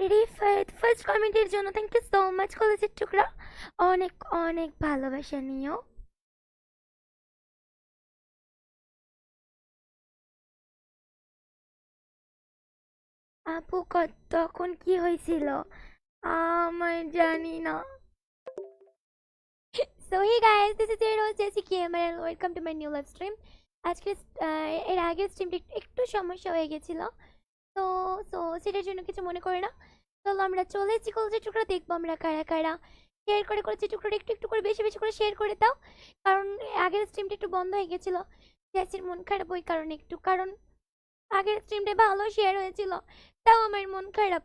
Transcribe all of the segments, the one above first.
Rifat first কমেন্টের জন্য thank you so much. কলেজের টুকরা অনেক অনেক ভালোবাসা নিও। আপু তখন কি হয়েছিল আমার জানি না। So hey guys, this is your host JC gamer and welcome to my new live stream. আজকে এর আগের স্ট্রিমটা একটু সমস্যা হয়ে গেছিল, তো সো সেটার জন্য কিছু মনে করে না। চলো আমরা চলে এসেছি কলেজের টুকরা, দেখবো আমরা কারা কারা শেয়ার করে কলেজের টুকরোটা একটু একটু করে বেশি বেশি করে শেয়ার করে দাও, কারণ আগের স্ট্রিমটা একটু বন্ধ হয়ে গেছিল। জেসির মন খারাপ ওই কারণে একটু, কারণ আগের স্ট্রিমটা ভালো শেয়ার হয়েছিল, তাও আমার মন খারাপ,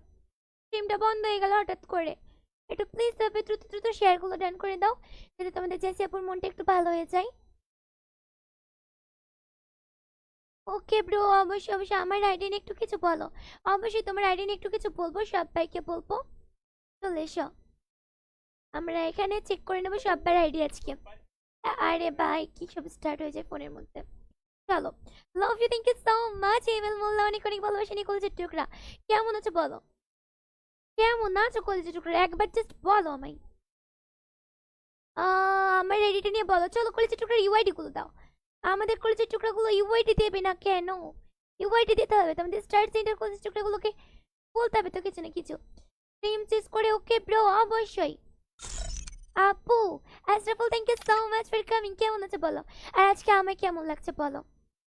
স্ট্রিমটা বন্ধ হয়ে গেল হঠাৎ করে। একটু প্লিজ তবে দ্রুত দ্রুত শেয়ারগুলো ডান করে দাও, যাতে তোমাদের জেসি আপুর মনটা একটু ভালো হয়ে যায়। ওকে ব্রো, অবশ্যই অবশ্যই আমার আইডি নিয়ে একটু কিছু বলো। অবশ্যই তোমার আইডি নিয়ে একটু কিছু বলবো, সবাইকে বলবো। চলে এসো, আমরা এখানে চেক করে নেবো সবার আইডি আজকে। আরে ভাই কি সব স্টার্ট হয়ে যায় ফোনের মধ্যে। চলো, love you, thank you so much. ML Molla অনেক অনেক ভালোবাসা নিয়ে কলেজের টুকরা কেমন আছো বলো, কেমন আছো কলেজের টুকরা একবার জাস্ট বলো আমায়। আমার আইডিটা নিয়ে বলো। চলো কলেজের টুকরা ইউআইডি গুলো দাও। আমাদের কলেজের টুকরাগুলো ইউআইডি দেবে না কেন? ইউআইডি দিতে হবে তো, আমাদের স্টার সেন্টার কলেজের টুকরাগুলোকে বলতে হবে তো কিছু না কিছু। স্ট্রিম চেস করে ওকে ব্রো, অবশ্যই। আপু Ashraful, thank you so much for coming. কেমন আছে বলো, আর আজকে আমায় কেমন লাগছে বলো।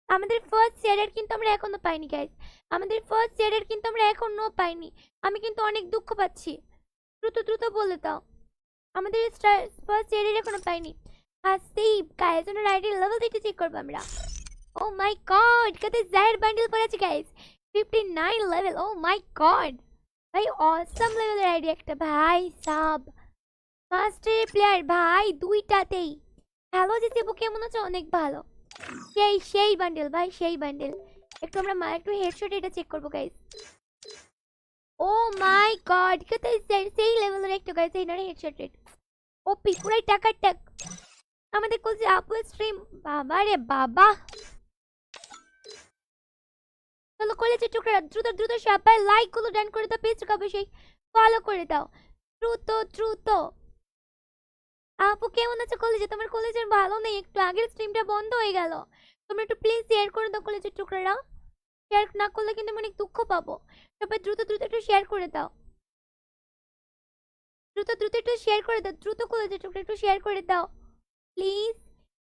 আমাদের ফার্স্ট শেয়ারের কিন্তু আমরা এখনো পাইনি গাইস, আমাদের ফার্স্ট শেয়ারের কিন্তু আমরা এখনো পাইনি। আমি কিন্তু অনেক দুঃখ পাচ্ছি, দ্রুত দ্রুত বলে দাও। আমাদের ফার্স্ট শেয়ারের এখনো পাইনি। হাসি গাইস, ওনার আইডির লেভেল দেখে চেক করবো আমরা। ও মাই গড, কত জায়ার বান্ডেল পড়েছে guys, 59 level. O my god ভাই, অসাম লেভেলের আইডি একটা ভাই সাব। ফার্স্ট প্লেয়ার ভাই দুইটাতেই। হ্যালো জিসি আপু, কেমন আছো? অনেক ভালো। সেই সেই বান্ডেল ভাই, সেই বান্ডেল। একটু আমরা একটু হেডশট এটা চেক করবো গাইস। ও মাই গড, কত সেই লেভেলের একটা গাইস, এইটার হেডশট রেট ওপি পুরাই টাকার টাক। আমাদের কলসি আপু স্ট্রিম, বাবা রে বাবা। চলো কলেজের টুকরা দ্রুত দ্রুত সবাই লাইক গুলো ডান করে দাও, পেজটাকে অবশ্যই ফলো করে দাও, দ্রুত দ্রুত। আপু কেমন আছো কলেজে? তোমার কলেজের ভালো নেই, একটু আগের স্ট্রিমটা বন্ধ হয়ে গেল। তোমরা একটু প্লিজ শেয়ার করে দাও কলেজের টুকরারা, শেয়ার না করলে কিন্তু আমি অনেক দুঃখ পাবো। সবাই দ্রুত দ্রুত একটু শেয়ার করে দাও, দ্রুত দ্রুত একটু শেয়ার করে দাও, দ্রুত কলেজের টুকরা একটু শেয়ার করে দাও প্লিজ,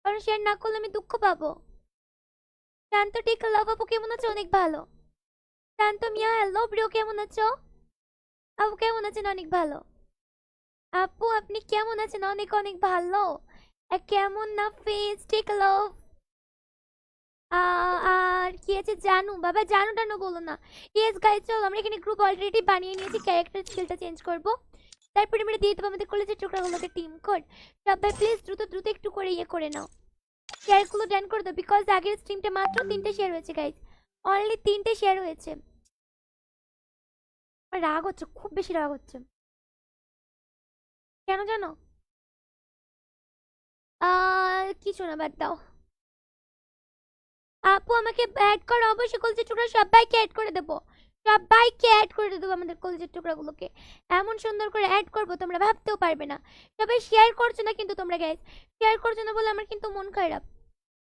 কারণ শেয়ার না করলে আমি দুঃখ পাবো। শান্ত টিকা লাভ আপু কেমন আছো? অনেক ভালো। শান্ত মিয়া হ্যালো ব্রো, কেমন আছো? আপু কেমন আছেন? অনেক ভালো। আপু আপনি কেমন আছেন? অনেক অনেক ভালো। কেমন না ফেস টেক লাভ। আর কি আছে জানু, বাবা জানু টানু বলো না। ইয়েস গাইস, চলো আমরা এখানে গ্রুপ অলরেডি বানিয়ে নিয়েছি, ক্যারেক্টার স্কিলটা চেঞ্জ করব, তারপরে আমরা দিয়ে দেবো আমাদের কলেজের টুকরাগুলোকে টিম কোড। সবাই প্লিজ দ্রুত দ্রুত একটু করে ইয়ে করে নাও, শেয়ারগুলো ডান করে দাও, বিকজ আগের স্ট্রিমটা মাত্র 3টে শেয়ার হয়েছে গাইস, অনলি 3টে শেয়ার হয়েছে। আমার রাগ হচ্ছে, খুব বেশি রাগ হচ্ছে, কেন জানো? কিছু না, বাদ দাও। আপু আমাকে অ্যাড করো অবশ্যই, কলেজের টুকরা সবাইকে অ্যাড করে দেবো, সবাইকে অ্যাড করে দেবো আমাদের কলেজের টুকরাগুলোকে। এমন সুন্দর করে অ্যাড করবো তোমরা ভাবতেও পারবে না। সবাই শেয়ার করছো না কিন্তু তোমরা গাইস, শেয়ার করছো না বলে আমার কিন্তু মন খারাপ।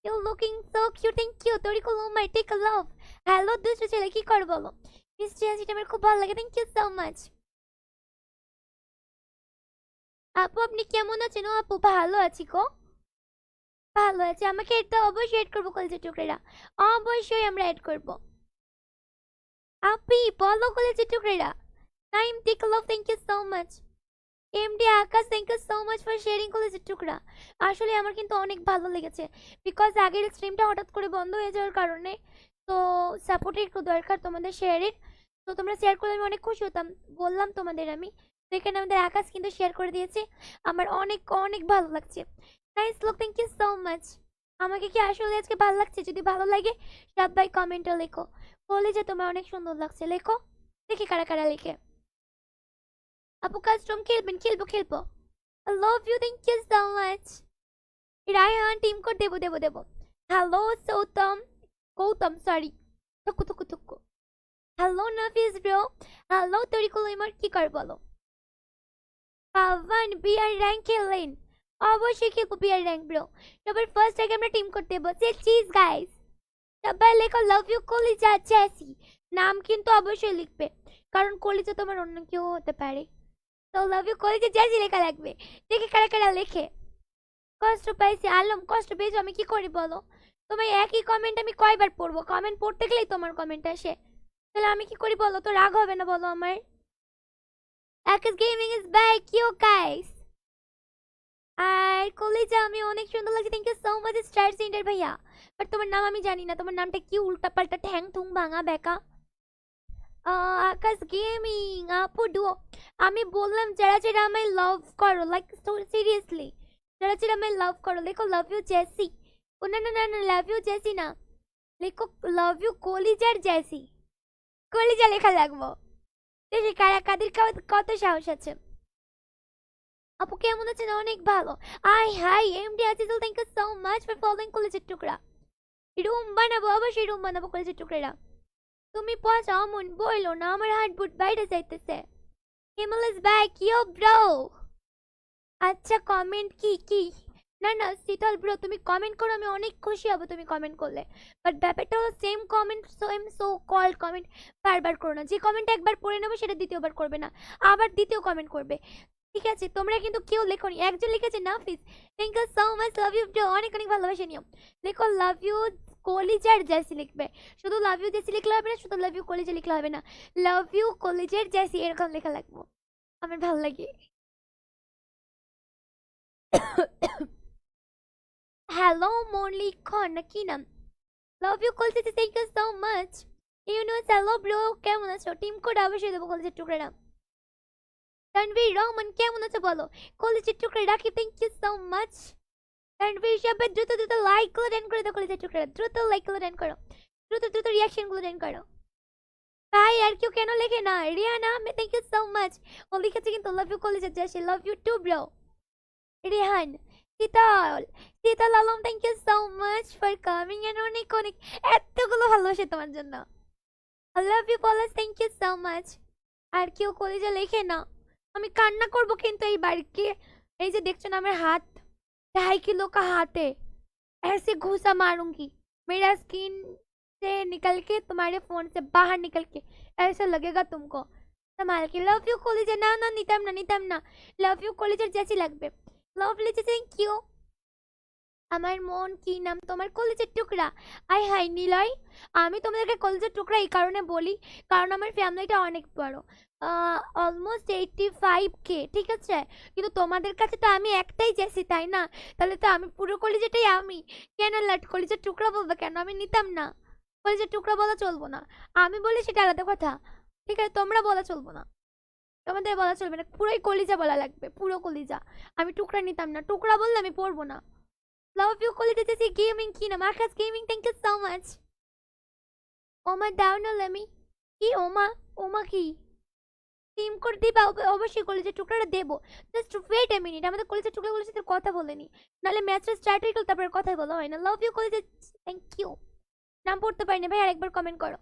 You looking so cute, thank you. Tarikul my take a love. Hello দুষ্টু ছেলে, কি কর বলো? মিষ্টি হাসিটা আমার খুব ভালো লাগে, থ্যাংক ইউ সো মাচ। আপু আপনি কেমন আছেন? ও আপু ভালো আছি গো, ভালো আছে। আমাকে এটা অবশ্যই অ্যাড করবো কলেজের টুকরেরা, অবশ্যই আমরা অ্যাড করবো। আপি বলো কলেজের টুকরেরা। Time take love, thank you so much. MD Akash, thank you so much for sharing কলেজের টুকরা। আসলে আমার কিন্তু অনেক ভালো লেগেছে, বিকজ আগের স্ট্রিমটা হঠাৎ করে বন্ধ হয়ে যাওয়ার কারণে, তো সাপোর্টের একটু দরকার তোমাদের শেয়ারের। তো তোমরা শেয়ার করলে আমি অনেক খুশি হতাম, বললাম তোমাদের আমি। তো এখানে আমাদের আকাশ কিন্তু শেয়ার করে দিয়েছে, আমার অনেক অনেক ভালো লাগছে। Nice look, thank you so much. আমাকে কি আসলে আজকে ভালো লাগছে? যদি ভালো লাগে সবাই কমেন্টে লেখো, বলে যে তোমার অনেক সুন্দর লাগছে, লেখো, দেখি কারা কারা লেখে। আপু কাস্টম খেলবেন? খেলবো খেলবো। I love you, thank you so much. Raihan team code দেবো দেবো দেবো। হ্যালো সৌতম, গৌতম সরি, থুকু থুকু থুকু। Hello Nafis bro, hello Tarikul Imar, কি কর বলো? পাওয়ান বিআর র্যাঙ্ক খেললেন? অবশ্যই খেলবো বিআর র্যাঙ্ক ব্রো। সবার ফার্স্ট আগে আমরা টিম করতে বলছি চিজ গাইস। সবাই লেখো লাভ ইউ কলিজা জ্যাসি, নাম কিন্তু অবশ্যই লিখবে কারণ কলিজা তোমার অন্য কেউ হতে পারে। তো লাভ ইউ কলিজা জ্যাসি লেখা লাগবে। দেখে কারা কারা লেখে। কষ্ট পাইছি আলম, কষ্ট পেয়েছো, আমি কি করি বলো? তোমার একই কমেন্ট আমি কয়বার পড়বো? কমেন্ট পড়তে গেলেই তোমার কমেন্ট আসে, তাহলে আমি কি করি বলো? তো রাগ হবে না বলো আমার? Akis Gaming is back, you guys. আর কলিজা আমি অনেক সুন্দর লাগছে, thank you so much star centre ভাইয়া। বাট তোমার নাম আমি জানি না, তোমার নামটা কি উল্টা পাল্টা ঠ্যাং থুং ভাঙা বেকা। আকাশ গেমিং আপু ডুও। আমি বললাম যারা যারা আমায় লাভ করো, লাইক সিরিয়াসলি যারা যারা আমায় লাভ করো লেখো লাভ ইউ জেসি। ও না না না না, লাভ ইউ জেসি না, লেখো লাভ ইউ কলিজার জেসি। কলিজা লেখা লাগবো। দেখি কারা কাদের কত সাহস আছে। আপু কেমন আছেন? অনেক ভালো। I hi MD Azizul, thank you so much for following কলেজের টুকরা। রুম বানাবো, অবশ্যই রুম বানাবো কলেজের টুকরারা। তুমি পচা অমন বইলো না, আমার হার্ট বুট বাইরে যাইতেছে। Himal is back yo bro. আচ্ছা কমেন্ট কি কি? না না শীতল ব্রো, তুমি কমেন্ট করো, আমি অনেক খুশি হব তুমি কমেন্ট করলে। বাট ব্যাপারটা হলো same comment, same so call comment বারবার করো না। যে কমেন্ট একবার পড়ে নেবো সেটা দ্বিতীয়বার করবে না, আবার দ্বিতীয় কমেন্ট করবে। ঠিক আছে? তোমরা কিন্তু কেউ লেখোনি, একজন লিখেছে Nafis, thank you so much, love you bro, অনেক অনেক ভালোবাসা নিও। লেখো লাভ ইউ কলিজার জেসি লিখবে। শুধু লাভ ইউ জেসি লিখলে হবে না, শুধু লাভ ইউ কলিজা লিখলে হবে না, লাভ ইউ কলিজার জেসি এরকম লেখা লাগবো, আমার ভালো লাগে। হ্যালো মল্লিকন না কি নাম? লাভ ইউ কলিজা, thank you so much. Yunus hello bro, কেমন আছো? টিম কোড অবশ্যই দেবো কলেজের টুকরা। তানভীর রহমান কেমন আছো বলো? কলেজের টুকরা রাখি, thank you so much. Tanvir সবাই দ্রুত দ্রুত লাইক গুলো দেন করে দাও কলেজের টুকরা, দ্রুত লাইক গুলো দেন করো, দ্রুত দ্রুত রিয়াকশন গুলো দেন করো। ভাই আর কেউ কেন লেখে না? Riyana thank you so much, ও লিখেছে কিন্তু লাভ ইউ কলেজের Jassi, love you too bro. Rehan, Sheetal, Sheetal Alam thank you so much for coming and অনেক অনেক এতগুলো ভালোবাসে তোমার জন্য। I love you Palash, thank you so much. আর কেউ কলেজে লেখে না, আমি কান্না করবো কিন্তু এই বাড়িকে। এই যে দেখছো না আমার हाथ, 2.5 किलो का हाथ है, ऐसे घूसा मारूंगी मेरा स्किन से निकल के तुम्हारे फोन से बाहर निकल के, ऐसा लगेगा तुमको, संभाल के। लव यू कॉलेज, ना ना नितम ना नितम ना, लव यू कॉलेज जैसी लगबे। लव लिखे थैंक यू। আমার মন কি নাম তোমার? কলেজের টুকরা। আই হাই নিলয়, আমি তোমাদেরকে কলেজের টুকরা এই কারণে বলি কারণ আমার ফ্যামিলিটা অনেক বড়, অলমোস্ট 85K, ঠিক আছে? কিন্তু তোমাদের কাছে তো আমি একটাই জেসি, তাই না? তাহলে তো আমি পুরো কলেজেটাই আমি, কেন লাট কলেজের টুকরা বলবো কেন? আমি নিতাম না, কলেজের টুকরা বলা চলবো না। আমি বলি সেটা আলাদা কথা, ঠিক আছে? তোমরা বলা চলবো না, তোমাদের বলা চলবে না, পুরোই কলিজা বলা লাগবে, পুরো কলিজা। আমি টুকরা নিতাম না, টুকরা বললে আমি পড়বো না। লাভ ইউ কলিজা জেসি গেমিং কি নাম? Akash gaming, thank you so much. ওমা দাও না লেমি, কি ওমা? ওমা কি টিম করে দিবা? অবশ্যই কলেজের টুকরাটা দেবো, জাস্ট ওয়েট এ মিনিট, আমাদের কলেজের টুকরাগুলোর সাথে কথা বলে নি, নাহলে ম্যাচটা স্টার্ট হয়ে গেল তারপরে কথাই বলা হয় না। লাভ ইউ কলেজের, থ্যাংক ইউ। নাম পড়তে পারি না ভাই, আরেকবার কমেন্ট করো।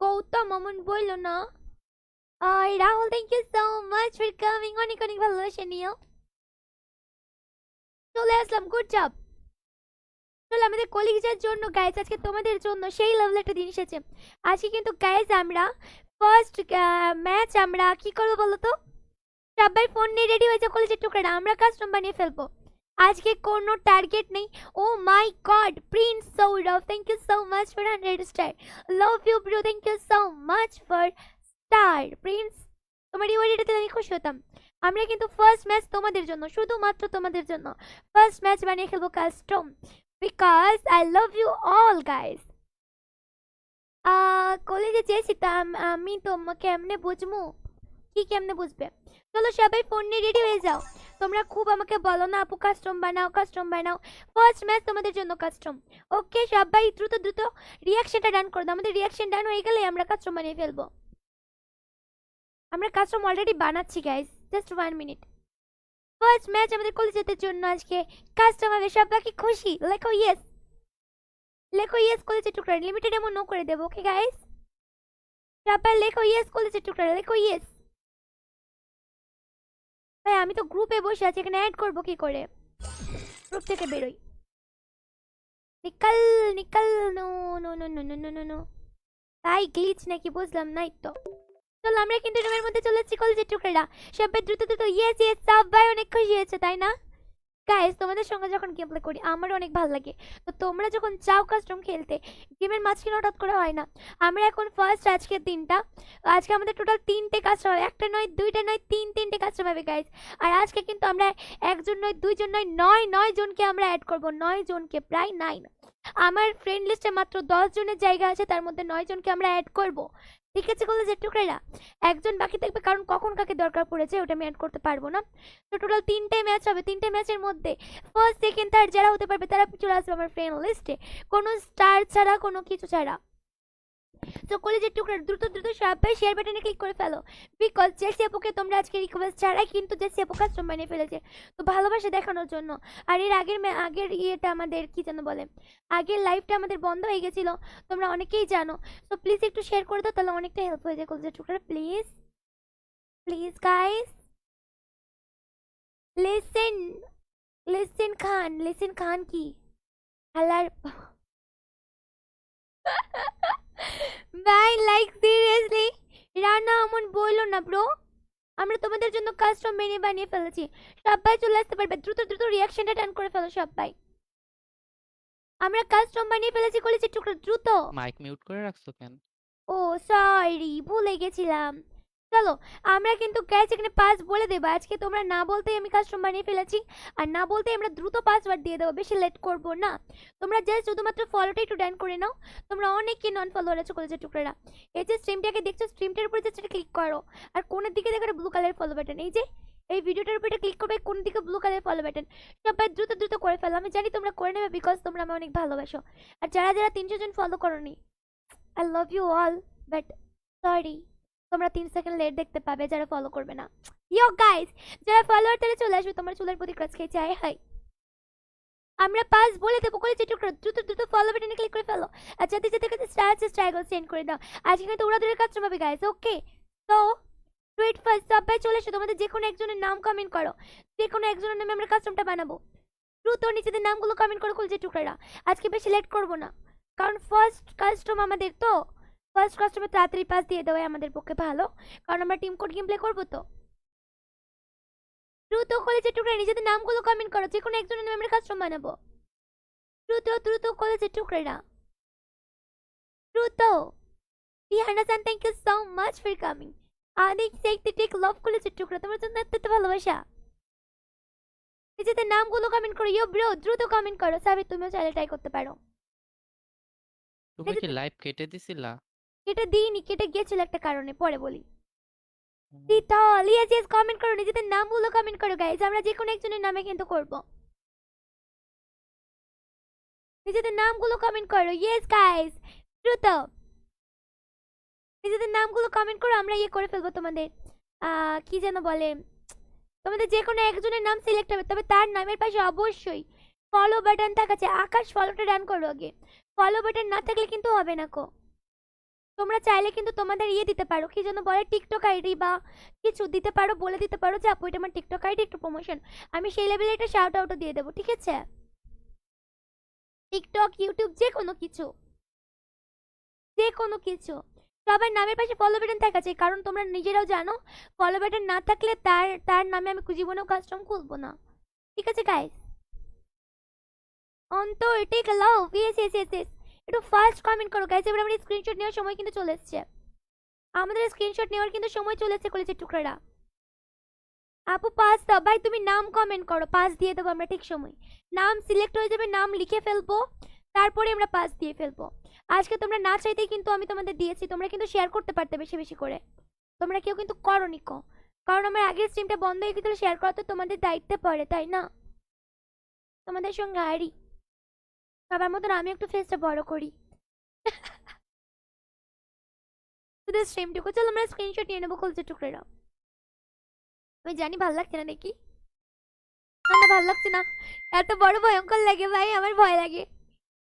গৌতম অমন বললো না। Rahul thank you so much for coming, অনেক অনেক ভালোবাসা নিও। চলে আসলাম, গুড জব। চলো আমাদের কলিগের জন্য গাইজ, আজকে তোমাদের জন্য সেই লাভ লেটার দিন এসেছে। আজকে কিন্তু গাইজ আমরা ফার্স্ট ম্যাচ আমরা কি করবো বলো তো? সবাই ফোন নিয়ে রেডি হয়েছে, কলেজের টুকরাটা আমরা কাস্টম বানিয়ে ফেলবো। আজকে কোনো টার্গেট নেই। Oh my god, Prince Sourav thank you so much for 100 star. Love you bro, thank you so much for star. Prince তোমার ইউআইডিটাতে আমি খুশি হতাম। আমরা কিন্তু ফার্স্ট ম্যাচ তোমাদের জন্য, শুধুমাত্র তোমাদের জন্য ফার্স্ট ম্যাচ বানিয়ে খেলবো custom, because I love you all guys. কলেজে চেয়েছি তা আমি তোমাকে কেমনে বুঝবো? কি কেমনে বুঝবে? চলো সবাই ফোন নিয়ে রেডি হয়ে যাও। তোমরা খুব আমাকে বলো না আপু কাস্টম বানাও কাস্টম বানাও, ফার্স্ট ম্যাচ তোমাদের জন্য কাস্টম। ওকে সবাই দ্রুত দ্রুত রিয়াকশনটা ডান করে দাও, আমাদের রিয়াকশন ডান হয়ে গেলে আমরা কাস্টম বানিয়ে ফেলবো। আমরা কাস্টম অলরেডি বানাচ্ছি guys, just 1 minute. First match আমাদের কলেজের জন্য আজকে কাস্টম হবে, সবাই কি খুশি? লেখো ইয়েস, লেখো ইয়েস কলেজের টুকরা। লিমিটেড এমন নো করে দেবো, ওকে গাইস? সবাই লেখো ইয়েস, কলেজের টুকরা লেখো ইয়েস। ভাই আমি তো গ্রুপে বসে আছি, এখানে অ্যাড করবো কি করে? গ্রুপ থেকে বেরোই। নিকাল নিকাল, no no no no no no no no. তাই গ্লিচ নাকি বুঝলাম নাই তো। চলো আমরা কিন্তু রুমের মধ্যে চলে এসেছি কলেজের টুকরারা। সবাই দ্রুত দ্রুত ইয়েস ইয়েস, সবাই অনেক খুশি হয়েছে তাই না? গাইস তোমাদের সঙ্গে যখন গেম প্লে করি আমারও অনেক ভালো লাগে। তো তোমরা যখন চাও কাস্টম খেলতে, গেমের মাঝখানে হঠাৎ করে হয় না। আমরা এখন ফার্স্ট আজকের দিনটা, আজকে আমাদের টোটাল 3টে কাস্টম হবে, একটা নয় দুইটা নয় তিনটে কাস্টম হবে গাইস। আর আজকে কিন্তু আমরা একজন নয় দুইজন নয় নয় জনকে আমরা অ্যাড করব, 9 জনকে, প্রায় 9। আমার ফ্রেন্ড লিস্টে মাত্র 10 জনের জায়গা আছে, তার মধ্যে 9 জনকে আমরা অ্যাড করব। ঠিক আছে কলেজের টুকরারা, একজন বাকি থাকবে কারণ কখন কাকে দরকার পড়েছে ওটা আমি অ্যাড করতে পারবো না। তো টোটাল 3টে ম্যাচ হবে, 3টে ম্যাচের মধ্যে ফার্স্ট সেকেন্ড থার্ড যারা হতে পারবে তারা চলে আসবে আমার ফ্রেন্ড লিস্টে, কোনো স্টার ছাড়া, কোনো কিছু ছাড়া। তো কলেজের টুকরা দ্রুত দ্রুত সবাই শেয়ার বাটনে ক্লিক করে ফেলো, বিকজ জেসি আপুকে তোমরা আজকে রিকোয়েস্ট ছাড়াই কিন্তু জেসি আপু কাস্টম বানিয়ে ফেলেছে, তো ভালোবাসা দেখানোর জন্য। আর এর আগের ইয়েটা আমাদের কি যেন বলে, আগের লাইভটা আমাদের বন্ধ হয়ে গেছিল, তোমরা অনেকেই জানো। তো প্লিজ একটু শেয়ার করে দাও, তাহলে অনেকটা হেল্প হয়ে যায় কলেজের টুকরা। Please please guys, listen listen খান কি হালার ভাই, লাইক সিরিয়াসলি রানা অমন বললো না ব্রো, আমরা তোমাদের জন্য কাস্টম মেনু বানিয়ে ফেলেছি, সবাই চলে আসতে পারবে, দ্রুত দ্রুত রিয়াকশনটা টান করে ফেলো সবাই। আমরা কাস্টম বানিয়ে ফেলেছি কলেজে টুকরো, দ্রুত। মাইক মিউট করে রাখছো কেন? ও সরি, ভুলে গেছিলাম। চলো আমরা কিন্তু গ্যাস এখানে পাস বলে দেবো, আজকে তোমরা না বলতেই আমি কাস্টম বানিয়ে ফেলেছি, আর না বলতেই আমরা দ্রুত পাসওয়ার্ড দিয়ে দেবো, বেশি লেট করবো না। তোমরা জাস্ট শুধুমাত্র ফলোটা একটু ডান করে নাও, তোমরা অনেকে নন ফলোয়ার আছো কলেজের টুকরারা। এই যে স্ট্রিমটাকে দেখছো, স্ট্রিমটার উপরে জাস্ট ক্লিক করো, আর কোণের দিকে দেখো ব্লু কালার ফলো বাটন, এই যে এই ভিডিওটার উপরে ক্লিক করবে, কোন দিকে ব্লু কালার ফলো বাটন, সবাই দ্রুত দ্রুত করে ফেলো, আমি জানি তোমরা করে নেবে বিকজ তোমরা আমাকে অনেক ভালোবাসো। আর যারা যারা 300 জন ফলো করোনি, I love you all, but sorry, তোমরা 3 সেকেন্ড লেট দেখতে পাবে যারা ফলো করবে না। ইয়ো গাইস, যারা ফলোয়ার তারা চলে আসবে, তোমার চুলের প্রতি ক্রাশ খেয়েছে, আয় হাই। আমরা পাস বলে দেবো করে টুকরো, দ্রুত দ্রুত ফলো বাটনে ক্লিক করে ফেলো, আর যাতে যাতে কাছে স্টার আছে স্ট্রাইগল সেন্ড করে দাও। আজকে কিন্তু উড়াদুরের কাস্টম হবে গাইস, ওকে? তো টুইট ফার্স্ট সবাই চলে এসো, তোমাদের যে কোনো একজনের নাম কমেন্ট করো, যে কোনো একজনের নামে আমরা কাস্টমটা বানাবো। দ্রুত নিজেদের নামগুলো কমেন্ট করো কলজে টুকরারা, আজকে বেশি লেট করবো না, কারণ ফার্স্ট কাস্টম আমাদের, তো ফার্স্ট কাস্টমে তাড়াতাড়ি পাস দিয়ে দেওয়াই আমাদের পক্ষে ভালো, কারণ আমরা টিম কোড গেম প্লে করবো। তো দ্রুত কলেজের টুকরা নিজেদের নামগুলো কমেন্ট করো, যে কোনো একজনের নামে আমরা কাস্টম বানাবো। দ্রুত দ্রুত কলেজের টুকরারা, দ্রুত। রিহানা সান, thank you so much for coming. অনেক দেখতে টেক লাভ কলেজের টুকরা, তোমার জন্য এত ভালোবাসা। নিজেদের নামগুলো কমেন্ট করো, ইয়ো ব্রো দ্রুত কমেন্ট করো, সাবি তুমিও চাইলে ট্রাই করতে পারো। তুমি কি লাইভ কেটে দিছিলা? কেটে দিইনি, কেটে গিয়েছিল একটা কারণে, পরে বলি। শীতল, ইয়েস ইয়েস কমেন্ট করো, নিজেদের নামগুলো কমেন্ট করো গাইস, আমরা যে কোনো একজনের নামে কিন্তু করব। নিজেদের নামগুলো কমেন্ট করো, ইয়েস গাইস, দ্রুত নিজেদের নামগুলো কমেন্ট করো, আমরা ইয়ে করে ফেলবো তোমাদের, কি যেন বলে, তোমাদের যে কোনো একজনের নাম সিলেক্ট হবে, তবে তার নামের পাশে অবশ্যই ফলো বাটন থাকাছে। আকাশ ফলোটা ডান করো আগে, ফলো বাটন না থাকলে কিন্তু হবে না কো। তোমরা চাইলে কিন্তু তোমাদের ইয়ে দিতে পারো, কি যেন বলে, টিকটক আইডি বা কিছু দিতে পারো, বলে দিতে পারো যে আপু এটা আমার টিকটক আইডি, একটু প্রমোশন, আমি সেই লেভেলে একটা শাউট আউটও দিয়ে দেবো, ঠিক আছে? টিকটক ইউটিউব যে কোনো কিছু, যে কোনো কিছু, সবার নামের পাশে ফলো বাটন থাকা চাই, কারণ তোমরা নিজেরাও জানো ফলো বাটন না থাকলে তার তার নামে আমি জীবনেও কাস্টম খুলবো না, ঠিক আছে গাইস? অন্তর টেক লাভ, ইয়েস ইয়েস ইয়েস ইয়েস, একটু ফাস্ট কমেন্ট করো গাইস, এবার আমাদের স্ক্রিনশট নেওয়ার সময় কিন্তু চলে এসেছে, আমাদের স্ক্রিনশট নেওয়ার কিন্তু সময় চলে এসেছে কলেজের টুকরারা। আপু পাস দাও ভাই, তুমি নাম কমেন্ট করো, পাস দিয়ে দেবো আমরা ঠিক সময়, নাম সিলেক্ট হয়ে যাবে, নাম লিখে ফেলবো, তারপরে আমরা পাস দিয়ে ফেলবো। আজকে তোমরা না চাইতেই কিন্তু আমি তোমাদের দিয়েছি, তোমরা কিন্তু শেয়ার করতে পারতে বেশি বেশি করে, তোমরা কেউ কিন্তু করোনি কো, কারণ আমার আগের স্ট্রিমটা বন্ধ হয়ে গেছিল, শেয়ার করা তো তোমাদের দায়িত্বে পড়ে তাই না? তোমাদের সঙ্গে হারি, সবার মতন আমি একটু ফেসটা বড় করি তোদের স্ট্রিমটুকু। চলো আমরা স্ক্রিনশট নিয়ে নেবো কলজের টুকরেরা। আমি জানি ভালো লাগছে না দেখি, না না ভালো লাগছে না, এত বড় ভয়ঙ্কর লাগে ভাই, আমার ভয় লাগে।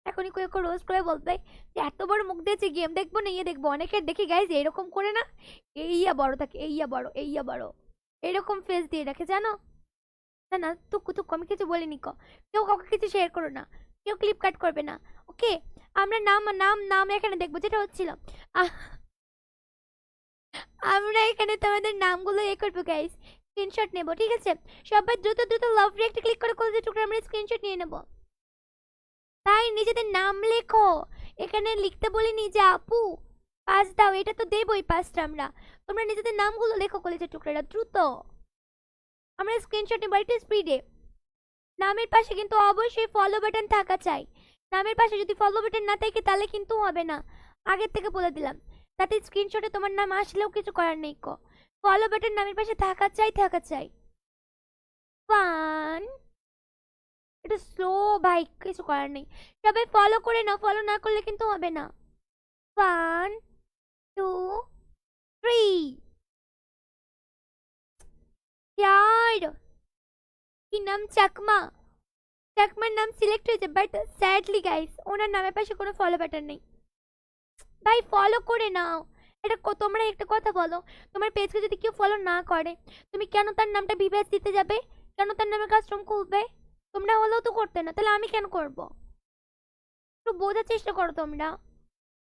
এখনই কেউ কেউ রোস্ট করে বলবে যে এত বড় মুখ দিয়েছে গেম দেখবো না ইয়ে দেখবো। অনেকের দেখি গাইজ এরকম করে না, এইয়া বড় থাকে, এইয়া বড়, এইয়া বড়, এরকম ফেস দিয়ে রাখে জানো। না না তুকু তুকু আমি কিছু বলিনি ক। কেউ কাউকে কিছু শেয়ার করো না, কেউ ক্লিপ কাট করবে না, ওকে? আমরা নাম নাম নাম এখানে দেখবো যেটা হচ্ছিল। আহ, আমরা এখানে তোমাদের নামগুলো এ করবো গাইস, স্ক্রিনশট নেবো, ঠিক আছে? সবাই দ্রুত দ্রুত লাভ রিয়েক্ট ক্লিক করে কলেজের টুকরো আমরা স্ক্রিনশট নিয়ে নেবো। ভাই নিজেদের নাম লেখো, এখানে লিখতে বলিনি যে আপু পাস দাও, এটা তো দেবই পাসটা আমরা। তোমরা নিজেদের নামগুলো লেখো কলেজের টুকরাটা দ্রুত। আমরা স্ক্রিনশট নেবো একটু স্পিডে। নামের পাশে কিন্তু অবশ্যই ফলো বাটন থাকা চাই। নামের পাশে যদি ফলো বাটন না থাকে তাহলে কিন্তু হবে না, আগের থেকে বলে দিলাম। তাতে স্ক্রিনশটে তোমার নাম আসলেও কিছু করার নেই ক। ফলো বাটন নামের পাশে থাকা চাই, থাকা চাই। ফান এটা স্লো ভাই, কিছু করার নেই। সবাই ফলো করে নাও, ফলো না করলে কিন্তু হবে না। 1 2 3 यार কি নাম? চাকমা। চাকমার নাম সিলেক্ট হয়েছে বাট স্যাডলি গাইস ওনার নামের পাশে কোনো ফলো বাটন নেই। ভাই ফলো করে নাও। এটা তোমরা একটা কথা বলো, তোমার পেজকে যদি কেউ ফলো না করে তুমি কেন তার নামটা বিবেচ দিতে যাবে? কেন তার নামে কাস্টম খুলবে? তোমরা হলেও তো করতে না, তাহলে আমি কেন করব? একটু বোঝার চেষ্টা করো তোমরা।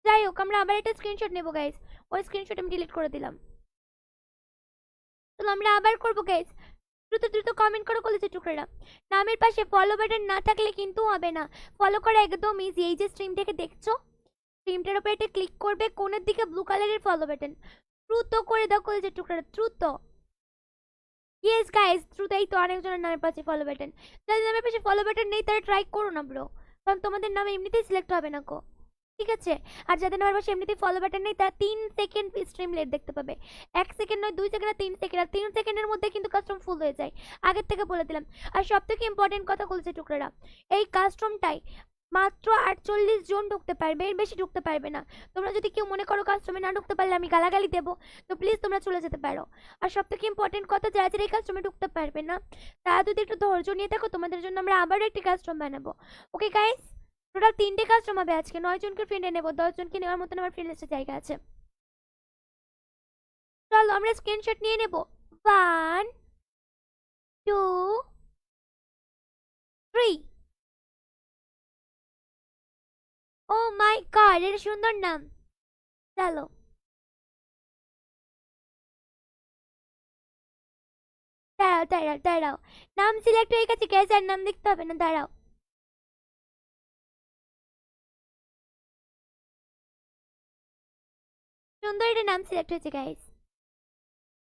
যাই হোক আমরা আবার একটা স্ক্রিনশট নেবো গাইস, ওই স্ক্রিনশট আমি ডিলিট করে দিলাম। তাহলে আমরা আবার করবো গাইস, দ্রুত দ্রুত কমেন্ট করো কলেজের টুকরা। নামের পাশে ফলো বাটন না থাকলে কিন্তু হবে না। ফলো করা একদম ইজি, এই যে স্ট্রিমটাকে দেখছো, স্ট্রিমটার উপরে এটা ক্লিক করবে, কোণের দিকে ব্লু কালারের ফলো বাটন, দ্রুত করে দাও কলেজের টুকরা দ্রুত। ইয়েস গাইস দ্রুত, এই তো অনেকজনের নামের পাশে ফলো বাটন। যাদের নামের পাশে ফলো বাটন নেই তারা ট্রাই করো না ব্রো, কারণ তোমাদের নাম এমনিতেই সিলেক্ট হবে না কো, ঠিক আছে? আর যাদের নামের পাশে এমনিতেই ফলো বাটন নেই তারা 3 সেকেন্ড স্ট্রিম লেট দেখতে পাবে। 1 সেকেন্ড নয় 2 সেকেন্ড আর 3 সেকেন্ড, আর 3 সেকেন্ডের মধ্যে কিন্তু কাস্টম ফুল হয়ে যায়, আগের থেকে বলে দিলাম। আর সবথেকে ইম্পর্টেন্ট কথা বলছে টুকরারা, এই কাস্টমটাই মাত্র 48 জন ঢুকতে পারবে, এর বেশি ঢুকতে পারবে না। তোমরা যদি কেউ মনে করো কাস্টমে না ঢুকতে পারলে আমি গালাগালি দেবো, তো প্লিজ তোমরা চলে যেতে পারো। আর সবথেকে ইম্পর্টেন্ট কথা, যারা যারা এই কাস্টমে ঢুকতে পারবে না তারা যদি একটু ধৈর্য নিয়ে থাকো তোমাদের জন্য আমরা আবারও একটি কাস্টম বানাবো, ওকে গাইস? টোটাল 3টে কাস্টম হবে আজকে, 9 জনকে ফ্রেন্ডে নেবো, 10 জনকে নেওয়ার মতন আমার ফ্রেন্ড লিস্টে জায়গা আছে। চলো আমরা স্ক্রিনশট নিয়ে নেব। 1 2 3। ও মাই গড এটা সুন্দর নাম। চলো দাঁড়াও দাঁড়াও দাঁড়াও, নাম সিলেক্ট হয়ে গেছে গ্যাস, আর নাম দেখতে হবে না, দাঁড়াও। সুন্দর এটা নাম সিলেক্ট হয়েছে গাইস।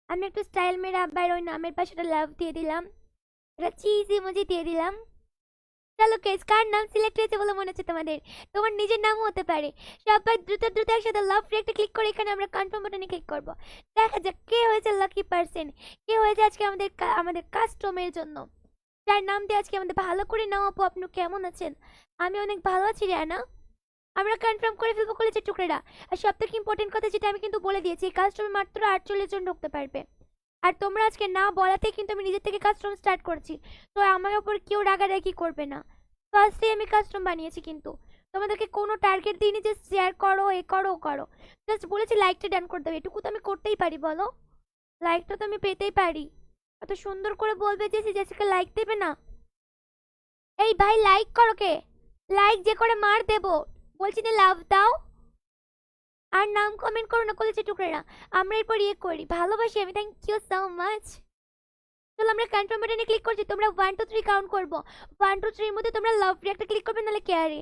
আমি একটু স্টাইল মেরে আবার ওই নামের পাশে একটা লাভ দিয়ে দিলাম, এটা চিজ ইমোজি দিয়ে দিলাম। চলো গাইস কার নাম সিলেক্ট হয়েছে বলে মনে হচ্ছে তোমাদের? তোমার নিজের নামও হতে পারে। সবাই দ্রুত দ্রুত একসাথে লাভ রিয়েক্টে ক্লিক করে এখানে আমরা কনফার্ম বাটনে ক্লিক করব। দেখা যাক কে হয়েছে লাকি পার্সন, কে হয়েছে আজকে আমাদের আমাদের কাস্টমের জন্য যার নাম দিয়ে আজকে আমাদের। ভালো করে নাও আপু, আপনি কেমন আছেন? আমি অনেক ভালো আছি রিয়ানা। আমরা কনফার্ম করে ফেলবো কলেজের টুকরেরা। আর সব থেকে ইম্পর্টেন্ট কথা যেটা আমি কিন্তু বলে দিয়েছি, এই কাস্টমে মাত্র 48 জন ঢুকতে পারবে। আর তোমরা আজকে না বলাতেই কিন্তু আমি নিজের থেকে কাস্টম স্টার্ট করছি, তো আমার ওপর কেউ রাগারাগি করবে না। ফার্স্টে আমি কাস্টম বানিয়েছি, কিন্তু তোমাদেরকে কোনো টার্গেট দিইনি যে শেয়ার করো এ করো ও করো, জাস্ট বলেছি লাইকটা ডান করে দেবে, এটুকু তো আমি করতেই পারি বলো? লাইকটা তো আমি পেতেই পারি। এত সুন্দর করে বলবে যে জেসিকা লাইক দেবে না? এই ভাই লাইক করো, কে লাইক যে করে মার দেবো, বলছি না লাভ দাও। আর নাম কমেন্ট করো না কলেজের টুকরেরা, আমরা এরপর ইয়ে করি, ভালোবাসি আমি, থ্যাংক ইউ সো মাচ। চলো আমরা কনফার্ম বাটনে ক্লিক করছি, তোমরা 1 2 3 কাউন্ট করবো। 1 2 3 এর মধ্যে তোমরা লাভ রিঅ্যাক্টে ক্লিক করবে, নাহলে কেয়ারে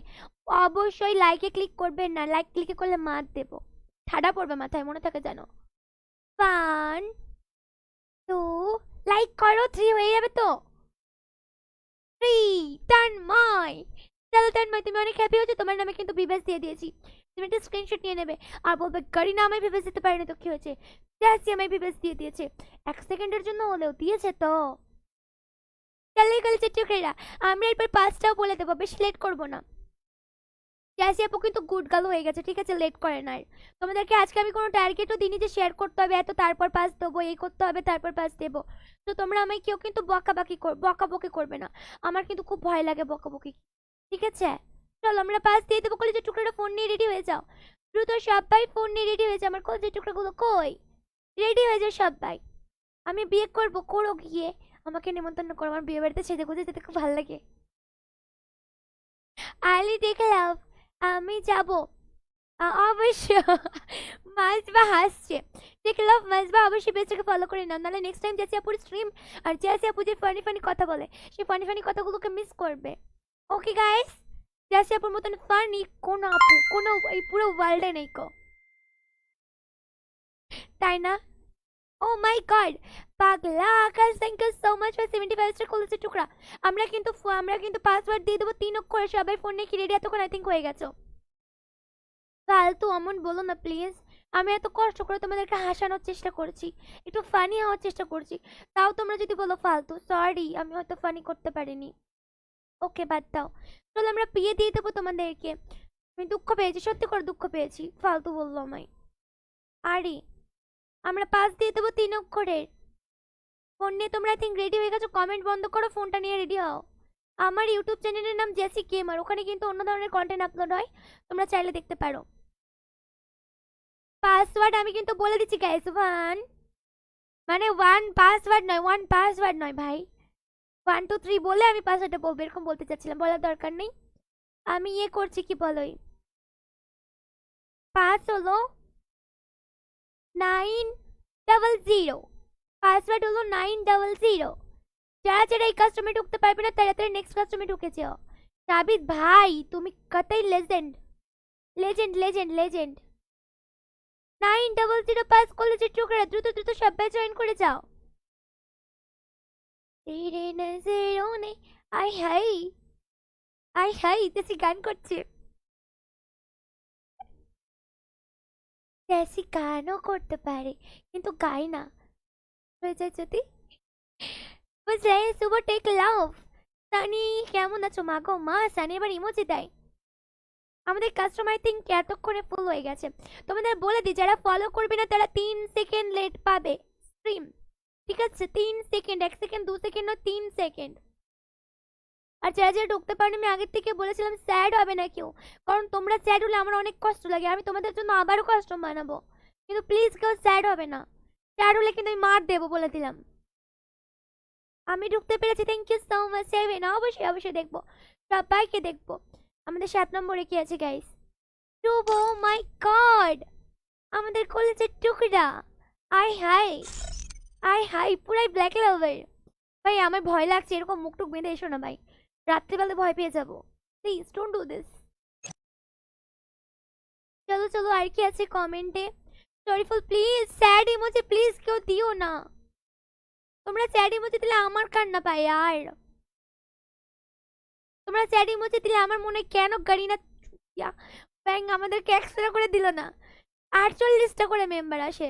অবশ্যই লাইকে ক্লিক করবে না, লাইক ক্লিক করলে মার দেবো, ঠাডা পড়বে মাথায়, মনে থাকে জানো। 1 2 লাইক করো, 3 হয়ে যাবে তো। 3 তন্ময়। চলো তন্ময় তুমি অনেক হ্যাপি হয়েছো, তোমার নামে কিন্তু বিবেচ দিয়ে দিয়েছি। তুমি একটা স্ক্রিনশট নিয়ে নেবে আর বলবে গারিনা আমায় বিবেচ দিতে পারেনি তো কি হয়েছে, জাসি আমায় বিবেচ দিয়ে দিয়েছে, 1 সেকেন্ডের জন্য হলেও দিয়েছে তো। চলে গেল চিত্রক্রিয়া, আমরা এরপর পাঁচটাও বলে দেবো, বেশি লেট করবো না। জাসি আপু কিন্তু গুড গার্ল হয়ে গেছে, ঠিক আছে? লেট করে না। তোমাদেরকে আজকে আমি কোনো টার্গেটও দিইনি যে শেয়ার করতে হবে এত তারপর পাস দেবো, এই করতে হবে তারপর পাস দেবো। তো তোমরা আমায় কেউ কিন্তু বকাবকি করবে না, আমার কিন্তু খুব ভয় লাগে বকাবকি, ঠিক আছে? চলো আমরা পাস দিয়ে দেবো। কলেজের টুকরাটা ফোন নিয়ে রেডি হয়ে যাও। দ্রুত সবাই ফোন নিয়ে রেডি হয়ে যাও। আমার কলেজের টুকরাগুলো কই? রেডি হয়ে যাও সবাই। আমি বিয়ে করবো, করো গিয়ে। আমাকে নিমন্ত্রণ করো, আমার বিয়ে বাড়িতে সেজে গুজে যেতে খুব ভালো লাগে। আলি দেখলাম, আমি যাব অবশ্য। মাজবা হাসছে। দেখলাম মাজবা অবশ্যই পেজটাকে ফলো করে নাও, নাহলে নেক্সট টাইম জ্যাসি আপুর স্ট্রিম আর জ্যাসি আপু যে ফানি ফানি কথা বলে সেই ফানি ফানি কথাগুলোকে মিস করবে। ওকে গাইস, জ্যাসি আপুর মতন ফানি কোনো আপু কোনো এই পুরো ওয়ার্ল্ডে নেই কো, তাই না? ও মাই গড, পাগলা Akash, thank you so much for 75 star কলেজের টুকরা। আমরা কিন্তু পাসওয়ার্ড দিয়ে দেবো 3 অক্ষরে। সবাই ফোন নিয়ে কি রেডি? এতক্ষণ আই থিঙ্ক হয়ে গেছো। ফালতু অমন বলো না প্লিজ। আমি এত কষ্ট করে তোমাদেরকে হাসানোর চেষ্টা করছি, একটু ফানি হওয়ার চেষ্টা করছি, তাও তোমরা যদি বলো ফালতু, সরি আমি হয়তো ফানি করতে পারিনি। ওকে বাদ দাও, চলো আমরা বিয়ে দিয়ে দেবো তোমাদেরকে। আমি দুঃখ পেয়েছি, সত্যি করে দুঃখ পেয়েছি, ফালতু বললো আমায়। আরে আমরা পাস দিয়ে দেবো 3 অক্ষরের। ফোন নিয়ে তোমরা আই থিঙ্ক রেডি হয়ে গেছো, কমেন্ট বন্ধ করো, ফোনটা নিয়ে রেডি হও। আমার ইউটিউব চ্যানেলের নাম জেসি গেমার, ওখানে কিন্তু অন্য ধরনের কন্টেন্ট আপলোড হয়, তোমরা চাইলে দেখতে পারো। পাসওয়ার্ড আমি কিন্তু বলে দিচ্ছি গাইস, মানে ওয়ান পাসওয়ার্ড নয় ভাই। 1 2 3 বলে আমি পাসওয়ার্ডটা বলবো, এরকম বলতে চাচ্ছিলাম, বলার দরকার নেই। আমি ইয়ে করছি কি বলোই, পাস হলো 900, পাসওয়ার্ড হলো 900। যারা যারা এই কাস্টমে ঢুকতে পারবে না তাড়াতাড়ি নেক্সট কাস্টমে ঢুকে যেও। সাবিত ভাই তুমি কতই legend, legend legend legend. 900 pass কলেজের টুকরা, দ্রুত দ্রুত সবাই জয়েন করে যাও। तेरे नजरों ने আয় হাই, আয় হাই জেসি গান করছে। জেসি গানও করতে পারে কিন্তু গায় না, হয়ে যায় যদি। বুঝলে শুভ টেক লাভ। সানি কেমন আছো? মা গো মা, সানি এবার ইমোজি দেয়। আমাদের কাস্টমার থিঙ্ক এতক্ষণে ফুল হয়ে গেছে। তোমাদের বলে দিই, যারা ফলো করবে না তারা 3 সেকেন্ড লেট পাবে স্ট্রিম, ঠিক আছে? 3 সেকেন্ড, 1 সেকেন্ড 2 সেকেন্ড না, 3 সেকেন্ড। আর যারা যারা ঢুকতে পারেনি আমি আগের থেকে বলেছিলাম স্যাড হবে না কেউ, কারণ তোমরা স্যাড হলে আমার অনেক কষ্ট লাগে, আমি তোমাদের জন্য আবারও কষ্ট বানাবো, কিন্তু প্লিজ কেউ স্যাড হবে না। স্যাড হলে কিন্তু আমি মার দেবো বলে দিলাম। আমি ঢুকতে পেরেছি, thank you so much. Seven অবশ্যই অবশ্যই দেখবো, সবাইকে দেখবো। আমাদের 7 নম্বরে কি আছে গাইস? শুভ, মাই গড, আমাদের কলেজের টুকরা। আয় হাই, আয় হাই, পুরাই ব্ল্যাক লাভার। ভাই আমার ভয় লাগছে, এরকম মুখ টুক বেঁধে এসো না ভাই, রাত্রিবেলা ভয় পেয়ে যাবো। Please don't do this. চলো চলো, আর কি আছে কমেন্টে? Shariful please sad emoji please কেউ দিও না, তোমরা স্যাড ইমোজি দিলে আমার কান্না পায়। আর তোমরা স্যাড ইমোজি দিলে আমার মনে হয় কেন গারিনা ব্যাং আমাদেরকে এক্সট্রা করে দিল না। 48টা করে মেম্বার আসে,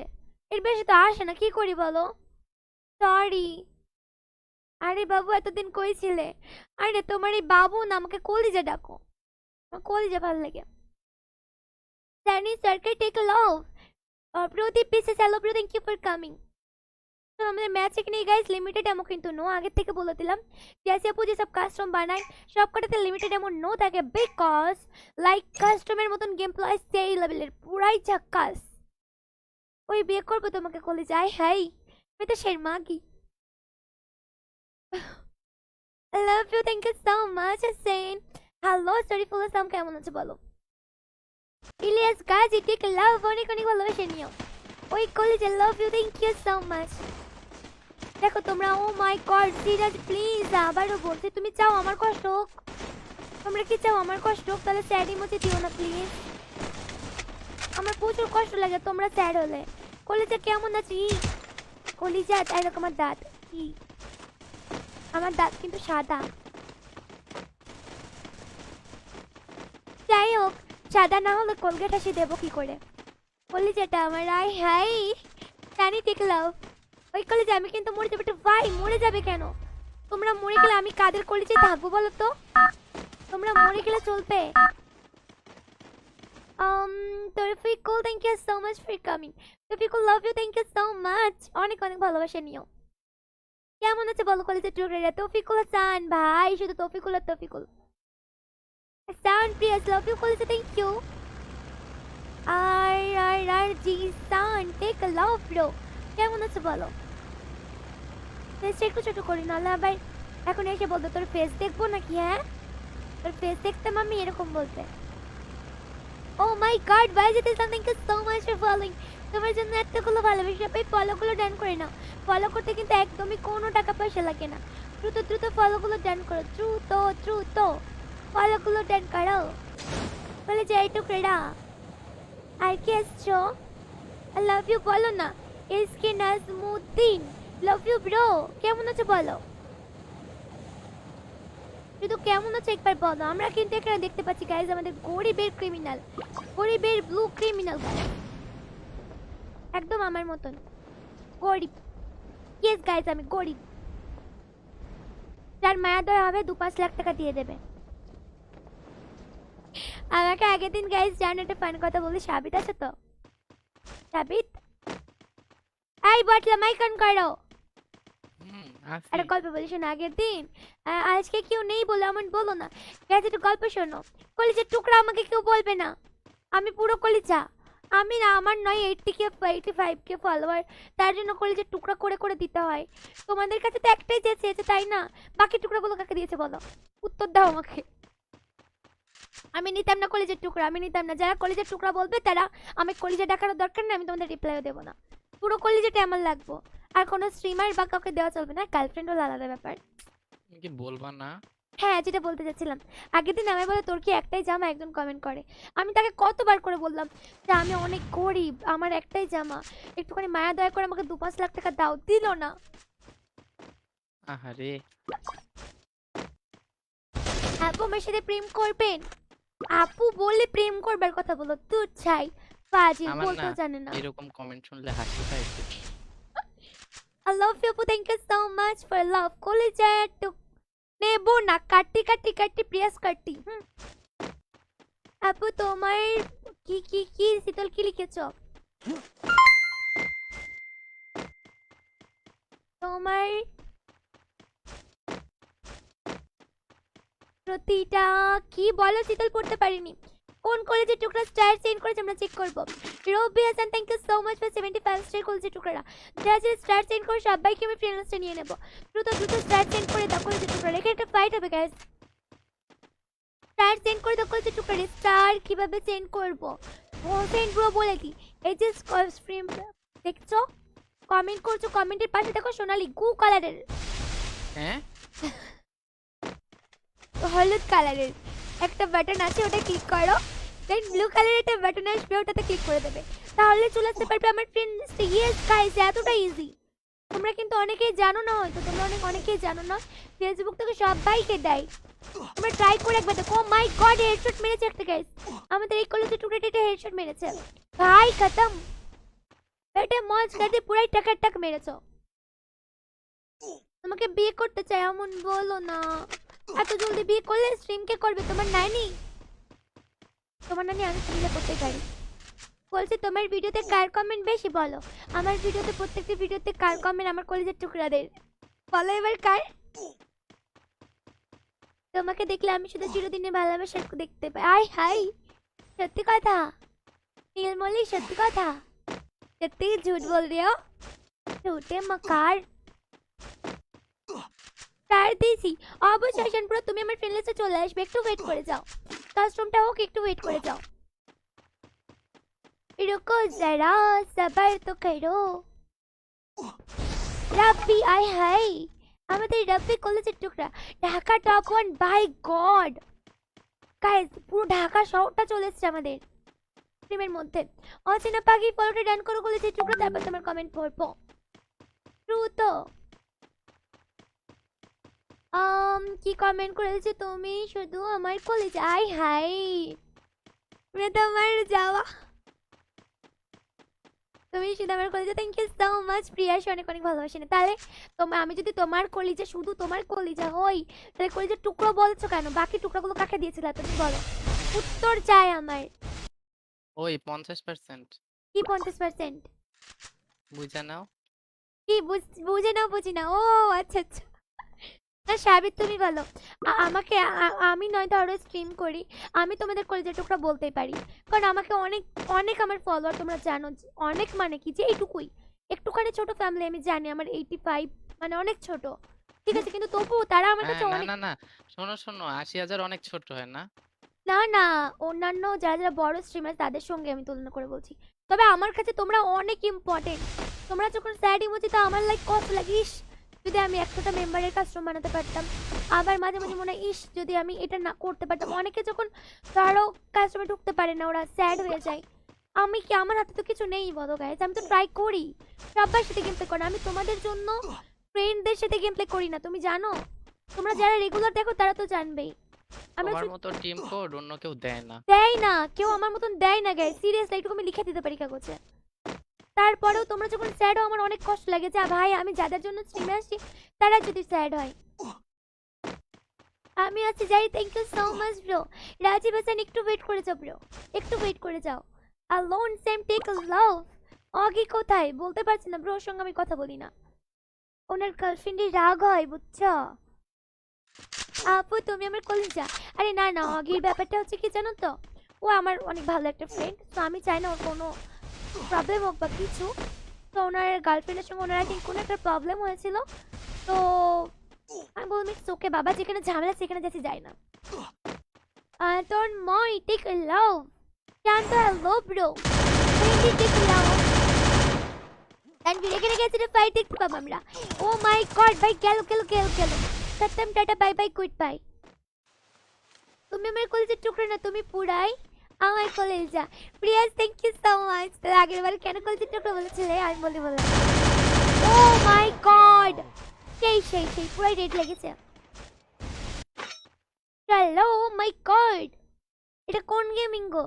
এর বেশি তো আসে না, কি করি বলো? সরি। আরে বাবু এতদিন কই ছিলে? আরে তোমার এই বাবু না, আমাকে কলিজা ডাকো, আমার কলিজা ভালো লাগে। Sunny circle take love. Pradip পিসে hello bro, thank you for coming. তো আমাদের ম্যাচ এখানে গাইস লিমিটেড এমন কিন্তু নো, আগে থেকে বলে দিলাম। জেসি আপু যেসব কাস্টম বানায় সব কটাতে লিমিটেড এমন নো থাকে, বিকজ লাইক কাস্টমের মতন গেম প্লে সেই লেভেলের পুরাই ঝাক্কাস। ওই বিয়ে করবো তোমাকে কলে যায়, হাই আমি তো শর্মা কি। Love you, thank you so much. সেন হ্যালো শরীফুল ইসলাম, কেমন আছো বলো? ইলিয়াস গাজী টেক লাভ, অনেক অনেক ভালোবাসা নিও। ওই কলেজে love you, thank you so much. দেখো তোমরা, oh my god Siraj please আবারও বলছি, তুমি চাও আমার কষ্ট হোক? তোমরা কি চাও আমার কষ্ট হোক? তাহলে স্যাড ইমোজি দিও না প্লিজ, আমার প্রচুর কষ্ট লাগে তোমরা স্যাড হলে। কলেজে কেমন আছি? কলিজা এরকম আমার দাঁত কি, আমার দাঁত কিন্তু সাদা। যাই হোক, সাদা না হলে কোলগেট হাসি দেবো কি করে? কলিজাটা আমার, আই হাই জানি দেখলাম। ওই কলেজে আমি কিন্তু মরে যাবে। ভাই মরে যাবে কেন? তোমরা মরে গেলে আমি কাদের কলেজে থাকবো বলো তো? তোমরা মরে গেলে চলবে? Taufiqul thank you so much for coming. Taufiqul love you, thank you so much, অনেক অনেক ভালোবাসা নিও। কেমন আছে বলো কলেজের টুকরা? তৌফিকুল হাসান ভাই, শুধু তৌফিকুল আর তৌফিকুল। সান প্রিয়াস লাভ ইউ কলেজে থ্যাংক ইউ আর জি সান টেক আ লাভ ব্রো কেমন আছো বলো ফেসটা একটু ছোট করি নাহলে আবার এখন এসে বলতো তোর ফেস দেখবো নাকি হ্যাঁ তোর ফেস দেখতাম আমি এরকম বলতে ও মাই গড ভাই যেতে thank you so much for following তোমার জন্য এতগুলো ভালোবাসা পাই ফলোগুলো ডান করে নাও ফলো করতে কিন্তু একদমই কোনো টাকা পয়সা লাগে না দ্রুত দ্রুত ফলোগুলো ডান করো দ্রুত ফলোগুলো ডান করো বলে যাই টুকরা আর কি আসছো আই লাভ ইউ বলো না SK Nazmuddin love you bro কেমন আছো বলো শুধু কেমন আছো একবার বলো আমরা কিন্তু এখানে দেখতে পাচ্ছি গাইজ আমাদের গরিবের ক্রিমিনাল গরিবের ব্লু ক্রিমিনাল একদম আমার মতন গরিব ইয়েস গাইজ আমি গরিব যার মায়া দয়া হবে 2-5 লাখ টাকা দিয়ে দেবে আমাকে আগের দিন গাইজ জান একটা ফান কথা বলি সাবিত আছে তো সাবিত এই বটলা মাইক অন করো একটা গল্প বলি শোনো আগের দিন আজকে কেউ নেই বলে এমন বলো না গাইজ একটা গল্প শোনো কলিজার টুকরা আমাকে কেউ বলবে না আমি পুরো কলিজা আমি না আমার নয় 85K ফলোয়ার তার জন্য কলিজার টুকরা করে করে দিতে হয় তোমাদের কাছে তো একটাই চেয়েছে তাই না বাকি টুকরাগুলো কাকে দিয়েছে বলো উত্তর দাও আমাকে আমি নিতাম না কলিজার টুকরা আমি নিতাম না যারা কলিজার টুকরা বলবে তারা আমি কলিজা দেখানোর দরকার নেই আমি তোমাদের রিপ্লাইও দেবো না পুরো কলিজাটা আমার লাগবো আর কোনো স্ট্রিমার বা কাউকে দেওয়া চলবে না গার্লফ্রেন্ড হলো আলাদা ব্যাপার কি বলবা না হ্যাঁ যেটা বলতে চাচ্ছিলাম আগের দিন আমি বলে তোর কি একটাই জামা একজন কমেন্ট করে আমি তাকে কতবার করে বললাম যে আমি অনেক গরিব আমার একটাই জামা একটুখানি মায়া দয়া করে আমাকে 2-5 লাখ টাকা দাও দিল না আহারে আপু আমার সাথে প্রেম করবেন আপু বলে প্রেম করবার কথা বলো তুই চাই ফাজিল আমার বলতেও না জানে না এরকম কমেন্ট শুনলে হাসি পায় I love you আপু thank you so much for love কলেজে একটু নেবো না কাটি প্রিয়াস কাটি আপু তোমার কি শীতল কি লিখেছ তোমার প্রতিটা কি বলো শীতল পড়তে পারিনি কোন কলেজের টুকরা স্টার সেন্ড করেছে আমরা চেক করব Robi Hasan thank you so much for 75 star কলেজের টুকরা যারা যারা স্টার সেন্ড করে সবাইকে আমি ফ্রেন্ড লিস্টে নিয়ে নেব দ্রুত স্টার সেন্ড করে দাও কলেজের টুকরা রেখে একটা ফাইট হবে গাইস স্টার সেন্ড করে দাও কলেজের টুকরা স্টার কিভাবে সেন্ড করব ও সেন্ড ব্রো বলে কি এই যে স্ট্রিম দেখছো কমেন্ট করছো কমেন্টের পাশে দেখো সোনালি গু কালারের হ্যাঁ হলুদ কালারের একটা বাটন আছে ওটা ক্লিক করো দেন ব্লু কালারের একটা বাটন আসবে ওটাতে ক্লিক করে দেবে তাহলে চলে আসতে পারবে আমার ফ্রেন্ড লিস্টে ইয়েস গাইস এতটা ইজি তোমরা কিন্তু অনেকেই জানো না হয়তো তোমরা অনেকেই জানো না ফেসবুক থেকে সবাইকে দেয় তোমরা ট্রাই করে একবার দেখো মাই গড হেডশট মেরেছে একটা গাইস আমাদের এই কলেজে টুকরেটা হেডশট মেরেছে ভাই খতম এটা মজ করে পুরাই টাক মেরেছো তোমাকে বিয়ে করতে চাই এমন বলো না এত জলদি বিয়ে করলে স্ট্রিম কে করবে তোমার নানি আমি স্ট্রিমে করতে পারি বলছি তোমার ভিডিওতে কার কমেন্ট বেশি বলো আমার ভিডিওতে প্রত্যেকটা ভিডিওতে কার কমেন্ট আমার কলেজের টুকরাদের বলো এবার কার তোমাকে দেখলে আমি শুধু চিরদিনে ভালোবাসা দেখতে পাই আই হাই সত্যি কথা নীলমলি সত্যি কথা সত্যি ঝুট বল রিও ঝুটে মকার স্টার দিয়েছি অবশ্যই শানপুরা তুমি আমার ফ্রেন্ড লিস্টে চলে আসবে একটু ওয়েট করে যাও কাস্টমটা হোক একটু ওয়েট করে যাও रुको जरा सबर तो करो रब्बी आय हाय আমাদের রব্বি কলেজের টুকরা Dhaka top 1 by god guys পুরো ঢাকা শহরটা চলে এসেছে আমাদের স্ট্রিমের মধ্যে অচেনা পাখি ফলোটা ডান করো কলেজের টুকরা তারপর তোমার কমেন্ট পড়বো ট্রু তো কি কমেন্ট করেছে তুমি শুধু আমার কলেজ আই হাই मैं তোমার যাওয়া তুমি শুধু আমার কলেজে thank you so much Prius অনেক অনেক ভালোবাসি না তাহলে আমি যদি তোমার কলেজে শুধু তোমার কলেজে হই তাহলে কলেজের টুকরো বলছো কেন বাকি টুকরাগুলো কাকে দিয়েছিলে তুমি বলো উত্তর চাই আমার ওই 50% কি 50% বুঝা নাও কি বুঝে নাও বুঝি না ও আচ্ছা আচ্ছা না সাবিত তুমি বলো। আমাকে আমি নয় ধরো স্ট্রিম করি, আমি তোমাদের কলেজের টুকরা বলতেই পারি, কারণ আমাকে অনেক অনেক আমার ফলোয়ার তোমরা জানো অনেক, মানে কি যে এইটুকুই, একটুখানি ছোট ফ্যামিলি আমি জানি, আমার 85, মানে অনেক ছোট, ঠিক আছে, কিন্তু তবুও তারা আমার হ্যাঁ, কাছে না অনেক। না না, শোনো শোনো, 80,000 অনেক ছোট হয় না। না না, অন্যান্য যারা যারা বড় স্ট্রিমার তাদের সঙ্গে আমি তুলনা করে বলছি, তবে আমার কাছে তোমরা অনেক ইম্পর্টেন্ট। তোমরা যখন স্যাড ইমোজি তো আমার লাইক কত লাগে, ইস যদি আমি একটা মেম্বারের কাস্টম বানাতে পারতাম, আবার মাঝে মাঝে মনে হয় ইস যদি আমি এটা না করতে পারতাম। অনেকে যখন ধরো কাস্টমে ঢুকতে পারে না, ওরা স্যাড হয়ে যায়, আমি কি, আমার হাতে তো কিছু নেই বলো গাইজ, আমি তো ট্রাই করি সবার সাথে গেম প্লে করি, আমি তোমাদের জন্য ফ্রেন্ডদের সাথে গেম প্লে করি না, তুমি জানো, তোমরা যারা রেগুলার দেখো তারা তো জানবেই। আমরা তোমার মতো টিম কোড অন্য কেউ দেয় না। দেয় না, কেউ আমার মতন দেয় না গাইস, সিরিয়াসলি এইটুকু আমি লিখে দিতে পারি কাগজে। তারপরেও তোমরা যখন স্যাড হও আমার অনেক কষ্ট লাগে যে ভাই আমি যাদের জন্য স্ট্রিমে আসছি তারা যদি স্যাড হয়। আমি আছি যাই, thank you so much bro. Rajib Hasan একটু ওয়েট করে যাও ব্রো, একটু ওয়েট করে যাও। Alone same take love. অগি কোথায় বলতে পারছি না ব্রো, ওর সঙ্গে আমি কথা বলি না, ওনার গার্লফ্রেন্ডের রাগ হয় বুঝছো। আপু তুমি আমার কলিজা। আরে না না, অগির ব্যাপারটা হচ্ছে কি জানো তো, ও আমার অনেক ভালো একটা ফ্রেন্ড, তো আমি চাই না ওর কোনো প্রবলেম হোক বা কিছু। তো ওনার গার্লফ্রেন্ডের সঙ্গে ওনার আই থিঙ্ক কোনো একটা প্রবলেম হয়েছিল, তো আমি বললাম ইটস ওকে বাবা, যেখানে ঝামেলা সেখানে যাচ্ছি যায় না। তোর মই টেক লাভ, শান্ত হ্যালো ব্রো, ফ্রেন্ডলি টেক লাভ। তানভীর এখানে গেছে ফাইট দেখতে পাবো আমরা। ও মাই গড ভাই, গেল গেল গেল গেল। Satyam tata bye bye quit bye. তুমি আমার কলেজের টুকরো না, তুমি পুরাই আমার কলেজা। Priyas thank you so much. তার আগের বার কেন কলেজের টুকরো বলেছিলে আমি বলি বললাম। ও মাই গড, সেই সেই সেই পুরাই রেড লেগেছে। হ্যালো মাই গড, এটা কোন গেমিং গো,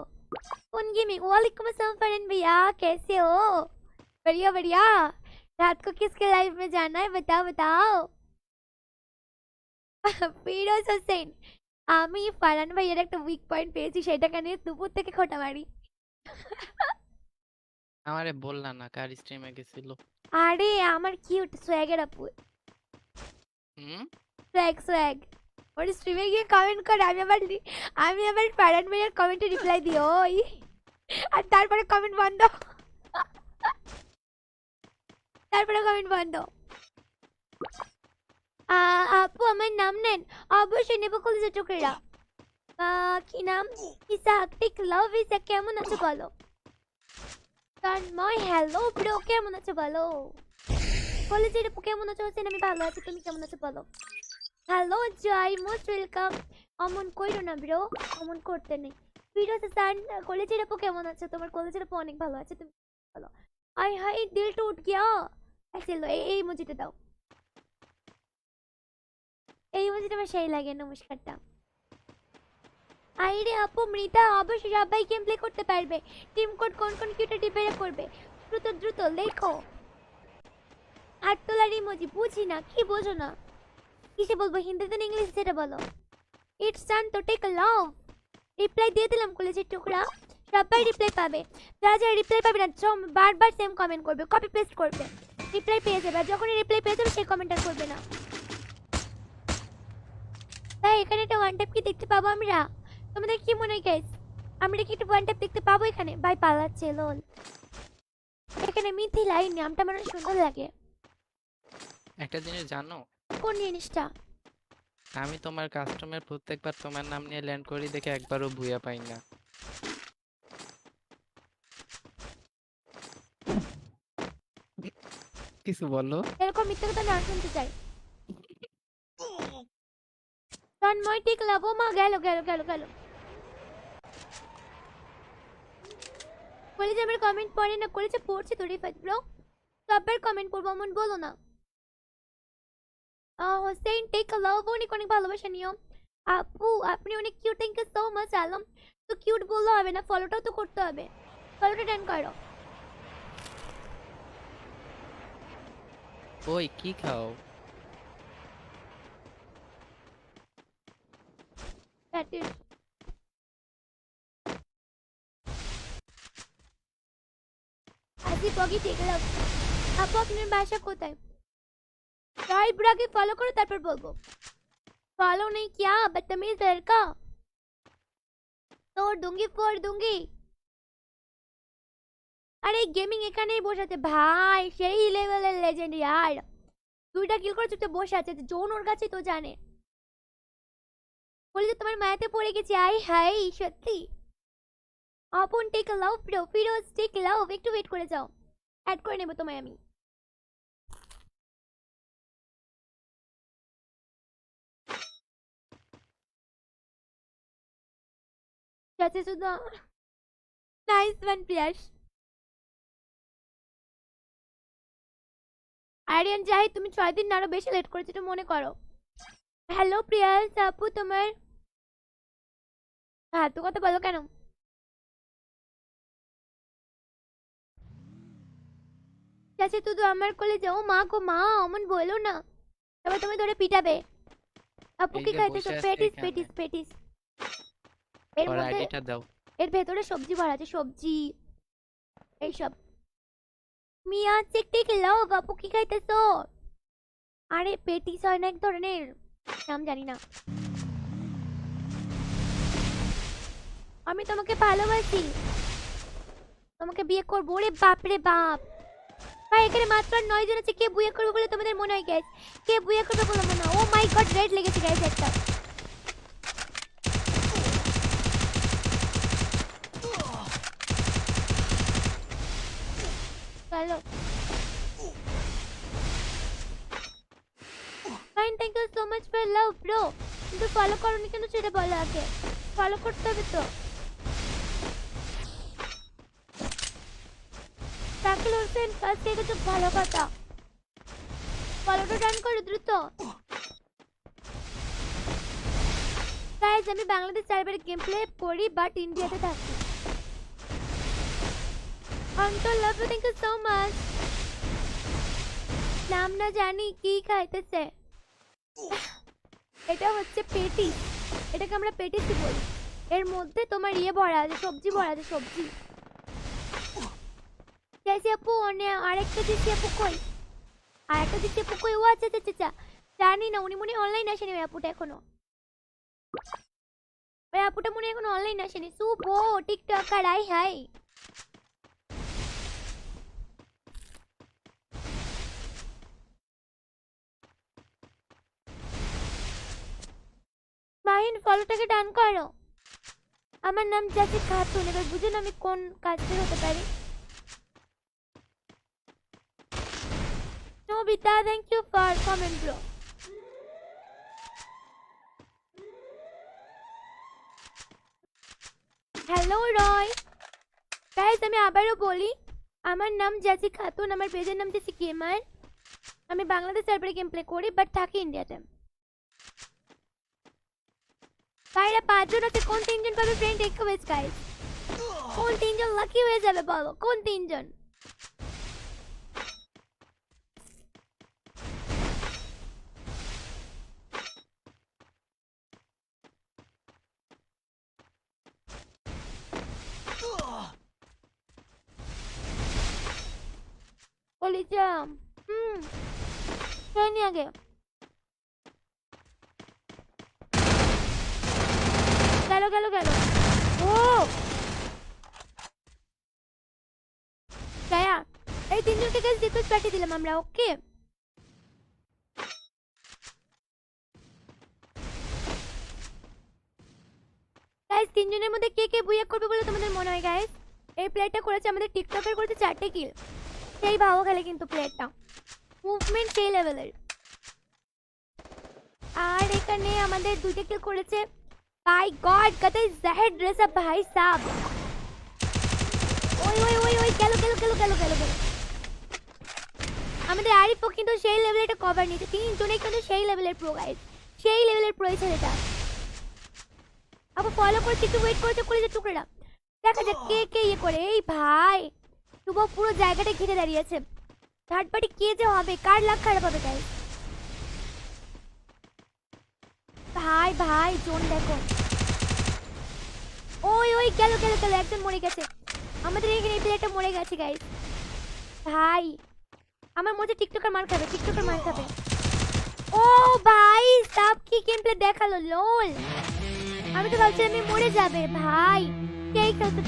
কোন गेमिंग। वालेकुम अस्सलाम फरहान भैया, कैसे हो। बढ़िया बढ़िया। रात को किसके लाइव में जाना है बताओ बताओ। ফিরোজ হোসেন, আমি ফারহান ভাইয়ের একটা উইক পয়েন্ট পেয়েছি, সেটাকে নিয়ে দুপুর থেকে খোঁটা মারি। আমারে বললা না কার স্ট্রিমে গেছিল। আরে আমার কিউট সোয়াগের আপু, হুম। সোয়াগ সোয়াগ, ওর স্ট্রিমে গিয়ে কমেন্ট করে, আমি আবার ফারহান ভাইয়ের কমেন্টে রিপ্লাই দিই ওই, আর তারপরে কমেন্ট বন্ধ, তারপরে কমেন্ট বন্ধ। আপু আমার নাম নেন, অবশ্যই নেবো কলেজের টুকরা। কি নাম, ইসাক টেক লাভ। ইসাক কেমন আছো বলো। তন্ময় হ্যালো ব্রো, কেমন আছো বলো। কলেজের আপু কেমন আছো হোসেন, আমি ভালো আছি, তুমি কেমন আছো বলো। হ্যালো জয়, মোস্ট ওয়েলকাম। অমন কইরো না ব্রো, অমন করতে নেই। ফিরোজ হাসান, কলেজের আপু কেমন আছো, তোমার কলেজের আপু অনেক ভালো আছে, তুমি বলো। আই হাই দিল টুট গিয়া। ऐसे लो, এই ইমোজিটা দাও, এই ইমোজিটা আমার সেই লাগে, নমস্কারটা। আইরে আপু মৃতা, অবশ্যই সবাই গেম প্লে করতে পারবে। টিম কোড কোন কোন কিউটা টিপে করবে, দ্রুত দ্রুত লেখো। হাত তোলার ইমোজি বুঝি না, কি বোঝো না, কিসে বলবো, হিন্দিতে না ইংলিশে সেটা বলো। ইটস টান তো টেক লাভ। রিপ্লাই দিয়ে দিলাম কলেজের টুকরা, সবাই রিপ্লাই পাবে। যারা যারা রিপ্লাই পাবে না বারবার সেম কমেন্ট করবে, কপি পেস্ট করবে, রিপ্লাই পেয়ে যাবে, আর যখনই রিপ্লাই পেয়ে যাবে সেই কমেন্ট আর করবে না। তাই এখানে একটা ওয়ান ট্যাপ কি দেখতে পাবো আমরা, তোমাদের কি মনে হয় গাইস, আমরা কি একটু ওয়ান ট্যাপ দেখতে পাবো এখানে। ভাই পালাচ্ছে লোল, এখানে মিথিলাই নামটা আমার অনেক সুন্দর লাগে। একটা জিনিস জানো, কোন জিনিসটা। আমি তোমার কাস্টমের প্রত্যেকবার তোমার নাম নিয়ে ল্যান্ড করি দেখে একবারও ভুয়া পাই না। কিছু বলো। এরকম মিথ্যে কথা না শুনতে চাই। তন্ময় ঠিক লাভ, মা গেল গেল গেল গেল। কলেজে আমার কমেন্ট পড়ে না, কলেজে পড়ছে তো রিফাত ব্রো, সবার কমেন্ট পড়বো এমন বলো না। হোসেন টেক লাভ, অনেক অনেক ভালোবাসা নিও। আপু আপনি অনেক cute, thank you so much. Alam তো কিউট বললে হবে না, ফলোটাও তো করতে হবে, ফলোটা ডান করো। ওই কি খাও। দ্যাট ইজ আজি পগি টেক লাভ। আপু আপনার বাসা কোথায়। राइट ब्रा के फॉलो करो তারপর বলবো फॉलो नहीं किया बदतमीज लड़का तोड़ दूंगी फोड़ दूंगी আরে গেমিং এখানেই বসে আছে ভাই সেই লেভেলের লেজেন্ড यार দুইটা কিল করে চুপচাপ বসে আছে জোন ওর কাছে তো জানে বলি যে তোমার মায়াতে পড়ে গেছি আই হাই সত্যি আপন টেক লাভ ব্রো ফিরোজ টেক লাভ একটু ওয়েট করে যাও অ্যাড করে নেব তোমায় আমি যাচ্ছে শুধু নাইস ওয়ান প্রিয়াস আরিয়ান জাহিদ তুমি 6 দিন আরো বেশি লেট করেছো এটা মনে করো হ্যালো প্রিয়াস আপু তোমার হ্যাঁ তো কথা বলো কেন যাচ্ছে তুই আমার কোলে যাও মা গো মা অমন বলো না তবে তুমি ধরে পিটাবে আপু কি খাইতেছো পেটিস পেটিস পেটিস এর ওর মধ্যে আইডিটা দাও এর ভেতরে সবজি ভরা আছে সবজি এইসব মিয়া চেক টেক লাও আপু কি খাইতেছো আরে পেটিস হয় না এক ধরনের নাম জানি না আমি তোমাকে ভালোবাসি তোমাকে বিয়ে করবো রে বাপ রে বাপ ভাই এখানে মাত্র 9 জন আছে কে বিয়ে করবে বলে তোমাদের মনে হয় গাইস কে বিয়ে করবে বলে মনে হয় ও মাই গড রেড লেগেছে গাইস একটা চলো fine thank you so much for love bro কিন্তু ফলো করোনি কেন সেটা বলো আগে ফলো করতে হবে তো তাকে হোসেন কাজ থেকে তো ভালো কথা ফলোটা ডান করো দ্রুত গাইস আমি বাংলাদেশ সার্ভারে গেম প্লে করি বাট ইন্ডিয়াতে থাকি uncle love you thank you so much নাম না জানি কি খাইতেছে এটা হচ্ছে পেটিস এটাকে আমরা পেটিসই বলি এর মধ্যে তোমার ইয়ে ভরা আছে সবজি ভরা আছে সবজি জেসি আপু আরেকটা জেসি আপু কই আরেকটা জেসি আপু কই ও আচ্ছা আচ্ছা আচ্ছা জানি না উনি মনে অনলাইন আসেনি ওই আপুটা এখনো ওই আপুটা মনে এখনো অনলাইন আসেনি শুভ টিকটকার আই হাই মাহিন ফলোটাকে ডান করো আমার নাম জাসি খাতুন এবার বুঝুন আমি কোন কাজের হতে পারি Nabita thank you for comment bro hello Roy guys আমি আবারও বলি আমার নাম জাসি খাতুন আমার পেজের নাম জাসি গেমার আমি বাংলাদেশ সার্ভারে গেম প্লে করি বাট থাকি ইন্ডিয়াতে ভাইরা 5 জন আছে কোন 3 জন পাবে ফ্রেন্ড রিকোয়েস্ট গাইস কোন 3 জন লাকি হয়ে যাবে বলো কোন 3 জন বলি যাম ট্রেনে আগে গেল গেল গেল ও গায়া এই 3 জনকে গাইস রিকোয়েস্ট পাঠিয়ে দিলাম আমরা ওকে গাইস 3 জনের মধ্যে কে কে বুইয়া করবে বলে তোমাদের মনে হয় গাইস এই প্লেয়ারটা করেছে আমাদের টিকটকার করেছে 4টে কিল সেই ভালো খেলে কিন্তু প্লেয়ারটা মুভমেন্ট সেই লেভেলের আর এখানে আমাদের 2টে কিল করেছে বাই গড কত জাহের ড্রেস আপ ভাই সাব ওই ওই ওই ওই গেল গেল গেল গেল গেল গেল আমাদের আরিফও কিন্তু সেই লেভেলের একটা কভার নিতে 3 জনে কিন্তু সেই লেভেলের প্রো গাইস সেই লেভেলের প্রো ছেলেটা আপু ফলো করতে একটু ওয়েট করতে করে যে টুকরা দেখা যাক কে কে ইয়ে করে এই ভাই শুভ পুরো জায়গাটা ঘিরে দাঁড়িয়ে আছে থার্ড পার্টি কে যে হবে কার লাখ খারাপ হবে গাইস ভাই ভাই জোন দেখো ওই ওই গেল গেল গেল একজন মরে গেছে আমাদের এখানে এই প্লেয়ারটা মরে গেছে গাইস ভাই আমার মধ্যে টিকটকার মার খাবে লাভ কি গেম প্লে দেখালো লল। আমি তো ভাবছিলাম আমি মরে যাবে ভাই। কে খেলতে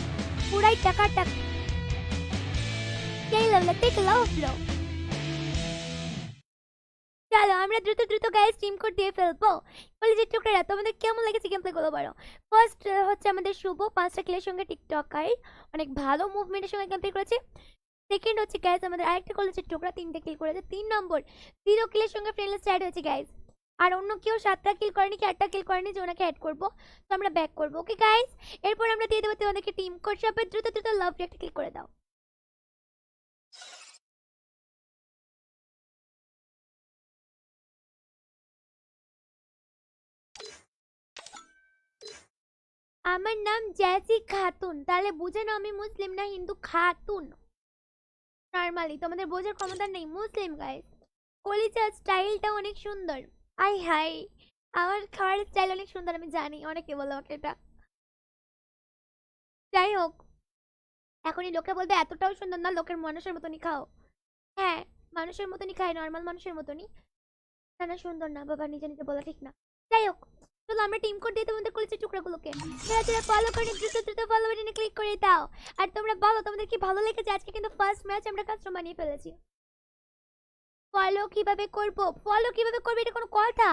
পুরাই টাকা কে লেভেলে থেকে লাভ লো। চলো আমরা দ্রুত দ্রুত গাইস টিম কোড দিয়ে ফেলবো। কলেজের টুকরা তোমাদের কেমন লেগেছে গেম প্লে গুলো বলো। ফার্স্ট হচ্ছে আমাদের শুভ 5টা কিলের সঙ্গে টিকটকার অনেক ভালো মুভমেন্টের সঙ্গে গেম প্লে করেছে। সেকেন্ড হচ্ছে গাইস আমাদের আরেকটা কলেজের টুকরা 3টা কিল করেছে। 3 নম্বর 0 কিলের সঙ্গে ফ্রেন্ডলি স্টার্ট হয়েছে গাইস। আর অন্য কেউ 7টা কিল করেনি কি 8টা কিল করেনি যে ওনাকে অ্যাড করবো। তো আমরা ব্যাক করবো ওকে গাইস। এরপর আমরা দিয়ে দেবো তোমাদেরকে টিম কোড সবাই দ্রুত দ্রুত লাভ একটা ক্লিক করে দাও। আমার নাম জ্যাসি খাতুন, তাহলে বুঝে নাও আমি মুসলিম না হিন্দু। খাতুন নরমালি তোমাদের বোঝার ক্ষমতা নেই। মুসলিম গাইস। কলিজার স্টাইলটা অনেক সুন্দর। আই হাই আমার খাওয়ার স্টাইল অনেক সুন্দর আমি জানি, অনেকে বলে আমাকে এটা। যাই হোক এখনই লোকে বলবে এতটাও সুন্দর না, লোকের মানুষের মতনই খাও। হ্যাঁ মানুষের মতনই খাই, নর্মাল মানুষের মতনই। না না সুন্দর না বাবা, নিজে নিজে বলা ঠিক না। যাই হোক চলো আমরা টিম কোড দিয়ে তোমাদের কলেজের টুকরাগুলোকে যারা যারা ফলো করে দ্রুত দ্রুত ফলো বাটনে ক্লিক করে দাও। আর তোমরা বলো তোমাদের কি ভালো লেগেছে। আজকে কিন্তু ফার্স্ট ম্যাচ আমরা কাস্টম বানিয়ে ফেলেছি। ফলো কিভাবে করব, ফলো কিভাবে করবে এটা কোনো কথা।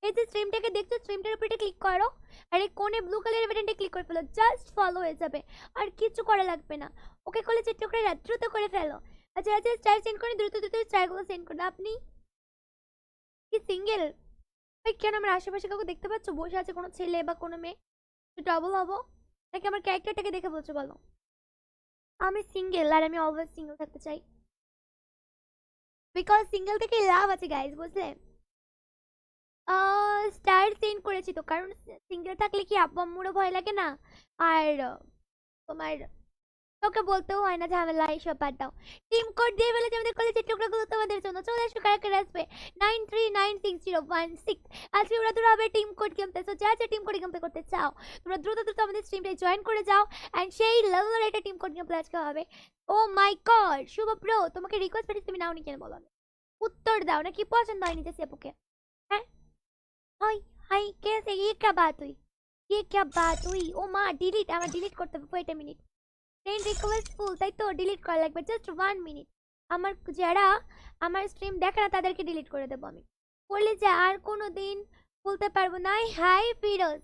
এই যে স্ট্রিমটাকে দেখছো স্ট্রিমটার উপরে ক্লিক করো আর এই কোণে ব্লু কালারের বাটনটা ক্লিক করে ফেলো, জাস্ট ফলো হয়ে যাবে। আর কিছু করা লাগবে না। ওকে কলেজের টুকরা দ্রুত করে ফেলো। আচ্ছা আচ্ছা স্টার সেন্ড করে দ্রুত দ্রুত স্টারগুলো সেন্ড করো। আপনি কি সিঙ্গেল? ভাই কেন আমার আশেপাশে কাউকে দেখতে পাচ্ছ বসে আছে কোনো ছেলে বা কোনো মেয়ে? ডাবল হবো নাকি আমার ক্যারেক্টারটাকে দেখে বলছো বলো। আমি সিঙ্গেল আর আমি অলওয়েজ সিঙ্গেল থাকতে চাই। বিকজ সিঙ্গেল থেকে লাভ আছে গাইজ বুঝলে। স্টার সেন্ড করেছি তো, কারণ সিঙ্গেল থাকলে কি আব্বু আম্মুরও ভয় লাগে না। আর তোমার তোকে বলতেও হয় না ঝামেলা, এইসব বাদ দাও। টিম কোড দিয়ে ফেলেছে আমাদের কলেজের টুকরাগুলো তোমাদের জন্য। চলে আসো কারা কারা আসবে 939616। আজকে ওরা তোরা হবে টিম কোড গেম প্লে। যা যা টিম কোড গেম প্লে করতে চাও তোমরা দ্রুত দ্রুত আমাদের স্ট্রিমটাই জয়েন করে যাও। অ্যান্ড সেই লেভেলের একটা টিম কোড গেম প্লে আজকে হবে। Oh my god Shubho bro তোমাকে রিকোয়েস্ট পাঠিয়েছি তুমি নাও নি কেন বলো। उत्तर दाओ ना कि पसंद आई नहीं जैसे आपको क्या है। हाय हाय कैसे ये क्या बात हुई, ये क्या बात हुई। ओ माँ डिलीट আমার ডিলিট করতে হবে। Wait a minute friend request full তাই তো ডিলিট করা লাগবে। Just 1 minute. আমার যারা আমার স্ট্রিম দেখে না তাদেরকে ডিলিট করে দেবো আমি। বলে যে আর কোনো দিন বলতে পারবো না। হাই ফিরোজ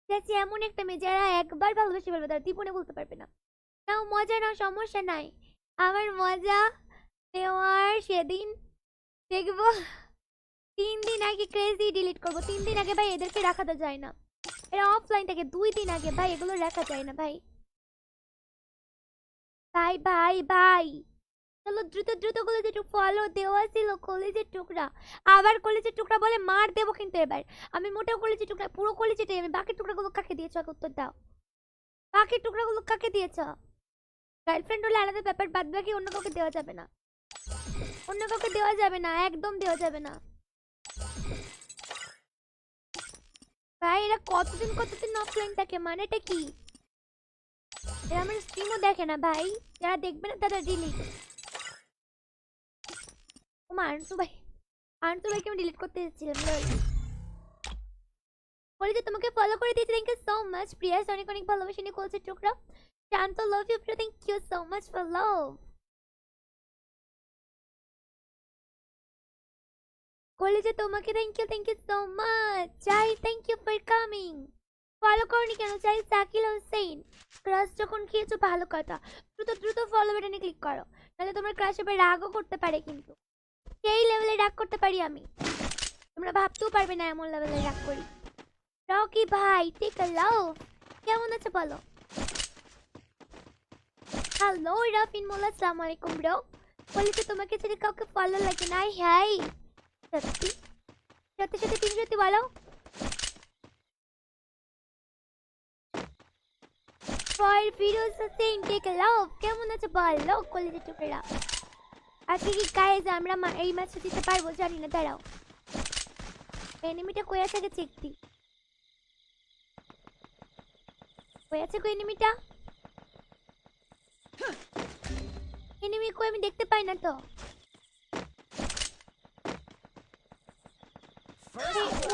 দেখছি এমন একটা মেয়ে যারা একবার ভালোবেসে ফেলবে তারা জীবনে বলতে পারবে না। নাও মজা নাও সমস্যা নাই। আমার মজা নেওয়ার সেদিন দেখবো। 3 দিন আগে ক্রেজি ডিলিট করবো। 3 দিন আগে ভাই এদেরকে রাখা তো যায় না, এরা অফলাইন থাকে। 2 দিন আগে ভাই এগুলো রাখা যায় না ভাই। ভাই ভাই ভাই চলো দ্রুত দ্রুত কলেজের টুক ফলো দেওয়া ছিল কলেজের টুকরা। আবার কলেজের টুকরা বলে মার দেবো কিন্তু এবার। আমি মোটেও কলেজের টুকরা পুরো কলেজেটাই আমি। বাকি টুকরাগুলো কাকে দিয়েছ আগে উত্তর দাও। বাকি টুকরাগুলো কাকে দিয়েছ? গার্লফ্রেন্ড হলে আলাদা ব্যাপার, বাদ বাকি অন্য কাউকে দেওয়া যাবে না। অন্য কাউকে দেওয়া যাবে না, একদম দেওয়া যাবে না। ভাই এরা কতদিন কতদিন অফলাইন থাকে মানেটা কি? এরা আমার স্ট্রিমও দেখে না ভাই, যারা দেখবে না তারা ডিলিট। ও মা আনসু ভাই, আনসু ভাইকে আমি ডিলিট করতে এসেছিলাম। বলে যে তোমাকে ফলো করে দিয়েছি, thank you so much. Prius অনেক অনেক ভালোবাসা নিয়ে কলছে টুকরা। Shanto love you Priya, thank you so much for love. কলেজে তোমাকে থ্যাংক ইউ সো মাচ। চাই thank you for coming. Follow করনি কেন চাই? সাকিল হোসেন ক্রাশ যখন খেয়েছো ভালো কথা। দ্রুত দ্রুত ফলো বাটনে ক্লিক করো, নাহলে তোমার ক্রাশ এবার রাগও করতে পারে। কিন্তু সেই লেভেলে রাগ করতে পারি আমি, তোমরা ভাবতেও পারবে না এমন লেভেলে রাগ করি। রকি ভাই টেক আ লাভ, কেমন আছে বলো। হ্যালো রাফিন মোল্লা, আসসালামু আলাইকুম ব্রো। বলেছে তোমাকে ছেড়ে কাউকে ফলো লাগে না। হাই সত্যি সত্যি সত্যি তুমি সত্যি বলো। For Firoz Hossain take a love, কেমন আছে বলো কলেজের টুকরা। আজকে কি গাইজ আমরা এই ম্যাচটা দিতে পারবো জানি না, দাঁড়াও এনিমিটা কই আছে আগে চেক দি। কই আছে কই এনিমিটা? এনিমি কই আমি দেখতে পাই না তো।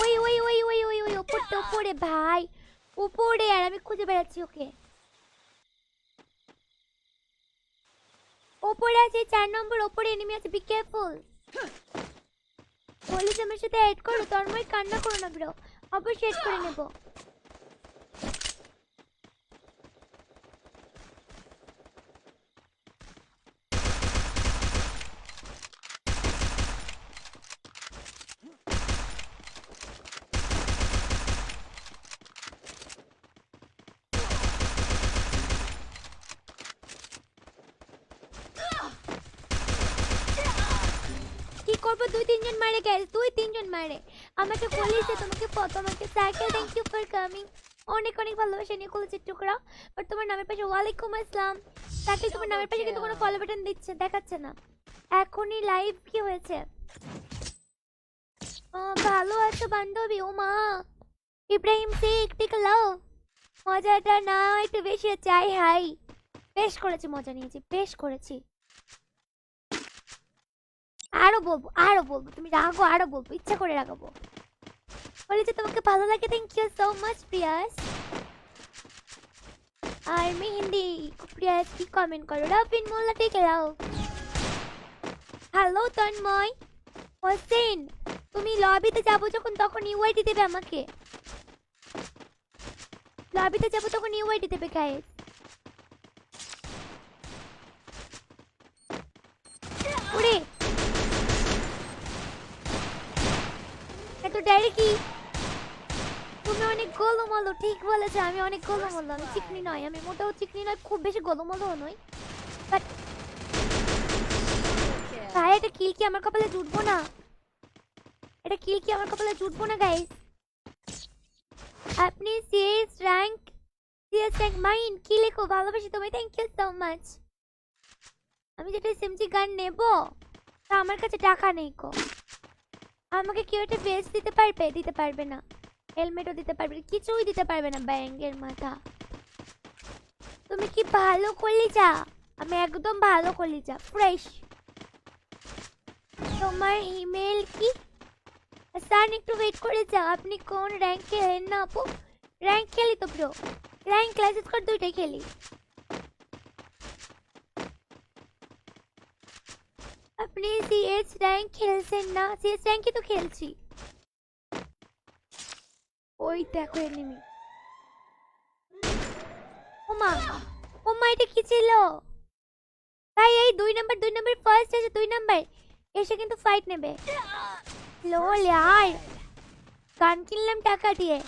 ওই ওই ওই ওপরে ওপরে ভাই উপরে, আর আমি খুঁজে বেড়াচ্ছি ওকে। ওপরে আছে 4 নম্বর, ওপরে এনিমি আছে, বি কেয়ারফুল। পুলিশ আমার সাথে এড করো, তন্ময় কান্না করো না ব্রো, অবশ্যই এড করে নেব। কি করবো, 2-3 জন মারে গেছে, 2-3 জন মারে আমাকে বলেছে। তোমাকে cycle, thank you for coming, অনেক অনেক ভালোবাসা নিয়ে কলেজের টুকরা। বাট তোমার নামের পাশে ওয়ালাইকুম আসসালাম সাইকেল, তোমার নামের পাশে কিন্তু কোনো ফলো বাটন দিচ্ছে দেখাচ্ছে না। এখনই লাইভ কি হয়েছে? ভালো আছো বান্ধবী? ও মা, ইব্রাহিম শেখ টেক লাভ, মজাটা না একটু বেশি চাই। হাই, বেশ করেছি, মজা নিয়েছি, বেশ করেছি। আরো বলবো, তুমি রাগো, আরো বলবো, ইচ্ছা করে রাগাবো। বলে যে তোমাকে ভালো লাগে, থ্যাংক ইউ সো মাচ প্রিয়াস। আর মেহেন্দি প্রিয়াস কি কমেন্ট করো, Rafin Mollah take love. Hello Tanmoy Hossain, তুমি লবিতে যাবো যখন তখন ইউআইডি দেবে আমাকে, লবিতে যাবো তখন ইউআইডি দেবে গাইস। ওরে এত ডাইরেক্ট কি? তুমি অনেক গোলমলো, ঠিক বলেছো, আমি অনেক গোলমলো, আমি চিকনি নয়, আমি মোটেও চিকনি নয়, খুব বেশি গোলমলো নই। বাট ভাই এটা কিল কি আমার কপালে জুটবো না? এটা কিল কি আমার কপালে জুটবো না গাইস? আপনি সিএস র্যাঙ্ক মাইন কি লেখো, ভালোবাসি তোমায়, থ্যাংক ইউ সো মাচ। আমি যেটা এসএমজি গান নেব তা আমার কাছে টাকা নেই গো। আমাকে কেউ একটা বেস দিতে পারবে? দিতে পারবে না। হেলমেটও দিতে পারবে না, কিছুই দিতে পারবে না, ব্যাঙ্গের মাথা। তুমি কি ভালো কলিজা? আমি একদম ভালো কলিজা, ফ্রেশ। তোমার ইমেল কি? স্যার একটু ওয়েট করে যাও, আপনি কোন র্যাঙ্ক খেলেন না আপু? র্যাঙ্ক খেলি তো ব্রো, র্যাঙ্ক ক্লাস স্কোর দুইটাই খেলি। আপনি সিএস র্যাঙ্ক খেলছেন না? সিএস র্যাঙ্কই তো খেলছি। ওই দেখো এনিমি, ওমা ওমা এটা কি ছিল ভাই? এই 2 নাম্বার ফার্স্ট আছে, 2 নাম্বার এসে কিন্তু ফাইট নেবে। লোল यार, গান কিনলাম টাকা দিয়ে,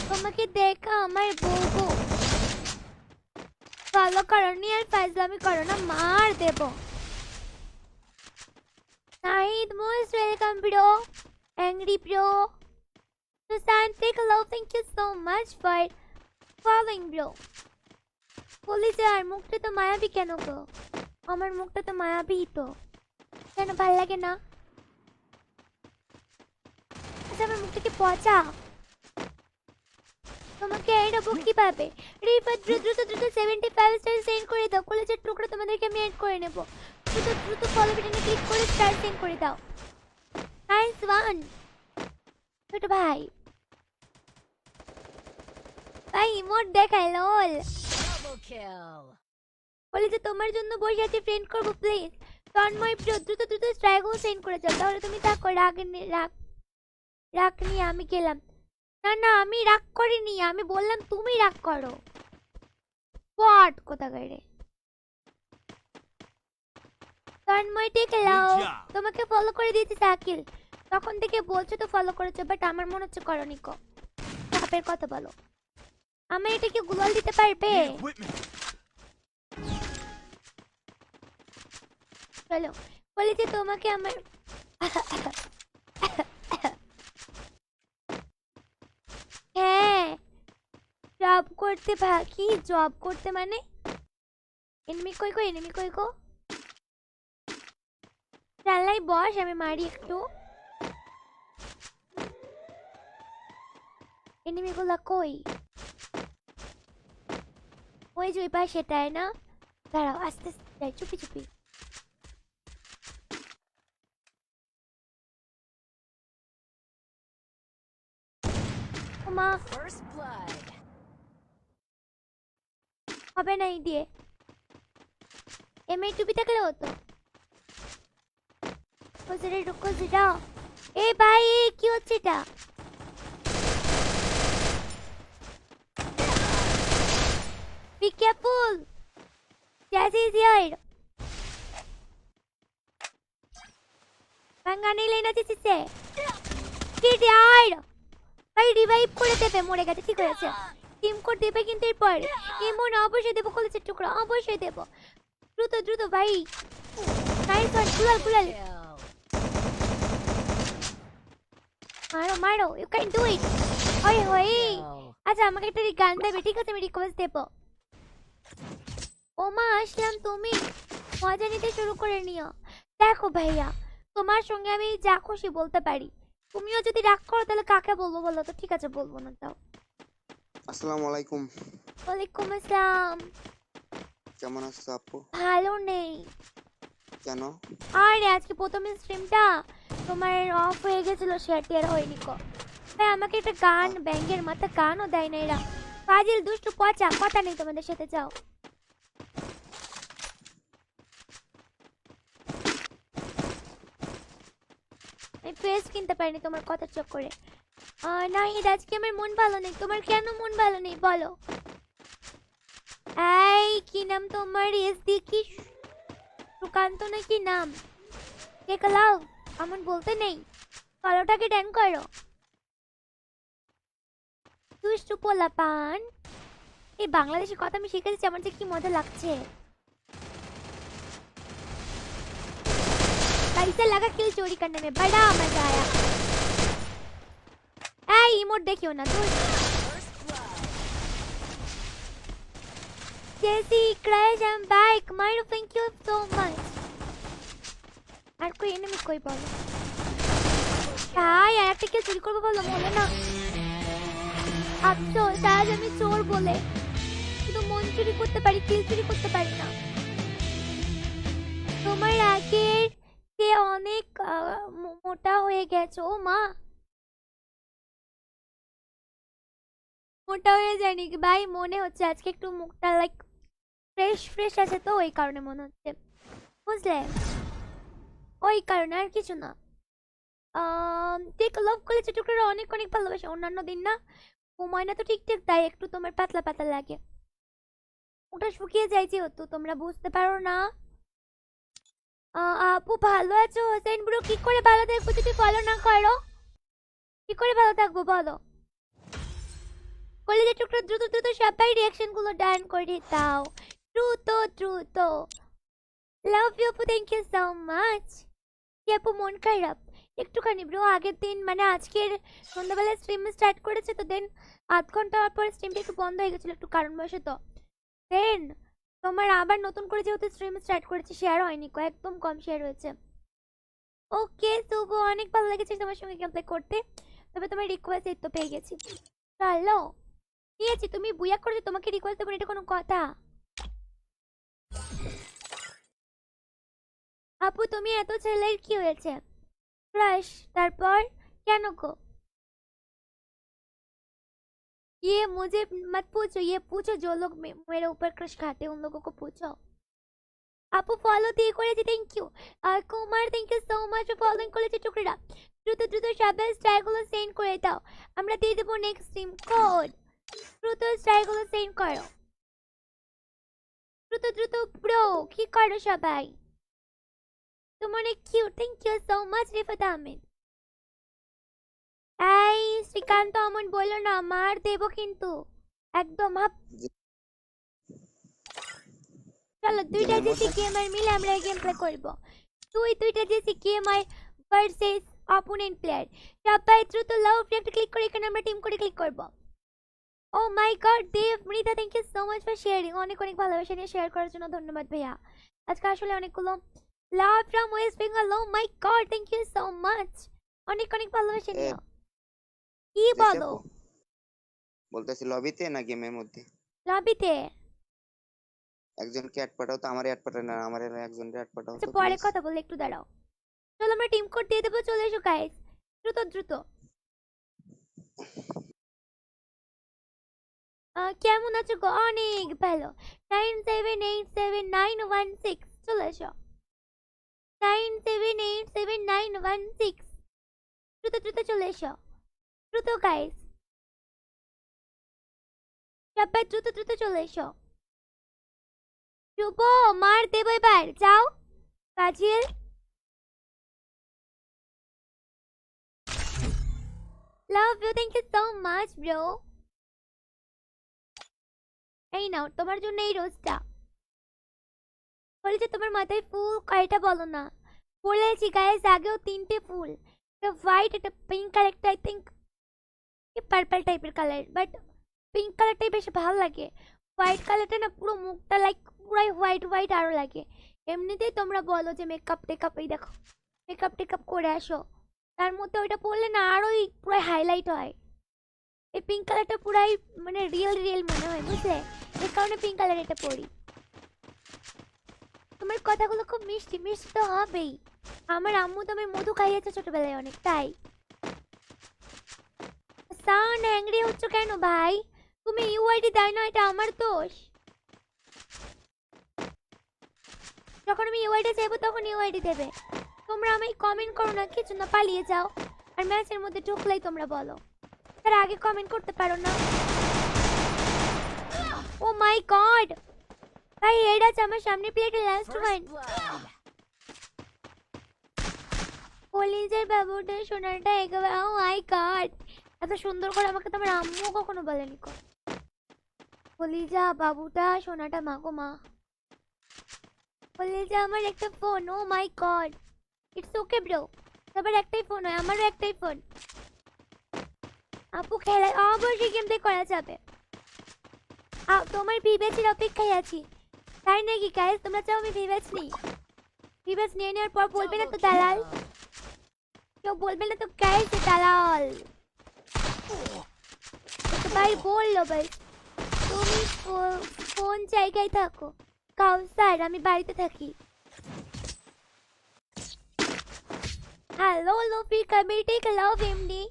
তোমাকে দেখা আমার বউ ফলো করো নি আর ফাজলামি করো না, মার দেব। Nahid most welcome bro, angry bro, Sushant take love, thank you so much for following bro. বলি যে আর মুখটা তো মায়াবী কেন গো? আমার মুখটা তো মায়াবী তো, কেন ভাল লাগে না? আচ্ছা আমার মুখটা কি পচা? তোমাকে এড়াবো কিভাবে? রিফাত দ্রুত দ্রুত দ্রুত 75 স্টার সেন্ড করে দাও, কলেজের টুকরো তোমাদেরকে আমি এড করে নেব। দ্রুত দ্রুত ফলো বাটনে ক্লিক করে স্টার সেন্ড করে দাও। নাইস ওয়ান ছোট ভাই, ভাই ইমোট দেখাই লল। বলে যে তোমার জন্য বসে আছি, ফ্রেন্ড করবো প্লিজ। তন্ময় প্রিয় দ্রুত দ্রুত স্ট্রাইকও সেন্ড করে যাও, তাহলে তুমি থাকো, রাগ নিয়ে আমি গেলাম। না না আমি রাগ করিনি, আমি বললাম তুমি রাগ করো। পট কোথাকার রে। তন্ময় টেকে লাও, তোমাকে ফলো করে দিয়েছি সাকিল, তখন থেকে বলছো তো ফলো করেছো, বাট আমার মনে হচ্ছে করনি কো। চাপের কথা বলো, আমি এটা কি গুগল দিতে পারবে? চলো বলেছি তোমাকে আমার হ্যাঁ জব করতে কি জব করতে মানে? এনিমি কই কই, এনিমি কই কো? চালাই বস, আমি মারি একটু। এনিমি গুলা কই? ওই যে ওই পাশে, তাই না? দাঁড়াও আস্তে আস্তে যাই, চুপি চুপি। মা হবে না এই দিয়ে এমএ টুপি থাকলে হতো কোজরে রুকো জিরা এ ভাই কি হচ্ছে এটা be careful Jassy is here पंगा नहीं लेना किसी से Shit यार ভাই রিভাইভ করে দেবে মরে গেছে ঠিক হয়েছে টিম কোড দেবে কিন্তু এরপর এমন অবশ্যই দেবো কলেজের টুকরা অবশ্যই দেবো দ্রুত দ্রুত ভাই নাইস ওয়ান কুলাল কুলাল মারো মারো ইউ ক্যান ডু ইট ওই হই আচ্ছা আমাকে একটা গান দেবে ঠিক আছে আমি রিকোয়েস্ট দেবো ও মা আসলাম তুমি মজা নিতে শুরু করে নিও দেখো ভাইয়া তোমার সঙ্গে আমি যা খুশি বলতে পারি তুমিও যদি রাগ করো তাহলে কাকে বলবো বলো তো ঠিক আছে বলবো না তাও আসসালামু আলাইকুম ওয়ালাইকুম আসসালাম কেমন আছো আপু ভালো নেই কেন আরে আজকে প্রথম স্ট্রিমটা তোমার অফ হয়ে গেছিল শেয়ারটি আর হয়নি কো ভাই আমাকে একটা গান ব্যাঙ্গের মাথা গানও দেয় না এরা ফাজিল দুষ্টু পচা কথা নেই তোমাদের সাথে যাও আমি ফেস কিনতে পারিনি তোমার কথা চক্করে না ঈদ আজকে আমার মন ভালো নেই তোমার কেন মন ভালো নেই বলো এই কি নাম তোমার এসডি কি সুকান্ত নাকি নাম টেক লাভ এমন বলতে নেই কালোটাকে ড্যান করো দুষ্টু পোলা পান এই বাংলাদেশি কথা আমি শিখেছি আমার যে কি মজা লাগছে पैसा लगा किल चोरी करने में बड़ा मजा आया ए इमोट देखियो ना तू जैसी क्रैश एम back my thank you so much আর কোই এনিমি কই বলো ভাই একটা কিল চুরি করব বলো বলে না আফসোস আজ আমি চোর বলে শুধু মন চুরি করতে পারি কিল চুরি করতে পারি না তোমার আগের কে অনেক মোটা হয়ে গেছে ও মা মোটা হয়ে যায়নি ভাই মনে হচ্ছে আজকে একটু মুখটা লাইক ফ্রেশ ফ্রেশ আছে তো ওই কারণে মনে হচ্ছে বুঝলে ওই কারণে আর কিছু না ঠিক লাভ কলেজে টুকরা অনেক অনেক ভালোবাসে অন্যান্য দিন না ঘুমায় না তো ঠিকঠাক তাই একটু তোমার পাতলা পাতলা লাগে ওটা শুকিয়ে যায় যেহেতু তোমরা বুঝতে পারো না আপু ভালো আছো হোসেন ব্রো কি করে ভালো থাকবো যদি ফলো না করো কি করে ভালো থাকবো বলো কলেজের টুকরা দ্রুত দ্রুত সবাই রিয়াকশন গুলো ডান করে দাও দ্রুত দ্রুত লাভ ইউ আপু থ্যাংক ইউ সো মাচ কি আপু মন খারাপ একটুখানি ব্রো আগের দিন মানে আজকের সন্ধ্যাবেলা স্ট্রিম স্টার্ট করেছে তো দেন আধ ঘন্টা পর স্ট্রিমটা একটু বন্ধ হয়ে গেছিল একটু কারণবশত তো দেন তোমার আবার নতুন করে যেহেতু স্ট্রিম স্টার্ট করেছে শেয়ার হয়নি একদম কম শেয়ার হয়েছে ওকে শুভ অনেক ভালো লেগেছে তোমার সঙ্গে গেম প্লে করতে তবে তোমার রিকোয়েস্ট এই তো পেয়ে গেছি চলো ঠিক আছে তুমি বুয়া করেছো তোমাকে রিকোয়েস্ট দেবো এটা কোনো কথা আপু তুমি এত ছেলের কি হয়েছে ক্রাশ তারপর কেন গো ये मुझे मत पूछो ये पूछो जो लोग मेरे ऊपर क्रश खाते हैं उन लोगों को पूछो আপু ফলো দিয়ে করেছি থ্যাংক ইউ আর Kumar thank you so much for following করেছে টুকরিরা দ্রুত দ্রুত সবাই স্টাইলগুলো সেন্ড করে দাও আমরা দিয়ে দেবো নেক্সট স্ট্রিম কোড দ্রুত স্টাইলগুলো সেন্ড করো দ্রুত দ্রুত ব্রো কি করো সবাই তোমার অনেক cute thank you so much Rifat Ahmed এই শ্রীকান্ত আমন বললো না মার দেবো কিন্তু একদম আপ চলো দুইটা জেসি গেমার মিলে আমরা গেম প্লে করব দুইটা JC gamer versus opponent player সবাই দ্রুত লাভ রিঅ্যাক্ট ক্লিক করে এখানে আমরা টিম করে ক্লিক করব oh my god Debamrita thank you so much for sharing অনেক অনেক ভালোবাসা নিয়ে শেয়ার করার জন্য ধন্যবাদ ভাইয়া আজকে আসলে অনেকগুলো love from West Bengal oh my god thank you so much অনেক অনেক ভালোবাসা নিয়ে কি বলো বলতেছি লবিতে না গেমের মধ্যে লবিতে একজনকে অ্যাড পাঠাও তো আমার অ্যাড পাঠাও না আমার একজনকে অ্যাড পাঠাও আচ্ছা তো পরে please। কথা বলে একটু দাঁড়াও চলো আমরা টিম কোড দিয়ে দেবো চলে এসো গাইস দ্রুত দ্রুত কেমন আছো গো? অনেক ভালো। 978791 চলে এসো। 978791 দ্রুত দ্রুত চলে এসো, দ্রুত গাইস, সবাই দ্রুত দ্রুত চলে এসো। শুভ মার দেবো এবার, যাও কাজিল। Love you, thank you so much bro. এই নাও তোমার জন্য এই রোজটা। বলেছে তোমার মাথায় ফুল কয়টা বলো না। বলেছি গাইস, আগেও 3টে ফুল, একটা হোয়াইট, একটা পিঙ্ক আর একটা আই থিঙ্ক পার্পল টাইপের কালার, বাট পিঙ্ক কালারটাই বেশি ভালো লাগে। হোয়াইট কালারটা না পুরো মুখটা লাইক পুরাই হোয়াইট হোয়াইট আরো লাগে। এমনিতেই তোমরা বলো যে মেকআপ টেকআপ, এই দেখো মেকআপ টেকআপ করে আসো, তার মধ্যে ওইটা পরলে না আরোই পুরো হাইলাইট হয়। এই পিঙ্ক কালারটা পুরাই মানে রিয়েল রিয়েল মনে হয়, বুঝলে? এই কারণে পিঙ্ক কালার এটা পরি। তোমার কথাগুলো খুব মিষ্টি, মিষ্টি তো হবেই। আমার আম্মু তোমার মধু খাইয়েছে ছোটবেলায় অনেক, তাই। সান অ্যাংরি হচ্ছ কেন ভাই? তুমি ইউআইডি দাও না, এটা আমার দোষ। যখন আমি ইউআইডি চাইবো তখন ইউআইডি দেবে। তোমরা আমায় কমেন্ট করো না, কিছু না, পালিয়ে যাও। আর ম্যাচের মধ্যে ঢুকলেই তোমরা বলো, তার আগে কমেন্ট করতে পারো না। ও মাই গড ভাই, হেড আছে আমার সামনে, প্লেটে লাস্ট ওয়ান। কলিজের বাবুটা সোনাটা একেবারে, ও মাই গড, এত সুন্দর করে আমাকে তোমার আম্মু কখনো বলেনি কো। কলিজা বাবুটা সোনাটা, মা গো মা। কলিজা আমার একটা phone, oh my god, it's okay bro. সবার একটাই ফোন হয়, আমারও একটাই ফোন। আপু খেলা অবশ্যই গেম দিয়ে করা যাবে। তোমার ভিভেজের অপেক্ষায় আছি। তাই নাকি গাইস? তোমরা চাও আমি ভিভেজ নিই? ভিভেজ নিয়ে নেওয়ার পর বলবে না তো দালাল, কেউ বলবে না তো গাইস দালাল। ভাই বললো ভাই, তুমি কোন জায়গায় থাকো? কাউসার, আমি বাড়িতে থাকি। Hello lofi Kabir, take love MD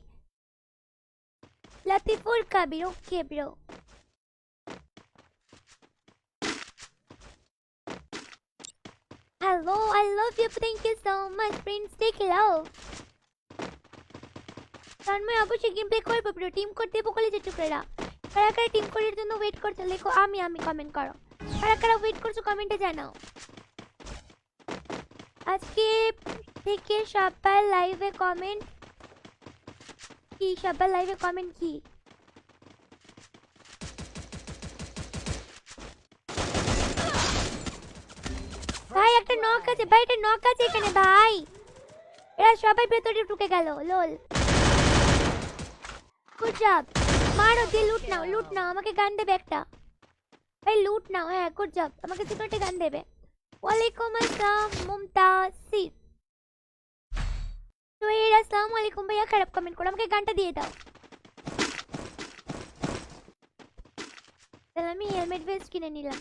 Latifur Kabir, okay bro. Hello, I love you. Thank you so much, Prince. Take love. Tanmoy অবশ্যই গেম প্লে করবো ব্রো, টিম কোড দেবো কলেজের টুকরা। কারা কারা টিম কোডের জন্য ওয়েট করছো লেখো, আমি কমেন্ট করো। কারা কারা ওয়েট করছো কমেন্টে জানাও। আজকে থেকে সবার লাইভে কমেন্ট কি? সবার লাইভে কমেন্ট কি? ভাই একটা নক আছে, ভাই একটা নক আছে এখানে ভাই। এরা সবাই ভেতরে ঢুকে গেল, লোল। গুড জব, মারো দিয়ে লুট নাও, লুট নাও, আমাকে গান দেবে একটা। ভাই লুট নাও, হ্যাঁ গুড জব, আমাকে সিকিউরিটি গান দেবে। ওয়ালাইকুম আসসালাম মুমতাসির। তো এর আসসালামু আলাইকুম ভাইয়া, খারাপ কমেন্ট করো, আমাকে গানটা দিয়ে দাও। তাহলে আমি হেলমেট ভেস্ট কিনে নিলাম।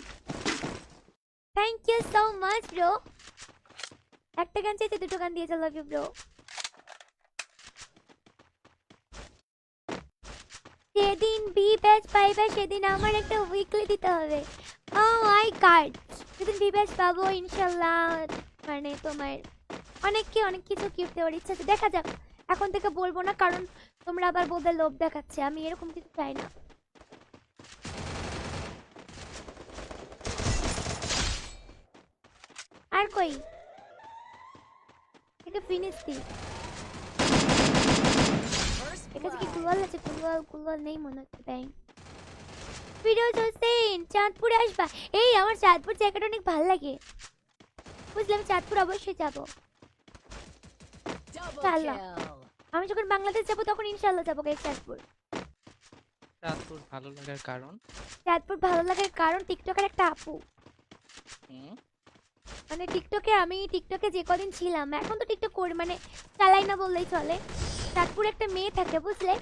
Thank you so much bro. একটা গান চাইতে দুটো গান দিয়েছে, লাভ ইউ ব্রো। যেদিন বি ব্যাচ পাইবে সেদিন আমার একটা উইকলি দিতে হবে। ও মাই গড, যেদিন বি ব্যাচ পাবো ইনশাল্লাহ, মানে তোমার অনেক কিছু গিফট দেওয়ার ইচ্ছা আছে, দেখা যাক। এখন থেকে বলবো না, কারণ তোমরা আবার বলবে লোভ দেখাচ্ছে, আমি এরকম কিছু চাই না। আর কই এটা ফিনিশ দি। এখানে কি কুলওয়াল আছে? কুলওয়াল নেই মনে হচ্ছে। ব্যাং ফিরোজ হোসেন, চাঁদপুরে আসবা? এই আমার চাঁদপুর জায়গাটা অনেক ভালো লাগে, বুঝলাম। চাঁদপুর অবশ্যই যাবো ইনশাআল্লাহ। আমি যখন বাংলাদেশ যাবো তখন ইনশাআল্লাহ যাবো গাইস চাঁদপুর। চাঁদপুর ভালো লাগার কারণ? চাঁদপুর ভালো লাগার কারণ টিকটকের একটা আপু, হুম, মানে আমি টিকটকে যে কদিন ছিলাম, এখন তো টিকটক করি মানে চালাই না বললেই চলে। চাঁদপুর একটা মেয়ে থাকে, বুঝলে,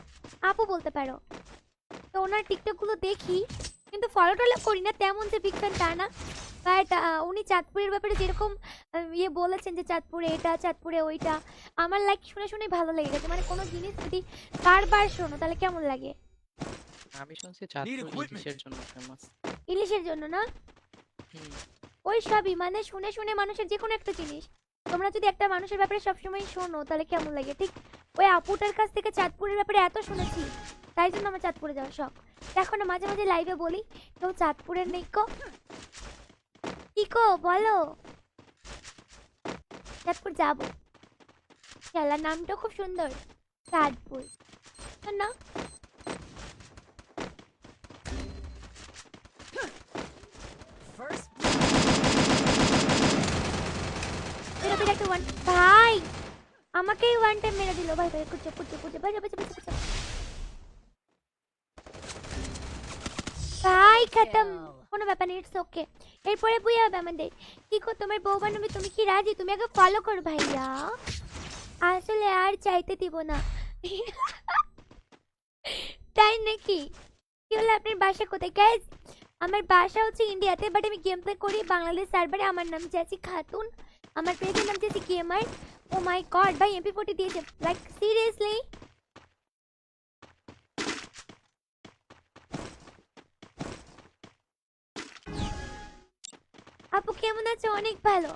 আপু বলতে পারো। তো ওনার টিকটক গুলো দেখি, কিন্তু ফলো টলো করি না, তেমন যে বিগ ফ্যান তা না। বাট উনি চাঁদপুরের ব্যাপারে যেরকম ইয়ে বলেছেন যে চাঁদপুরে এটা, চাঁদপুরে ওইটা, আমার লাইক শুনে শুনে ভালো লেগে গেছে। মানে কোনো জিনিস যদি বারবার শোনো তাহলে কেমন লাগে? আমি শুনছি চাঁদপুর ইলিশের জন্য ফেমাস। ইলিশের জন্য না? ওই সবই মানে শুনে শুনে মানুষের যে কোনো একটা জিনিস, তোমরা যদি একটা মানুষের ব্যাপারে সবসময় শোনো তাহলে কেমন লাগে? ঠিক ওই আপুটার কাছ থেকে চাঁদপুরের ব্যাপারে এত শুনেছি, তাই জন্য আমার চাঁদপুরে যাওয়ার শখ। দেখো না মাঝে মাঝে লাইভে বলি কেউ চাঁদপুরের নেই কো, কি কো বলো, চাঁদপুর যাবো। খেলার নামটা খুব সুন্দর, চাঁদপুর না? ভাই আমাকে ওয়ান টাইম মেরে দিল ভাই। ভাই কুচে কুচে কুচে ভাই ভাই ভাই ভাই খতম, কোনো ব্যাপার নেই, ইটস ওকে। এরপরে বই হবে আমাদের। কি কো তোমার বউ বান্ধবী, তুমি কি রাজি? তুমি আগে ফলো করো ভাইয়া, আসলে আর চাইতে দিব না। তাই নাকি? কি হলো আপনার বাসা কোথায় গাইস? আমার বাসা হচ্ছে ইন্ডিয়াতে, বাট আমি গেম প্লে করি বাংলাদেশ সার্ভারে। আমার নাম জ্যাসি খাতুন, আমার পেজের নাম Jassy gamer. O my god ভাই MP40 দিয়েছে, লাইক সিরিয়াসলি? আপু কেমন আছো? অনেক ভালো।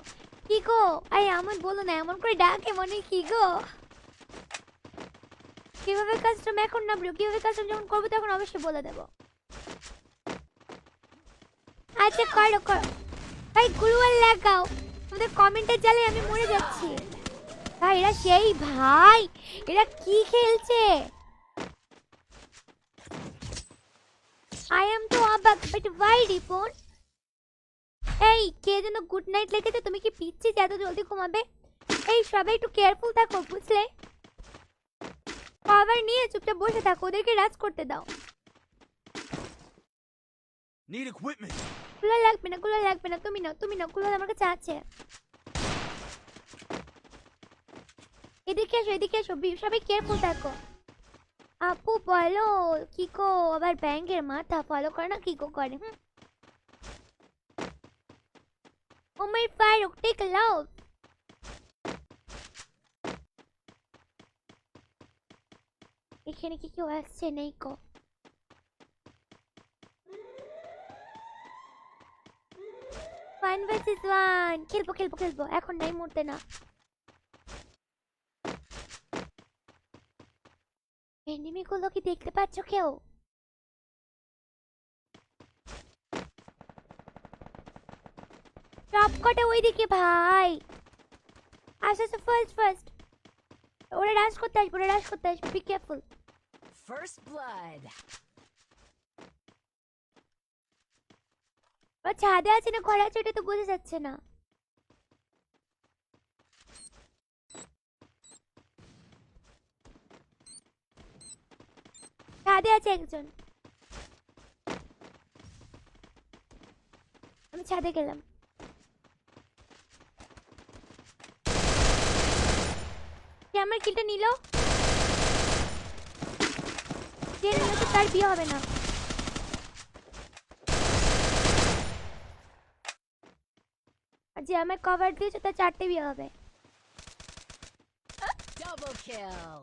কি গো আই এমন বলো না, এমন করে ডাকে মনে কি গো? কিভাবে কাস্টম এখন না ব্রো, কিভাবে কাস্টম যখন করবো তখন অবশ্যই বলে দেবো। আচ্ছা করো করো ভাই, গুরুয়ার লাগাও, তোমাদের কমেন্টের জালে আমি মরে যাচ্ছি ভাই। এরা সেই ভাই, এরা কি খেলছে? আই এম তো অবাক, বাট ওয়াই রিপন? এই কে যেন গুড নাইট লিখেছে, তুমি কি পিচ্ছি যে এত জলদি ঘুমাবে? এই সবাই একটু কেয়ারফুল থাকো বুঝলে, কভার নিয়ে চুপচাপ বসে থাকো, ওদেরকে রাজ করতে দাও। Need equipment. কুলার লাগবে না, কুলার লাগবে না, তুমি নাও তুমি নাও, কুলার আমার কাছে আছে। এদিকে এসো এদিকে এসো, সবাই কেয়ারফুল থাকো। আপু বলো কি কো? আবার ব্যাংকের মাথা ফলো করে না, কি কো করে? ও মাই ফারুক টেক লাভ। এখানে কি কেউ আসছে? নেই কো। ওয়ান ভার্সেস ওয়ান খেলবো খেলবো খেলবো, এখন নাই, মুহূর্তে না। এনিমি গুলো কি দেখতে পাচ্ছ কেউ? সব কটা ওইদিকে ভাই। আচ্ছা আচ্ছা ফার্স্ট ফার্স্ট, ওরা রাশ করতে আসবে, ওরা রাশ করতে আসবে, বি কেয়ারফুল। First blood. ও ছাদে আছে না ঘরে আছে, ওটা তো বোঝা যাচ্ছে না। ছাদে আছে একজন, আমি ছাদে গেলাম। কে আমার কিলটা নিল? যে নিল তো তার বিয়ে হবে না। আর যে আমার কভার দিয়েছে তার 4টে বিয়ে হবে। Double kill.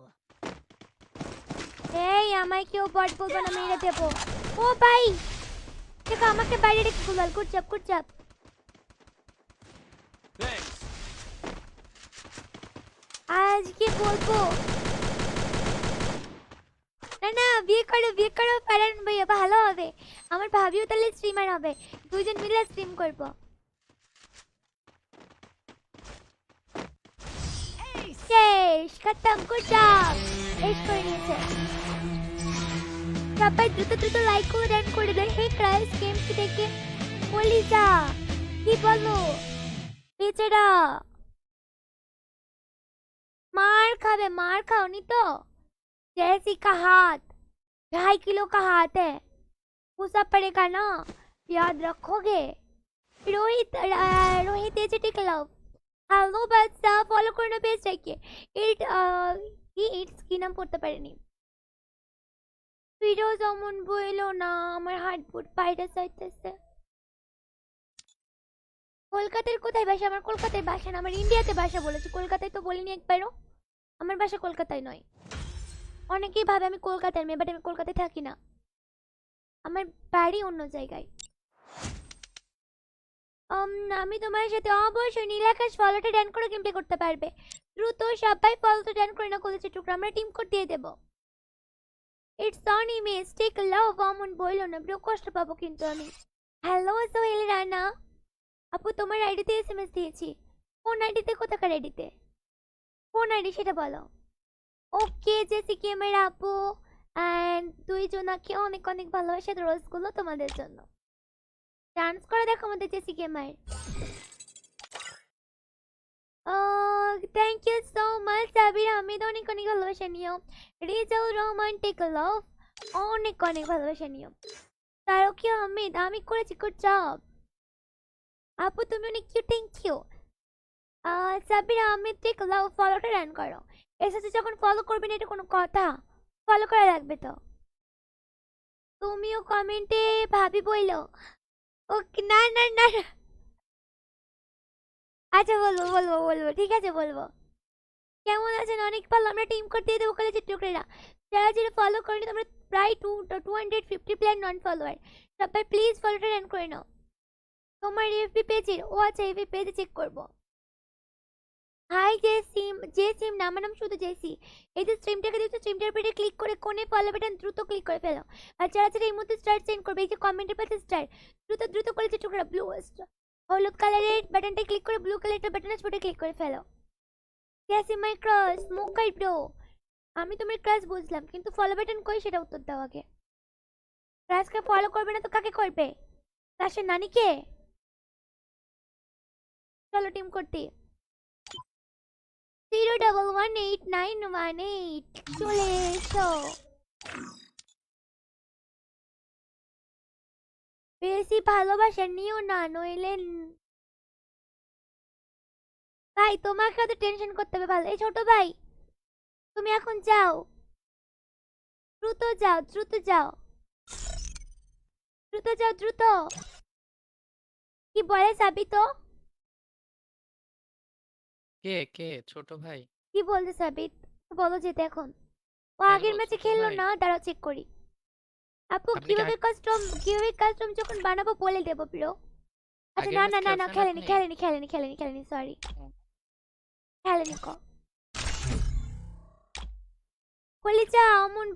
এই আমায় কেউ বট বলবো না, মেরে দেবো। ও ভাই দেখো আমাকে বাইরে রেখে গুলাল, good job good job. Thanks. আজকে বলবো না না, বিয়ে করো পারেন ভাইয়া, ভালো হবে। আমার ভাবিও তাহলে স্ট্রিমার হবে, দুইজন মিলে স্ট্রিম করবো। শেষ খতম, গুড জব, শেষ করে নিয়েছে। সবাই দ্রুত দ্রুত লাইক করে দেন, করে দেন। হে ক্রাইস গেমস থেকে বলি যা, কি বলো বেচারা? मार खावे, मार खाओ नहीं तो। जैसी का हाथ 2.5 किलो का हाथ है, गुस्सा पड़ेगा ना, याद रखोगे। रोहित रोहित एजेटिक लव, हेलो बच्चा, फॉलो करना पेज चाहिए। ইটস কি নাম পড়তে পারিনি। ফিরোজ অমন বইলো না, আমার হার্ট বুট বাইরে যাইতেছে। কলকাতার কোথায় বাসা? আমার কলকাতায় বাসা না, আমার ইন্ডিয়াতে বাসা বলেছি, কলকাতায় তো বলিনি একবারও। আমার বাসা কলকাতায় নয়। অনেকেই ভাবে আমি কলকাতার মেয়ে, বাট আমি কলকাতায় থাকি না। আমার বাড়ি অন্য জায়গায়। আমি তোমার সাথে অবশ্যই নীলাকাশ ফলোটা ডান করে গেম প্লে করতে পারবে। দ্রুত সবাই ফলোটা ডান করে না কলেজের টুকরা, আমরা টিম কোড দিয়ে দেবো। ইটস অন ইমেজ টেক লাভ অমন বললো না ব্রো, কষ্ট পাবো কিন্তু আমি। হ্যালো সোহেল রানা আপু, তোমার আইডিতে এসএমএস দিয়েছি। কোন আইডিতে? কোথাকার আইডিতে? কোন আইডি সেটা বলো। ওকে জেসি গেমার আপু এন্ড দুইজনাকে অনেক অনেক ভালোবাসা, রোজগুলো তোমাদের জন্য। ডান্স করে দেখো আমাদের JC gamer. Thank you so much Sabir Ahmed, অনেক অনেক ভালোবাসা নিও। রেজাউল রহমান টেক লাভ, অনেক অনেক ভালোবাসা নিও। তারকি আহমেদ, আমি করেছি, গুড জব আপু, তুমি অনেক cute, thank you. Sabir Ahmed take love, ফলোটা রান করো। এসেছে যখন ফলো করবে না, এটা কোনো কথা? ফলো করা লাগবে তো। তুমিও কমেন্টে ভাবি বইলো। ওকে, না না না না। আচ্ছা বলবো বলবো বলবো, ঠিক আছে বলবো। কেমন আছেন? অনেক ভালো, আমরা টিম কোড দিয়ে দেবো কলেজের টুকরেরা। যারা যারা ফলো করেনি, তোমরা প্রায় 250 প্ল্যান নন ফলোয়ার, সবাই প্লিজ ফলোটা রান করে নাও। তোমার এফবি পেজে? ও আচ্ছা, এফবি পেজে চেক করবো। হাই জেসিম, জেসিম না, আমার নাম শুধু জেসি। এই যে স্ট্রিমটাকে দিচ্ছ, স্ট্রিমটার উপরে ক্লিক করে কোণে ফলো বাটন দ্রুত ক্লিক করে ফেলো। আর যারা যারা এই মুহূর্তে স্টার সেন্ড করবে, এই যে কমেন্টের পাশে স্টার, দ্রুত দ্রুত কলেজের টুকরা ব্লু হলুদ কালারের বাটনটা ক্লিক করে ব্লু কালারের বাটন আছে, ক্লিক করে ফেলো। Jassy my crush, smoker bro. আমি তোমার ক্রাশ বুঝলাম, কিন্তু ফলো বাটন কই সেটা উত্তর দাও আগে। ক্রাশকে ফলো করবে না তো কাকে করবে? ক্রাশের নানিকে? চলো টিম করতে। 0118918 চলে এসো। বেশি ভালোবাসা নিও না, নইলে ভাই তোমাকে তো টেনশন করতে হবে। ভালো, এই ছোট ভাই তুমি এখন যাও, দ্রুত যাও দ্রুত যাও দ্রুত যাও দ্রুত। কি বলে সাবি তো? কে কে ছোট ভাই? কি বলতে সাবি? বলো যেতে এখন। ও আগের হ্যালো ম্যাচে ছোট খেললো ভাই, না, দাঁড়াও চেক করি। আপু আপনি কি কিভাবে কাস্টম যখন বানাবো বলে দেবো প্রিয়। আচ্ছা আগের না ম্যাচ না না না, খেলছেন খেলেনি আপনি? খেলেনি খেলেনি খেলেনি খেলেনি, সরি ও, খেলেনি ক। কলিজা অমন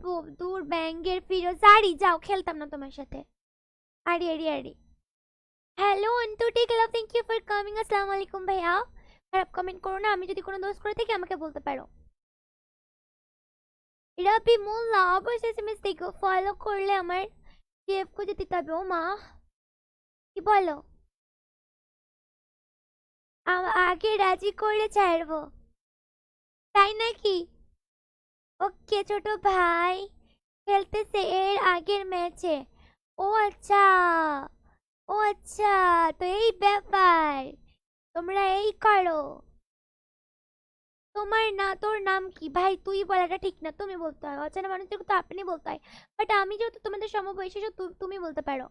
দূর ব্যাঙ্গের ফিরো সারি, যাও খেলতাম না তোমার সাথে। আরে আরে আরে। Hello Antu take love, thank you for coming. আসসালামু আলাইকুম ভাইয়া, খারাপ কমেন্ট করো না, আমি যদি কোনো দোষ করে থাকি আমাকে বলতে পারো। রবি মোল্লা, অবশ্যই এসএমএস দেখো, ফলো করলে আমার ডিএফ খুঁজে দিতে হবে। ও মা, কি বলো? আগে রাজি করলে ছাড়বো, তাই নাকি? ওকে ছোট ভাই খেলতেছে এর আগের ম্যাচে। ও আচ্ছা, ও আচ্ছা, তো এই ব্যাপার, তোমরা এই করো। তোমার না, তোর নাম কি ভাই? তুই বলাটা ঠিক না, তুমি বলতে হয়। অচেনা মানুষদের তো আপনি বলতে হয়, বাট আমি যেহেতু তোমাদের সমবয়সী তুমি বলতে পারো।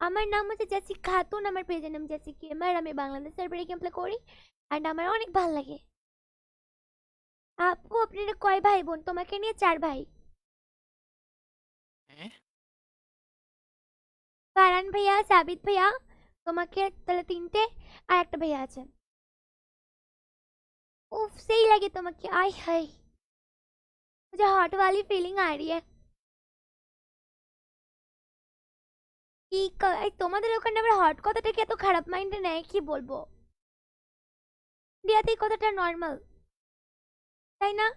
আমার নাম হচ্ছে জেসি খাতুন, আমার পেজের নাম জেসি গেমার, আমি বাংলাদেশ সার্ভারে গেম প্লে করি এন্ড আমার অনেক ভালো লাগে। আপু আপনারা কয় ভাই বোন? তোমাকে নিয়ে 4 ভাই। হ্যাঁ ফারান ভাইয়া, সাবিত ভাইয়া, তোমাকে তাহলে 3টে, আর একটা ভাইয়া আছে। उफ सही लगे তোমাকে, आय हाय मुझे हॉट वाली फीलिंग आ रही है। কি এই তোমাদের ওখানে আবার হট কথাটাকে এত খারাপ মাইন্ডে নেয়, কি বলবো। ইন্ডিয়াতে এই কথাটা নর্মাল, তাই না?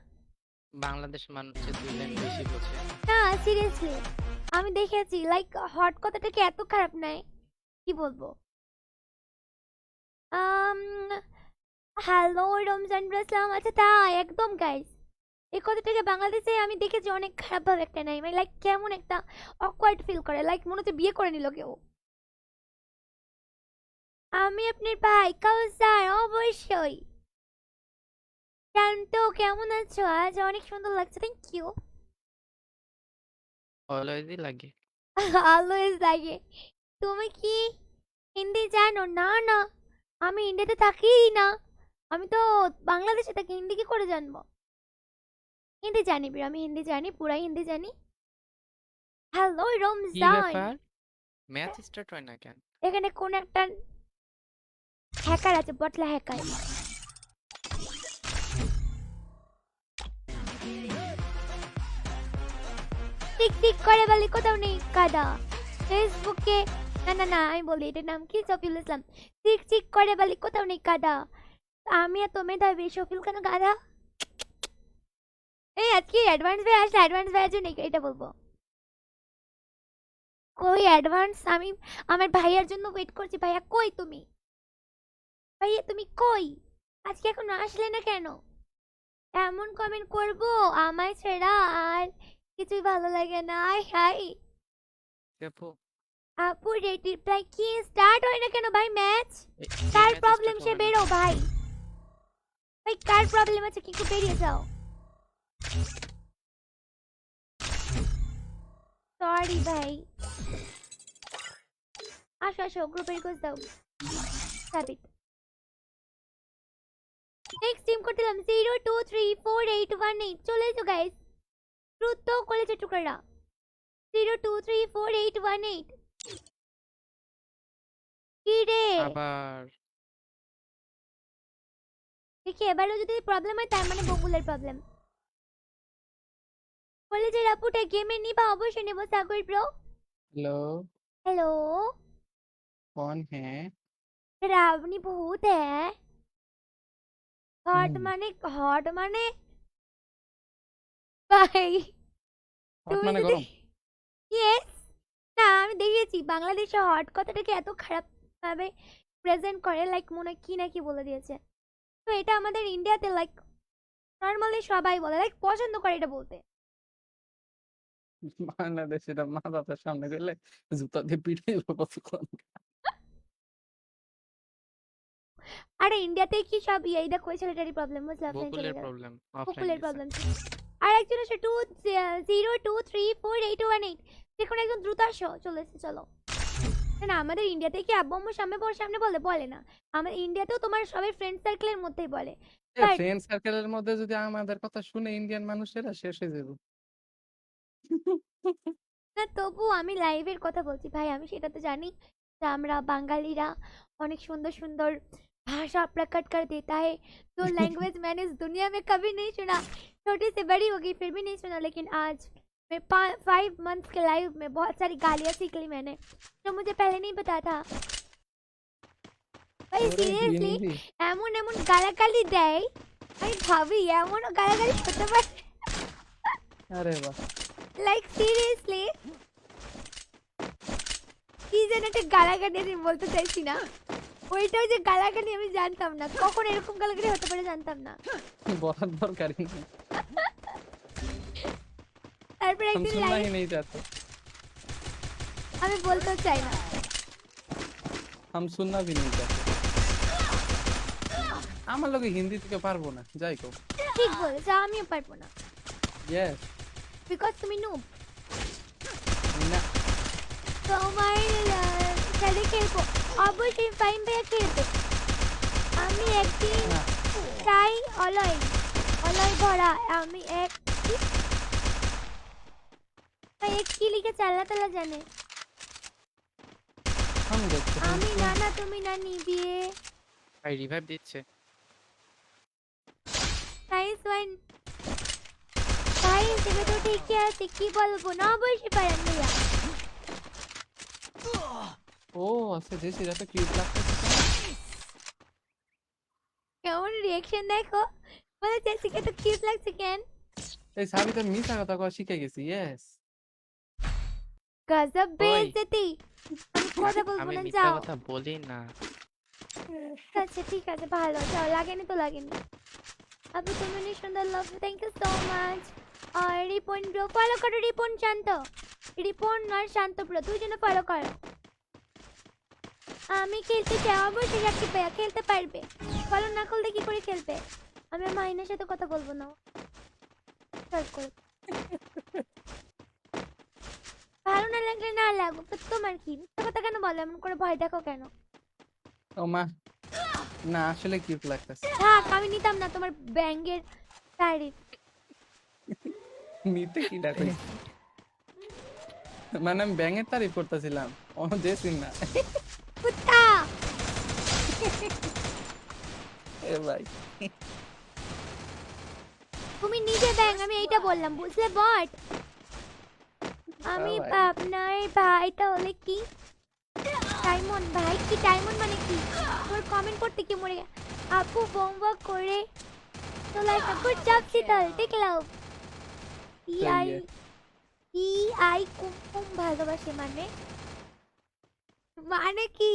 বাংলাদেশ মানুষের 2 লাইন বেশি বোঝে। না সিরিয়াসলি, আমি দেখেছি লাইক হট কথাটাকে এত খারাপ নেয়, কি বলবো। আম হ্যালো রমজান ব্রাসলাম, আচ্ছা তাই একদম গাইস, এই কথাটাকে বাংলাদেশে আমি দেখেছি অনেক খারাপ ভাবে একটা নাই, মানে লাইক কেমন একটা অকওয়ার্ড ফিল করে, লাইক মনে হচ্ছে বিয়ে করে নিল কেউ। আমি আপনার ভাই কাউসার, অবশ্যই। শান্ত, কেমন আছো? আজ অনেক সুন্দর লাগছে, থ্যাংক ইউ। অলওয়েজই লাগে। অলওয়েজ লাগে। তুমি কি হিন্দি জানো? না না, আমি ইন্ডিয়াতে থাকিই না, আমি তো বাংলাদেশে থাকি, হিন্দি কি করে জানবো? হিন্দি জানি প্রিয়, আমি হিন্দি জানি, পুরাই হিন্দি জানি। হ্যালো কি রমজান, ব্যাপার? ম্যাচ স্টার্ট হয় না কেন? এখানে কোন একটা হ্যাকার আছে, বটলা হ্যাকার। টিক টিক করে বলি কোথাও নেই কাদা ফেসবুকে। না না না, আমি বলি এটার নাম কি, শফিউল ইসলাম। টিক টিক করে বলি কোথাও নেই কাদা। আমি আর তুমি মেধাবী, শফিউল কেন গাধা? এই আজকে অ্যাডভান্স ভাই আসলে অ্যাডভান্স ভাইয়ের জন্য এটা বলবো। কই অ্যাডভান্স? আমি আমার ভাইয়ার জন্য ওয়েট করছি। ভাইয়া কই তুমি? ভাইয়া তুমি কই? আজকে এখনো আসলে না কেন? এমন কমেন্ট করব আমায় ছেড়া আর কিছুই ভালো লাগে না। আয় হাই আপু আপু, রেট রিপ্লাই কি স্টার্ট হয় না কেন ভাই ম্যাচ? এই কার ম্যাচ প্রবলেম স্টার্ট সে হবে না। বেরো ভাই। ভাই কার প্রবলেম আছে কি, একটু বেরিয়ে যাও। সরি ভাই। আসো আসো, গ্রুপে রিকোয়েস্ট দাও। সাবিত নেক্সট টিম করতে দিলাম 0234818। চলে এসো গাইস, দ্রুত কলেজের টুকরা। 0234818। কি রে আবার দেখি এবারও যদি প্রবলেম হয় তার মানে বকুলের প্রবলেম। কলেজের আপুটা গেমে নিবা? অবশ্যই নেবো সাগর ব্রো। हेलो हेलो, कौन है? रावणी भूत है। हॉट माने ভাই हॉट তুমি माने যদি गरम। ইয়েস, না আমি দেখেছি বাংলাদেশে হট কথাটাকে এত খারাপ ভাবে প্রেজেন্ট করে, লাইক মনে হয় কি না কি বলে দিয়েছে। তো এটা আমাদের ইন্ডিয়াতে লাইক নর্মালি সবাই বলে, লাইক পছন্দ করে এটা বলতে। বাংলাদেশ এটা মা বাবার সামনে গেলে জুতা দিয়ে পিটাইলো কতক্ষণ। আরে ইন্ডিয়াতে কি সব এই দেখো ওই ছেলেটারই প্রবলেম, বুঝলে? অফলাইন চলে বকুলের যাও, প্রবলেম অফলাইন বকুলের গেছে। প্রবলেম। আর একজন আছে 20234818। দেখুন একদম দ্রুত আসো, চলে এসেছে চলো। না না, আমাদের ইন্ডিয়াতে কি আব্বু আম্মু সামনে বলে বলে না। আমাদের ইন্ডিয়াতেও তোমার সবাই ফ্রেন্ড সার্কেলের মধ্যেই বলে। বাট ফ্রেন্ড সার্কেলের মধ্যে যদি আমাদের কথা শুনে ইন্ডিয়ান মানুষেরা শেষ হয়ে যাবে। না তবু আমি লাইভের কথা বলছি ভাই, আমি সেটা তো জানি যে আমরা বাঙালিরা অনেक सुंदर सुंदर भाषा प्रकट कर देता है। जो लैंग्वेज मैंने इस दुनिया में कभी नहीं सुना, छोटी से बड़ी हो गई फिर भी नहीं सुना। लेकिन आज मैं 5 मंथ्स के लाइव में बहुत सारी गालियाँ सीख ली मैंने, जो मुझे पहले नहीं पता था ভাই। ওরে সিরিয়াসলি হিন্দি এমন এমন গালাগালি দেয়, আমি ভাবি এমন গালাগালি হতে পারে? আরে বাহ লাইক সিরিয়াসলি কি যেন একটা গালাগালি আমি বলতে চাইছি না, ওইটাও যে গালাগালি আমি জানতাম না, কখন এরকম গালাগালি হতে পারে জানতাম না। বলার দরকারই নেই। তারপর हम একদিন सुनना লাইভ, ही नहीं चाहते। আমি বলতেও চাই না। हम सुनना भी नहीं चाहते। আমার লোকে হিন্দি থেকে পারবো না যাই কো। ঠিক বলেছো, আমিও পারবো না, ইয়েস বিকজ তুমি নুব। না তোমার সাথে খেলবো অবশ্যই, ফাইন ভাইয়া খেলবে। আমি একদিন না চাই অলয় অলয় ভরা। আমি এক ভাই এক কি লিখেছে আল্লাহ তাআলা জানে। हम देखते हैं। আমি নানা তুমি নানি বিয়ে। ভাই রিভাইভ দিচ্ছে। নাইস ওয়ান ভাই, সেটা তো ঠিকই আছে, কি বলবো না, অবশ্যই পারেন ভাইয়া। ও আচ্ছা জেসি রাতে ক্রিপ লাগতেছে কেমন রিয়াকশন দেখো, বলে জেসিকা তো কিউট লাগছে কেন? এই সাবি তো মিছা কথা কওয়া শিখে গেছি ইয়েস গজব ওই বেইজ্জতি। আমি কথা বলবো আমি না, মিথ্যা যাও। কথা বলি না। আচ্ছা ঠিক আছে, ভালো, যাও। লাগেনি তো লাগেনি। আপু তুমি অনেক সুন্দর, love you, thank you so much. আর রিপন ব্রো ফলো করো, রিপন শান্ত, রিপন আর শান্ত ব্রো দুইজনে ফলো করো। আমি খেলতে চাই, অবশ্যই রাখি ভাইয়া খেলতে পারবে। ফলো না করলে কি করে খেলবে? আমি আমার মাইনের সাথে কথা বলবো না, সলভ করে। ভালো না লাগলে না লাগুক, তো তোমার কি? মিথ্যা কথা কেন বলো? এমন করে ভয় দেখো কেন? ও মা না আসলে কিউট লাগতেছে থাক, আমি নিতাম না তোমার ব্যাঙ্গের তারিফ। নিতে কি ডাকই মানে আমি ব্যাঙের তারিফ করতেছিলাম, ও জেসি না। কুত্তা এ ভাই তুমি নিজে ব্যাং, আমি এইটা বললাম, বুঝলে বট? আমি ভাই। আপনার ভাইটা হলে কি ডায়মন্ড ভাই, কি ডায়মন্ড মানে কি? তোর কমেন্ট করতে কি মরে আপু হোমওয়ার্ক করে চলে আসা, গুড জব শীতল, টেক লাভ। ই আই সহি ই আই কুমকুম ভালোবাসে মানে মানে কি?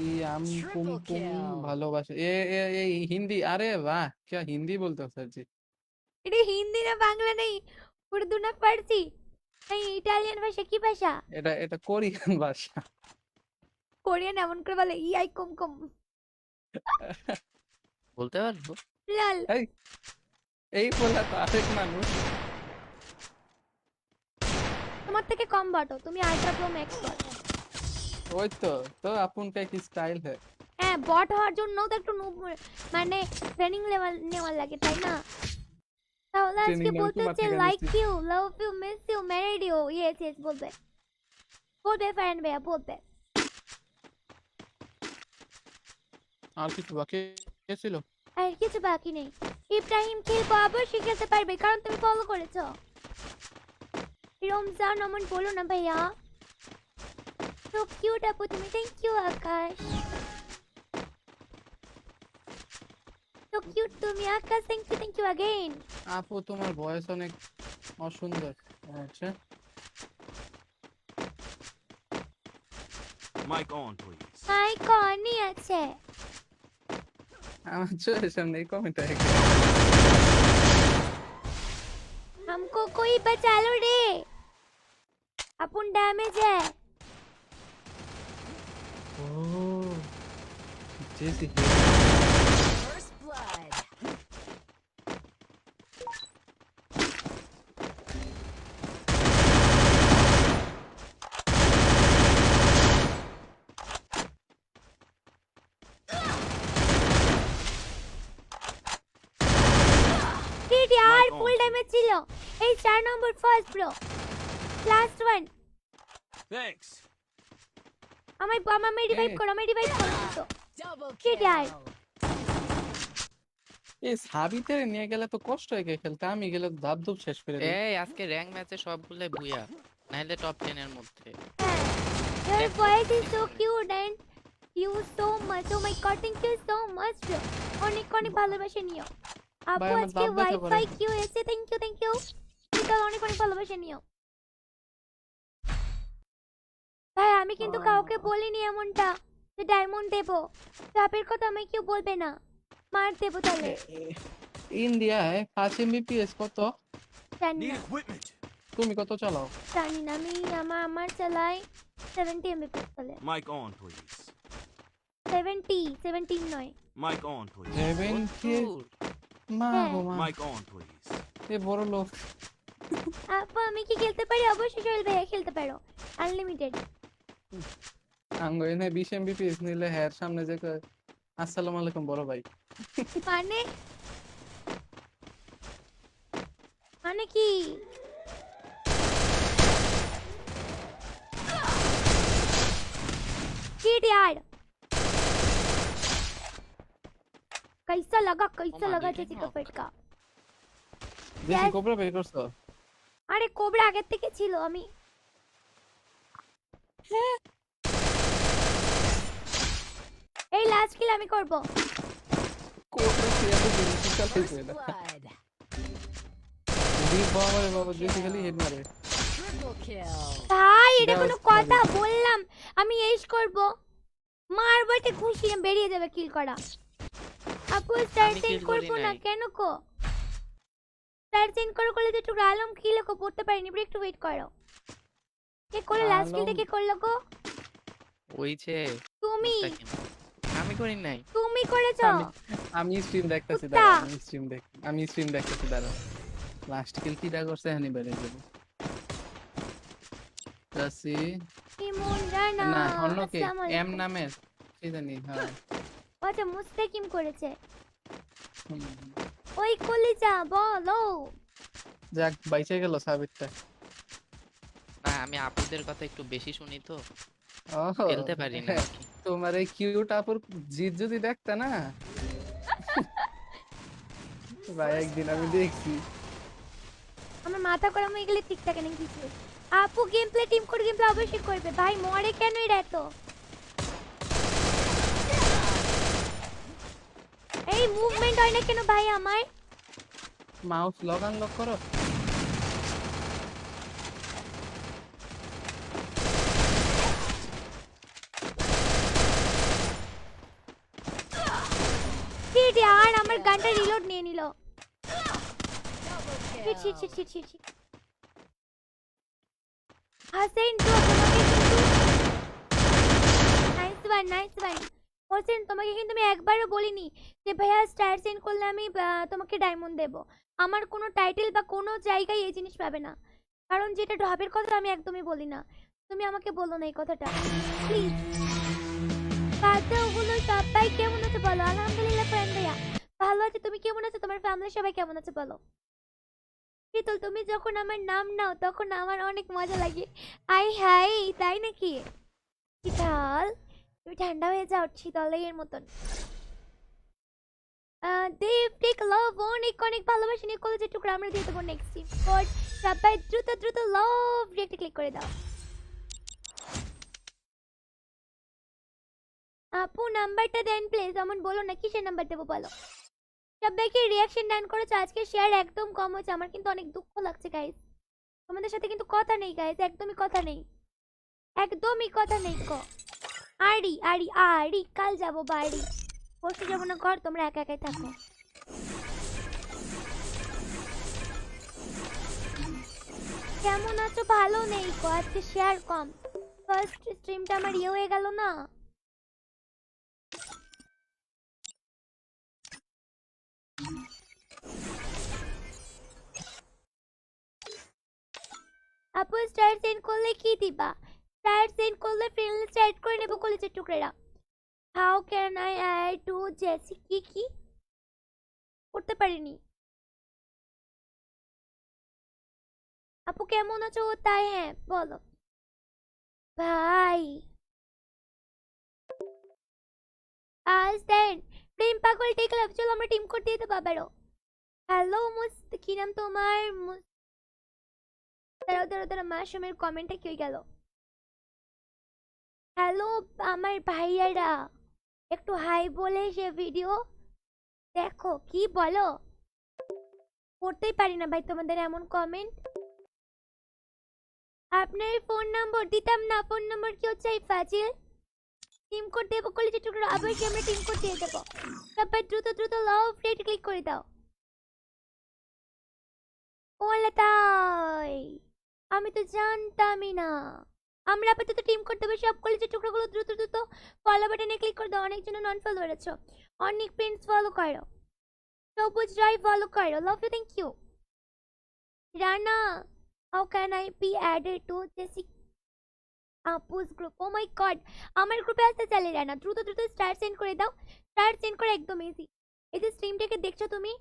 ই আম কুম Triple কুম kill. ভালোবাসে এ হিন্দি, আরে বাহ क्या हिंदी बोलते हो सर जी। এটা হিন্দি না বাংলা নেই, উর্দু না ফার্সি এই ইটালিয়ান ভাষা, কি ভাষা? এটা এটা কোরিয়ান ভাষা। কোরিয়ান এমন করে বলে ই আই কুমকুম বলতে পারবো? লাল। এই এই বলা তো আরেক মানুষ। তোমার থেকে কম বটো, তুমি আল্ট্রা প্রো ম্যাক্স বট। ওই তো তো अपन का एक स्टाइल है। হ্যাঁ, বট হওয়ার জন্য তো একটু মানে ট্রেনিং লেভেল নেওয়ার লাগে, তাই না? তাহলে আজকে ট্রেনিং আমি বলতে তোমার হচ্ছে থেকে লাইক নিচ্ছি। You, love you, miss you, married you, yes yes বলবে, বলবে ফ্রেন্ড ভাইয়া বলবে। আর কিছু বাকি ছিল? আর কিছু বাকি নেই। ইব্রাহিম খেলবো, অবশ্যই খেলতে পারবে কারণ তুমি ফলো করেছো। রমজান অমন বলো না ভাইয়া, তো কিউট আপু তুমি, থ্যাংক ইউ আকাশ, তো কিউট তুমি আকাশ, থ্যাংক ইউ अगेन। আপু তোমার ভয়েস অনেক অসুন্দর। আচ্ছা Mic on, please. হাই কনি আছে, আমার চোখের সামনে কমেন্ট হয়ে গেল। हमको कोई बचा लो रे, अपन डैमेज है। Oh Jassy First blood. Did यार Mic on, full please. Damage ছিল, এই 4 number first bro, last one. Thanks. আমায় রিভাইভ করো, তো Double Shit, kill. yaar. এই সাবিতে নিয়ে গেলে তো কষ্ট হয় খেলতে, আমি গেলে তো ধাপ ধুপ শেষ করে দিই। এই আজকে র‍্যাঙ্ক ম্যাচে সবগুলাই ভুয়া, নাইলে টপ 10 এর মধ্যে। Your voice is so cute and you so much, oh my god, thank you so much bro, অনেক অনেক ভালোবাসা নিও আপু। ভাই, আমার আজকে দাঁত ব্যথা ওয়াইফাই করে। কিউ এসে, থ্যাংক ইউ শীতল, অনেক অনেক ভালোবাসা নিও ভাই। আমি কিন্তু কাউকে বলিনি এমনটা যে ডায়মন্ড দেবো, চাপের কথা আমি কেউ বলবে না, মার দেবো তাহলে। ইন্ডিয়ায় 5 এমবিপিএস কত? জানি Need না, equipment. তুমি কত চালাও? জানি না, আমি আমার চালাই 70 এমবিপিএস চলে, Mic on, please. 17 নয়। Mic on, please. 70 মা হ্যাঁ। গো মা, Mic on, please. এ বড় লোক। আপু আমি কি খেলতে পারি? অবশ্যই সোহেল ভাইয়া খেলতে পারো, আনলিমিটেড। আঙ্গো এনে 20 এমবিপিএস নিলে হ্যার সামনে যে কয়, আসসালামু আলাইকুম বড় ভাই। মানে মানে কি? Shit यार, कैसा लगा जैसे का फटका? বেশি Yes. কোবরা বের করছো? আরে কোবরা আগের থেকে ছিল, আমি এই লাস্ট কিল আমি করব। কোবরা সিয়াতে বেশি চালাইছে First এটা। blood. দি বাবা রে বাবা, জেসি খালি হেড মারে। Triple kill. ভাই এটা That কোনো was কথা funny. বললাম, আমি এইস করব, মারবো এটা খুশি বেরিয়ে যাবে কিল করা। আপু স্টার আমি চেঞ্জ kill করবো করি না নাই। কেন কো? স্টার চেঞ্জ করলে তো একটু আলম কি লেখো পড়তে পারিনি, একটু ওয়েট করো। কে করলো লাস্ট কিলটা, কে করলো গো? ওই যে তুমি মুস্তাকিম। আমি করি নাই। তুমি করেছো? আমি স্ট্রিম দেখতেছি, কুত্তা। দাঁড়া আমি স্ট্রিম দেখতেছি, দাঁড়া। লাস্ট কিল কিটা করছে হানি বেরে যাব। জাসি ইমন রানা, না অন্য কে আসসালামু এম আলাইকুম। নামের কি জানি, হ্যাঁ। আচ্ছা মুস্তাকিম করেছে, হুম। ওই কলিজা বলো। যাক বাইচে গেল সাবিতটা। না আমি আপুদের কথা একটু বেশি শুনি তো, ও ফেলতে পারি না আর কি। তোমার এই কিউট আপুর জিদ যদি দেখতে না ভাই, একদিন আমি দেখছি। আমার মাথা গরম হয়ে গেলে ঠিক থাকে না কিছু। আপু game play team code game play অবশ্যই করবে ভাই, মরে কেন এরা এত? এই মুভমেন্ট হয় না কেন ভাই আমার? মাউস লক আনলক করো। শিট यार, আমার গানটা রিলোড নিয়ে নিল। Double shit shit kill. Shit shit shit. হাসেন ব্রো, তোমাকে কিন্তু নাইস ওয়ান। হোসেন তোমাকে কিন্তু আমি একবারও বলিনি যে ভাইয়া স্টার সেন্ড করলে আমি তোমাকে ডায়মন্ড দেব। আমার কোনো টাইটেল বা কোনো জায়গায় এই জিনিস পাবে না, কারণ যেটা ঢবের কথা আমি একদমই বলি না। তুমি আমাকে বলো না এই কথাটা প্লিজ। বাচ্চা ওগুলো সবাই কেমন আছে বলো? আলহামদুলিল্লাহ ফ্রেন্ড ভাইয়া ভালো আছে। তুমি কেমন আছো? তোমার ফ্যামিলির সবাই কেমন আছে বলো? শীতল, তুমি যখন আমার নাম নাও তখন আমার অনেক মজা লাগে। আই হাই, তাই নাকি? শীতল, তুমি ঠান্ডা হয়ে যাও শীতলের মতন। দেব টেক লাভ অনেক অনেক ভালোবাসা নিয়ে কলেজের টুকরা আমরা দিয়ে দেবো নেক্সট টিম কোড। সবাই দ্রুত দ্রুত লাভ রিয়েক্টে ক্লিক করে দাও। আপু নাম্বারটা দেন প্লিজ। এমন বলো না, কিসের নাম্বার দেবো বলো? সবাইকে রিয়াকশন ডান করেছো, আজকে শেয়ার একদম কম হচ্ছে, আমার কিন্তু অনেক দুঃখ লাগছে গাইস। তোমাদের সাথে কিন্তু কথা নেই গাইস, একদমই কথা নেই, একদমই কথা নেই কো। আড়ি আড়ি আড়ি, কাল যাবো বাড়ি, বসে যাবো না ঘর, তোমরা একা একাই থাকো। কেমন আছো? ভালো নেই কো, আজকে শেয়ার কম। ফার্স্ট স্ট্রিমটা আমার ইয়ে হয়ে গেল না। আপু স্টার সেন্ড করলে কি দিবা? স্টার সেন্ড করলে ফ্রেন্ড লিস্ট অ্যাড করে নেব কলেজের টুকরেরা। How can I add to Jassy? কি করতে পারিনি। আপু কেমন আছো? ও তাই, হ্যাঁ বলো ভাই। আজ দেন প্রেম পাগল টেক লাভ, চলো আমরা টিম কোড দিয়ে দেবো আবারও। হ্যালো মুস্ত, কি নাম তোমার? দাঁড়াও মাশরুমের কমেন্টটা কি হয়ে গেল? হ্যালো আমার ভাইয়ারা, একটু হাই বলে সে ভিডিও দেখো। কি বলো? পড়তেই পারি না ভাই তোমাদের এমন কমেন্ট। আপনার ফোন নম্বর দিতাম না, ফোন নম্বর কি হচ্ছে এই ফাজিল? টিম কোড দেবো কলেজের টুকরো, আবার কি আমরা টিম কোড দিয়ে দেবো। সবাই দ্রুত দ্রুত লাভ রেট ক্লিক করে দাও। ওলা তাই, আমি তো জানতামই না। আমরা আপাতত টিম কোড দেবো, সব কলেজের টুকরোগুলো দ্রুত দ্রুত ফলো বাটনে ক্লিক করে দাও। অনেকজন নন ফলো করেছো, অনেক প্রিন্স ফলো করো, সবুজ রায় ফলো করো, love you, thank you. Rana, how can I be added to Jassy আপুস গ্রুপ? ও মাই গড, আমার গ্রুপে আসতে চাইলে রানা দ্রুত দ্রুত স্টার সেন্ড করে দাও। স্টার সেন্ড করে একদম ইজি। এই যে স্ট্রিমটাকে দেখছো তুমি,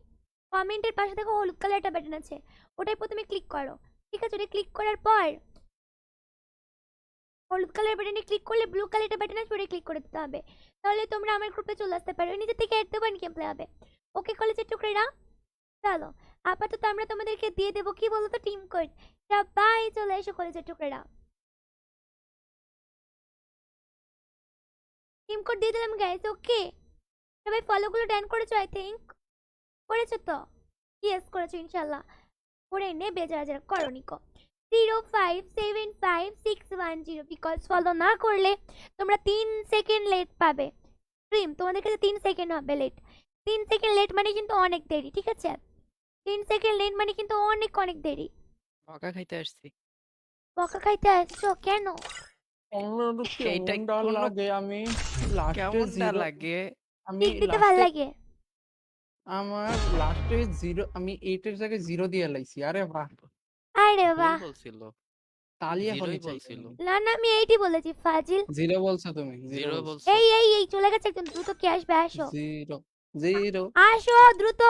কমেন্টের পাশে দেখো হলুদ কালার একটা বাটন আছে, ওটাই প্রথমে ক্লিক করো। ঠিক আছে, ওটা ক্লিক করার পর হলুদ কালার বাটনে ক্লিক করলে ব্লু কালারটা বাটন আছে, ওটা ক্লিক করে দিতে হবে। তাহলে তোমরা আমার গ্রুপে চলে আসতে পারো, নিজে থেকে অ্যাড দেবো গেম প্লে হবে। ওকে কলেজের টুকরেরা, চলো আপাতত আমরা তোমাদেরকে দিয়ে দেবো কি বলতো টিম কোড। সবাই চলে এসো কলেজের টুকরেরা, টিম কোড দিয়ে দিলাম গাইস। ওকে সবাই ফলোগুলো ডান করেছো আই থিংক, করেছো তো? ইয়েস করেছো ইনশাল্লাহ, করে নেবে যারা যারা করনি কো। 0575610, বিকজ ফলো না করলে তোমরা 3 সেকেন্ড লেট পাবে। স্ট্রিম তোমাদের কাছে 3 সেকেন্ড হবে লেট। 3 সেকেন্ড লেট মানে কিন্তু অনেক দেরি, ঠিক আছে? 3 সেকেন্ড লেট মানে কিন্তু অনেক অনেক দেরি। বকা খাইতে আসছি। বকা খাইতে আসছো কেন? আমার এইটা কেমনটা কোনো লাগে, আমি লাস্টে কেমনটা জিরো, লাগে? আমি পিক দিতে ভাল লাস্টে, লাগে। আমার লাস্টে জিরো, আমি 8 এর জায়গায় জিরো দিয়ে লাইছি। আরে বাহ, আরে ভুল বাহ, বলছিল, তালি জিরোই এখনই চাই বলছিল। না না আমি এইটি বলেছি ফাজিল। জিরো বলছো তুমি, জিরো জিরো বলছো। বলছো। এই চলে গেছে একজন, দ্রুত কে আসবে? আসো জিরো জিরো। আসো দ্রুত।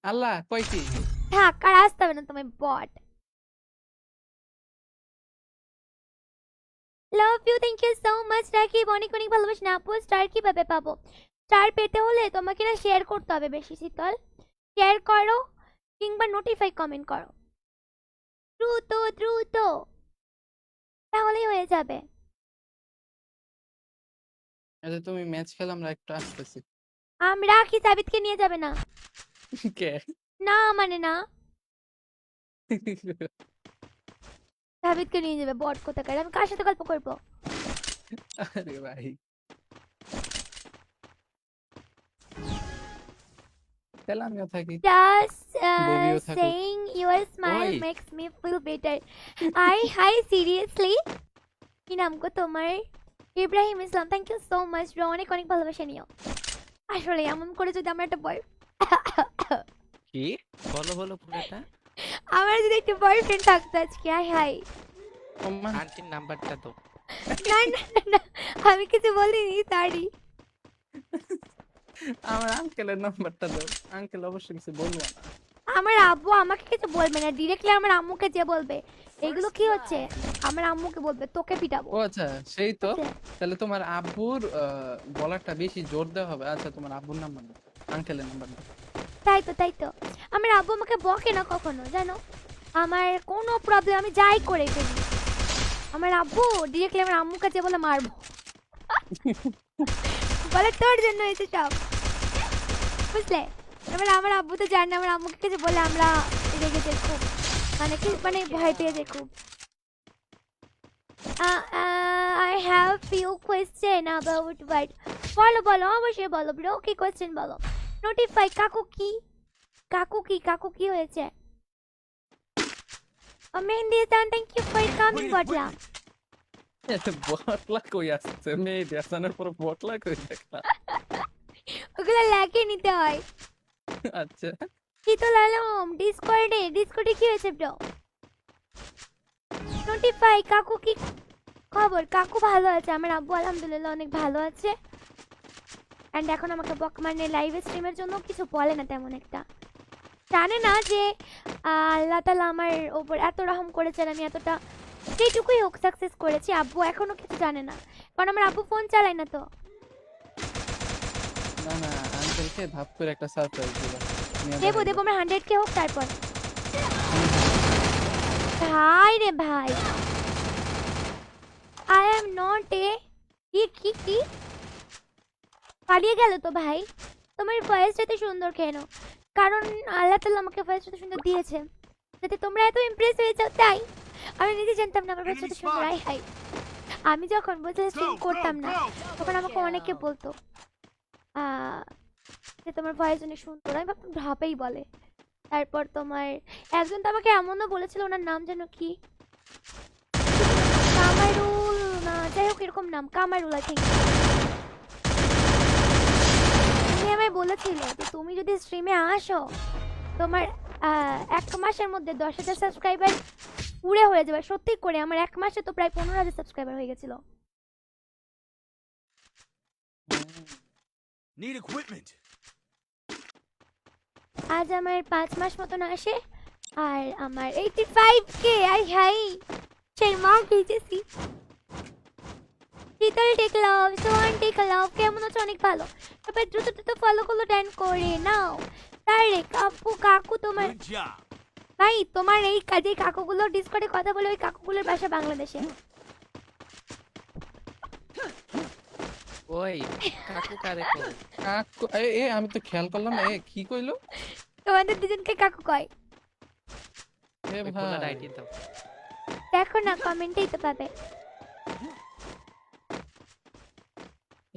আল্লাহ কয় কি? থাক আর আসতে হবে না, তুমি bot. Love you, thank you so much Rakib, অনেক অনেক ভালোবাসি না আপু। স্টার কিভাবে পাবো? স্টার পেতে হলে তোমাকে না শেয়ার করতে হবে বেশি শীতল, শেয়ার করো কিংবা নোটিফাই কমেন্ট করো দ্রুত দ্রুত, তাহলেই হয়ে যাবে। আচ্ছা তুমি ম্যাচ খেলা, আমরা একটু আসতেছি। আমরা কি সাবিতকে নিয়ে যাবে না? কে? না মানে না, সাবিতকে নিয়ে যাবে বট কোথাকার। আমি কার সাথে গল্প করবো? আরে ভাই তাহলে আমিও থাকি, Just বেবিও থাকুক। saying your smile ওই। makes me feel better. Hi seriously, কি নাম গো তোমার? Ibrahim Islam, thank you so much bro, অনেক অনেক ভালোবাসা নিও। আসলে এমন করে যদি আমার একটা বয় কি বলো বলো পুরোটা? আমার যদি একটা বয়ফ্রেন্ড থাকতো আজকে, হাই হাই। ওমা, আন্টির নাম্বারটা দাও। না না না, না, আমি কিছু বলিনি, সরি। আমার আঙ্কেলের নাম্বারটা দাও। আঙ্কেল অবশ্যই কিছু বলবো না। আমার আব্বু আমাকে কিছু বলবে না, ডিরেক্টলি আমার আম্মুকে যে বলবে। এগুলো কি হচ্ছে? আমার আম্মুকে বলবে তোকে পিটাবো। ও আচ্ছা, সেই তো। বুঝলে? তাহলে তোমার আব্বুর বলারটা বেশি জোর দেওয়া হবে। আচ্ছা তোমার আব্বুর নাম্বার দাও, আঙ্কেলের নাম্বার দাও। তাই তো তাই তো, আমার আব্বু আমাকে বকে না কখনো, জানো। আমার কোনো প্রবলেম, আমি যাই করে ফেলি, আমার আব্বু ডিরেক্টলি আমার আম্মুকে যে বলে মারবো, বলে তোর জন্য হয়েছে সব, বুঝলে। এবার আমার আব্বু তো জানে, আমার আম্মুকে কিছু বলে আমরা রেগে যাই খুব, মানে কি মানে ভয় পেয়ে যাই খুব। I have few question about what. বলো বলো, অবশ্যই বলো ব্রো, কি কোয়েশ্চেন বলো। নোটিফাই কাকু কি, কাকু কি, কাকু কি হয়েছে? মেহেন্দি জান, থ্যাংক ইউ ফর কামিং বটলা। বটলা কই আসছে? মেয়ে দেশানোর পর বটলা কই দেখলাম। ওগুলো ল্যাকে নিতে হয়। আচ্ছা শীতল আলম, ডিসকর্ডে কি হয়েছে ব্রো? নোটিফাই কাকু কি খবর? কাকু ভালো আছে, আমার আব্বু আলহামদুলিল্লাহ অনেক ভালো আছে। এন্ড এখন আমাকে বক মানে লাইভ স্ট্রিমের জন্য কিছু বলে না তেমন একটা, জানে না যে আল্লাহ তাআলা আমার উপর এত রহম করেছেন, আমি এতটা যেটুকুই হোক সাকসেস করেছি। আব্বু এখনো কিছু জানে না, কারণ আমার আব্বু ফোন চালায় না তো। না না, আঙ্কেলকে ভাব করে একটা সারপ্রাইজ দিবা। দেবো দেবো, আমার 100K হোক তারপর। ভাই রে ভাই, আই এম নট এ কি কি পালিয়ে গেল তো ভাই। তোমার ভয়েসটা এত সুন্দর কেন? কারণ আল্লাহ তাআলা আমাকে ভয়েসটা সুন্দর দিয়েছে, যাতে তোমরা এত ইমপ্রেস হয়ে যাও, তাই। আমি নিজে জানতাম না আমার ভয়েসটা সুন্দর। হাই হাই, আমি যখন বুঝলে স্ট্রিম করতাম না, তখন আমাকে অনেকে বলতো যে তোমার ভয়েস অনেক সুন্দর। আমি ভাবতাম ঢাপেই বলে। তারপর তোমার একজন তো আমাকে এমনও বলেছিল, ওনার নাম যেন কি, কামারুল না, যাই হোক এরকম নাম, কামারুল আই থিঙ্ক। উনি আমায় বলেছিল যে তুমি যদি স্ট্রিমে আসো, তোমার 1 মাসের মধ্যে 10,000 সাবস্ক্রাইবার পুরে হয়ে যাবে। সত্যি করে আমার 1 মাসে তো প্রায় 15,000 সাবস্ক্রাইবার হয়ে গেছিল। Need equipment. আজ আমার 5 মাস মতন আসে, আর আমার 85K। আই হাই, সেই মা গেছি। শীতল টেক লাভ, সোহান টেক লাভ, কেমন আছো? অনেক ভালো। তবে দ্রুত দ্রুত ফলো করলো ড্যান করে নাও। তারে কাকু কাকু তোমার Good job. ভাই, তোমার এই কাজে কাকুগুলো ডিসকর্ডে কথা বলে, ওই কাকুগুলোর বাসা বাংলাদেশে। ওই কাকু কারে কয়? কাকু এ আমি তো খেয়াল করলাম না, এ কি কইলো? তোমাদের দুজনকে কাকু কয়। এ ওই ভাই পোলার আইডি দাও। দেখো না, কমেন্টেই তো পাবে।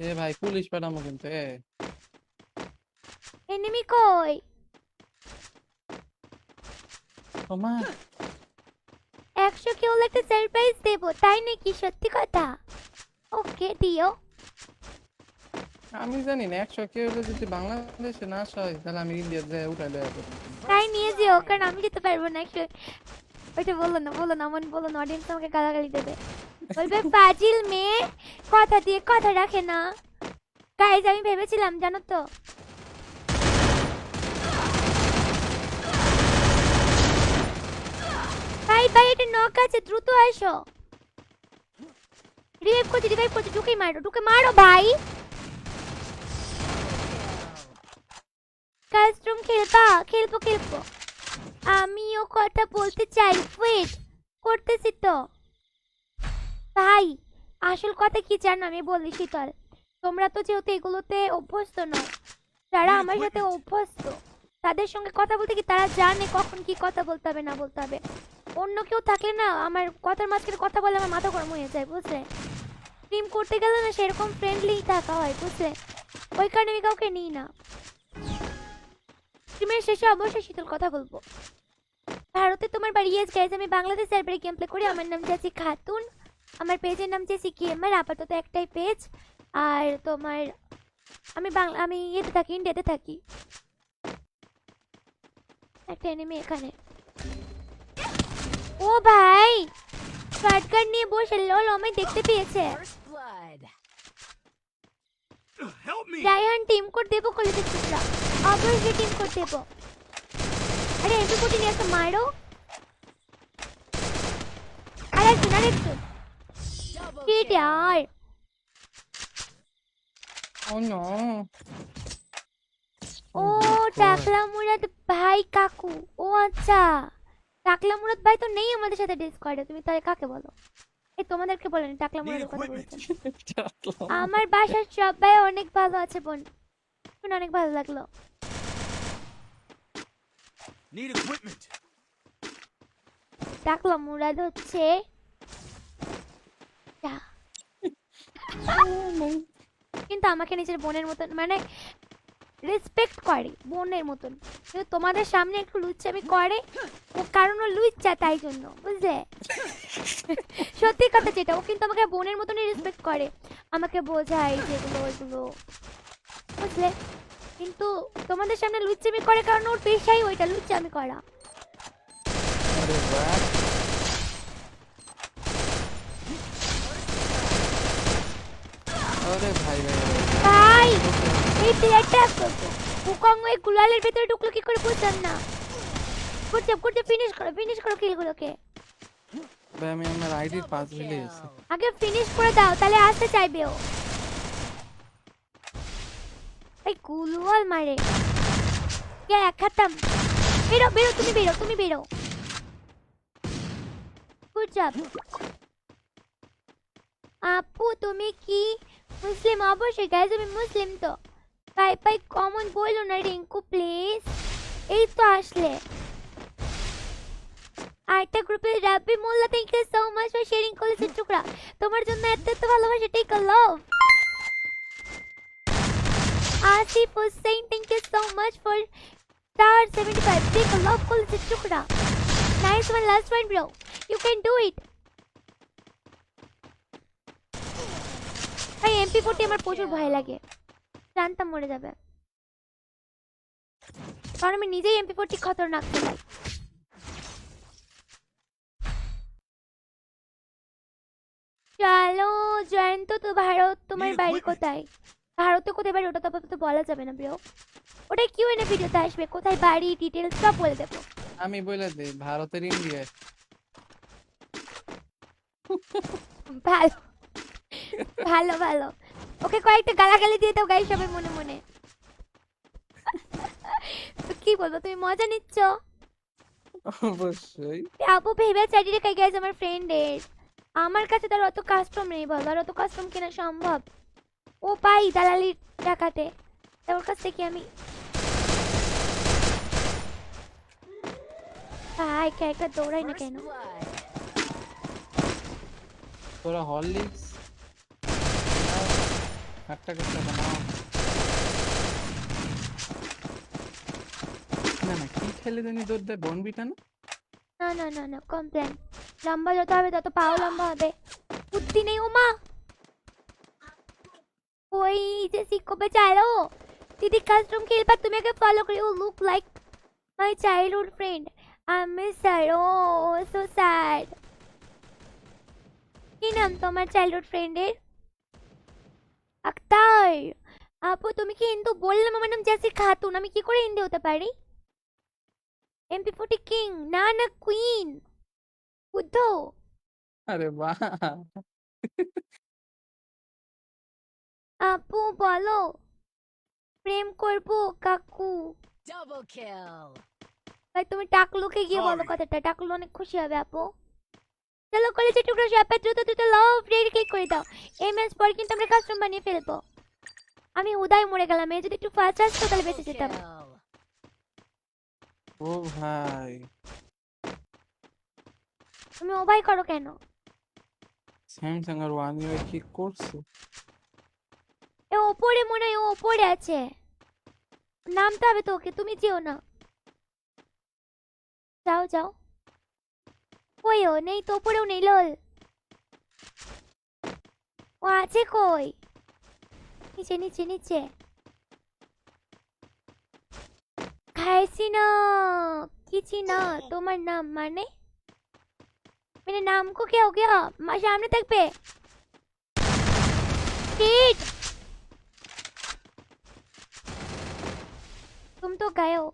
এ ভাই পুলিশ পাঠামো কিন্তু। এনিমি কই? ওমা 100 কেউ একটা সারপ্রাইজ দেবো, তাই নাকি? সত্যি কথা? ওকে দিও। আমি জানি না 100 কেউ যদি বাংলাদেশে না আসা হয়, তাহলে আমি ইন্ডিয়া যাই উঠাই লয়ে আসবো। তাই নিয়ে যেও, কারণ আমি যেতে পারবো না। ওইটা বললো না, বলো না, মন বলো না, অডিয়েন্স আমাকে গালাগালি দেবে, বলবে ফাজিল মেয়ে, কথা দিয়ে কথা রাখে না। গাইজ আমি ভেবেছিলাম, জানো তো, ভাই ভাই এটা নক আছে, দ্রুত আসো। রিভাইভ করছি ঢুকে মারো ভাই। কাস্টম খেলবো। আমিও কথা বলতে চাই, ওয়েট করতেছি তো ভাই। আসল কথা কি জানো, আমি বলি শীতল, তোমরা তো যেহেতু এগুলোতে অভ্যস্ত নও, যারা আমার সাথে অভ্যস্ত তাদের সঙ্গে কথা বলতে কি তারা জানে কখন কি কথা বলতে হবে না বলতে হবে। অন্য কেউ থাকলে না আমার কথার মাঝখানে কথা বলে আমার মাথা গরম হয়ে যায়, বুঝলে? স্ট্রিম করতে গেলে না সেরকম ফ্রেন্ডলি থাকা হয়, বুঝলে? ওই কারণে আমি কাউকে নিই না। স্ট্রিমের শেষে অবশ্যই শীতল কথা বলবো। ভারতে তোমার বাড়ি? ইয়েস গাইজ, আমি বাংলাদেশ সার্ভারে গেম প্লে করি। আমার নাম জাসি খাতুন, আমার পেজের নাম জাসি গেমার। আপাতত একটাই পেজ। আর তোমার আমি ইয়েতে থাকি, ইন্ডিয়াতে থাকি। একটা এনিমি এখানে। ও ভাই শটগান নিয়ে বসে, লল আমায় দেখতে পেয়েছে। First blood. Help me! Raihan team code দেবো কলেজের টুকরা, অবশ্যই টিম কোড দেবো। আরে এমপি কোটি নিয়ে একটা মারো। আরেকজন Double কি kill. আর ও নো। ও টাকলা মুরাদ ভাই কাকু। ও আচ্ছা, টাকলা মুরাদ ভাই তো নেই আমাদের সাথে ডিসকর্ডে। তুমি তাহলে কাকে বলো? এই তোমাদেরকে বলেনি, টাকলা Need মুরাদের কথা equipment. বলছেন। আমার বাসার সবাই অনেক ভালো আছে বোন, শুনে অনেক ভালো লাগলো। Need equipment. টাকলা মুরাদ হচ্ছে যা। কিন্তু আমাকে নিজের বোনের মতন মানে রেসপেক্ট করে, বোনের মতন। কিন্তু তোমাদের সামনে একটু লুচ্চামি করে, ও কারণ ও লুচ্চা তাই জন্য, বুঝলে? সত্যি কথা যেটা, ও কিন্তু আমাকে বোনের মতনই রেসপেক্ট করে, আমাকে বোঝায় যেগুলো ওইগুলো, বুঝলে? কিন্তু তোমাদের সামনে লুচ্চামি করে কারণ ওর পেশাই ওইটা, লুচ্চামি করা। আরে বাহ। আরে ভাই ভাই ভাই এই প্লেয়ারটা বুকং ওই গুলালের ভেতরে ঢুকলো কি করে বুঝলাম না। করতে ফিনিশ করো কিলগুলোকে। ভাই, আমি আমার আইডির পাস ভুলে গেছি। আগে ফিনিশ করে দাও, তাহলে আসতে চাইবে ও। এই গুলওয়াল মারে কে খতম। তুমি বেরো। Good job. আপু তুমি কি মুসলিম? অবশ্যই গাইজ আমি মুসলিম তো। পাই কমন বলো না রিঙ্কু প্লিজ। এই তো আসলে আরেকটা গ্রুপে Rabbi Molla, thank you so much for sharing কলেজের টুকরা। তোমার জন্য এত ভালোবাসা, take a love. Asif Hossain, thank you so much for star 75, take a love কলেজের টুকরা। Nice one, last one bro, you can do it. ভাই MP40 আমার প্রচুর ভয় লাগে, জানতাম মরে যাবে, কারণ আমি নিজেই MP40 খতরনাক চালাই। চলো জয়ন্ত, তো ভারত তোমার Need বাড়ি equipment. কোথায়? ভারতে কোথায় বাড়ি ওটা তো আপাতত বলা যাবে না ব্রো, ওটা কিউএনএ ভিডিওতে আসবে। কোথায় বাড়ি ডিটেলস সব বলে দেবো। আমি বলে দিই, ভারতের ইন্ডিয়ায়। ভালো ভালো ওকে কয়েকটা গালাগালি দিয়ে দাও গাই সবাই মনে মনে। তো কি বলবো, তুমি মজা নিচ্ছ? অবশ্যই। আপু ভেবে চাইলে কাই গাইজ আমার ফ্রেন্ডের, আমার কাছে তার অত কাস্টম নেই বল, আর অত কাস্টম কেনা সম্ভব? ও পাই দালালির টাকাতে, তা ওর কাছ থেকে আমি ভাই ক্যারেক্টার দৌড়াই না First কেন? blood. তোরা হরলিক্স একটা বানাও। না না, কি খেলে জানি দৌড় দেয়, বনবিটা না? না কমপ্লেন, লম্বা যত হবে তত পাও লম্বা হবে। বুদ্ধি নেই ওমা। ওই যে সিক্কো पे চালো দিদি কাস্টম খেল पर তুমি আগে ফলো করি। ও look like my childhood friend, I miss her. Oh so sad. কি নাম তোমার চাইল্ডহুড ফ্রেন্ডের? আক্তার। আপু তুমি কি হিন্দু? বললাম আমার নাম জাসি খাতুন, আমি কি করে হিন্দু হতে পারি? MP40 কিং না কুইন বুদ্ধ। আরে বাহ। আপু বলো প্রেম করবো কাকু। Double kill. ভাই তুমি টাকলুকে গিয়ে বলো Sorry. কথাটা, টাকলু অনেক খুশি হবে আপু। চলো কলেজের টুকরো সবাই দ্রুত দ্রুত লাভ রেড ক্লিক করে দাও। এই ম্যাচ পর কিন্তু আমরা কাস্টম বানিয়ে ফেলবো। আমি উদয় মরে গেলাম, এই যদি একটু ফাস্ট আসতো তাহলে বেঁচে Double যেতাম। kill. ও ভাই তুমি উদয় করো কেন? স্যামসাং আর ওয়ান ইউ কি করছো? এ ওপরে মনে হয়, ও ওপরে আছে, নামতে হবে তোকে, তুমি যেও না। যাও যাও। কই ও নেই তো, ওপরেও নেই লল। ও আছে কই? নিচে নিচে নিচে। খাইছি না কিছি না তোমার নাম মানে मेरे नाम को क्या हो गया? माँ सामने तक पे शीट। तुम तो गए हो।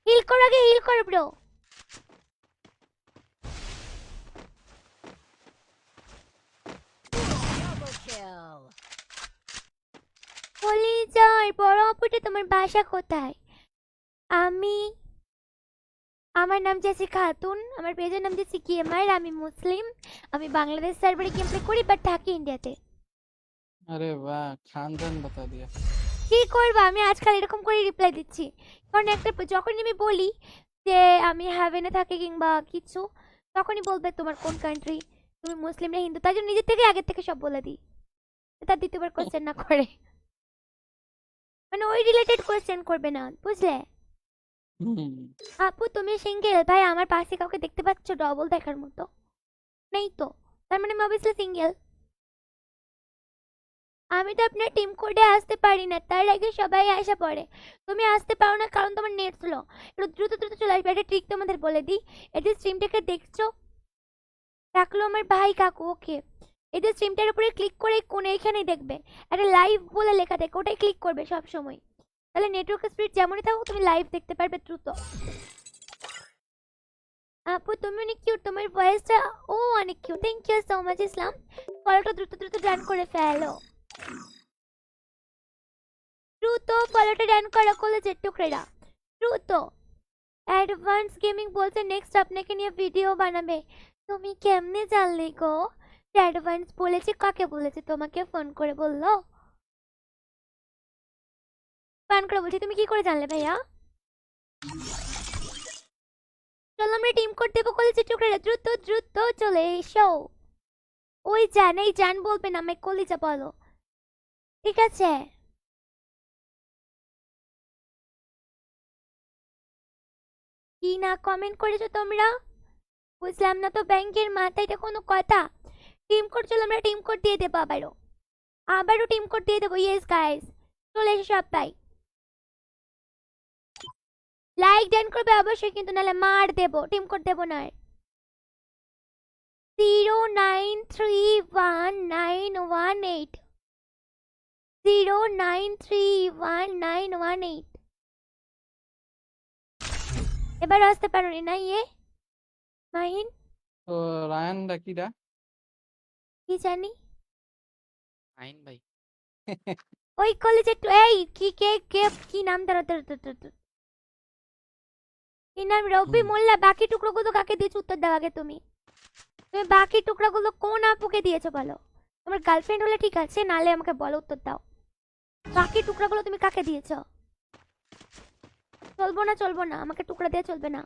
हील करो आगे, हील करो ब्रो। Double kill. বলি যাই বড় আপুটা তোমার বাসা কোথায়? আমি, আমার নাম জেসি খাতুন, আমার পেজের নাম জেসি গেমার, আমি মুসলিম, আমি বাংলাদেশ সার্ভারে গেম প্লে করি বাট থাকি ইন্ডিয়াতে। আরে বাহ, খানদান বাতা দিয়া। কি করবা, আমি আজকাল এরকম করে রিপ্লাই দিচ্ছি, কারণ একটা যখনই আমি বলি যে আমি হ্যাভেনে থাকি কিংবা কিছু, তখনই বলবে তোমার কোন কান্ট্রি, তুমি মুসলিম না হিন্দু, তার জন্য নিজের থেকে আগের থেকে সব বলে দিই, তার দ্বিতীয়বার কোশ্চেন না করে, মানে ওই রিলেটেড কোশ্চেন করবে না, বুঝলে? আপু তুমি সিঙ্গেল? ভাই আমার পাশে কাউকে দেখতে পাচ্ছ ডবল দেখার মতো? নেই তো, তার মানে আমি অবভিয়াসলি সিঙ্গেল। আমি তো আপনার টিম কোডে আসতে পারি না, তার আগে সবাই আসা পড়ে। তুমি আসতে পারো না কারণ তোমার নেট স্লো। একটু দ্রুত দ্রুত চলে আসবে। একটা ট্রিক তোমাদের বলে দিই, এদের স্ট্রিমটাকে দেখছো, রাখলো আমার ভাই কাকু, ওকে এদের স্ট্রিমটার উপরে ক্লিক করে কোনে এখানেই দেখবে একটা লাইভ বলে লেখা থাকে, ওটাই ক্লিক করবে সব সময়, তাহলে নেটওয়ার্ক স্পিড যেমনই থাকুক তুমি লাইভ দেখতে পারবে দ্রুত। আপু তুমি অনেক কিউট, তোমার ভয়েসটা ও অনেক cute, thank you so much Islam. ফলোটা দ্রুত দ্রুত ডান করে ফেলো, দ্রুত ফলোটা ডান করো কলেজের টুকরেরা, দ্রুত। অ্যাডভান্স গেমিং বলছে নেক্সট আপনাকে নিয়ে ভিডিও বানাবে। তুমি কেমনে জানলে গো অ্যাডভান্স বলেছে? কাকে বলেছে? তোমাকে ফোন করে বললো? ফোন করে বলছি, তুমি কি করে জানলে ভাইয়া? চলো আমরা টিম কোড দেবো কলেজের টুকরেরা, দ্রুত দ্রুত চলে এসো। ওই জান, এই জান বলবে না, আমি কলিজা বলো, ঠিক আছে? কি না কমেন্ট করেছো তোমরা? বুঝলাম না তো ব্যাংকের মাথায়, এটা কোনো কথা? টিম কোড, চলো আমরা টিম কোড দিয়ে দেবো আবারও, আবারও টিম কোড দিয়ে দেবো। ইয়েস গাইস, চলে এসো সবাই, লাইক ডান করবে অবশ্যই, কিন্তু নাহলে মার দেবো, টিম কোড দেবো না। 09319198 09319198। এবার আসতে পারোনি না ইয়ে মাহিন? তো রায়ান ডাকিরা কি জানি আইন ভাই। ওই কলেজে একটু, এই কি কে কে কি নাম, দাঁড়া দাঁড়া দাঁড়া দাঁড়া। কি নাম? রবি মোল্লা। বাকি টুকরোগুলো কাকে দিয়েছো উত্তর দাও আগে তুমি। তুমি বাকি টুকরাগুলো কোন আপুকে দিয়েছো বলো? তোমার গার্লফ্রেন্ড হলে ঠিক আছে, নালে আমাকে বলো, উত্তর দাও। বাকি টুকরাগুলো তুমি কাকে দিয়েছো? চলবো না চলবো না, আমাকে টুকরা দিয়ে চলবে না,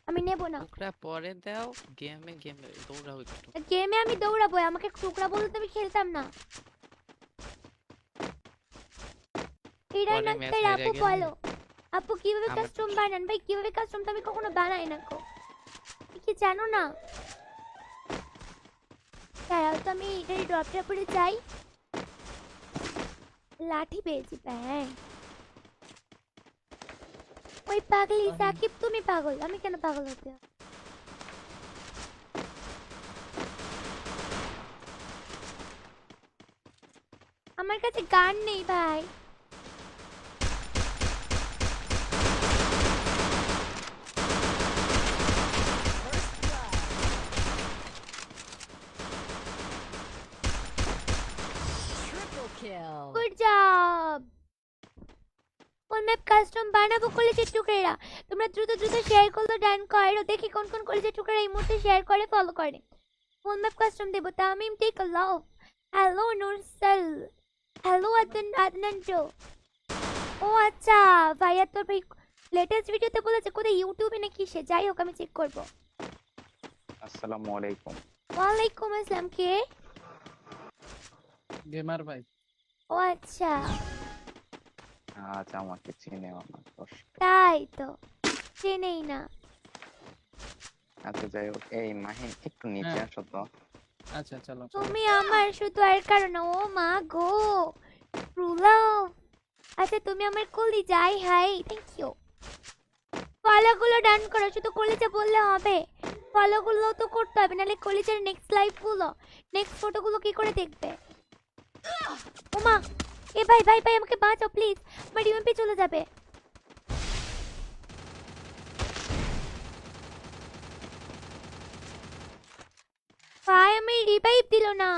আমি নেব না। টুকরা পরে দাও, গেমে গেমে দৌড়াও একটু। গেমে আমি দৌড়াবো, আমাকে টুকরা বললে তো আমি খেলতাম না। এরাই পরে না ম্যাচ তাই হেরে আপু গেলে বলো, আপু কিভাবে আমার কাস্টম বানান? ভাই কিভাবে কাস্টম তো আমি কখনো বানাই না গো, কি জানো না? দাঁড়াও তো, আমি এটাই ড্রপটা করে যাই। লাঠি পেয়েছি, ব্যাং। ওই পাগলি সাকিব, তুমি পাগল, আমি কেন পাগল হতে হবে? আমার কাছে গান নেই ভাই। Triple kill. Good map custom বানাবো কলেজের টুকরেরা। তোমরা দ্রুত দ্রুত শেয়ার করলো, ডান করো, দেখি কোন কোন কলেজের টুকরা এই মুহূর্তে শেয়ার করে ফলো করে। ফুল ম্যাপ কাস্টম দেবো। Tamim take a love, hello Nursal, hello Adnan জো। ও আচ্ছা ভাইয়া, তোর ভাই লেটেস্ট ভিডিওতে বলেছে কোথায়, ইউটিউবে না কিসে, যাই হোক আমি চেক করবো। আসসালামু আলাইকুম। ওয়ালাইকুম আসসালাম। কে? গেমার ভাই। ও আচ্ছা আজ আমাকে চিনে আমার কষ্ট। তাই তো, চেনেই না। আচ্ছা যাই হোক, এই মাহিন একটু নিচে হ্যাঁ। আসো তো। আচ্ছা চলো চলো। তুমি আমার শুধু আর কারণ, ও মা গো রুলাও। আচ্ছা তুমি আমার কলি যাই, হাই থ্যাংক ইউ। ফলোগুলো ডান করো, শুধু কলিজা বললে হবে, ফলোগুলো তো করতে হবে, নাহলে কলিজার নেক্সট লাইভ গুলো, নেক্সট ফটোগুলো কি করে দেখবে? ওমা, এ ভাই ভাই ভাই আমাকে বাঁচাও প্লিজ, আমার ইউএমপি চলে যাবে। ভাই আমি রিভাইভ দিল না।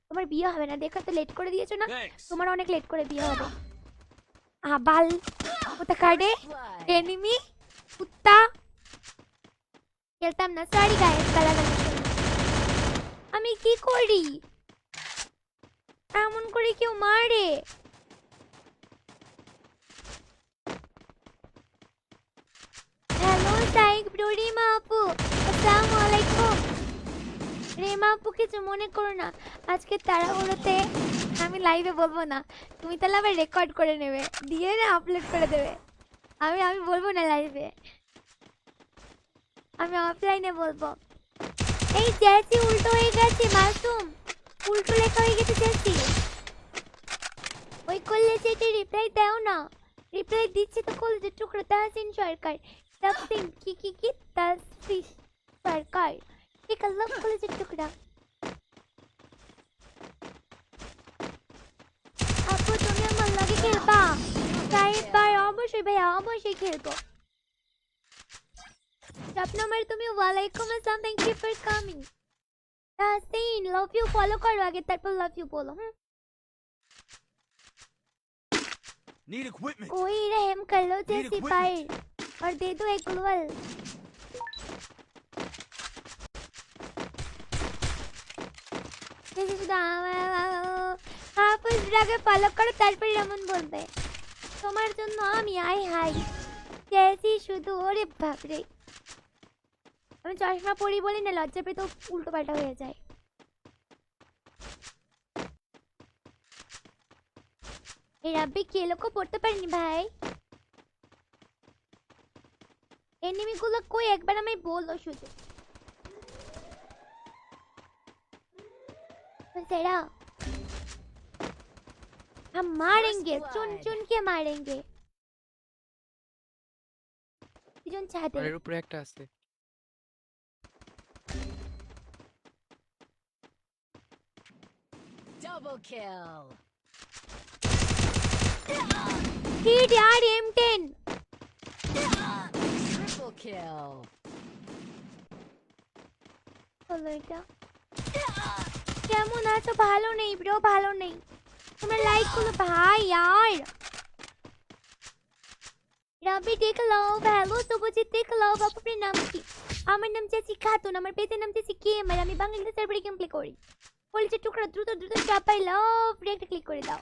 তোমার বিয়ে হবে না, দেখা তো লেট করে দিয়েছো না, Thanks. তোমার অনেক লেট করে বিয়ে হবে। আবাল ওটা কাটে Blood. এনিমি কুত্তা। খেলতাম না, সরি গাইস, গালাগালি করো। আমি কি করি? এমন করে কেউ মারে? হ্যালো সাইক ব্রো, রিমা আপু আসসালামু আলাইকুম। রিমা আপু কিছু মনে করো না, আজকে তাড়াহুড়োতে আমি লাইভে বলবো না, তুমি তাহলে আবার রেকর্ড করে নেবে, দিয়ে না আপলোড করে দেবে। আমি আমি বলবো না লাইভে, আমি অফলাইনে বলবো। এই জ্যাসি উল্টো হয়ে গেছে, মাসুম উল্টো লেখা হয়ে গেছে জ্যাসি। ওই করলে সেটি রিপ্লাই দাও না, রিপ্লাই দিচ্ছি তো কলেজের টুকরো তাহসিন সরকার, তাহসিন কি তাহসিন সরকার, ঠিক আল্লাহ কলেজের টুকরা। আপু তুমি আমার লগে খেলবা? সাহেব ভাই অবশ্যই ভাইয়া, অবশ্যই খেলবো। স্বপ্ন আমার তুমি, ওয়ালাইকুম আসসালাম, thank you for coming. Tahsin love you, follow করো আগে তারপর লাভ ইউ বলো। Need equipment. कोई रहम कर लो Need जैसी equipment. फायर और दे दो एक ग्लोवल। जैसे सुधा आप उस ड्रागे फॉलो करो তারপর এমন বলবে তোমার জন্য আমি আই হাই জেসি শুধু। ওরে বাপ রে, আমি চশমা পরি বলি না, লজ্জা পেয়ে তো উল্টো পাল্টা হয়ে যায়। এই রাব্বি কেলোকো পড়তে পারিনি ভাই। এনিমি গুলো কই একবার আমি বলো শুধু। तेरा हम मारेंगे, चुन चुन के मारेंगे। দুজন চাহতে এর উপরে একটা আছে। Double kill. হিট यार M10 Triple kill. হলো এটা। কেমন আছো? ভালো নেই ব্রো, ভালো নেই। তোমরা লাইক করো ভাই यार। রাবি দেখ লাও, হ্যালো শুভজিৎ দেখ লাও। আপনার নাম কি? আমার নাম জেসি খাতুন, আমার পেজের নাম জেসি গেমার, আমি বাংলাদেশ সার্ভারে গেম প্লে করি। বলছে টুকরা দ্রুত দ্রুত চাপাই লাভ, একটা ক্লিক করে দাও,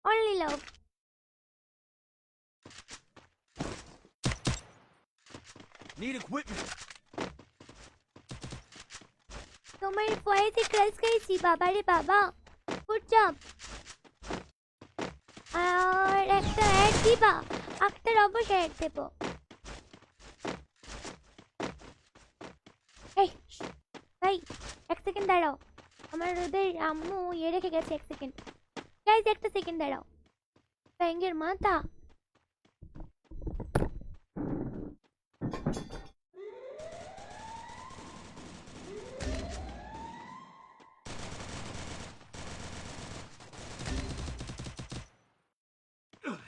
অনলি লাভ। Need equipment. তোমার ভয়েসে ক্রাশ করেছি বাবা রে বাবা, গুড জব। আর একটা অ্যাড দিবা? আক্তার অবশ্যই অ্যাড দেবো। এই ভাই এক সেকেন্ড দাঁড়াও, আমার ওদের আম্মু ইয়ে রেখে গেছে, এক সেকেন্ড গাইজ, একটা সেকেন্ড দাঁড়াও। ব্যাঙ্গের মাথা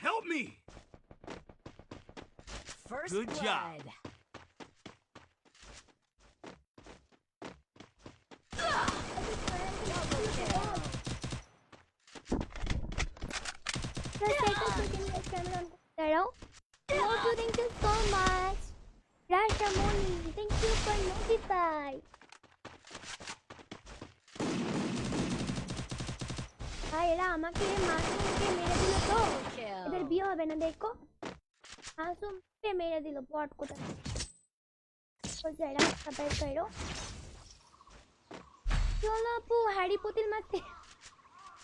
Help me. First Good job. blood. Double kill. Camera on করতে দাঁড়াও thank you so much Rashamoni thank you for notify ভাই এরা আমাকে মাসুমকে মেরে দিল তো এদের Kill. বিয়ে হবে না দেখো মাসুমকে মেরে দিল বট কোথায় বলছে এরা সবাই করো চলো আপু হ্যারি পুতুল মারতে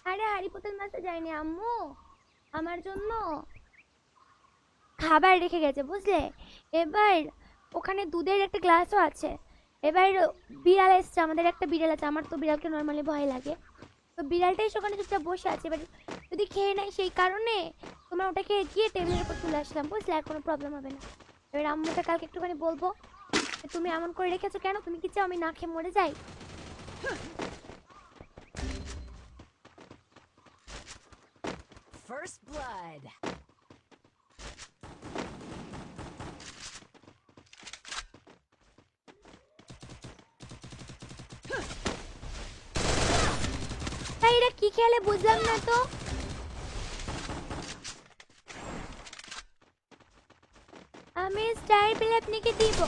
আরে হ্যারি পুতুল মারতে যায়নি আম্মু আমার জন্য খাবার রেখে গেছে বুঝলে এবার ওখানে দুধের একটা গ্লাসও আছে এবার বিড়াল এসছে আমাদের একটা বিড়াল আছে আমার তো বিড়ালকে নর্মালি ভয় লাগে তো বিড়ালটাই সেখানে চুপচাপ বসে আছে এবার যদি খেয়ে নেয় সেই কারণে তোমার ওটাকে গিয়ে টেবিলের উপর তুলে আসলাম বুঝলে আর কোনো প্রবলেম হবে না এবার আম্মুকে কালকে একটুখানি বলবো যে তুমি এমন করে রেখেছো কেন তুমি কি চাও আমি না খেয়ে মরে যাই First blood. তাই এরা কি খেলে বুঝলাম না তো আমি স্টার পেলে আপনাকে দিব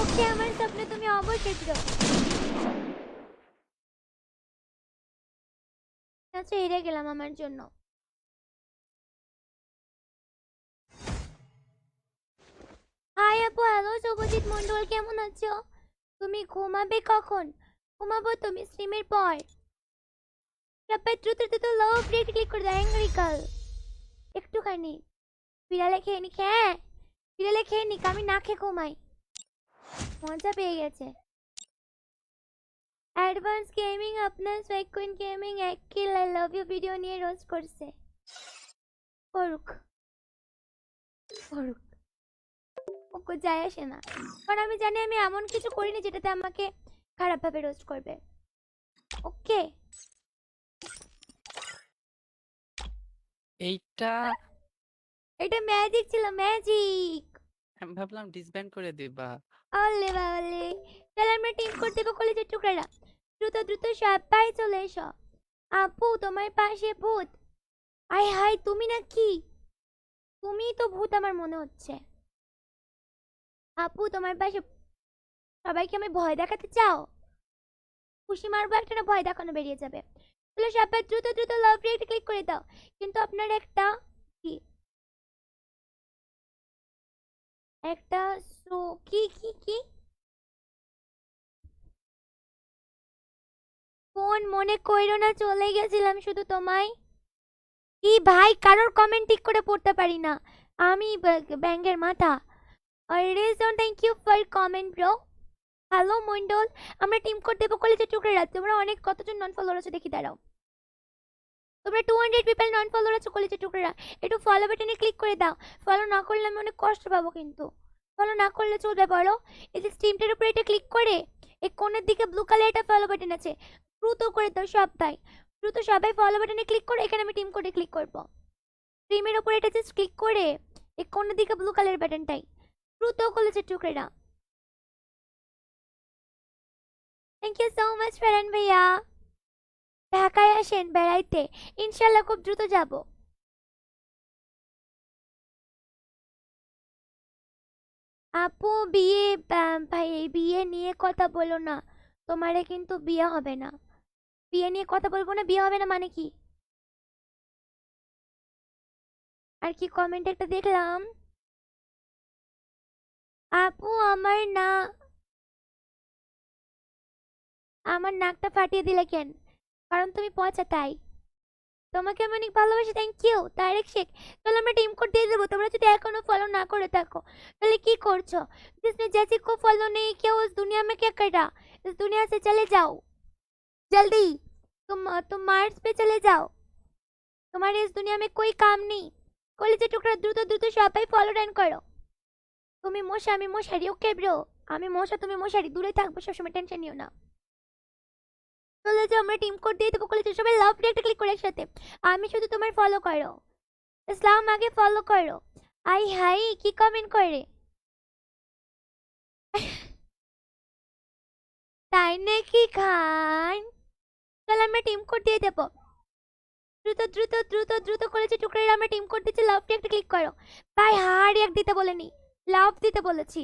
ওকে আমার স্বপ্নে তুমি অবশ্যই দিও আচ্ছা হেরে গেলাম আমার জন্য হাই আপু হ্যালো শুভজিৎ মন্ডল কেমন আছো তুমি ঘুমাবে কখন ঘুমাবো তুমি স্ট্রিমের পর সবাই দ্রুত দ্রুত লো ব্রেক ক্লিক করে দাও অ্যাংরি গার্ল একটুখানি বিড়ালে খেয়ে নি হ্যাঁ বিড়ালে খেয়ে নি আমি না খেয়ে ঘুমাই মজা পেয়ে গেছে অ্যাডভান্স গেমিং আপনার সাইকুইন গেমিং এক কিল আই লাভ ইউ ভিডিও নিয়ে রোজ করছে করুক করুক ওকে যায় আসে না কারণ আমি জানি আমি এমন কিছু করিনি যেটাতে আমাকে খারাপভাবে রোস্ট করবে ওকে এইটা এটা ম্যাজিক ছিল ম্যাজিক আমি ভাবলাম ডিসব্যান্ড করে দিবা আলে বালে তাহলে আমরা টিম করতে দেবো কলেজের টুকরারা দ্রুত দ্রুত সবাই চলে এসো আপু তোমার পাশে ভূত আয় হাই তুমি না কি তুমি তো ভূত আমার মনে হচ্ছে আপু তোমার পাশে সবাইকে আমি ভয় দেখাতে চাও খুশি মারবো একটা না ভয় দেখানো বেরিয়ে যাবে তাহলে সবাই দ্রুত দ্রুত লাভ রিয়েক্ট ক্লিক করে দাও কিন্তু আপনার একটা কি একটা সো কি কি কি ফোন মনে কইরো না চলে গেছিলাম শুধু তোমায় কি ভাই কারোর কমেন্ট ঠিক করে পড়তে পারি না আমি ব্যাঙ্গের মাথা রেজন thank you for comment bro hello Mondal আমরা টিম কোড দেবো কলেজের টুকরে রাত তোমরা অনেক কতজন নন ফলোয়ার আছে দেখি দাঁড়াও তোমরা 200 পিপল নন ফলোয়ার আছে কলেজের টুকরা একটু ফলো বাটনে ক্লিক করে দাও ফলো না করলে আমি অনেক কষ্ট পাবো কিন্তু ফলো না করলে চলবে বলো এই যে স্ট্রিমটার উপরে এটা ক্লিক করে এই কোণের দিকে ব্লু কালার একটা ফলো বাটন আছে দ্রুত করে দাও সবাই দ্রুত সবাই ফলো বাটনে ক্লিক করে এখানে আমি টিম কোডে ক্লিক করব স্ট্রিমের উপরে এটা জাস্ট ক্লিক করে এই কোণের দিকে ব্লু কালার বাটনটাই দ্রুত কলেজের টুকরা থ্যাংক ইউ সো মাচ ফেরান ভাইয়া ঢাকায় আসেন বেড়াইতে ইনশাল্লাহ খুব দ্রুত যাব আপু বিয়ে ভাই এই বিয়ে নিয়ে কথা বলো না তোমারে কিন্তু বিয়ে হবে না বিয়ে নিয়ে কথা বলবো না বিয়ে হবে না মানে কি আর কি কমেন্ট একটা দেখলাম আপু আমার নাকটা ফাটিয়ে দিলে কেন কারণ তুমি পচা তাই তোমাকে আমি অনেক ভালোবাসি থ্যাংক ইউ তারেক শেখ তাহলে আমরা টিম কোড দিয়ে देबो তোমরা যদি এখনো ফলো না করে থাকো তাহলে কি করছো जिसने जैसी को फॉलो नहीं किया उस दुनिया में क्या कर रहा इस दुनिया से चले जाओ जल्दी तुम मार्स पे चले जाओ तुम्हारे इस दुनिया में कोई काम नहीं কলেজের টুকরা দ্রুত দ্রুত সবাই ফলো ডান করো তুমি মশা আমি মশারি ওকে ব্রো আমি মশা তুমি মশারি দূরে থাকবো সবসময় টেনশন নিও না চলে যাও আমরা টিম কোড দিয়ে দেবো কলেজের সবাই লাভ রিয়েক্ট ক্লিক করে একসাথে আমি শুধু তোমার ফলো করো ইসলাম আগে ফলো করো আই হাই কি কমেন্ট করে তাই নাকি খান তাহলে আমরা টিম কোড দিয়ে দেবো দ্রুত দ্রুত দ্রুত দ্রুত কলেজের টুকরোরা আমরা টিম কোড দিচ্ছি, লাভটি একটা ক্লিক করো। ভাই হার্ড এক দিতে বলেনি, লাভ দিতে বলেছি।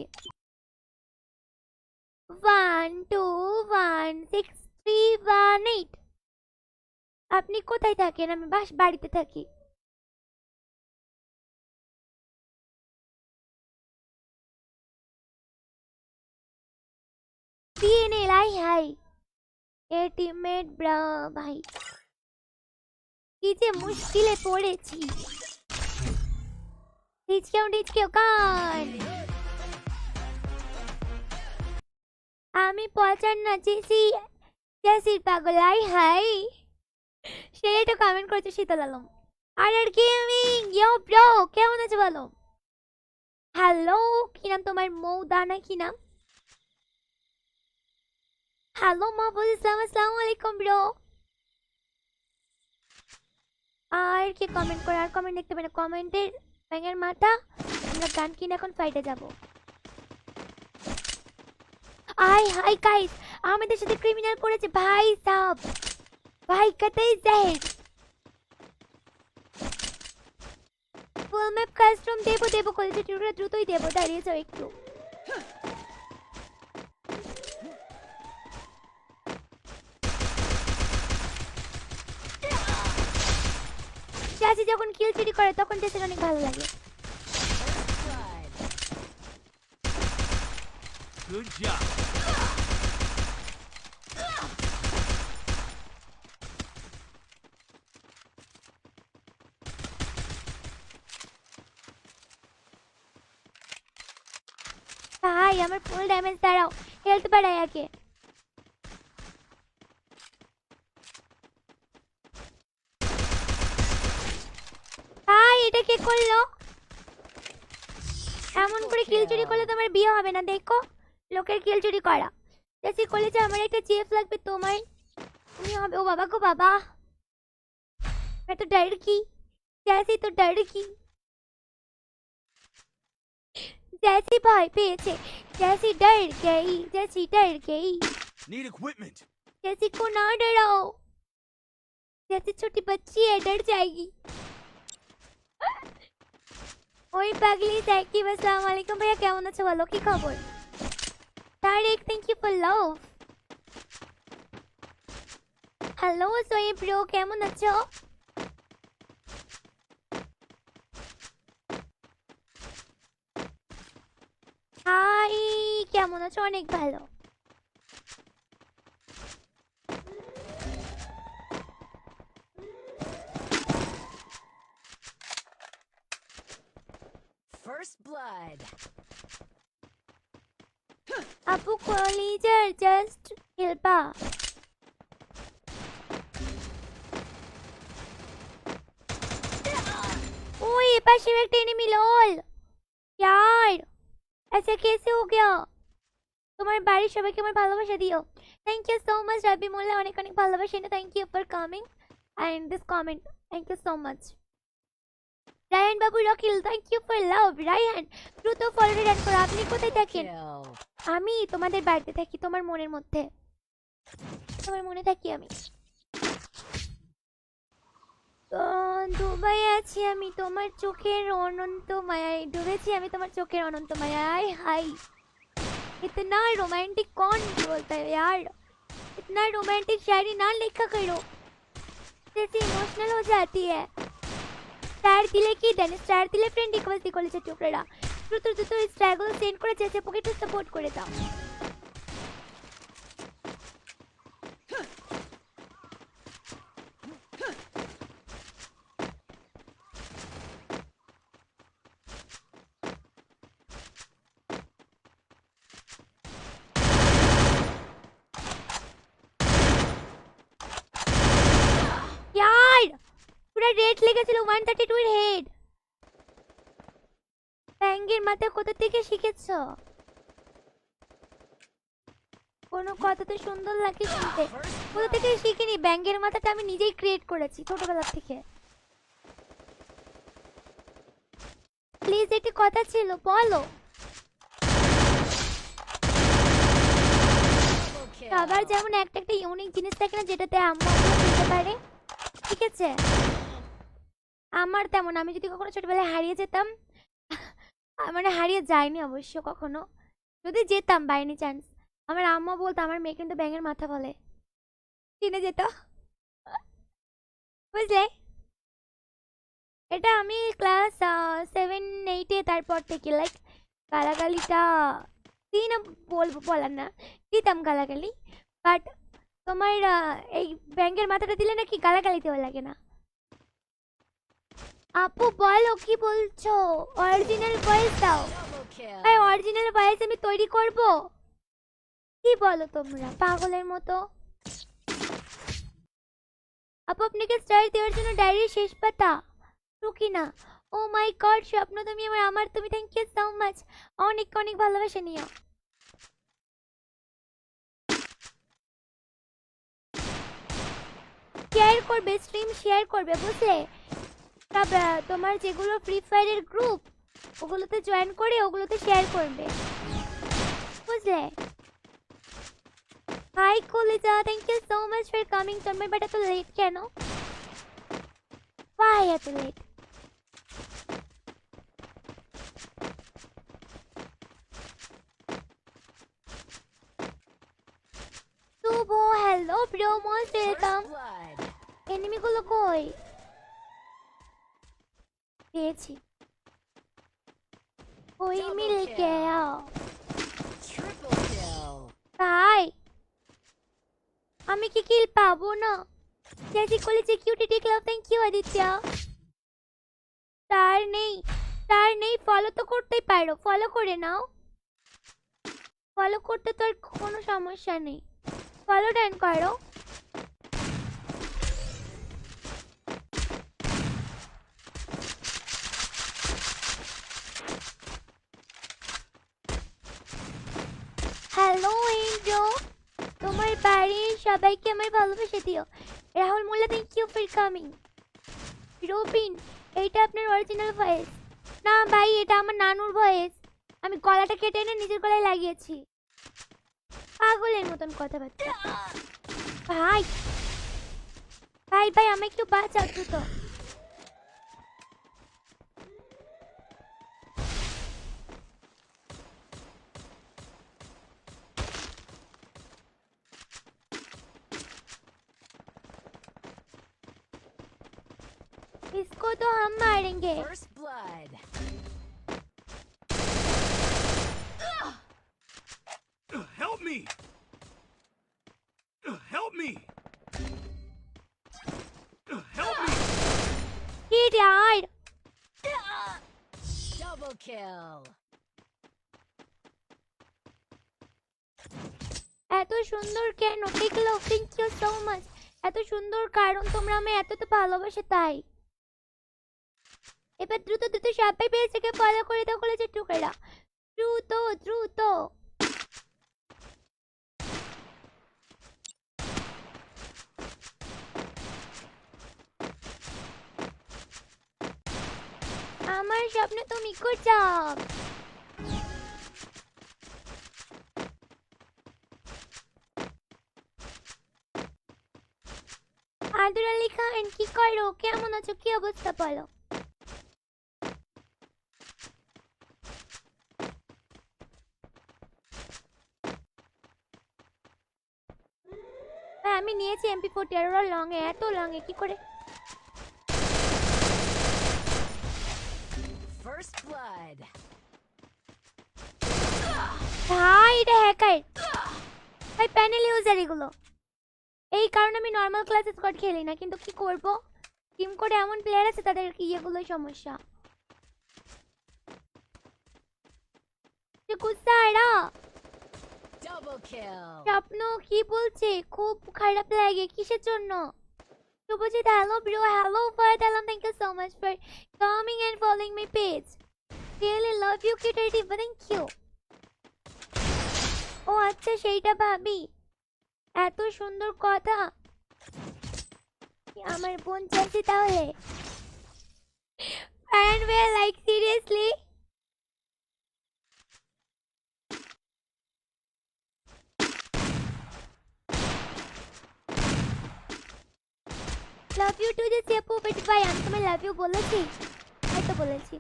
121631 আপনি কোথায় থাকেন? আমি বাড়িতে থাকি। DNA লাই হাই এ টিমমেট ব্রা ভাই, কি যে মুশকিলে পড়েছি। ডিসকাউন্ট কান আমি পচার না জেসির পাগল আই হাই। সে এটা কমেন্ট করেছে শীতল আলম। আর গেমিং ইয়ো ব্রো, কেমন আছো বলো? হ্যালো, কি নাম তোমার? মৌদানা কি নাম? হ্যালো মাহবুব ইসলাম, আসসালামু আলাইকুম ব্রো। আর কি কমেন্ট করে? আর কমেন্ট দেখতে পাই না, কমেন্টের ব্যাঙের মাথা। আমরা গান কিনে এখন ফাইটে যাব। আই হাই গাইস, আমাদের সাথে ক্রিমিনাল করেছে ভাই সাব। ভাই কতই জাহেদ ফুল ম্যাপ কাস্টম দেবো কলেজে টুকরা দ্রুতই দেবো, দাঁড়িয়ে যাও একটু। চাচি যখন কিল চুরি করে তখন চাচির অনেক ভালো লাগে। Blood. Good job. ভাই আমার ফুল ড্যামেজ দাঁড়াও, হেলথ বাড়াই আগে। ভাই এটা কে করলো? এমন করে কিল চুরি করলে তোমার বিয়ে হবে না, দেখো লোকের কিল চুরি করা। জেসি কলেজে আমার একটা চিএফ লাগবে, তোমার তুমি হবে। ও বাবা গো বাবা, मैं तो डर की, जैसी तो डर की। जैसी भय पेয়েছে, जैसी डर गई, जैसी डर गई। Need equipment. जैसी को ना डराओ, जैसी छोटी बच्ची है डर जाएगी। ওই পাগলি সাকিব, আসসালামু আলাইকুম ভাইয়া, কেমন আছো বলো, কি খবর? Tarek thank you for love. Hello Shoaib bro, কেমন আছো? হাই, কেমন আছো? অনেক ভালো। First blood. আপু কলেজের জাস্ট হেল্পা। ओए ये पास एक एनिमी लॉल यार, ऐसे कैसे हो गया? তোমার বাড়ির সবাইকে আমার ভালোবাসা দিও। Thank you so much Robi Molla, অনেক অনেক ভালোবাসা। Thank you for coming and this comment, thank you so much. Rayan Babu Rokil, thank you for love. Rayan দ্রুত ফলো রান করো। আপনি কোথায় থাকেন? Kill. আমি তোমাদের বাড়িতে থাকি, তোমার মনের মধ্যে, তোমার মনে থাকি আমি। ডুবে আছি আমি তোমার চোখের অনন্ত মায়ায়, ডুবেছি আমি তোমার চোখের অনন্ত মায়ায়। হাই इतना रोमांटिक कौन बोलता है यार, इतना रोमांटिक शायरी ना लिखा करो, जैसे इमोशनल हो जाती है। स्टार दिले की देन स्टार दिले फ्रेंड रिक्वेस्ट दी कॉलेज टुकड़ा দ্রুত দ্রুত স্ট্রাগল সেন্ড করে চেঁচে পকেটে সাপোর্ট করে দাও। यार পুরো রেড লেগেছিল 132 এর হেড। ব্যাঙ্গের মাথা কোথা থেকে শিখেছো? কোনো কথা তো সুন্দর লাগে শুনতে, কোথা থেকে শিখিনি। ব্যাঙ্গের মাথাটা আমি নিজেই ক্রিয়েট করেছি ছোটবেলা থেকে। প্লিজ একটি কথা ছিল, বলো। Double kill. সবার যেমন একটা একটা ইউনিক জিনিস থাকে না, যেটাতে আম্মু আব্বু খেতে পারে। ঠিক আছে? আমার তেমন, আমি যদি কখনো ছোটবেলায় হারিয়ে যেতাম, মানে হারিয়ে যায়নি অবশ্য কখনো, যদি যেতাম বাই এনি চান্স, আমার আম্মা বলতো আমার মেয়ে কিন্তু ব্যাঙের মাথা বলে, চিনে যেত, বুঝলে? এটা আমি ক্লাস 7-8-এ, তারপর থেকে লাইক গালাগালিটা দিই না, বলবো বলার না, দিতাম গালাগালি, বাট তোমার এই ব্যাঙের মাথাটা দিলে নাকি গালাগালিতেও লাগে না। আপু বলো কি বলছো, অরিজিনাল ভয়েস দাও। Double kill. ভাই অরিজিনাল ভয়েস আমি তৈরি করব, কি বলো তোমরা পাগলের মতো? আপু আপনাকে স্টার দেওয়ার জন্য ডায়েরির শেষ পাতা রুকি না। ও মাই গড স্বপ্ন, তুমি আমার তুমি, থ্যাংক ইউ সো মাচ, অনেক অনেক ভালোবাসা নিও। শেয়ার করবে, স্ট্রিম শেয়ার করবে, বুঝলে? সব তোমার যেগুলো ফ্রি ফায়ারের গ্রুপ, ওগুলোতে জয়েন করে ওগুলোতে শেয়ার করবে, বুঝলে? হাই কলিজা, thank you so much for coming. Tonmoy but এত লেট কেন? Why এত late? Shuvo, hello bro, most First welcome. blood. এনিমিগুলো কই? পেয়েছি। ওই Double মিল kill. গয়া। Triple kill. তাই আমি কি কিল পাবো না? জেসি কলেজে কিউটিটি ক্লাব, থ্যাংক ইউ আদিত্য। তার নেই, তার নেই, ফলো তো করতেই পারো, ফলো করে নাও, ফলো করতে তো আর কোনো সমস্যা নেই, ফলো ডান করো। হ্যালো এন্ড্রো, তোমার বাড়ির সবাইকে আমার ভালোবাসা দিও। Rahul Molla, thank you for coming. Robin, এইটা আপনার অরিজিনাল ভয়েস? না ভাই, এটা আমার নানুর ভয়েস, আমি গলাটা কেটে এনে নিজের গলায় লাগিয়েছি। পাগলের মতন কথাবার্তা। ভাই ভাই ভাই, আমাকে কেউ বাঁচাও দ্রুত। इसको तो हम मारेंगे। First blood. Help me! Help me! Help me! He died. Double kill. এত সুন্দর কেন? পিকলো, থ্যাংক ইউ সো মাচ। এত সুন্দর কারণ তোমরা আমি এত তো ভালোবাসে তাই। এবার দ্রুত দ্রুত সবাই পেজটাকে ফলো করে দাও, কলেজের টুকরা, দ্রুত দ্রুত। আমার স্বপ্ন তুমি কোথাও। আদর আলী খান, কি করো, কেমন আছো, কি অবস্থা বলো? ভাই আমি নিয়েছি MP40, আর ওরা লং এ, এত লং এ কি করে? First blood. ভাই এটা হ্যাকার, ভাই প্যানেল ইউজার এগুলো। এই কারণে আমি নর্মাল ক্লাসে স্কোয়াড খেলি না, কিন্তু কি করব, টিম করে এমন প্লেয়ার আছে তাদের ইয়েগুলোই সমস্যা। গুসারা Double kill. স্বপ্ন কি বলছে, খুব খারাপ লাগে, কিসের জন্য? Shuvojit, hello bro, hello Fayad Alam, thank you so much for coming and following my page, really love you কিউটারি, থ্যাংক ইউ। ও আচ্ছা, সেইটা ভাবি, এত সুন্দর কথা, আমার বোন চাচ্ছি তাহলে। And we're like seriously? Love you too Jasi আপু। বাট ভাই আমি তোমায় লাভ ইউ বলেছি? হয়তো বলেছি।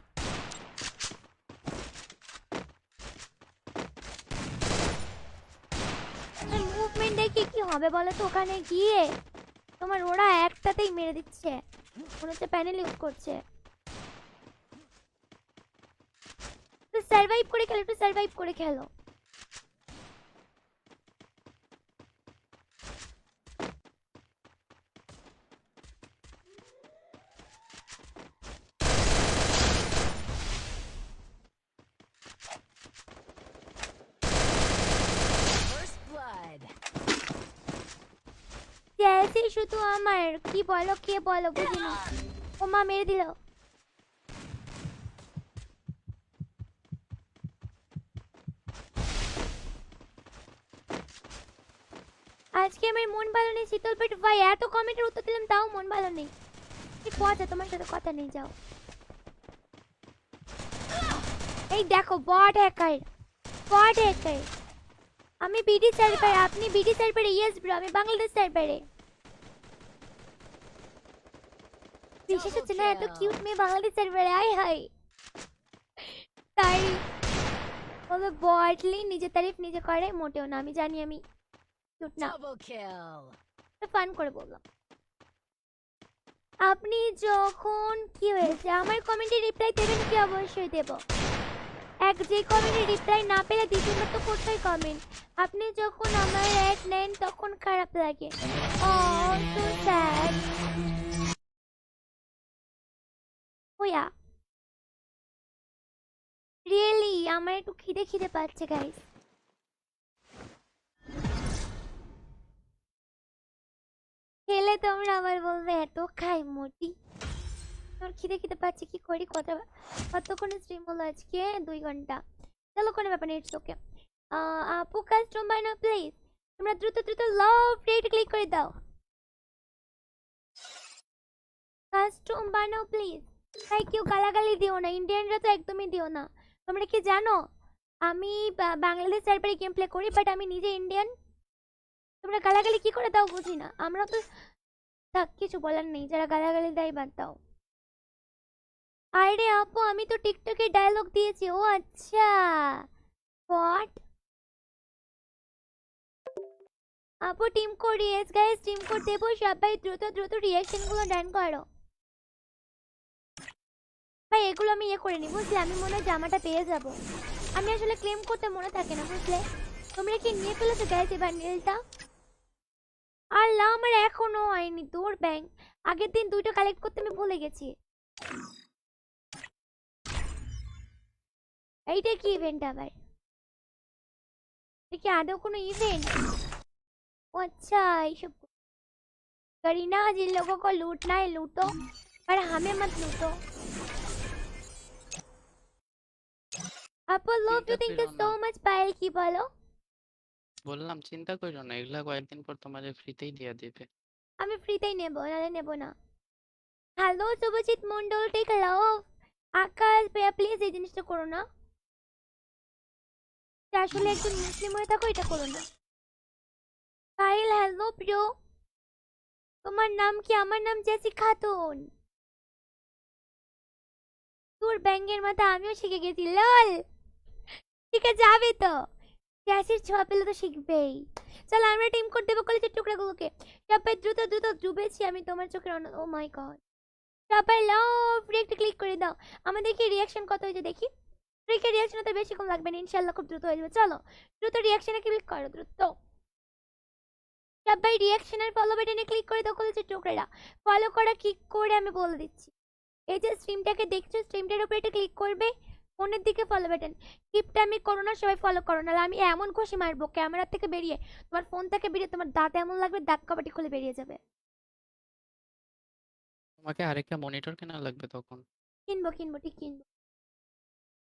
মুভমেন্ট দেখে কি হবে বলো তো? ওখানে গিয়ে তোমার ওরা একটাতেই মেরে দিচ্ছে, মনে হচ্ছে প্যানেল ইউজ করছে। তো সার্ভাইভ করে খেলো, একটু সার্ভাইভ করে খেলো। First blood. জ্যাসি শুধু আমার কি বলো, কে বলো বুঝিনি। ও মা মেরে দিল। আজকে আমার মন ভালো নেই শীতল, বাট ভাই এত কমেন্টের উত্তর দিলাম তাও মন ভালো নেই। ঠিক আছে, তোমার সাথে কথা নেই, যাও। এই দেখো বট হ্যাকার, বট হ্যাকার। আমি বিডি সার্ভার, আপনি বিডি সার্ভারে? ইয়েস ব্রো, আমি বাংলাদেশ সার্ভারে। বিশেষ হচ্ছে না, এত কিউট মেয়ে বাংলাদেশ সার্ভারে, আয় হাই। তাই বলো বটলি নিজে তারিফ নিজে করে? মোটেও না, আমি জানি আমি কিউট না, Double kill. ফান করে বললাম। আপনি যখন কি হয়েছে আমার কমেন্টে রিপ্লাই দেবেন কি? অবশ্যই দেব। এক যে কমেন্টে রিপ্লাই না পেলে দ্বিতীয়বার তো করতেই কমেন্ট। আপনি যখন আমার অ্যাড নেন তখন খারাপ লাগে। ও সো স্যাড। ওয়া রিয়েলি আমার একটু খিদে খিদে পাচ্ছে গাইস। খেলে তোমরা আবার বলবে এত খাই মোটি। আমার খিদে খিদে পাচ্ছে, কি করি? কতক্ষণ স্ট্রিম হলো আজকে? 2 ঘন্টা। চলো কোনো ব্যাপার নেই, ইটস ওকে। আপু কাস্টম বানাও প্লিজ। তোমরা দ্রুত দ্রুত লাভ রেট ক্লিক করে দাও। কাস্টম বানাও প্লিজ। তাই কেউ গালাগালি দিও না, ইন্ডিয়ানরা তো একদমই দিও না। তোমরা কি জানো আমি বাংলাদেশ সার্ভারে গেম প্লে করি, বাট আমি নিজে ইন্ডিয়ান। তোমরা গালাগালি কি করে দাও বুঝি না। আমরা তো থাক, কিছু বলার নেই, যারা গালাগালি দেয় বাদ দাও। আরে আপু আমি তো টিকটকে ডায়লগ দিয়েছি। ও আচ্ছা, হোয়াট? আপু team code, yes guys team code দেবো। সবাই দ্রুত দ্রুত রিঅ্যাকশন গুলো ডান করো ভাই। এগুলো আমি করে নি বুঝলে, আমি মনে হয় জামাটা পেয়ে যাব। আমি আসলে ক্লেম করতে মনে থাকে না বুঝলে। তোমরা কি নিয়ে ফেলেছো গাইস এবার নীলটা? আল্লাহ আমার এখনো হয়নি, দূর ব্যাং। আগের দিন 2টা কালেক্ট করতে আমি ভুলে গেছি। এইটা কি ইভেন্ট আবার? এটা কি আদৌ কোনো ইভেন্ট? ও अच्छा এইসব। गरीना जिन लोगों को लूटना है लूटो, पर हमें मत लूटो। আপু লভ চিন্তা ইউ, থ্যাংক ইউ করো সো না, মাচ। পায়েল কি বলো? বললাম চিন্তা করো না, এগুলা কয়েকদিন পর তোমাদের ফ্রিতেই দিয়ে দেবে। আমি ফ্রিতেই নেব, নাহলে নেব না। হ্যালো শুভজিৎ মন্ডল, টেক লাভ। আকাশ ভাইয়া প্লিজ এই জিনিসটা করো না। যে আসলে একজন মুসলিম হয়ে থাকো এটা করো না। পায়েল হ্যালো প্রিয়, তোমার নাম কি? আমার নাম জেসি খাতুন। তোর ব্যাঙ্গের মাথা আমিও শিখে গেছি লল। শিখে যাবে তো, গ্যাসের ছোঁয়া পেলে তো শিখবেই। চল আমরা টিম কোড দেবো কলেজের টুকরাগুলোকে। সবাই দ্রুত দ্রুত ডুবেছি আমি তোমার চোখের ও মাই গড। সবাই লাভ রেক্ট ক্লিক করে দাও। আমাদের কি রিয়াকশন কত হয়েছে দেখি। ট্রিকের রিয়াকশন তো বেশিক্ষণ লাগবে না, ইনশাআল্লাহ খুব দ্রুত হয়ে যাবে। চলো দ্রুত রিয়াকশনে ক্লিক করো দ্রুত। সবাই রিয়াকশন আর ফলো বাটনে ক্লিক করে দাও কলেজের টুকরারা। ফলো করা কি করে আমি বলে দিচ্ছি। এই যে স্ট্রিমটাকে দেখছো, স্ট্রিমটার উপরে এটা ক্লিক করবে, ফোনের দিকে ফলো বাটন। টিপটা আমি করো না, সবাই ফলো করো, না আমি এমন ঘষি মারবো ক্যামেরা থেকে বেরিয়ে, তোমার ফোন থেকে বেরিয়ে তোমার দাঁত এমন লাগবে দাঁত কবাটি খুলে বেরিয়ে যাবে। তোমাকে আরেকটা মনিটর কেনা লাগবে তখন। কিনবো কিনবো ঠিক কিনবো।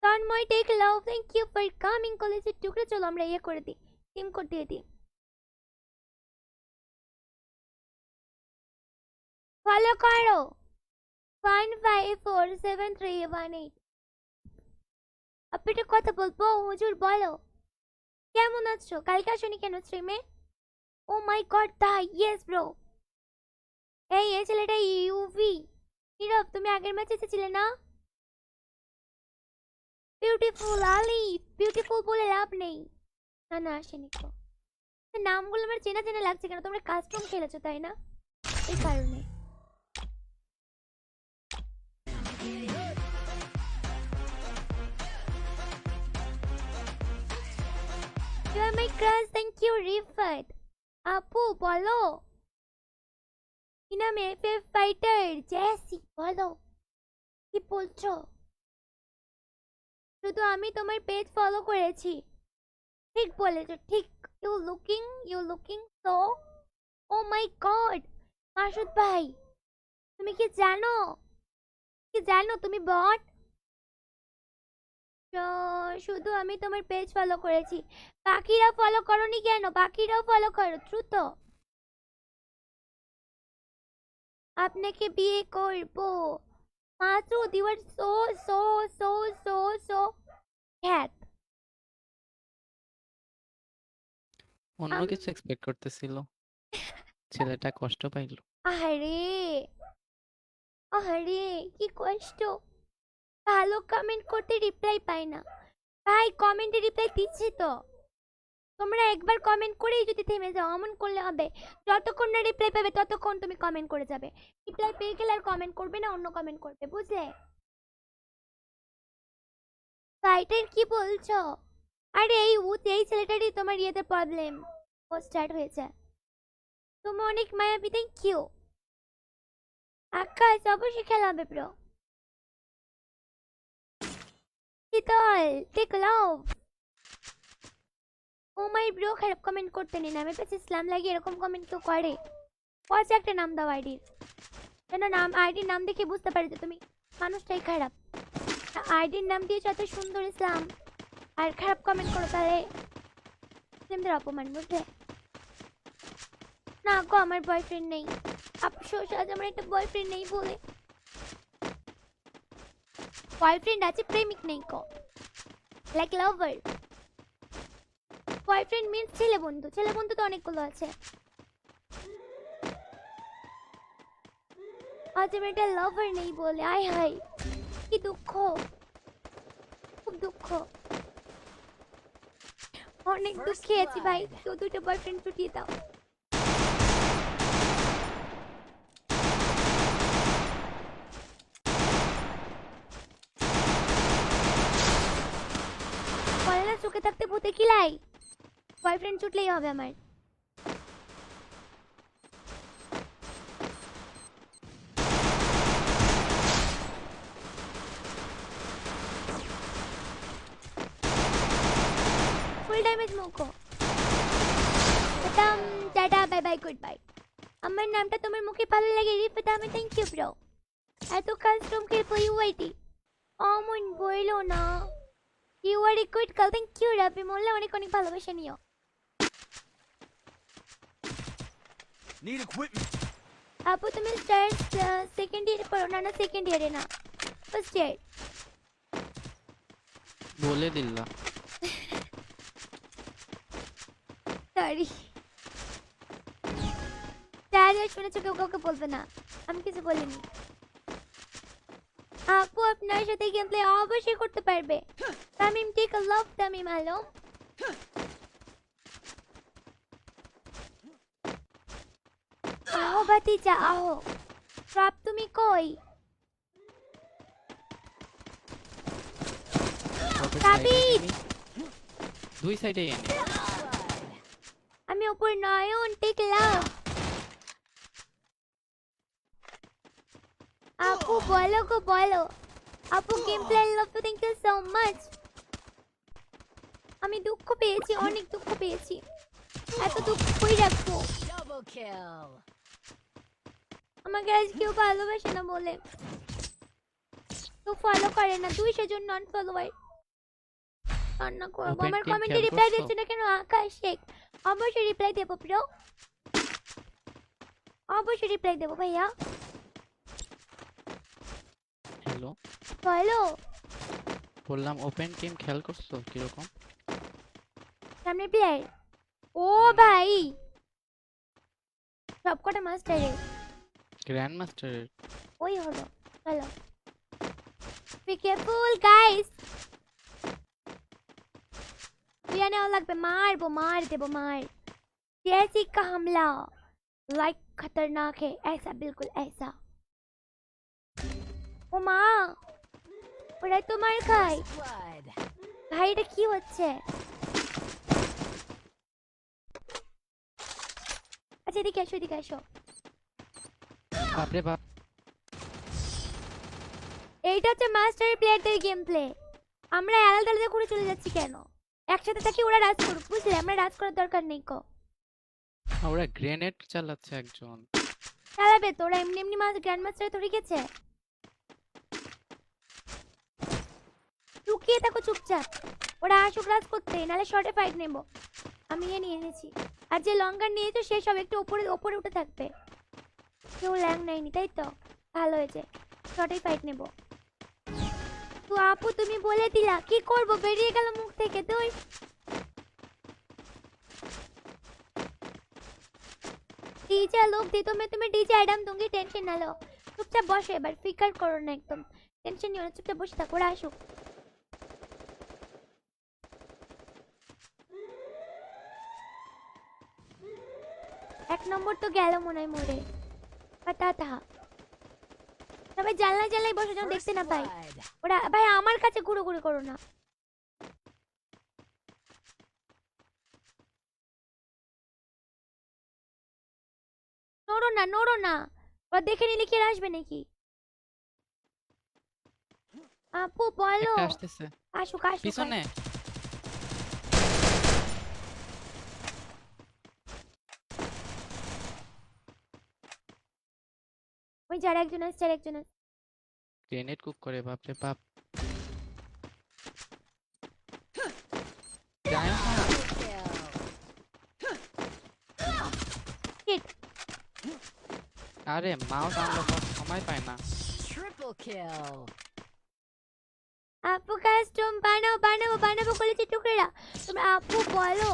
Tanmoy take love, thank you for coming কলেজের টুকরা। চলো আমরা করে দিই, টিম কোড দিয়ে দিই। ফলো করো 154731 আপনি একটা কথা বলবো হুজুর? বলো কেমন আছো? কালকে আসনি কেন স্ট্রিমে? ও my god the, yes bro. এই ছেলেটা ইউভি। নীরব, তুমি আগের ম্যাচে এসেছিলে না? বিউটিফুল আলি, বিউটিফুল বলে লাভ নেই। না না, আসেনি তো। নামগুলো আমার চেনা চেনা লাগছে কেন? তোমরা কাস্টম খেলেছো তাই না? এই কারণে। You are my crush, thank you, Rifat. আপু বলো। কি নামে? ফেভ ফাইটার জ্যাসি, বলো কি বলছো? শুধু আমি তোমার পেজ ফলো করেছি। ঠিক বলেছো, ঠিক। You looking so, oh my god. Masud ভাই, তুমি কি জানো তুমি বট? শুধু আমি তোমার পেজ ফলো করেছি। বাকিরা ফলো করনি কেন? বাকিরাও ফলো করো দ্রুত। আপনাকে বিয়ে করব। Masud, you are so so so so so hat. অন্য কিছু এক্সপেক্ট করতেছিল, ছেলেটা কষ্ট পাইল। আহারে আহারে, কি কষ্ট। ভালো কমেন্ট করতে রিপ্লাই পাই না। ভাই কমেন্টে রিপ্লাই দিচ্ছি তো। তোমরা একবার কমেন্ট করেই যদি থেমে যাও, অমন করলে হবে? যতক্ষণ না রিপ্লাই পাবে ততক্ষণ তুমি কমেন্ট করে যাবে। রিপ্লাই পেয়ে গেলে আর কমেন্ট করবে না, অন্য কমেন্ট করবে, বুঝলে? ফাইটার কি বলছো? আরে এই ছেলেটারই তোমার ইয়েতে প্রবলেম। ও স্টার্ট হয়েছে। তুমি অনেক মায়াবী, থ্যাংক ইউ। আকাশ, অবশ্যই খেলা হবে bro. Shital, take love. Oh my bro, খারাপ কমেন্ট করতে নেই, নামের পাশে ইসলাম লাগিয়ে এরকম কমেন্ট কেউ করে? পচা একটা নাম দাও আইডির। যেন আইডির নাম দেখে বুঝতে পারি যে তুমি মানুষটাই খারাপ। আইডির নাম দিয়েছো এত সুন্দর ইসলাম, আর খারাপ কমেন্ট করো, তাহলে মুসলিমদের অপমান, বুঝলে? না গো, আমার বয়ফ্রেন্ড নেই। আফসোস, আজ আমার একটা বয়ফ্রেন্ড নেই বলে। বয়ফ্রেন্ড আছে, প্রেমিক নেই কো, লাইক লাভার। বয়ফ্রেন্ড মিন্স ছেলে বন্ধু। ছেলে বন্ধু তো অনেকগুলো আছে। আজ আমার একটা লাভার নেই বলে, আয় হায় কি দুঃখ, খুব দুঃখ। অনেক দুঃখে আছি ভাই, কেউ দুটো বয়ফ্রেন্ড ছুটিয়ে দাও। বলে না চোখে থাকতে ভূতে কিলাই, বয়ফ্রেন্ড ছুটলেই হবে আমার। ফুল ড্যামেজ মুখো। Tata tata, bye bye, good bye. আমার নামটা তোমার মুখে ভালো লাগে রিফাত, আমি থ্যাংক ইউ ব্রো। এত কাস্টম খেলবো ইউআইটি, অমন বইলো না। You are a good girl, thank you Rabi Molla, অনেক অনেক ভালোবাসা নিও। Need equipment. আপু তুমি সেকেন্ড ইয়ারে পড়ো? না না, সেকেন্ড ইয়ারে না, ফার্স্ট ইয়ার। বলে দিল্লা। সরি, চার ইয়ার শুনেছো, কেউ কাউকে বলবে না, আমি কিছু বলিনি। আপু আপনার সাথে গেম প্লে অবশ্যই করতে পারবে। Tamim take a love, Tamim hello. আহো ভাতিজা আহো। ট্রাপ তুমি কই? তাবিদ, দুই সাইডে এনে আমি উপর নয়ন, টেক লাভ। আপু বলো গো বলো। আপু game play love, thank you so much. আমি দুঃখ পেয়েছি, অনেক দুঃখ পেয়েছি, এত দুঃখ কই রাখবো? Double kill. আমাকে আজ কেউ ভালোবাসে না বলে কেউ ফলো করে না, 200 জন নন ফলোয়ার। কান্না করবো। Open আমার team কমেন্টে খেয়াল রিপ্লাই করছো? দিচ্ছ না কেন আকাশ শেখ? অবশ্যই রিপ্লাই দেবো ব্রো, অবশ্যই রিপ্লাই দেবো ভাইয়া। হ্যালো, বলো। বললাম ওপেন টিম খেয়াল করছো কিরকম? সামনে প্লেয়ার। ও ভাই, সবকটা মাস্টারে। গ্র্যান্ড মাস্টারের ওই হলো চলো বি কেয়ারফুল গাইস বিয়া নেওয়া লাগবে मार देबो मार जैसी का हमला लाइक खतरनाक है ऐसा बिल्कुल ऐसा ও মা ওরাই তো মার খায় First blood. ভাই এটা কি হচ্ছে আচ্ছা এদিকে আসো বাপরে বাপ এইটা হচ্ছে মাস্টার প্লেয়ারদের গেম প্লে আমরা আলাদা আলাদা করে চলে যাচ্ছি কেন একসাথে থাকি ওরা রাজ করুক বুঝলে আমরা রাজ করার দরকার নেই কো ওরা গ্রেনেড চালাচ্ছে একজন চালাবে তোরা এমনি এমনি গ্র্যান্ড মাস্টারে ধরে গেছে লুকিয়ে থাকো চুপচাপ ওরা আসুক রাজ করতে নাহলে শর্টে ফাইট নেব আমি নিয়ে এনেছি আর যে লঙ্গার নিয়েছো সে সব একটু উপরে উপরে উঠে থাকবে কেউ ল্যাং নেয়নি তাই তো ভালো হয়েছে শর্টে ফাইট নেব তো আপু তুমি বলে দিলা কি করব বেরিয়ে গেল মুখ থেকে তুই डीजे लोग दे तो मैं तुम्हें डीजे आइटम दूंगी टेंशन ना लो चुपचाप बसो এবার ফিকার করো না একদম টেনশন নিও না চুপচাপ বসে থাকো ওরা আসুক এক নম্বর তো গেল মনে হয় মরে পাতা থা সবাই জানলায় বসে যেন দেখতে না পাই ওরা ভাই আমার কাছে ঘুরে ঘুরে করো না নড়ো না ওরা দেখে নিলে কি আর আসবে নাকি আপু বলো একটা আসতেছে আসুক পিছনে ওই যার একজন আসছে গ্রেনেড কুক করে বাপরে বাপ যায় না Kill. হিট আরে মাউস আনলক সময় পায় না Triple kill. আপু কাস্টম বানাবো কলেজের টুকরেরা তোমরা আপু বলো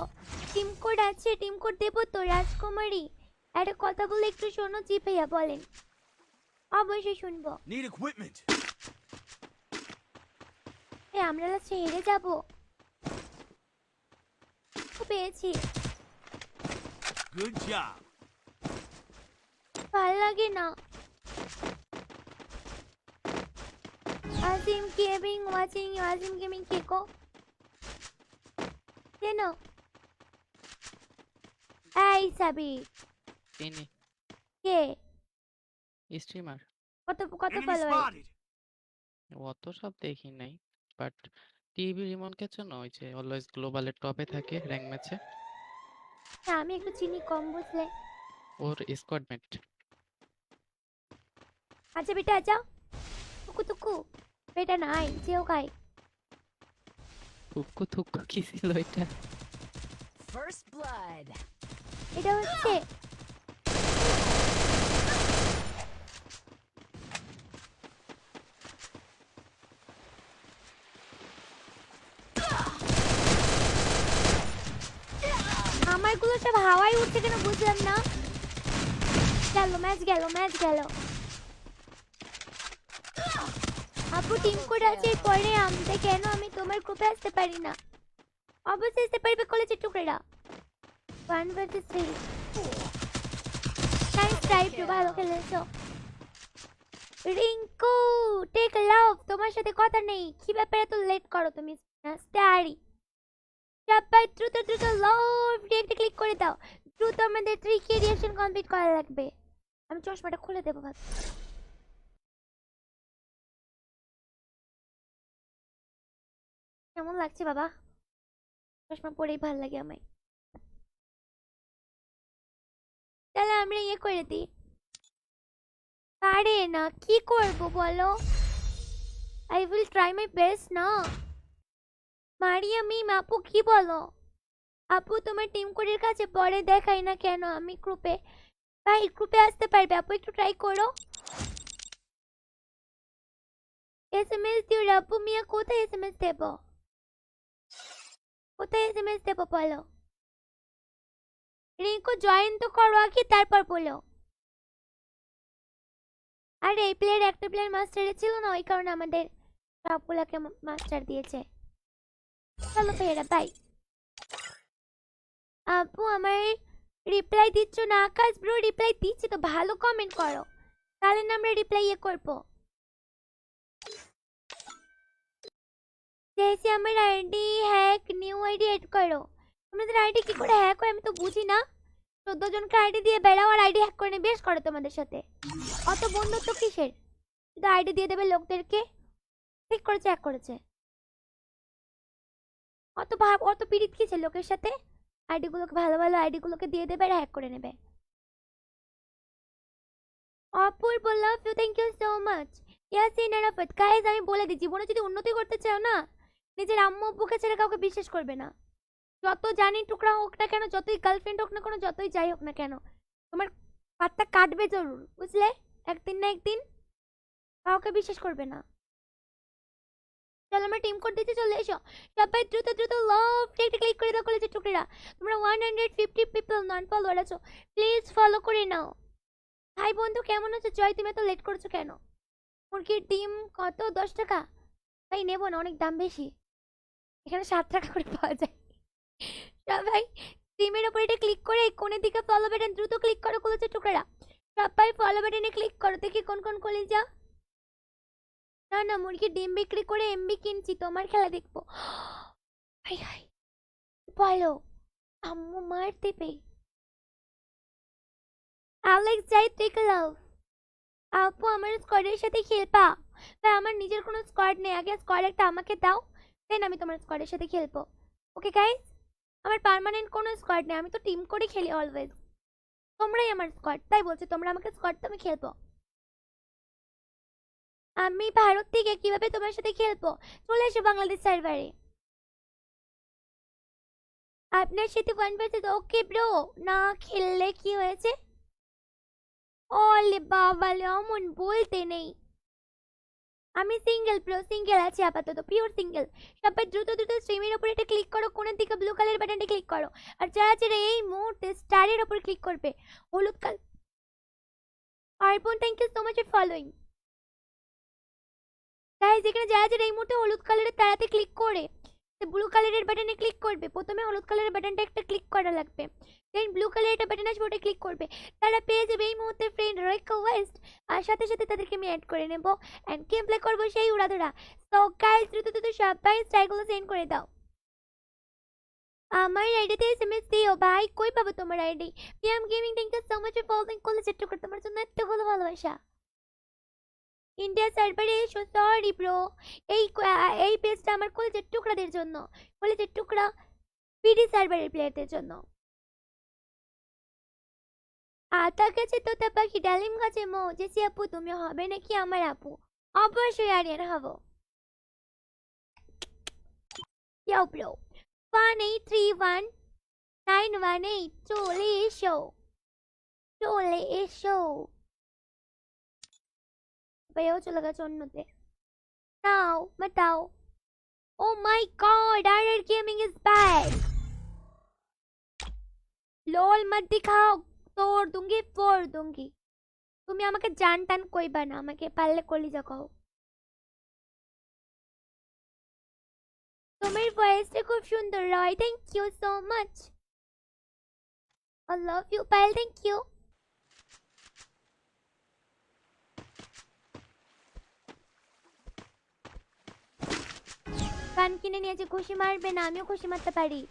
টিম কোড আছে টিম কোড দেবো তো রাজকুমারী একটা কথা বলে একটু শোনো জি ভাইয়া বলেন অবশ্যই শুনবো Need equipment. আমরা লাস্টে হেরে যাবো পেয়েছি Good job. ভাল লাগে না আজিম গেমিং ওয়াচিং আজিম গেমিং কে কো কেন এই সাবি তিনি কে স্ট্রিমার কত Enemy ফলোয়ার spotted. অত সব দেখি নাই বাট টিভি রিমন কে চেনো ওই যে অলওয়েজ গ্লোবালের টপে থাকে র্যাঙ্ক ম্যাচে আমি একটু চিনি কম বুঝলে ওর স্কোয়াড মেট আচ্ছা বেটা আচ্ছা টুকু বেটা নাই যেও খাই থুক্কু থুক্কু কি ছিল এটা First blood. এটা হচ্ছে আমারগুলো সব হাওয়ায় উঠছে কেন বুঝলাম না ম্যাচ গেল আপু টিম কোড আছে পরে আমতে কেন আমি তোমার গ্রুপে আসতে পারি না অবশ্যই আসতে পারবে কলেজের টুকরেরা 1 vs 3 নাইস টাইপ ভালো খেলেছো রিঙ্কু টেক লাভ তোমার সাথে কথা নেই কি ব্যাপারে তো লেট করো তুমি স্টারি সবাই দ্রুত লাভ একটা ক্লিক করে দাও দ্রুত আমাদের 3k রিঅ্যাকশন কমপ্লিট করা লাগবে আমি চশমাটা খুলে দেবো ভাব কেমন লাগছে বাবা চশমা পরেই ভালো লাগে আমায় তাহলে আমরা ইয়ে করে দিই পারে না কি করব বলো I will try my best না মারিয়া মিম আপু কি বলো আপু তোমার টিম কোডের কাছে পরে দেখাই না কেন আমি গ্রুপে ভাই গ্রুপে আসতে পারবে আপু একটু ট্রাই করো এসএমএস দিও আপু মিয়া কোথায় এসএমএস দেবো বলো রিঙ্কু জয়েন তো করো আগে তারপর বলো আর এই প্লেয়ার একটা প্লেয়ার মাস্টারে ছিল না, ওই কারণে আমাদের সবগুলাকে মাস্টার দিয়েছে। চলো ভাইয়েরা বাই। আপু আমার রিপ্লাই দিচ্ছ না? আকাশ ব্রো রিপ্লাই দিচ্ছি তো, ভালো কমেন্ট করো, তাহলে না আমরা রিপ্লাই করবো। জেসি আমার ID hack, new ID add করো। তোমাদের আইডি কি করে হ্যাক হয় আমি তো বুঝি না। 14 জনকে আইডি দিয়ে বেড়াও আর আইডি হ্যাক করে বেশ করে তোমাদের সাথে। অত বন্ধুত্ব কিসের? শুধু আইডি দিয়ে দেবে লোকদেরকে। ঠিক করেছে, হ্যাক করেছে। অত পিরিত কিসের লোকের সাথে? আইডি গুলোকে ভালো ভালো আইডি গুলোকে দিয়ে দেবে আর হ্যাক করে নেবে। Apurba love you, thank you so much. Yasin Arafat, guys আমি বলে দিই, জীবনে যদি উন্নতি করতে চাও না, নিজের আম্মু আব্বুকে ছেড়ে কাউকে বিশ্বাস করবে না। যত জানি টুকরা হোক না কেন, যতই গার্লফ্রেন্ড হোক না কেন, যতই যাই হোক না কেন, তোমার পাত্তা কাটবে জরুর, বুঝলে? একদিন না একদিন কাউকে বিশ্বাস করবে না। চলো আমরা টিম কোড দিতে চলে এসো সবাই, দ্রুত দ্রুত লাভ টেকটা ক্লিক করে দাও কলেজের টুকরিরা। তোমরা 150 পিপল নন ফলোয়ার আছো, প্লিজ ফলো করে নাও। হাই বন্ধু, কেমন আছো? জয়, তুমি এত লেট করছো কেন? মুরগির ডিম কত? 10 টাকা? ভাই নেবো না, অনেক দাম বেশি। এখানে 7 টাকা করে পাওয়া যায়। সবাই ডিমের উপর এটা ক্লিক করে এই কোণের দিকে ফলো বাটন দ্রুত ক্লিক করো কলেজের টুকরা। সবাই ফলো বাটনে ক্লিক করো, দেখি কোন কোন কলেজা। না না, মুরগির ডিম বিক্রি করে এমবি কিনছি, তোমার খেলা দেখবো। হাই হাই বলো, আম্মু মার দেবে। অ্যালেক্স যাই তুই লাভ। আপু আমার স্কোয়াডের সাথে খেলবা? ভাই আমার নিজের কোনো স্কোয়াড নেই, আগে স্কোয়াড একটা আমাকে দাও, দেন আমি তোমার স্কোয়াডের সাথে খেলবো। ওকে গাইস, আমার পার্মানেন্ট কোনো স্কোয়াড নেই, আমি তো টিম করে খেলি অলওয়েজ। তোমরাই আমার স্কোয়াড, তাই বলছি তোমরা আমাকে স্কোয়াড তো আমি খেলবো। আমি ভারত থেকে কিভাবে তোমার সাথে খেলবো? চলে এসো বাংলাদেশ সার্ভারে। আপনার সাথে 1 ওকে ব্রো। না খেললে কি হয়েছে? ওলে বাবা, অমন বলতে নেই। আমি সিঙ্গেল ব্রো, সিঙ্গেল আছি আপাতত, পিওর সিঙ্গেল। সবাই দ্রুত দ্রুত স্ট্রিমের উপর এটা ক্লিক করো, কোণের দিকে ব্লু কালার বাটনটা ক্লিক করো। আর যারা যারা এই মুহূর্তে স্টারের উপর ক্লিক করবে, হলুদ colour. Arpan thank you so much for following. Guys এখানে যারা যারা এই মুহূর্তে হলুদ কালারের তারাতে ক্লিক করে ব্লু কালারের বাটনে ক্লিক করবে, প্রথমে হলুদ কালারের বাটনটা একটা ক্লিক করা লাগবে, দেন ব্লু কালারের একটা বাটন আসবে, ওটা ক্লিক করবে। তারা পেয়ে যাবে এই মুহূর্তে ফ্রেন্ড রিকোয়েস্ট, আর সাথে সাথে তাদেরকে আমি অ্যাড করে নেব এন্ড গেম প্লে করব সেই উড়াধুরা। সো গাইস দ্রুত দ্রুত সবাই স্টাইলগুলো সেন্ড করে দাও। আমার আইডিতে এসএমএস দিও ভাই, কই পাবো তোমার ID? PM gaming thank you so much for following college টু করতে, তোমার জন্য এতগুলো ভালোবাসা। ইন্ডিয়া সার্ভারে এসো, সরি ব্রো, এই পেজটা আমার কলেজের টুকরাদের জন্য, কলেজের টুকরা পিডি সার্ভারের প্লেয়ারদের জন্য। আতা গাছে তোতা পাখি, ডালিম গাছে মো, জেসি আপু তুমি হবে নাকি আমার আপু? অবশ্যই আরিয়ান হবো। ইয়ো ব্রো 1831918 চলে এসো, চলে এসো। ভাইয়াও চলে গেছে অন্যতে। নাও বাতাও। Oh my god, RR Gaming is back. LOL मत दिखाओ, तोड़ दूंगी फोड़ दूंगी। তুমি আমাকে জান টান কইবা না, আমাকে পারলে কলিজা কও। তোমার ভয়েসটা খুব সুন্দর রয়, thank you so much. I love you Payel, thank you. গান কিনে নিয়েছে, খুশি মারবে না? আমিও খুশি মারতে পারি।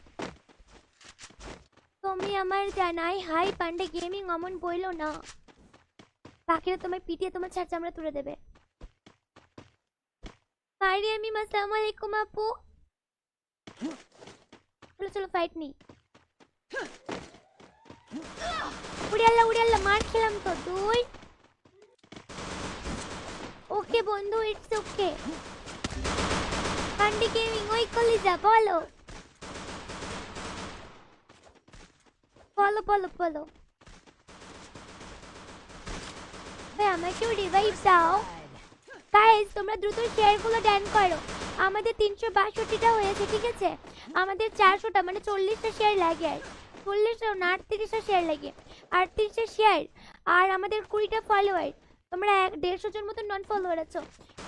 তুমি আমার জানাই হাই পান্ডে গেমিং অমন বইলো না, বাকিরা তোমার পিটিয়ে তোমার ছাড় চামড়া তুলে দেবে। মারিয়ামি আসসালামু আলাইকুম আপু। চলো চলো ফাইট নেই। উড়ে আল্লাহ মার খেলাম তো দুই। ওকে বন্ধু, ইটস ওকে। পান্ডে গেমিং ওই কলিজা বলো বলো বলো বলো। ভাই আমাকেও রিভাইভ দাও। গাইস তোমরা দ্রুত শেয়ারগুলো ডান করো। আমাদের 362টা হয়েছে, ঠিক আছে? আমাদের 400টা মানে 40টা শেয়ার লাগে, আর 40টা না 38টা শেয়ার লাগে, 38টা শেয়ার আর আমাদের 20টা ফলোয়ার, তোমরা 150 জন মতো নন ফলোয়ার আছো।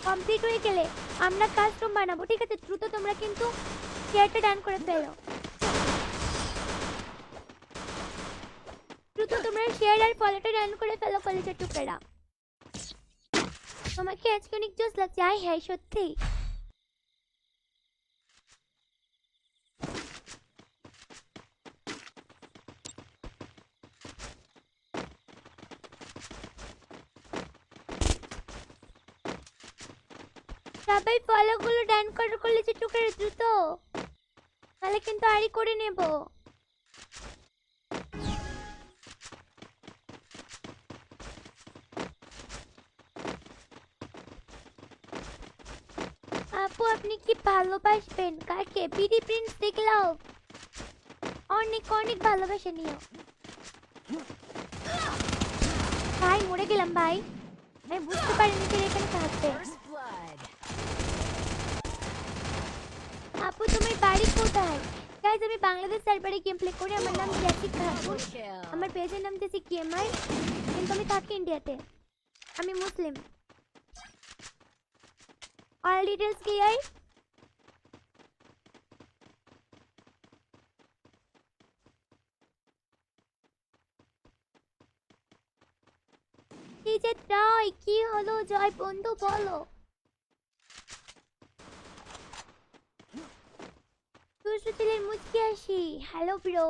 কমপ্লিট হয়ে গেলে আমরা কাস্টম বানাবো, ঠিক আছে? দ্রুত তোমরা কিন্তু শেয়ারটা ডান করে ফেলো। দ্রুত তোমরা শেয়ার আর ফলোটা ডান করে ফেলো কলেজের টুকরা। তোমাকে আজকে অনেক জোস লাগছে। আয় হ্যাঁ সত্যি। সবাই ফলো গুলো ডান করে কলেজের টুকরা দ্রুত, তাহলে কিন্তু আরই করে নেব। আপু আপনি কি ভালোবাসবেন কাকে? বিডি প্রিন্স দেখলাও অনেক অনেক ভালোবাসা নিও। ভাই মরে গেলাম ভাই, আমি বুঝতে পারিনি যে এখানে থাকবে। First blood. আপু তোমার বাড়ি কোথায়? গাইজ আমি বাংলাদেশ সার্ভারে গেম প্লে করি। আমার নাম জ্যাসি খাতুন, Double kill. আমার পেজের নাম জ্যাসি গেমার, কিন্তু আমি থাকি ইন্ডিয়াতে। আমি মুসলিম। All details clear? কি যে জয়, কি হলো জয় বন্ধু বলো। সুশীলের মুচকি আসি। হ্যালো ব্রো,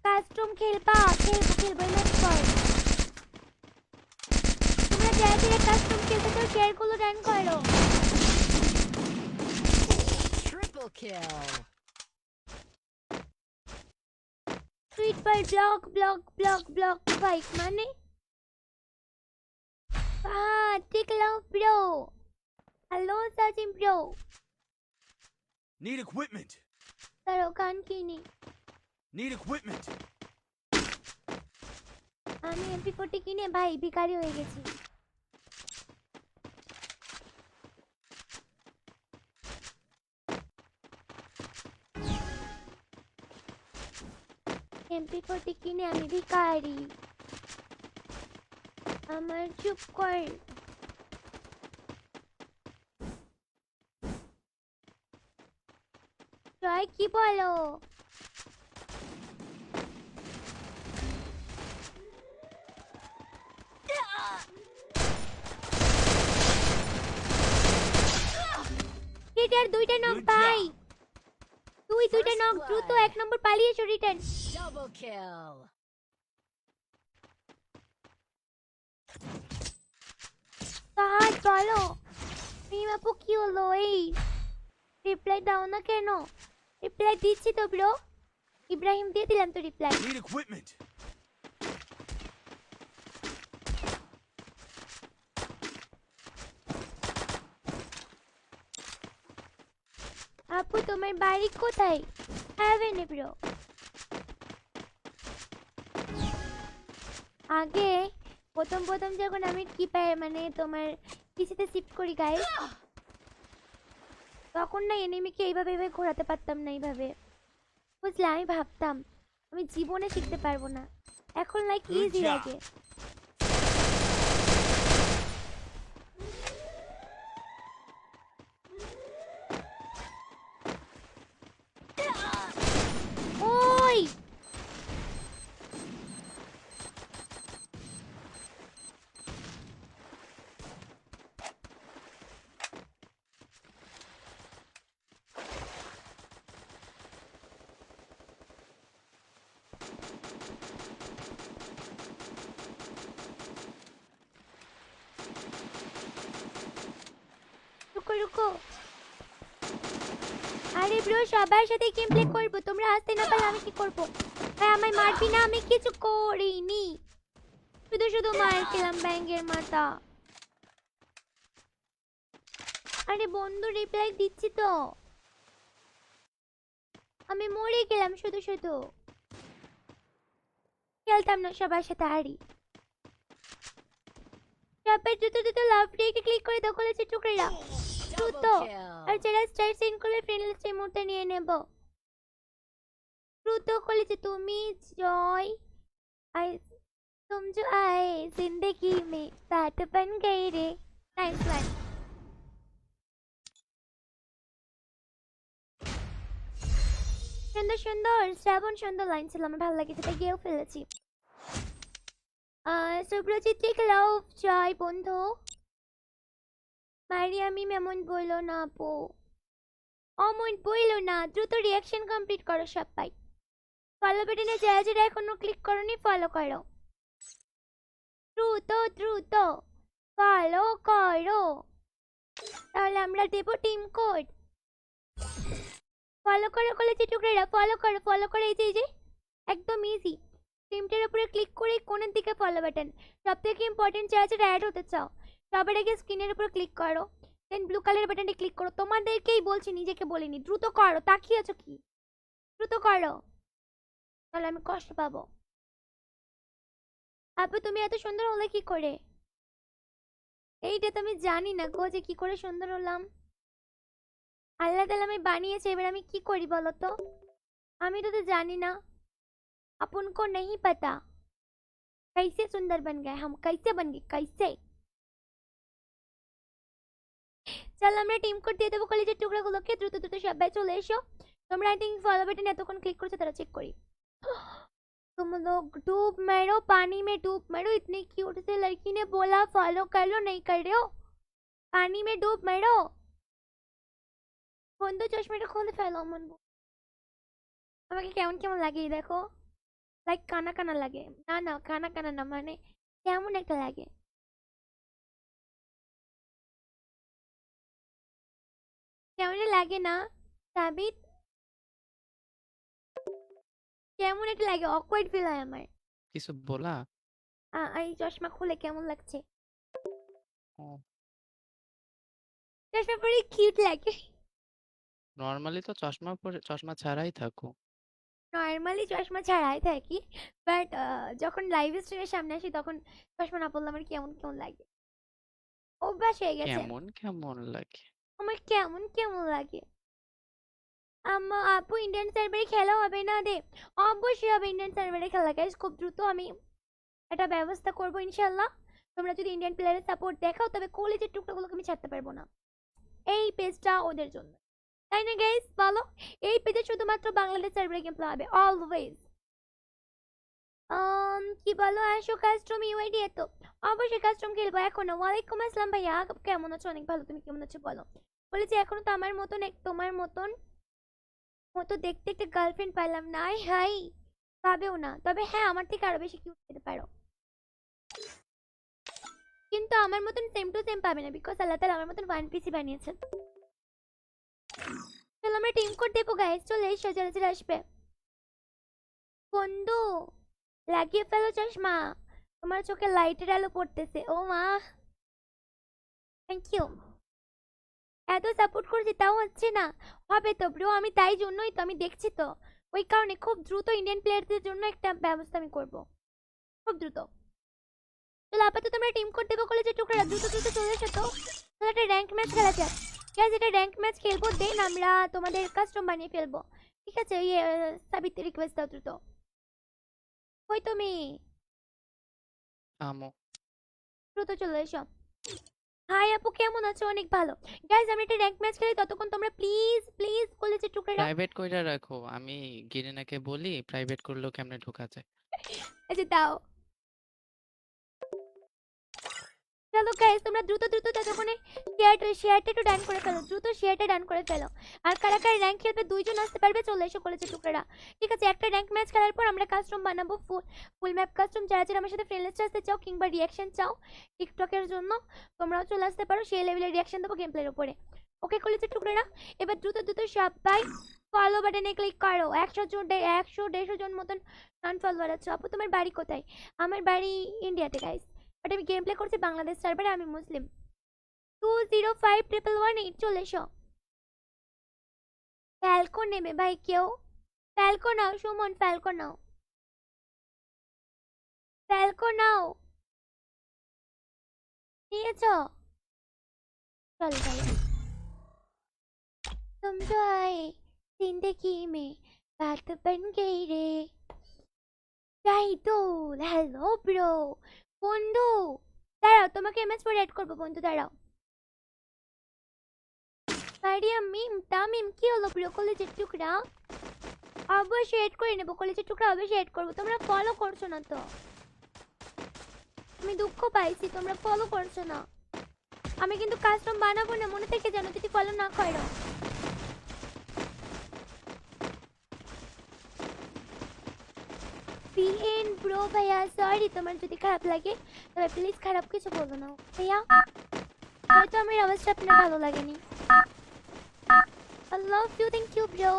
কাস্টম খেলবা? খেলবো লেটস গো। তোমরা যারা যারা কাস্টম খেলতে চাও শেয়ার গুলো ডান করো। Triple kill. Tweet by block bike মানে দেখলাম bro. Hello Sajim bro. Need equipment. তারও গান কিনি। Need equipment. আমি MP40 কিনে ভাই ভিখারি হয়ে গেছি। MP40 কিনে আমি ভিখারি। আমার চুপ কর। জয় কি বলো? এটার দুইটা নক Good ভাই, job. দুইটা First নক দ্রুত। blood. 1 নম্বর পালিয়ে এসো রিটার্ন। Double kill. কাজ বলো। আপু কি হলো? এই রিপ্লাই দাও না কেন? রিপ্লাই দিচ্ছি তো ব্রো। ইব্রাহিম দিয়ে দিলাম তো রিপ্লাই। Need equipment. আপু তোমার বাড়ি কোথায়? হ্যাভেনে ব্রো। আগে প্রথম যখন আমি মানে তোমার পিসিতে শিফট করি গাইস, তখন না এনিমিকে এইভাবে ঘোরাতে পারতাম না এইভাবে, বুঝলে? আমি ভাবতাম আমি জীবনে শিখতে পারবো না। এখন লাইক Good ইজি job. লাগে। ওই রুকো রুকো। আরে ব্রো সবার সাথে গেম প্লে করবো, তোমরা আসতে না পারলে আমি কি করবো? ভাই আমায় মারবি না, আমি কিছু করিনি, শুধু মার খেলাম ব্যাঙ্গের মাথা। আরে বন্ধু রিপ্লাই দিচ্ছি তো, আমি মরে গেলাম শুধু খেলতাম না সবার সাথে হারি। সবাই দ্রুত লাভ রেখে ক্লিক করে দাও কলেজের টুকরা দ্রুত। Double আর kill. যারা স্টার সেন্ড করলে ফ্রেন্ড লিস্টে এই মুহূর্তে নিয়ে নেব দ্রুত। কলেজে তুমি জয় तुम जो आए जिंदगी में साथ बन गए रे नाइस वन সুন্দর সুন্দর শ্রাবণ সুন্দর লাইন ছিল আমার ভালো লেগেছে তাই গেয়েও ফেলেছি সুব্রজিৎ লিখলাও জয় বন্ধু মারিয়ামি এমন বললো না আপু অমন বললো না দ্রুত রিয়াকশন কমপ্লিট করো সবাই ফলো বাটনে যারা যারা এখনো ক্লিক করোনি ফলো করো দ্রুত দ্রুত ফলো করো তাহলে আমরা দেবো টিম কোড ফলো করো কলেজে টুকরেরা ফলো করে এই যে একদম ইজি টিমটার উপরে ক্লিক করে কোণের দিকে ফলো বাটন সব থেকে ইম্পর্টেন্ট যারা যারা অ্যাড হতে চাও সবার আগে স্ক্রিনের উপর ক্লিক করো দেন ব্লু কালারের বাটনটি ক্লিক করো তোমাদেরকেই বলছি নিজেকে বলিনি দ্রুত করো তাকিয়ে আছো কি দ্রুত করো তাহলে আমি কষ্ট পাবো আপু তুমি এত সুন্দর হলে কি করে এইটা তো আমি জানি না গো যে কি করে সুন্দর হলাম আল্লাহ তাআলা আমি বানিয়েছে এবার আমি কি করি বলো তো আমি তো জানি না अपन को नहीं पता कैसे सुंदर बन गए हम कैसे बन गए कैसे চল আমরা টিম কোড দিয়ে দেবো কলেজের টুকরাগুলোকে দ্রুত দ্রুত সবাই চলে এসো তোমরা आई थिंक फॉलो बटन এতক্ষণ ক্লিক করছো তারা চেক করি तुम लोग डूब मरो पानी में डूब मरो इतनी क्यूट से लड़की ने बोला फॉलो कर लो नहीं कर रहे हो पानी में डूब मरो বন্ধু চশমাটা খুলে ফেলো মন আমাকে কেমন কেমন লাগে দেখো লাইক কানা কানা লাগে না না কানা কানা না মানে কেমন একটা লাগে কেমন লাগে না সাবিত কেমন একটা লাগে অকওয়ার্ড ফিল হয় আমার কিছু বলা এই চশমা খুলে কেমন লাগছে ও চশমা পরে কিউট লাগে নর্মালি তো চশমা ছাড়াই থাকো নর্মালি চশমা ছাড়াই থাকি বাট যখন লাইভ স্ট্রিমের সামনে আসি তখন চশমা না পরলে আমার কেমন কেমন লাগে অভ্যাস হয়ে গেছে কেমন কেমন লাগে আমার কেমন কেমন লাগে আপু ইন্ডিয়ান সার্ভারে খেলা হবে না দে অবশ্যই হবে ইন্ডিয়ান সার্ভারে খেলা গাইস খুব দ্রুত আমি একটা ব্যবস্থা করবো ইনশাল্লাহ তোমরা যদি ইন্ডিয়ান প্লেয়ারের সাপোর্ট দেখাও তবে কলেজের টুকটাগুলোকে আমি ছাড়তে পারবো না এই পেজটা ওদের জন্য তাই না গাইস বলো এই পেজে শুধুমাত্র বাংলাদেশ সার্ভারে গেম প্লে হবে অলওয়েজ কি বলো আসো কাস্টম ইউআইডি এত অবশ্যই কাস্টম খেলবো এখনো ওয়ালাইকুম আসসালাম ভাইয়া কেমন আছো অনেক ভালো তুমি কেমন আছো বলো বলেছি এখনো তো আমার মতন তোমার মতন মতো দেখতে একটা গার্লফ্রেন্ড পাইলাম না হাই পাবেও না তবে হ্যাঁ আমার থেকে আরো বেশি কিউট পেতে পারো কিন্তু আমার মতন সেম টু সেম পাবে না বিকজ আল্লাহ তাআলা আমার মতন ওয়ান পিসি বানিয়েছেন চলো আমরা টিম কোড দেবো গাইস চলে এসো যারা যারা আসবে বন্ধু লাগিয়ে ফেলো চশমা তোমার চোখে লাইটের আলো পড়তেছে ও মা থ্যাংক ইউ এত সাপোর্ট করছি তাও হচ্ছে না হবে তো ব্রো আমি তাই জন্যই তো আমি দেখছি তো ওই কারণে খুব দ্রুত ইন্ডিয়ান প্লেয়ারদের জন্য একটা ব্যবস্থা আমি করব খুব দ্রুত চলো আপাতত তোমরা টিম কোড দেবো কলেজের টুকরা দ্রুত দ্রুত চলে এসো তো চলো একটা র্যাঙ্ক ম্যাচ খেলা যাক গাইস এটা র্যাঙ্ক ম্যাচ খেলবো দেন আমরা তোমাদের কাস্টম বানিয়ে ফেলবো ঠিক আছে এই সাবিত্রী রিকোয়েস্ট দাও দ্রুত কই তুমি আমো দ্রুত চলে এসো হাই আপু কেমন আছো অনেক ভালো গাইস আমরা একটা র্যাঙ্ক ম্যাচ খেলি ততক্ষণ তোমরা প্লিজ প্লিজ কলেজের টুকরা প্রাইভেট কইরা রাখো আমি গিরিনাকে বলি প্রাইভেট করলেও কেমনে ঢোকা যায় আচ্ছা দাও চলো গাইস তোমরা দ্রুত দ্রুত ততক্ষণে শেয়ারটা একটু ডান করে ফেলো দ্রুত শেয়ারটা ডান করে ফেলো আর কারা কারা র্যাঙ্ক খেলবে দুইজন আসতে পারবে চলে এসো কলেজের টুকরা ঠিক আছে একটা র্যাঙ্ক ম্যাচ খেলার পর আমরা কাস্টম বানাবো ফুল ম্যাপ কাস্টম যারা যারা আমার সাথে ফ্রেন্ড লিস্টে আসতে চাও কিংবা রিয়াকশন চাও টিকটকের জন্য তোমরাও চলে আসতে পারো সেই লেভেলের রিয়াকশন দেবো গেম প্লের উপরে ওকে কলেজের টুকরা এবার দ্রুত দ্রুত সবাই ফলো বাটনে ক্লিক করো 100 জন মতন নন ফলোয়ার আছে আপু তোমার বাড়ি কোথায় আমার বাড়ি ইন্ডিয়াতে গাইস বাট আমি গেম প্লে করছি বাংলাদেশ সার্ভারে আমি মুসলিম 205118 চলে এসো ফ্যালকো নেবে ভাই কেউ ফ্যালকো নাও সুমন ফ্যালকো নাও ফ্যালকো নাও নিয়েছো চলো ভাই तुम जो आए जिंदगी में बात बन गई रे রাইদুল হ্যালো ব্রো বন্ধু দাঁড়াও তোমাকে এমএস পরে অ্যাড করবো বন্ধু দাঁড়াও মারিয়াম মিম তামিম কি হলো ব্রো কলেজের টুকরা অবশ্যই এড করে নেবো কলেজের টুকরা অবশ্যই এড করবো তোমরা ফলো করছো না তো আমি দুঃখ পাইছি তোমরা ফলো করছো না আমি কিন্তু কাস্টম বানাবো না মনে থেকে জানো যদি ফলো না করো পিএন ব্রো ভাইয়া সরি তোমার যদি খারাপ লাগে তবে প্লিজ খারাপ কিছু বলো না ভাইয়া হয়তো আমার অবস্থা আপনার ভালো লাগেনি I love you thank you bro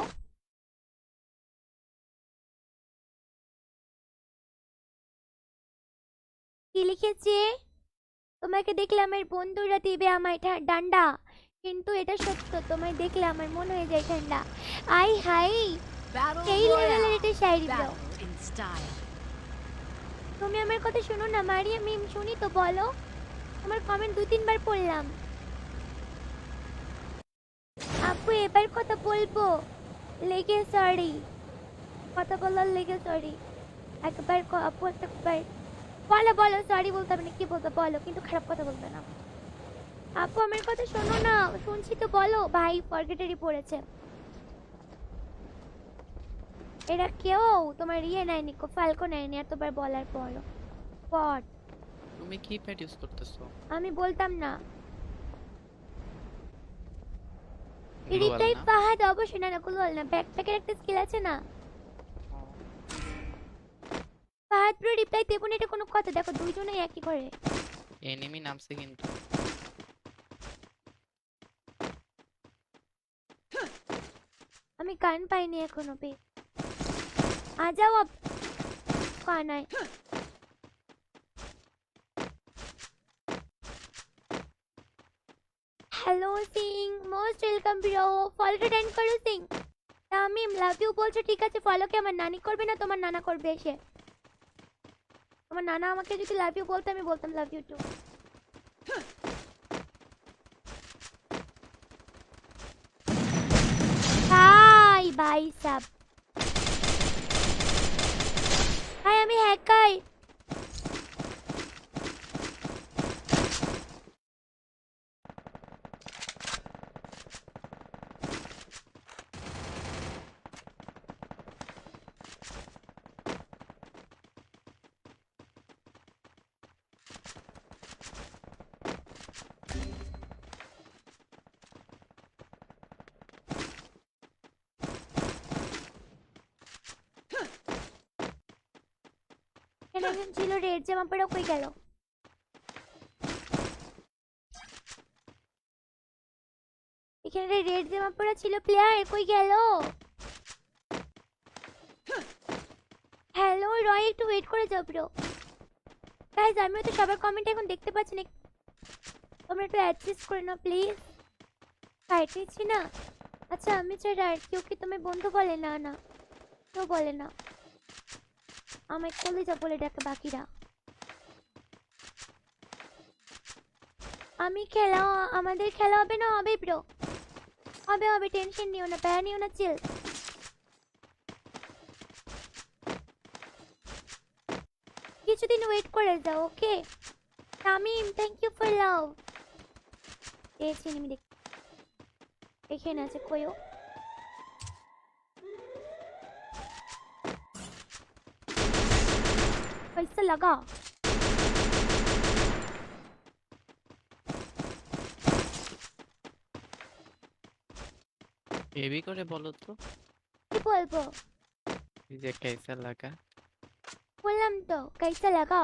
কি লিখেছে তোমাকে দেখলে আমার বন্ধুরা দিবে আমায় ডান্ডা কিন্তু এটা সত্য তোমায় দেখলে আমার মন হয়ে যায় ঠান্ডা আই হাই Battle এই লেভেলের Royale. এটা শায়রি ব্রো Battle in style. তুমি আমার কথা শোনো না মারিয়া মিম শুনি তো বলো আমার কমেন্ট 2-3 বার পড়লাম আপু এবার কথা বলবো লেগে সরি কথা বলার লেগে সরি একবার আপু একবার বলো বলো সরি বলতে হবে না কি বলতে বলো কিন্তু খারাপ কথা বলবে না আপু আমার কথা শোনো না শুনছি তো বলো ভাই ফরগেটারি পড়েছে এরা কেউ তোমার ইয়ে নেয়নি ফালকো নেয়নি এতবার বলার পরও পট তুমি কি প্যাড ইউজ করতেছো আমি বলতাম না গ্লোবাল রিপ্লাই না ফাহাদ অবশ্যই না গ্লোবাল না ব্যাকপ্যাকের একটা স্কিল আছে না ও, ফাহাদ পুরো রিপ্লাই দেবো না এটা কোনো কথা দেখো দুইজনেই একই করে এনিমি নামছে কিন্তু আমি গান পাইনি এখনো পে आ जाओ अब खाना है hello Singh most welcome bro follow attend करो सिंह তামিম লাভ ইউ বলছো ঠিক আছে ফলো কি আমার নানি করবে না তোমার নানা করবে এসে তোমার নানা আমাকে যদি লাভ ইউ বলতো আমি বলতাম লাভ ইউ টু হাই ভাই সাব হাই আমি হ্যাকার এখানে একজন ছিল রেড জামা পরে কই গেল এখানে রেড জামা পরা ছিল প্লেয়ার কই গেল হ্যালো রয় একটু ওয়েট করে যাও ব্রো গাইস আমিও তো সবার কমেন্ট এখন দেখতে পাচ্ছি না তোমরা একটু অ্যাডজাস্ট করে নাও প্লিজ ফাইট নিচ্ছি না আচ্ছা আমি ছাড়া আর কেউ কি তুমি বন্ধু বলে না না কেউ বলে না আমায় কলেজা বলে ডাকে বাকিরা আমি খেলা আমাদের খেলা হবে না হবে ব্রো হবে হবে টেনশন নিও না প্যারা নিও না চিল কিছুদিন ওয়েট করে যাও okay Tamim thank you for love পেয়েছি আমি দেখ এখানে আছে কইও पैसा लगा হেভি করে বলো তো কি বলবো এই যে कैसा लगा বললাম তো कैसा लगा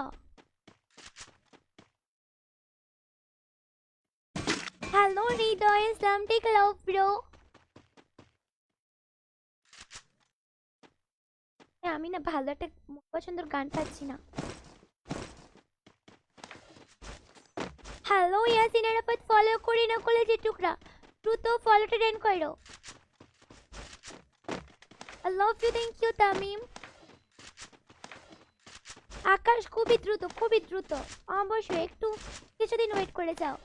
হ্যালো হৃদয় ইসলামটিক লাভ ব্রো আমি না ভালো একটা পছন্দের গান পাচ্ছি না হ্যালো ইয়াসিন আরাফাত ফলো করি না কলেজের টুকরা দ্রুত ফলোটা ডেন করো I love you thank you Tamim আকাশ খুবই দ্রুত অবশ্যই একটু কিছুদিন ওয়েট করে যাও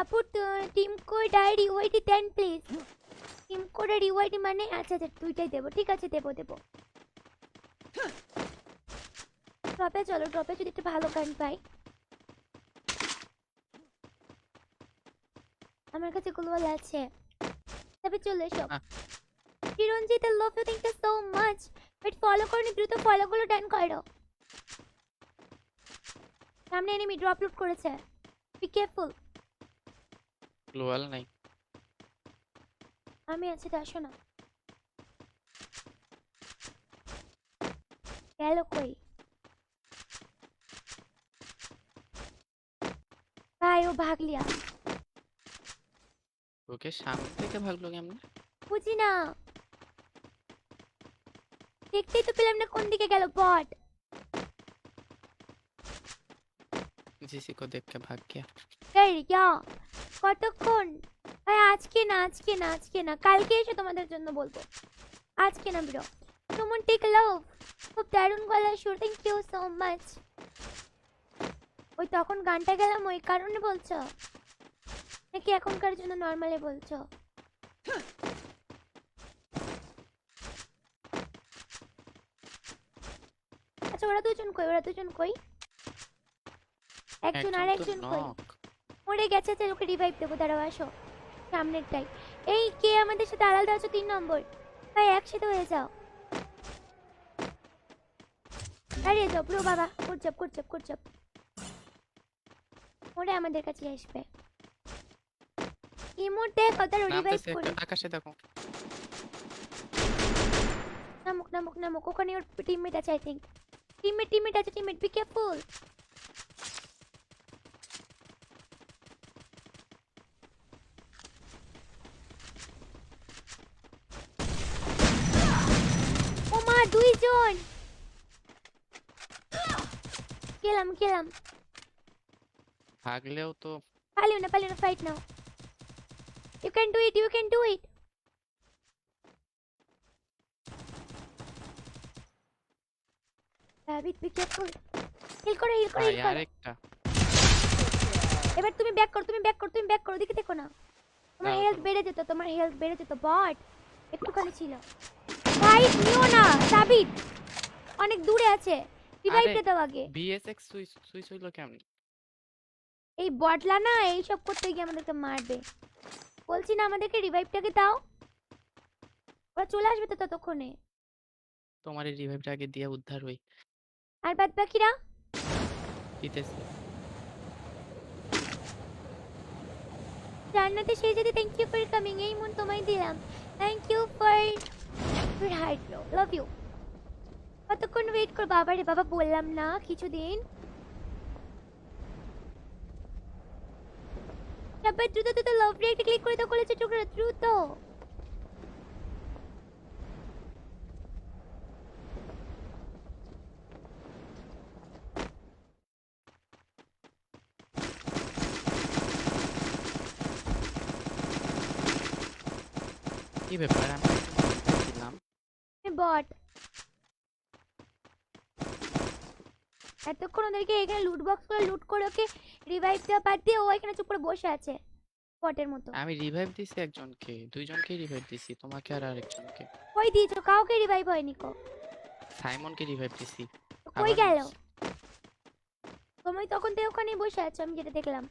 আপু টিম কোড আর ইউআইডি দেন প্লিজ। টিম কোড আর ইউআইডি মানে আচ্ছা আচ্ছা দুইটাই দেবো, ঠিক আছে দেবো দেবো। ড্রপে চলো, ড্রপে যদি একটা ভালো গান পাই। আমার কাছে গ্লোবাল আছে, তবে চলে এসো। আহ। Chiranjit love you, thank you so much. But follow করনি, দ্রুত ফলো গুলো ডান করো। সামনে এনিমি ড্রপ লুট করেছে, বি কেয়ারফুল। গ্লোয়াল নাই। আমি আছি তো, আসো না। গেল কই ভাই? ও ভাগ লিয়া, ওকে সামনে থেকে ভাগলো কেমনে? বুঝি না, দেখতেই তো পেলাম না কোন দিকে গেল বট। जिसी को देख के भाग गया। ইয়া কতক্ষণ ভাই? আজকে না আজকে না আজকে না, কালকে এসে তোমাদের জন্য বলবো, আজকে না ব্রো। সুমন টেক লাভ, খুব দারুণ গলা সুর, থ্যাংক ইউ সো মাচ। ওই তখন গানটা গেলাম ওই কারণে বলছো নাকি এখনকার জন্য নর্মালি বলছো? আচ্ছা ওরা দুজন কই, ওরা দুজন কই? একজন আর একজন তো একজন কই? নক। মরে গেছে, তো ওকে রিভাইভ দেবো, দাঁড়াও আসো সামনেরটাই। এই কে আমাদের সাথে আলাদা আছো? 3 নম্বর ভাই, একসাথে হয়ে যাও, দাঁড়িয়ে যাও ব্রো। বাবা কুরচাপ কুরচাপ কুরচাপ, ওরে আমাদের কাছে আসবে। ইমোট দেখ, ওদের রিভাইভ নামতেছে করি। একটা, আকাশে দেখো। নামুক নামুক নামুক, ওখানে ওর টিমমেট আছে, আই থিংক টিমমেট আছে, টিমমেট বি কেয়ারফুল। ও মা, দুইজন গেলাম গেলাম। ভাগলেও তো পালিও না ফাইট নাও। You can do it, you can do it. Rabbit be careful. Heal করো হিল করো ভাই হিল করো। আরেকটা। এবার তুমি ব্যাক করো, তুমি ব্যাক করো, তুমি ব্যাক করো, দিকে দেখো না। তোমার দাও, হেলথ দাও। বেড়ে যেত, তোমার হেলথ বেড়ে যেত বট, একটুখানি ছিল। ফাইট নিও না সাবিত, অনেক দূরে আছে, রিভাইভ আরে দে দাও আগে। বিএসএক্স সুইচ হইলো কেমনে? এই বটলা না এইসব করতে গিয়ে আমাদেরকে মারবে। বলছি না আমাদেরকে রিভাইভটাকে দাও, ওরা চলে আসবে তো ততক্ষণে। তোমার এই রিভাইভটা আগে দিয়ে উদ্ধার হই। আর বাদ বাকিরা দিতেছি। জান্নাতে সেই যদি থ্যাংক ইউ ফর কামিং, এই মন তোমায় দিলাম। Thank you for your heart bro, love you. কতক্ষণ ওয়েট কর বাবা রে বাবা, বললাম না কিছুদিন। তারপর দ্রুত দ্রুত লাভ রিয়েক্ট ক্লিক করে দাও, কলেজে টুকরা দ্রুত। কি ব্যাপার, আমি দিলাম। বট এতক্ষণ ওদেরকে এখানে লুট বক্স করে লুট করে ওকে রিভাইভ দেওয়া বাদ দিয়ে ও এখানে চুপ করে বসে আছে বটের মতো। আমি রিভাইভ দিছি একজনকে, দুইজনকে রিভাইভ দিছি, তোমাকে আর আরেকজনকে। কই দিয়েছো? কাউকে রিভাইভ হয়নি কো। সাইমনকে রিভাইভ দিছি। কই আবার গেল? মারছি। তুমি তখন তো ওখানেই বসে আছো, আমি যেটা দেখলাম।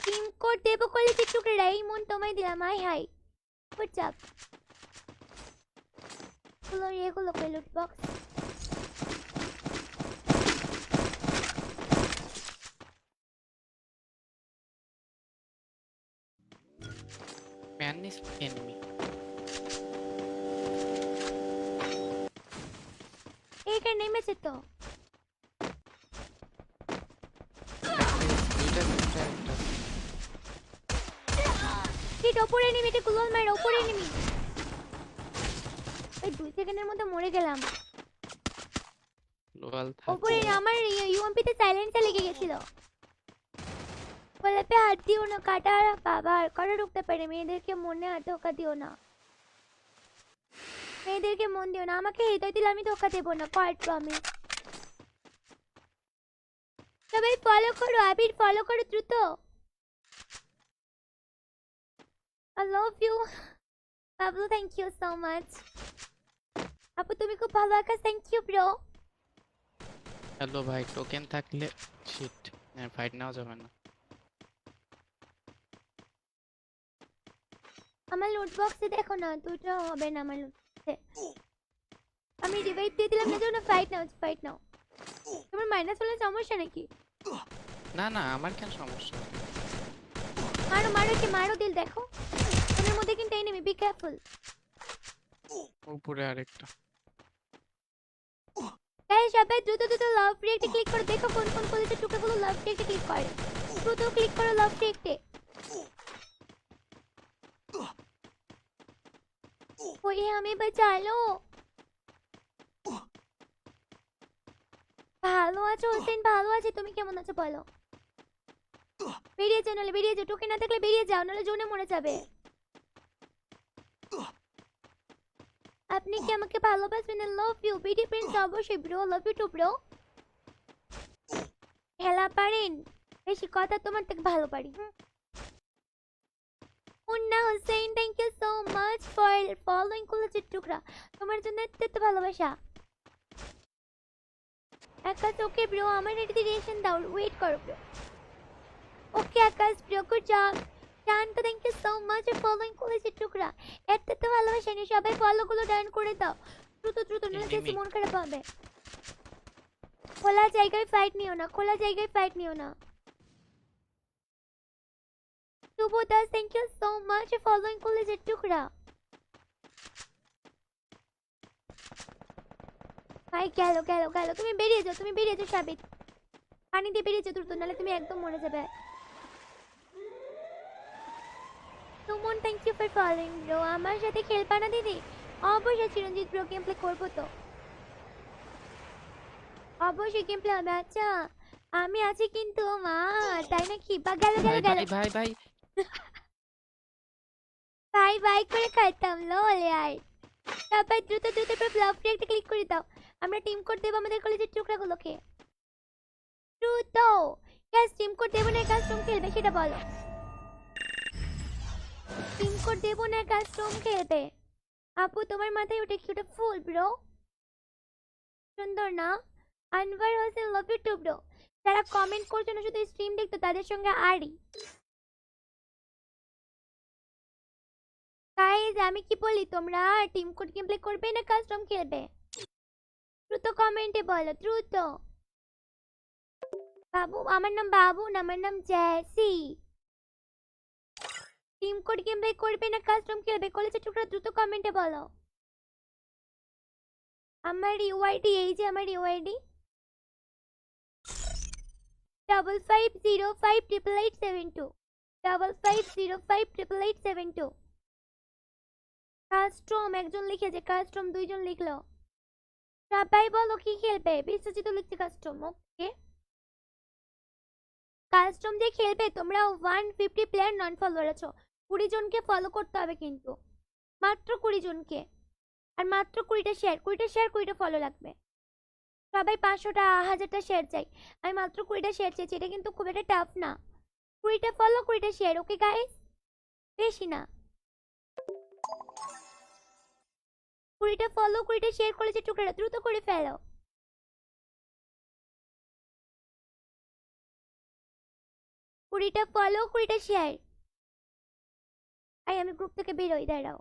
টিম কোড দেবো কলেজে টুকরা, এই মন তোমায় দিলাম। হাই হাই হোয়াটসঅ্যাপ গুলো এগুলো কই লুট বক্স। Man is enemy. এইখানে নেমেছে তো। দুইটা দুইটা একটা। ঠিক ওপরে নেমে, এটা গুলো মার, ওপরে নেমে। এই 2 সেকেন্ডের মধ্যে মরে গেলাম। লোয়াল ওপরে থাকে। আমার ইউএমপি তে সাইলেন্সটা লেগে গেছিল। বলে পে হাত দিও না, কাটা বাবা আর কাটা ঢুকতে পারে, মেয়েদেরকে মনে হাতে ধোকা দিও না। মেয়েদেরকে মন দিও না, আমাকে হৃদয় দিলে আমি ধোকা দেবো না, কোয়াইট প্রমিস। সবাই ফলো করো, আবির ফলো করো দ্রুত। I love you. Bablu thank you so much. আপু তুমি খুব ভালো Akash, thank you bro. Hello ভাই, টোকেন থাকলে শিট, ফাইট নেওয়া যাবে না। আমার লুট বক্সে দেখো না, দুটো হবে না আমার লুট বক্সে। আমি রিভাইভ দিয়ে দিলাম না, জন্য ফাইট নাও, ফাইট নাও। তোমার মাইনাস হলে সমস্যা নাকি? না না, আমার কেন সমস্যা? মারো মারো, কি মারো দিল দেখো। তোমার মধ্যে কিন্তু এনিমি, বি কেয়ারফুল। উপরে আরেকটা। গাইস সবাই দ্রুত দ্রুত লাভ রিয়েক্টে ক্লিক করে দেখো কোন কোন কলেজের টুকরাগুলো লাভ রিয়েক্টে ক্লিক করে। দ্রুত ক্লিক করো লাভ রিয়েক্টে। ওই আমি বাঁচা লো। ভালো আছো হোসেন? ভালো আছি, তুমি কেমন আছো বলো? বেরিয়ে যাও, নাহলে বেরিয়ে যাও, টোকেন না থাকলে বেরিয়ে যাও, নাহলে জোনে মরে যাবে। আপনি কি আমাকে ভালোবাসবেন? লাভ ইউ বিডি প্রিন্স, অবশ্যই bro, love you too bro. খেলা পারেন? বেশি কথা তোমার থেকে ভালো পারি। Munna Hossain thank you so much for following কলেজের টুকরা, তোমার জন্য এত ভালোবাসা। আকাশ ওকে ব্রো, আমার এটাতে রিয়েকশন দাও, ওয়েট করো bro. Okay Akash bro, good job. Shanto thank you so much for following কলেজের টুকরা, এত ভালোবাসা নিয়ে সবাই ফলো গুলো ডান করে দাও দ্রুত দ্রুত, নাহলে বেশি মন খারাপ হবে। খোলা জায়গায় ফাইট নিও না, খোলা জায়গায় ফাইট নিও না। Shubho Das thank you so much for following কলেজের টুকরা। ভাই গেল গেল গেল, তুমি বেরিয়ে যাও, তুমি বেরিয়ে যাও সাবিত, পানি দিয়ে বেরিয়ে যাও দ্রুত, নাহলে তুমি একদম মরে যাবে। Suman thank you for following bro, আমার সাথে খেলবা না দিদি? অবশ্যই চিরঞ্জিত ব্রো, গেম প্লে করবো তো, অবশ্যই গেম প্লে হবে। আচ্ছা আমি আছি কিন্তু মা, তাই নাকি? বা গেল গেল ভাই গেল, ভাই ভাই ভাই, বাই বাই করে খাইতাম লোল यार। সবাই দ্রুত দ্রুত ব্লগ একটা ক্লিক করে দাও, আমরা টিম কোড দেব আমাদের কলেজের টুকরাগুলোকে। দ্রুত গ্যাস, টিম কোড দেব না কাস্টম খেলবে সেটা বলো। টিম কোড দেব না কাস্টম খেলবে। আপু তোমার মাথায় ওটা কি? ওটা ফুল ব্রো, সুন্দর না? Anwar Hossain love you too bro. যারা কমেন্ট করছো না শুধু স্ট্রিম দেখতো, তাদের সঙ্গে আড়ি। গাইজ আমি কি বলি, তোমরা টিম কোড গেম প্লে করবে না কাস্টম খেলবে? দ্রুত কমেন্টে বলো, দ্রুত। বাবু, আমার নাম বাবু না, আমার নাম Jassy. Team code game play করবে না কাস্টম খেলবে? কলেজের টুকরা দ্রুত কমেন্টে বলো। আমার ইউআইডি এই যে, আমার ইউআইডি 5505887872 5505887872। কাস্টম একজন লিখেছে, কাস্টম দুইজন লিখলো। সবাই বলো কি খেলবে? বিশ্বজিৎ লিখছে কাস্টম, ওকে। কাস্টম যে খেলবে তোমরা 150 প্লেয়ার নন ফলোয়ার আছো, 20 জনকে ফলো করতে হবে কিন্তু, মাত্র 20 জনকে, আর মাত্র 20টা শেয়ার, 20টা শেয়ার 20টা ফলো লাগবে। সবাই 500টা 1000টা শেয়ার চাই, আমি মাত্র 20টা শেয়ার চাইছি, এটা কিন্তু খুব একটা টাফ না। 20টা ফলো 20টা শেয়ার, ওকে গাইস, বেশি না। 20টা ফলো 20টা শেয়ার করেছে টুকরা, দ্রুত করে ফেলো। 20টা ফলো 20টা শেয়ার। আমি গ্রুপ থেকে বেরোই, দাঁড়াও।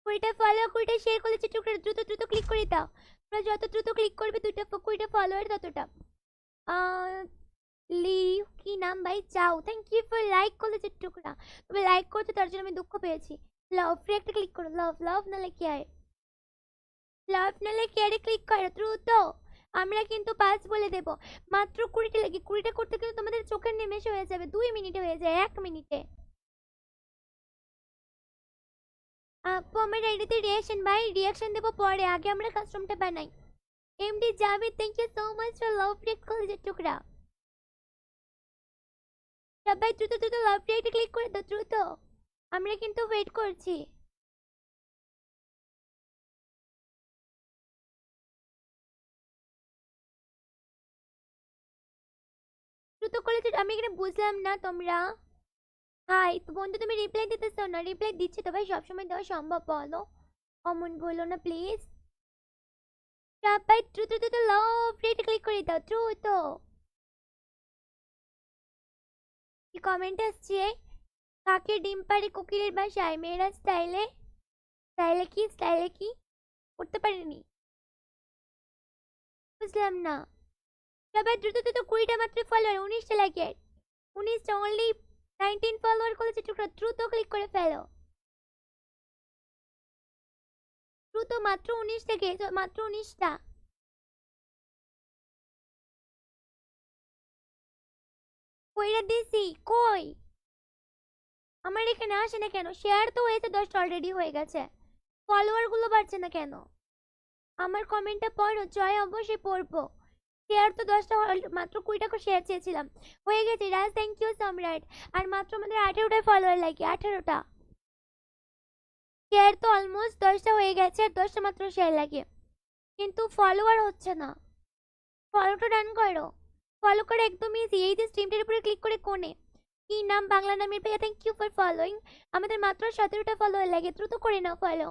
কুড়িটা ফলো 20টা শেয়ার করেছে টুকরা, দ্রুত দ্রুত ক্লিক করে দাও। তোমরা যত দ্রুত ক্লিক করবে 20টা ফলোয়ার ততটা। লিভ কি নাম ভাই? চাও, থ্যাংক ইউ ফর লাইক কলেজের টুকরা, তুমি লাইক করছো তার জন্য আমি দুঃখ পেয়েছি। লাভ ফ্রি একটা ক্লিক করো, লাভ লাভ নালে কি হয়, লাভ নালে কি আরে ক্লিক করো দ্রুত। আমরা কিন্তু 5 বলে দেব, মাত্র 20টা লাগে, 20টা করতে কিন্তু তোমাদের চোখের নিমেষে হয়ে যাবে, 2 মিনিটে হয়ে যায়, 1 মিনিটে। আপু আমার আইডিতে রিঅ্যাকশন ভাই, রিঅ্যাকশন দেবো পরে, আগে আমরা কাস্টমটা বানাই। MD Javed thank you so much for love free কলেজের টুকরা। সবাই দ্রুত দ্রুত লাভ রিয়েক্টে ক্লিক করে দাও দ্রুত। আমরা কিন্তু ওয়েট করছি। দ্রুত করে আমি এখানে বুঝলাম না তোমরা। হাই তো বন্ধু, তুমি রিপ্লাই দিতেছো না? রিপ্লাই দিচ্ছি তো ভাই, সবসময় দেওয়া সম্ভব? বলো, অমন বলো না প্লিজ। সবাই দ্রুত দ্রুত লাভ রিয়েক্টে ক্লিক করে দাও দ্রুত। কি কমেন্ট আসছে? কাকে ডিম পাড়ে কোকিলের বাসায়, মেয়েরা স্টাইলে। স্টাইলে কি? স্টাইলে কি করতে পারিনি, বুঝলাম না। সবাই দ্রুত দ্রুত 20টা মাত্র ফলোয়ার, 19টা লাগে, 19টা অনলি 19 ফলোয়ার করেছে টুকরা, দ্রুত ক্লিক করে ফেলো দ্রুত। মাত্র 19 থেকে, মাত্র 19টা। কইরা দিছি কই? আমার এখানে আসে না কেন? শেয়ার তো হয়েছে 10টা, অলরেডি হয়ে গেছে, ফলোয়ার গুলো বাড়ছে না কেন? আমার কমেন্টটা পড়ো, জয় অবশ্যই পড়বো। শেয়ার তো 10টা, মাত্র 20টা করে শেয়ার চেয়েছিলাম, হয়ে গেছে। রাজ থ্যাংক ইউ সম্রাট। আর মাত্র আমাদের 18টা ফলোয়ার লাগে, 18টা। শেয়ার তো অলমোস্ট 10টা হয়ে গেছে, আর 10টা মাত্র শেয়ার লাগে, কিন্তু ফলোয়ার হচ্ছে না। ফলোটা ডান করো, ফলো করে একদম ইজি। এই যে স্ট্রিমটার উপরে ক্লিক করে কোণে কি নাম, বাংলা নামের ভাইয়া থ্যাংক ইউ ফর ফলোইং। আমাদের মাত্র 17টা ফলোয়ার লাগে, দ্রুত করে নাও ফলো।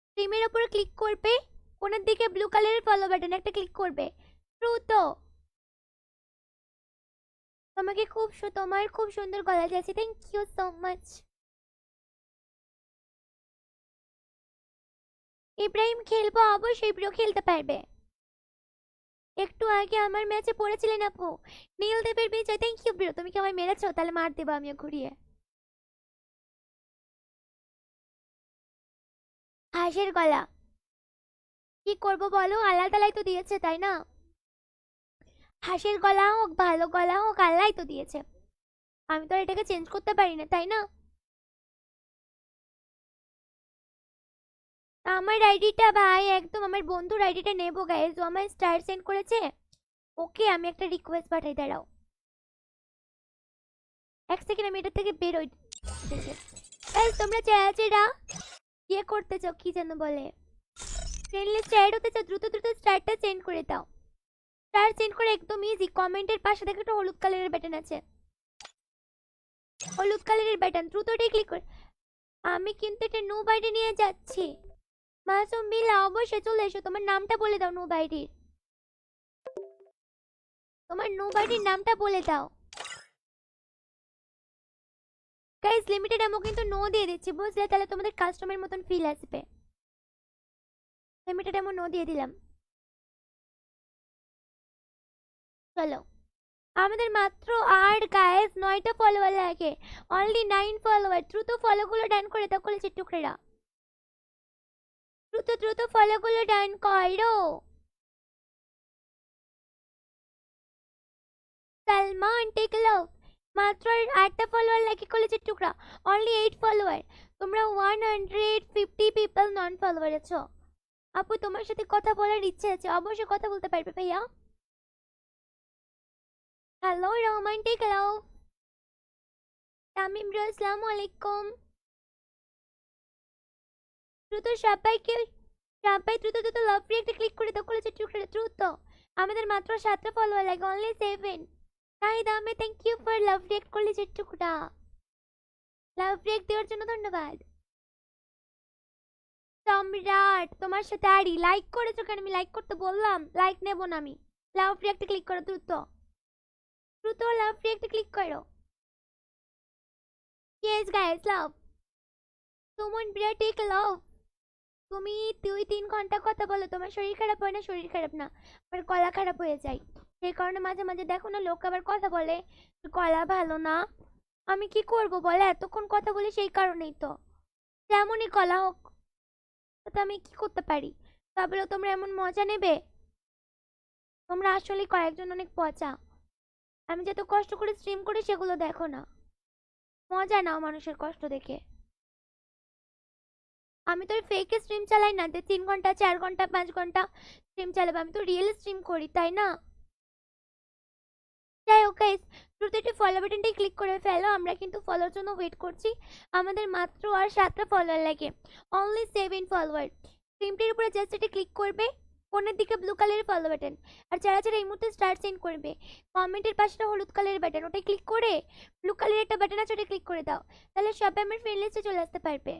স্ট্রিমের উপরে ক্লিক করবে, কোণের দিকে ব্লু কালারের ফলো বাটন একটা ক্লিক করবে, দ্রুত। তোমার খুব সুন্দর গলা যাচ্ছে, thank you so much. Ibrahim খেলবো, অবশ্যই প্রিয় খেলতে পারবে। একটু আগে আমার ম্যাচে পড়েছিলেন আপু, নীল দেবের বিজয়, থ্যাংক ইউ প্রিয়। তুমি কি আমায় মেরেছো? তাহলে মার দেবো আমিও ঘুরিয়ে। হাঁসের গলা কি করবো বলো, আল্লাহ তালাই তো দিয়েছে তাই না? হাঁসের গলা হোক, ভালো গলা হোক, আল্লাহ তো দিয়েছে, আমি তো এটাকে চেঞ্জ করতে পারি না তাই না? আমার আইডিটা ভাই একদম আমার বন্ধুর আইডিটা নেবো গাইজ, ও আমার স্টার সেন্ড করেছে, ওকে আমি একটা রিকোয়েস্ট পাঠাই, দাঁড়াও 1 সেকেন্ড, আমি এটা থেকে বেরোই। তোমরা চেরা ইয়ে করতে চাও, কি যেন বলে, ফ্রেন্ড লিস্টে অ্যাড হতে চাও, দ্রুত দ্রুত স্টারটা চেঞ্জ করে দাও। স্টার চেঞ্জ করে একদম ইজি, কমেন্টের পাশে দেখো একটা হলুদ কালারের বাটন আছে, হলুদ কালারের বাটন, দ্রুত ওটাই ক্লিক করে। আমি কিন্তু এটা নো বাইডি নিয়ে যাচ্ছি। মাসুম বিলা অবশ্যই চলে এসো, তোমার নামটা বলে দাও, নো বাইডির, তোমার নো বাইডির নামটা বলে দাও। গাইস লিমিটেড এমো কিন্তু নো দিয়ে দিচ্ছি, বুঝলে? তাহলে তোমাদের কাস্টমার মতন ফিল আসবে। লিমিটেড এমো নো দিয়ে দিলাম। চলো, আমাদের মাত্র আর গাইস 9টা ফলোয়ার লাগে, অনলি 9 ফলোয়ার। দ্রুত ফলোগুলো ডান করে দাও কলেজের টুকরেরা, দ্রুত দ্রুত ফলোগুলো ডান করো। সালমান টেক লাভ, মাত্র 8টা ফলোয়ার লাগে কলেজের টুকরা, অনলি 8 ফলোয়ার। তোমরা 150 পিপল নন ফলোয়ার আছো। আপু তোমার সাথে কথা বলার ইচ্ছে আছে, অবশ্যই কথা বলতে পারবে ভাইয়া। হ্যালো রোমান্টিক লাভ, তামিম ব্রো আসসালামু আলাইকুম। দ্রুত সবাই দ্রুত দ্রুত লাভ রিয়েক্টে ক্লিক করে দাও কলেজের টুকরা, দ্রুত। আমাদের মাত্র 7টা ফলোয়ার লাগে, only 7। Nahid Ahmed thank you for love react কলেজের টুকরা, লাভ রিয়েক্ট দেওয়ার জন্য ধন্যবাদ। সম্রাট তোমার সাথে আড়ি লাইক করেছো কেন? আমি লাইক করতে বললাম? লাইক নেব না আমি। লাভ রিয়েক্টে ক্লিক করো দ্রুত, দ্রুত লাভ রিয়েক্টে ক্লিক করো। ইয়েস গাইস লাভ, সুমন প্রিয়া টেক লাভ। তুমি 2-3 ঘন্টা কথা বলো, তোমার শরীর খারাপ হয় না? শরীর খারাপ না, আমার গলা খারাপ হয়ে যায়, সেই কারণে মাঝে মাঝে দেখো না লোক আবার কথা বলে গলা ভালো না। আমি কি করব বলে, এতক্ষণ কথা বলি সেই কারণেই তো, যেমনই গলা হোক, তো আমি কি করতে পারি? তারপরে তোমরা এমন মজা নেবে? তোমরা আসলে কয়েকজন অনেক পচা, আমি যত কষ্ট করে স্ট্রিম করি সেগুলো দেখো না, মজা নাও মানুষের কষ্ট দেখে। আমি তো ফেকে স্ট্রিম চালাই না, যে 3 ঘন্টা 4 ঘন্টা 5 ঘন্টা স্ট্রিম চালাবো, আমি তো রিয়েল স্ট্রিম করি তাই না? যাই হোক গাইস, দ্রুত ফলো বাটনটাই ক্লিক করে ফেলো। আমরা কিন্তু ফলোর জন্য ওয়েট করছি। আমাদের মাত্র আর 7টা ফলোয়ার লাগে, অনলি 7 ফলোয়ার। স্ক্রিনটির উপরে জাস্ট এটা ক্লিক করবে, কোণের দিকে ব্লু কালারের ফলো বাটন। আর যারা যারা এই মুহূর্তে স্টার সেন্ড করবে, কমেন্টের পাশে হলুদ কালারের বাটন, ওটাই ক্লিক করে ব্লু কালারের একটা বাটন আছে ওটা ক্লিক করে দাও, তাহলে সবাই আমার ফ্রেন্ড লিস্টে চলে আসতে পারবে।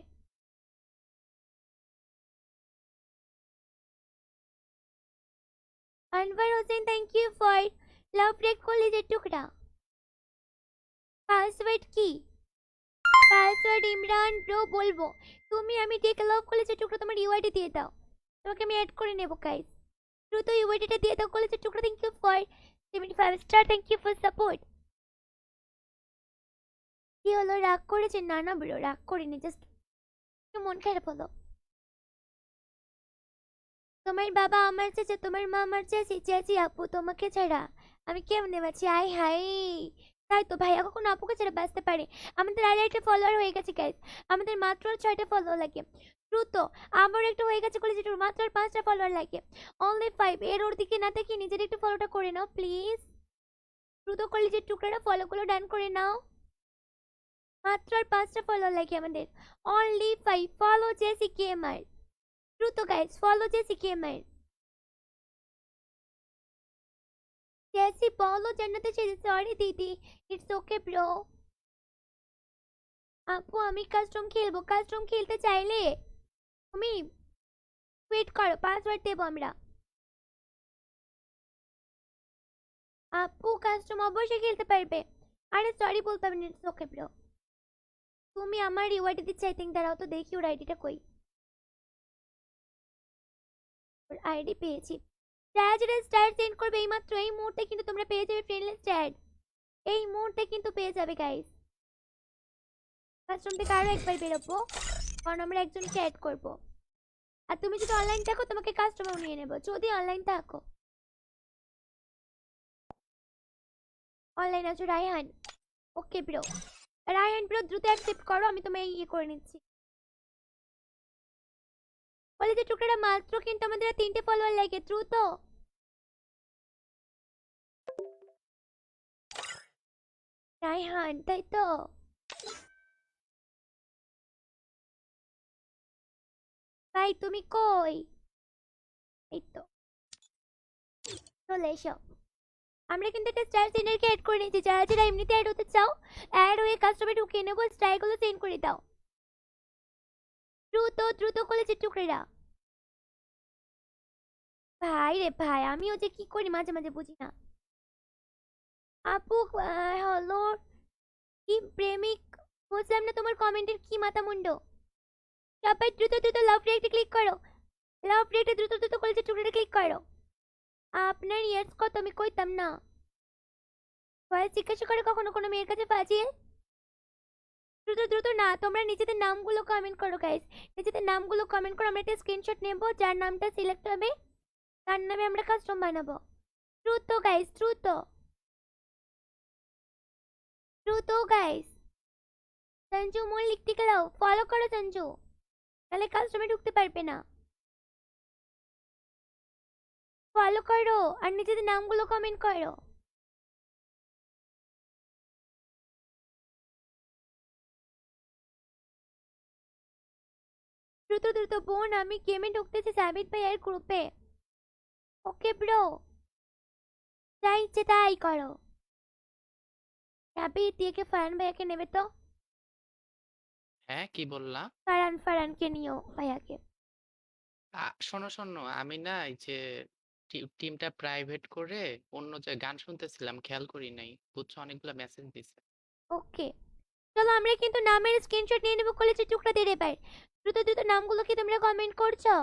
Anwar Hossain, thank you for love react কলেজের টুকরা। পাসওয়ার্ড কি? পাসওয়ার্ড ইমরান ব্রো বলবো। তুমি আমি দেখে লাভ কলেজের টুকরা তোমার ইউআইডি দিয়ে দাও, তোমাকে আমি অ্যাড করে নেবো গাইস। দ্রুত ইউআইডিটা দিয়ে দাও কলেজের টুকরা। Thank you for 75 star, thank you for support. কি হলো, রাগ করেছে? না না ব্রো, রাগ করিনি, জাস্ট মন খারাপ হলো। তোমার বাবা আমার চাচা, তোমার মা আমার চাচি, চাচি আপু তোমাকে ছাড়া আমি কেমনে বাঁচি? আই হাই, তাই তো ভাইয়া কখনো আপুকে ছাড়া বাঁচতে পারে? আমাদের আর একটা ফলোয়ার হয়ে গেছে গাইস, আমাদের মাত্র 6টা ফলোয়ার লাগে। দ্রুত আবার একটা হয়ে গেছে কলেজ টুকরা, মাত্র আর 5টা ফলোয়ার লাগে, অনলি 5। এর ওর দিকে না তাকিয়ে নিজের একটু ফলোটা করে নাও প্লিজ। দ্রুত কলেজের টুকরাটা ফলোগুলো ডান করে নাও, মাত্র আর 5টা ফলোয়ার লাগে আমাদের, অনলি 5। ফলো জেসি গেমার, দ্রুত guys follow JC gamer. JC বলো জান্নাতে ছেড়ে, সরি দিদি, ইটস ওকে ব্রো। আপু আমি কাস্টম খেলবো, কাস্টম খেলতে চাইলে তুমি ওয়েট করো, পাসওয়ার্ড দেবো আমরা। আপু কাস্টম অবশ্যই খেলতে পারবে, আরে সরি বলতে হবে না, ইটস ওকে ব্রো। তুমি আমার ইউআইডি দিচ্ছে, আই থিঙ্ক, দাঁড়াও তো দেখি ওর আইডিটা কই। ওর আইডি পেয়েছি। যারা যারা স্টার সেন্ড করবে এই মাত্র এই মুহূর্তে কিন্তু তোমরা পেয়ে যাবে ফ্রেন্ড লিস্ট চ্যাট, এই মুহূর্তে কিন্তু পেয়ে যাবে গাইস। কাস্টম থেকে আরো একবার বেরোবো, কারণ আমরা একজনকে অ্যাড করব। আর তুমি যদি অনলাইন থাকো তোমাকে কাস্টমার নিয়ে নেবো, যদি অনলাইন থাকো। অনলাইন আছো Raihan? Okay bro, Raihan bro দ্রুত অ্যাকসেপ্ট করো, আমি তোমায় ইয়ে করে নিচ্ছি। কলেজের টুকরাটা মাত্র কিন্তু আমাদের 3টে ফলোয়ার লাগে, দ্রুত। রায়হান তাই তো? ভাই তুমি কই? এই তো চলে এসো। আমরা কিন্তু একটা স্টার সেন্ডারকে অ্যাড করে নিয়েছি, যারা যারা এমনিতে অ্যাড হতে চাও অ্যাড হয়ে কাস্টমারে ঢুকিয়ে নেবো, স্টারগুলো সেন্ড করে দাও দ্রুত দ্রুত কলেজের টুকরেরা। ভাই রে ভাই, আমিও যে কি করি মাঝে মাঝে বুঝি না। আপু হলো কি প্রেমিক বুঝলাম না, তোমার কমেন্টের কি মাথা মুন্ডো। সবাই দ্রুত দ্রুত লাভ রিয়েক্টে ক্লিক করো, লাভ রিয়েক্টে দ্রুত দ্রুত কলেজের টুকরেটা ক্লিক করো। আপনার ইয়ার্স কত আমি কইতাম না, বয়স জিজ্ঞাসা করে কখনো কোনো মেয়ের কাছে ফাজিয়ে। দ্রুত দ্রুত না, তোমরা নিজেদের নামগুলো কমেন্ট করো গাইস, নিজেদের নামগুলো কমেন্ট করো। আমরা একটা স্ক্রিনশট নেব, যার নামটা সিলেক্ট হবে তার নামে আমরা কাস্টম বানাবো। দ্রুত গাইস, দ্রুত দ্রুত গাইস। সঞ্জু মল্লিক টিকে দাও, ফলো করো সঞ্জু, তাহলে কাস্টমে ঢুকতে পারবে না। ফলো করো আর নিজেদের নামগুলো কমেন্ট করো। দ্রুত দ্রুত বোন, আমি গেমে ঢুকতেছি সাবিত ভাইয়ের গ্রুপে। ওকে ব্রো, যা ইচ্ছে তাই করো। সাবিত দিয়ে ফারান ভাইয়াকে নেবে তো? হ্যাঁ কি বললা? ফারানকে নিও ভাইয়াকে। শোনো শোনো, আমি না এই যে টিমটা প্রাইভেট করে অন্য যে গান শুনতেছিলাম, খেয়াল করি নাই, বুঝছো, অনেকগুলো মেসেজ দিছে। ওকে চলো আমরা কিন্তু নামের স্ক্রিনশট নিয়ে নেবো কলেজের টুকরা দিয়ে এবার। দ্রুত দ্রুত নামগুলো কি তোমরা কমেন্ট করছো?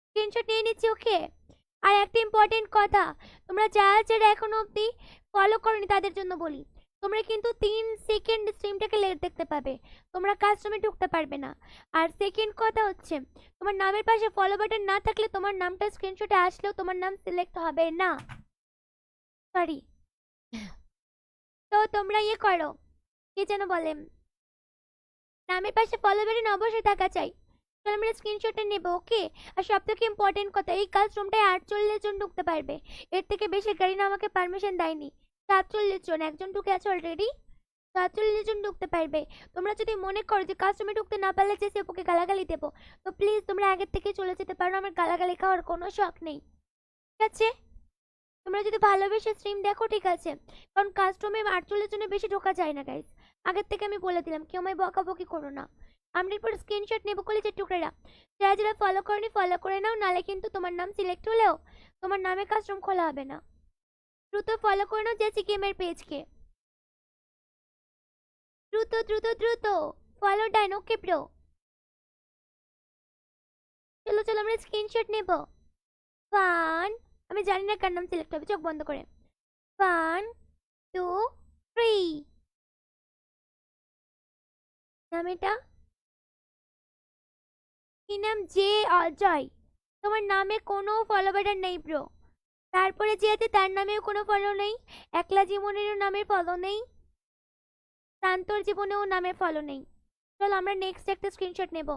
স্ক্রিনশট নিয়ে নিচ্ছি, ওকে। আর একটা ইম্পর্টেন্ট কথা, তোমরা যারা যারা এখনো অবধি ফলো করনি তাদের জন্য বলি, তোমরা কিন্তু 3 সেকেন্ড স্ট্রিমটাকে লেট দেখতে পাবে, তোমরা কাস্টমে ঢুকতে পারবে না। আর সেকেন্ড কথা হচ্ছে, তোমার নামের পাশে ফলো বাটন না থাকলে তোমার নামটা স্ক্রিনশটে আসলেও তোমার নাম সিলেক্ট হবে না, সরি। তো তোমরা ইয়ে করো, কি যেন বলে, নামের পাশে ফলো বাটন অবশ্যই থাকা চাই। তাহলে আমরা স্ক্রিনশটটা নেব, ওকে? আর সবথেকে ইম্পর্টেন্ট কথা, এই ক্লাসরুমটায় 48 জন ঢুকতে পারবে, এর থেকে বেশি গাড়িনা আমাকে পারমিশন দেয়নি। 47 জন, একজন ঢুকে আছে অলরেডি, 47 জন ঢুকতে পারবে। তোমরা যদি মনে করো যে কাস্টমে ঢুকতে না পারলে যে সেপুকে গালাগালি দেবো, তো প্লিজ তোমরা আগের থেকে চলে যেতে পারো, আমার গালাগালি খাওয়ার কোনো শখ নেই, ঠিক আছে? তোমরা যদি ভালোবেসে স্ট্রিম দেখো ঠিক আছে, কারণ কাস্টমে 48 জনের বেশি ঢোকা যায় না গাইস, আগের থেকে আমি বলে দিলাম, কেউ আমায় বকাবকি করো না। আমরা এরপর স্ক্রিনশট নেবো কলেজের টুকরারা, যারা যারা ফলো করনি ফলো করে নাও, নালে কিন্তু তোমার নাম সিলেক্ট হলেও তোমার নামে কাস্টম খোলা হবে না। দ্রুত ফলো করে নাও জেসি গেমের পেজকে, দ্রুত দ্রুত দ্রুত ফলো ডান, ওকে ব্রো। চলো চলো আমরা স্ক্রিনশট নেব। 1, আমি জানি না কার নাম সিলেক্ট হবে, চোখ বন্ধ করে। 1 2 3, নাম এটা কি নাম? জে অজয়। তোমার নামে কোনো ফলো বাটন নেই ব্রো। তারপরে যে আছে তার নামেও কোনো ফলো নেই, একলা জীবনেরও নামের ফলো নেই, শান্তর জীবনেও নামের ফলো নেই। চলো আমরা নেক্সট একটা স্ক্রিনশট নেব।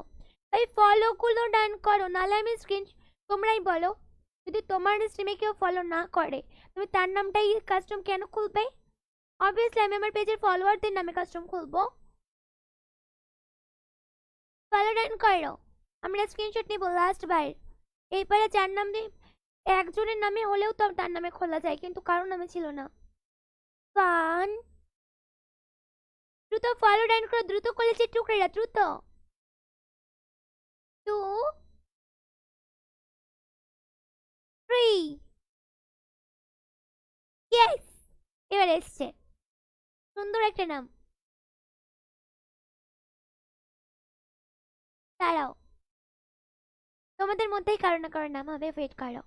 ভাই ফলো গুলো ডান করো, নাহলে আমি স্ক্রিন, তোমরাই বলো, যদি তোমার স্ট্রিমে কেউ ফলো না করে তুমি তার নামটাই কাস্টম কেন খুলবে? অবভিয়াসলি আমি আমার পেজের ফলোয়ারদের নামে কাস্টম খুলবো। ফলো ডান করো, আমরা স্ক্রিনশট নিব লাস্ট বার। এইবারে যার নাম নেই, একজনের নামে হলেও তো তার নামে খোলা যায়, কিন্তু কারোর নামে ছিল না। 1, দ্রুত ফলো ডান করো, দ্রুত কলেজের টুকরেরা, দ্রুত। 2 3, ইয়েস, এবার এসছে, সুন্দর একটা নাম। দাঁড়াও, তোমাদের মধ্যেই কারো না কারো নাম হবে, ওয়েট করো।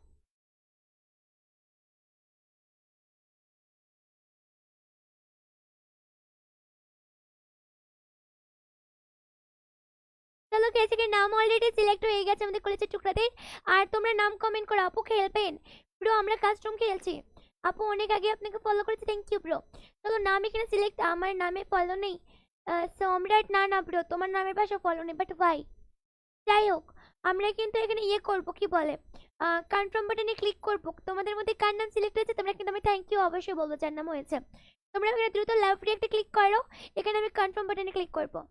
চলো কেসিকের নাম অলরেডি সিলেক্ট হয়ে গেছে আমাদের কলেজের টুকরাদের। আর তোমরা নাম কমেন্ট করো, আপু খেলবেন ব্রো, আমরা কাস্টম খেলছি। আপু অনেক আগে আপনাকে ফলো করেছি, থ্যাংক ইউ ব্রো। চলো নাম এখানে সিলেক্ট, আমার নামে ফলো নেই সম্রাট, না না ব্রো তোমার নামের পাশে ফলো নেই, বাট ভাই যাই হোক, আমরা কিন্তু এখানে ইয়ে করবো, কি বলে কনফার্ম বাটনে ক্লিক করবো। তোমাদের মধ্যে কার নাম সিলেক্ট হয়েছে তোমরা কিন্তু আমি থ্যাংক ইউ অবশ্যই বলবো, যার নাম হয়েছে। তোমরা এখানে দ্রুত লাভ রিয়েক্টে ক্লিক করো, এখানে আমি কনফার্ম বাটনে ক্লিক করবো।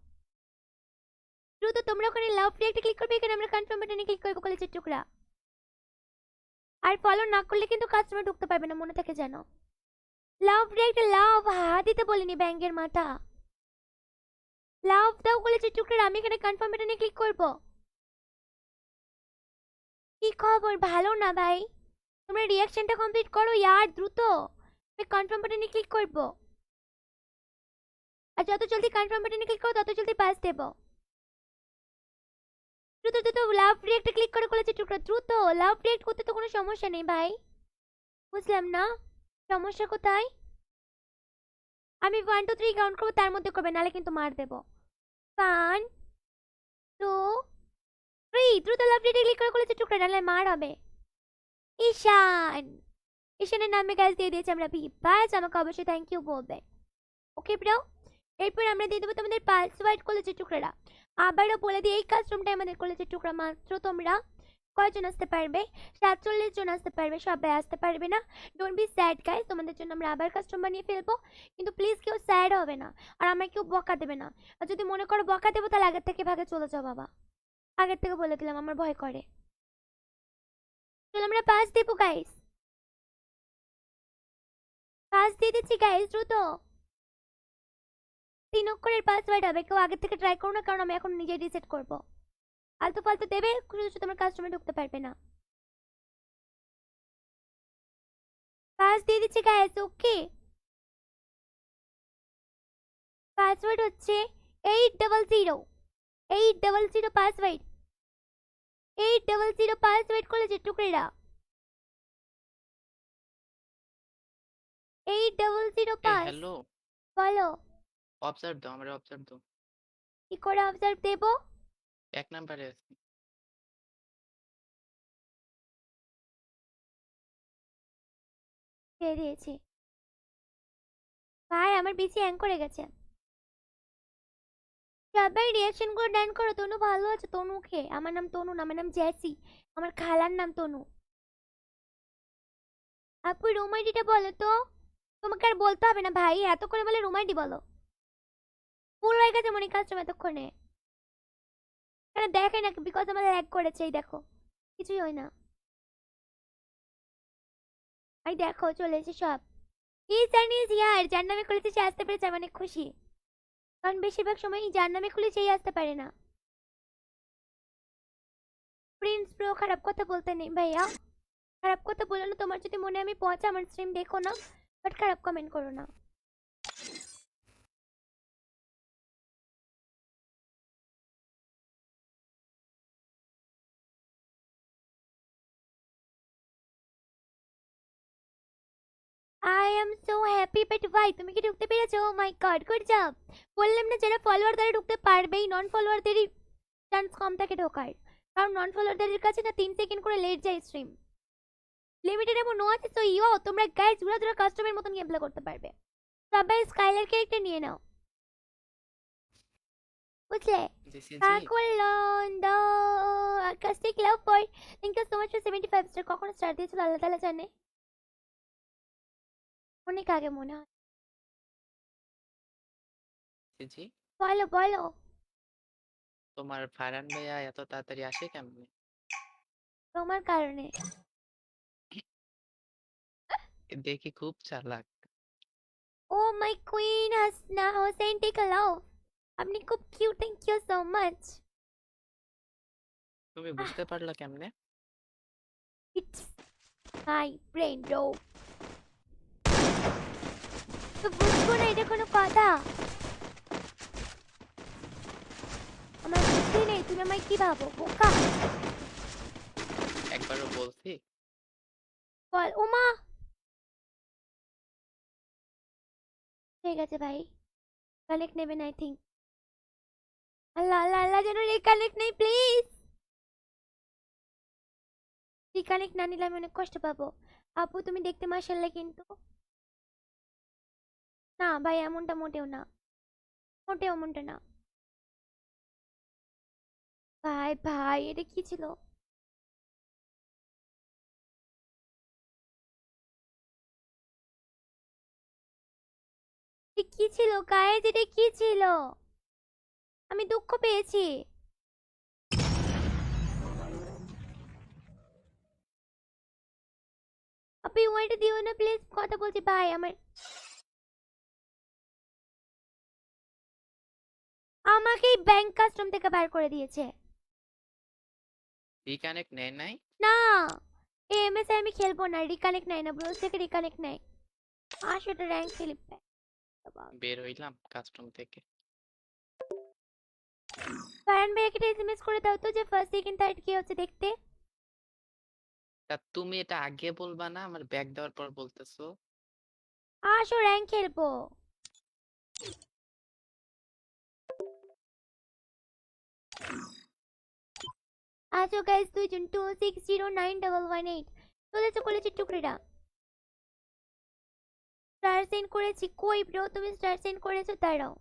দ্রুত তোমরা ওখানে লাভ রিয়েক্টে ক্লিক করবে, এখানে আমরা কনফার্ম বাটনে ক্লিক করবো কলেজের টুকরা। আর ফলো না করলে কিন্তু কাস্টমার ঢুকতে পারবে না, মনে থাকে যেন। লাভ রিয়েক্ট, লাভ দিতে বলিনি ব্যাঙ্গের মাথা, লাভ দাও কলেজের টুকরা। আমি এখানে কনফার্ম বাটনে ক্লিক করবো। কি খবর, ভালো না ভাই? তোমরা রিঅ্যাকশনটা কমপ্লিট করো ইয়ার, দ্রুত। আমি কনফার্ম বাটনে ক্লিক করব, আর যত জলদি কনফার্ম বাটনে ক্লিক করো তত জলদি পাস দেব। দ্রুত দ্রুত লাভ রিঅ্যাক্টে ক্লিক করে কলেজে টুকরা, দ্রুত। লাভ রিঅ্যাক্ট করতে তো কোনো সমস্যা নেই ভাই, বুঝলাম না সমস্যা কোথায়। আমি 1 2 3 কাউন্ট করবো, তার মধ্যে করবে, নালে কিন্তু মার দেব। 1 2 3, দ্রুত লাভ রিঅ্যাক্টে ক্লিক করে কলেজে টুকরা, নালে মার হবে। ঈশান, ঈশানের নামে গাছ দিয়ে দিয়েছে আমরা ভি, বাস আমাকে অবশ্যই থ্যাংক ইউ বলবে, ওকে ব্রো। এরপর আমরা দিয়ে দেবো তোমাদের পাসওয়ার্ড কলেজের টুকরারা। আবারও বলে দিই, এই কাস্টমটাই আমাদের কলেজের টুকরা, মাত্র তোমরা কয়জন আসতে পারবে? 47 জন আসতে পারবে, সবাই আসতে পারবে না, ডোন্ট বি স্যাড গাইস, তোমাদের জন্য আমরা আবার কাস্টম বানিয়ে ফেলবো, কিন্তু প্লিজ কেউ স্যাড হবে না, আর আমায় কেউ বকা দেবে না। আর যদি মনে করো বকা দেবো তাহলে আগের থেকে ভাগে চলে যাও বাবা, আগের থেকে বলে দিলাম, আমার ভয় করে। চলো আমরা পাস দেবো গাইস, পাস দিয়ে দিচ্ছি গাইস, দ্রুত। 3 অক্ষরের পাসওয়ার্ড হবে, কেউ আগে থেকে ট্রাই করো না, কারণ আমি এখন নিজে রিসেট করব। আলতু ফালতু দেবে, শুধু শুধু তোমার কাস্টমার ঢুকতে পারবে না। পাস দিয়ে দিচ্ছি গাইস, ওকে। পাসওয়ার্ড হচ্ছে 800 800 পাসওয়ার্ড, 800 পাসওয়ার্ড কলেজের টুকরেরা, 800 পাস। হ্যালো, বলো অবজার্ভ দাও, আমার অবজার্ভ দাও। কি করে অবজার্ভ দেবো? 1 নাম্বারে আছে। দিয়ে দিয়েছি ভাই, আমার পিসি হ্যাং করে গেছে। সবাই রিয়াকশন করে ডান করো। তনু ভালো আছে? তনুকে, আমার নাম তনু না, আমার নাম জ্যাসি। আমার খালার নাম তনু। আপু রুম আইডিটা বলো তো। তোমাকে আর বলতে হবে না ভাই, এত করে বলে রুম আইডি বলো। ফুল হয়ে গেছে মনে কাস্টম এতক্ষণে। কেন দেখে না? বিকজ আমাদের ল্যাগ করেছে। এই দেখো, কিছুই হয় না। এই দেখো চলে এসে সব। ইজ ইয়ার, যার নামে খুলেছে সে আসতে পেরেছে, আমি অনেক খুশি। কারণ বেশিরভাগ সময় যার নামে খুলে সেই আসতে পারে না। প্রিন্স ব্রো খারাপ কথা বলতে নেই ভাইয়া, খারাপ কথা বলো না। তোমার যদি মনে আমি পৌঁছা, আমার স্ট্রিম দেখো না, বাট খারাপ কমেন্ট করো না। I am so happy, but ভাই তুমি কি ঢুকতে পেরেছো? ও মাই গড, গুড জব। বললাম না, যারা ফলোয়ার তারা ঢুকতে পারবেই, নন ফলোয়ারদেরই চান্স কম থাকে ঢোকার। কারণ নন ফলোয়ারদের কাছে না 3 সেকেন্ড করে লেট যায় স্ট্রিম। লিমিটেড এমন নো আছে। সো ইয়ো তোমরা গাইজ ঘুরা ঘুরা কাস্টমের মতন গেম প্লে করতে পারবে। সবাই স্কাইলার ক্যারেক্টার নিয়ে নাও, বুঝলে? জেসি জি কাকুলন দা আকাশিক love for, thank you so much for 75 star. কখন স্টার দিয়েছিল আল্লাহ তাআলা জানে, অনেক আগে মনে হয়। জি বলো বলো। তোমার ফারহান ভাইয়া এত তাড়াতাড়ি আসে কেমনে? তোমার কারণে। দেখি খুব চালাক। Oh my queen Hasna Hossain, take a love. আপনি খুব cute, thank you so much. তুমি বুঝতে পারলা কেমনে? It's my brain bro. তো বুঝবো না, এটা কোনো কথা? আমার বুদ্ধি নেই, তুমি আমায় কি ভাবো, বোকা? একবারও বলছি। বল উমা। ঠিক আছে ভাই, কানেক্ট নেবেন আই থিঙ্ক। আল্লাহ আল্লাহ আল্লাহ, যেন রিকানেক্ট নেই প্লিজ। রিকানেক্ট না নিলে আমি অনেক কষ্ট পাবো। আপু তুমি দেখতে মাশাআল্লাহ, কিন্তু না ভাই, এমনটা মোটেও না, মোটেও এমনটা না। ভাই ভাই এটা কি ছিল? এটা কি ছিল গাইজ? এটা কি ছিল? আমি দুঃখ পেয়েছি। আপনি ওইটা দিও না প্লিজ, কথা বলছি ভাই। আমাকে ব্যাংক কাস্টম থেকে বার করে দিয়েছে। রিকানেক্ট নেয় নাই? না, এমএস আমি খেলবো না, রিকানেক্ট নাই না, ব্রোস থেকে রিকানেক্ট নাই। 800টা র্যাঙ্ক স্লিপ। বের হইলাম কাস্টম থেকে। ফারহান ভাই একটা এসএমএস করে দাও তো, যে ফার্স্ট সেকেন্ড থার্ড কি হচ্ছে দেখতে। তা তুমি এটা আগে বলবা না, আমার ব্যাগ দেওয়ার পর বলতেছো? আসো র্যাঙ্ক খেলবো। আসো গাইস, 2 জন 2609118 চলেছে কলেজের টুকরিটা। স্টার সেন্ড করেছি। কই ব্রো, তুমি স্টার সেন্ড করেছো? দাঁড়াও,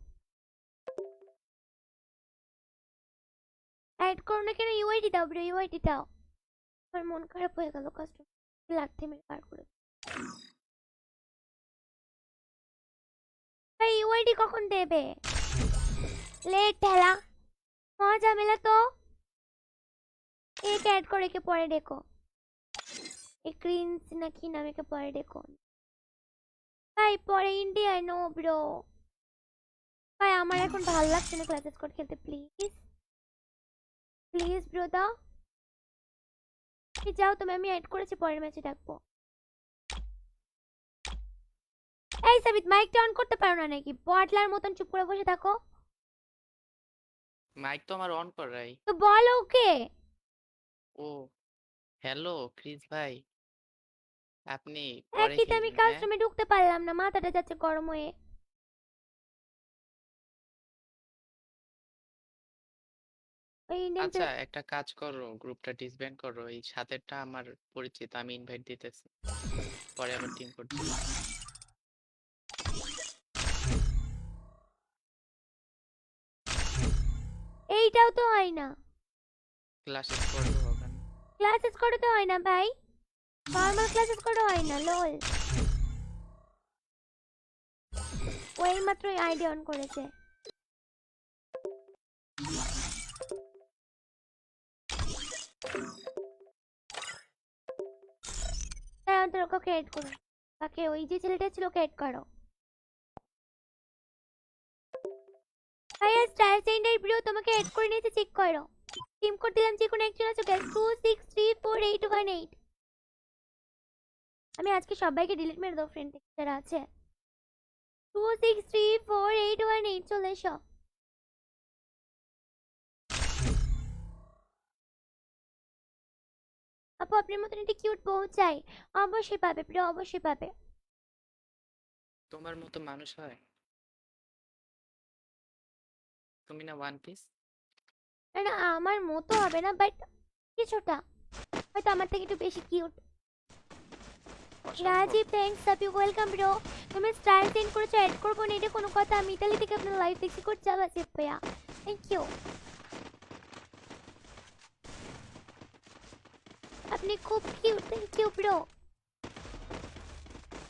অ্যাড করো না কেন? ইউআইডি দাও ব্রো, ইউআইডি দাও। আমার মন খারাপ হয়ে গেল, কাস্টম লাগতে মেরে বার করে। ভাই ইউআইডি কখন দেবে? লেট ঠেলা, মজা মেলা তো। একে অ্যাড করে, কে পরে দেখো। এ ক্রিন্স না কি নাম, একে পরে দেখো। ভাই পরে ইন্ডিয়া নো ব্রো। ভাই আমার এখন ভালো লাগছে না ক্লাস স্কোয়াড খেলতে, প্লিজ প্লিজ ব্রো দাও। যাও তুমি, আমি অ্যাড করেছি, পরের ম্যাচে ডাকবো। এই সাবিত, মাইকটা অন করতে পারো না নাকি? বটলার মতন চুপ করে বসে থাকো। মাইক তো আমার অন করাই। তো বলো ওকে। ও হ্যালো ক্রিস ভাই, আপনি পরে একই তো আমি খেলবেন হ্যাঁ? কাস্টমে ঢুকতে পারলাম না, মাথাটা যাচ্ছে গরম হয়ে। ওই ইন্ডিয়ান আচ্ছা একটা কাজ করো, গ্রুপটা ডিসব্যান্ড করো। এই সাথেরটা আমার পরিচিত, আমি ইনভাইট দিতেছি, পরে আবার টিম করছি। এইটাও তো হয় না। ক্লাসে করবো হবে না। ক্লাসেস করে তো হয় না ভাই, নর্মাল ক্লাসেস করে হয় না। লল, ওই মাত্র আইডি অন করেছে। তাই তোর ওকে এড করো, তাকে ওই যে ছেলেটা ছিল ওকে এড করো। ভাইয়া স্টার চেঞ্জার ব্রো তোমাকে এড করে নিয়েছে, চেক করো। টিম কোড দিলাম, যে কোনো একজন আছে গাইস 2634818। আমি আজকে সবাইকে ডিলিট মেরে দাও ফ্রেন্ড থেকে যারা আছে। 2634818 চলে এসো। আপু আপনার মতন একটি কিউট বউ চাই। অবশ্যই পাবে প্রিয়, অবশ্যই পাবে। তোমার মতো মানুষ হয়? তুমি না ওয়ান পিস? না না, আমার মতো হবে না, বাট কিছুটা হয়তো আমার থেকে একটু বেশি কিউট। রাজীব থ্যাঙ্কস আপু, ওয়েলকাম ব্রো। তুমি স্টার সেন্ড করেছো, অ্যাড করবো না এটা কোনো কথা? আমি ইতালি থেকে আপনার লাইভ দেখছি, কোড চালা আছে ভাইয়া, থ্যাংক ইউ। আপনি খুব কিউট, থ্যাংক ইউ ব্রো।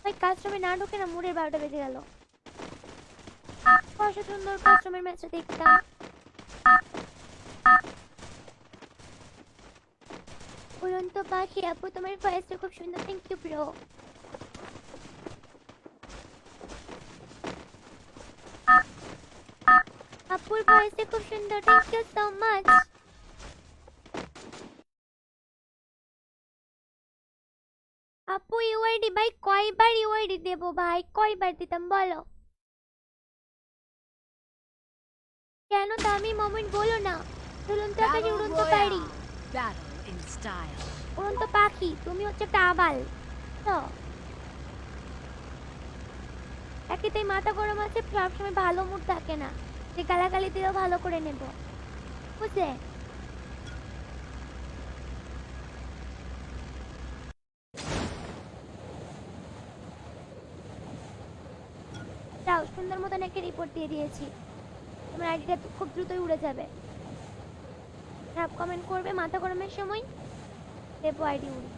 ভাই কাস্টমে না ঢোকে না, মুড়ের 12টা বেজে গেল। কত সুন্দর কাস্টমের ম্যাচটা দেখতাম। উড়ন্ত পাখি আপু তোমার ভয়েসটা খুব সুন্দর, থ্যাংক ইউ ব্রো। আপুর ভয়েসটা খুব সুন্দর, থ্যাংক ইউ সো মাচ। আপু ইউআইডি ভাই কয়বার ইউআইডি দেবো ভাই, কয়বার দিতাম বলো? কেন তা আমি মোমেন্ট বলো না। উড়ন্ত আকাশে Battle উড়ন্ত পারি, Royale. Battle in style. উড়ন্ত পাখি, তুমি হচ্ছে একটা আবাল তো। একেতেই মাথা গরম আছে, সবসময় ভালো মুড থাকে না, যে গালাগালি দিলেও ভালো করে নেব, বুঝলে? যাও, সুন্দর মতন একটা রিপোর্ট দিয়ে দিয়েছি, তোমার আইডিটা খুব দ্রুতই উড়ে যাবে। খারাপ কমেন্ট করবে মাথা গরমের সময়, দেবো আইডি উড়ে।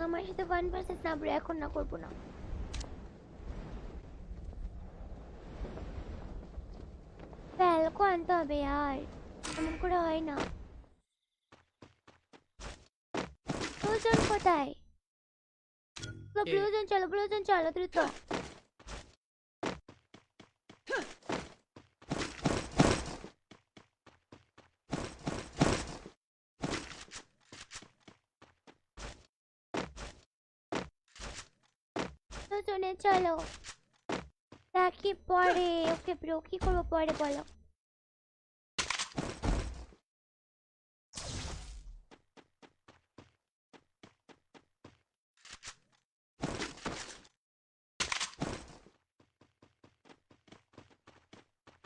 আমার সাথে 1 ভার্সেস না ব্রো, এখন না, করবো না। ফ্যালকো আনতে হবে আর, এমন করে হয় না। ব্লুজন কোথায়? ব্লুজন চলো, ব্লুজন চলো দ্রুত। ব্লুজনে চলো, দেখি পরে। ওকে ব্রো, কি করবো পরে বলো?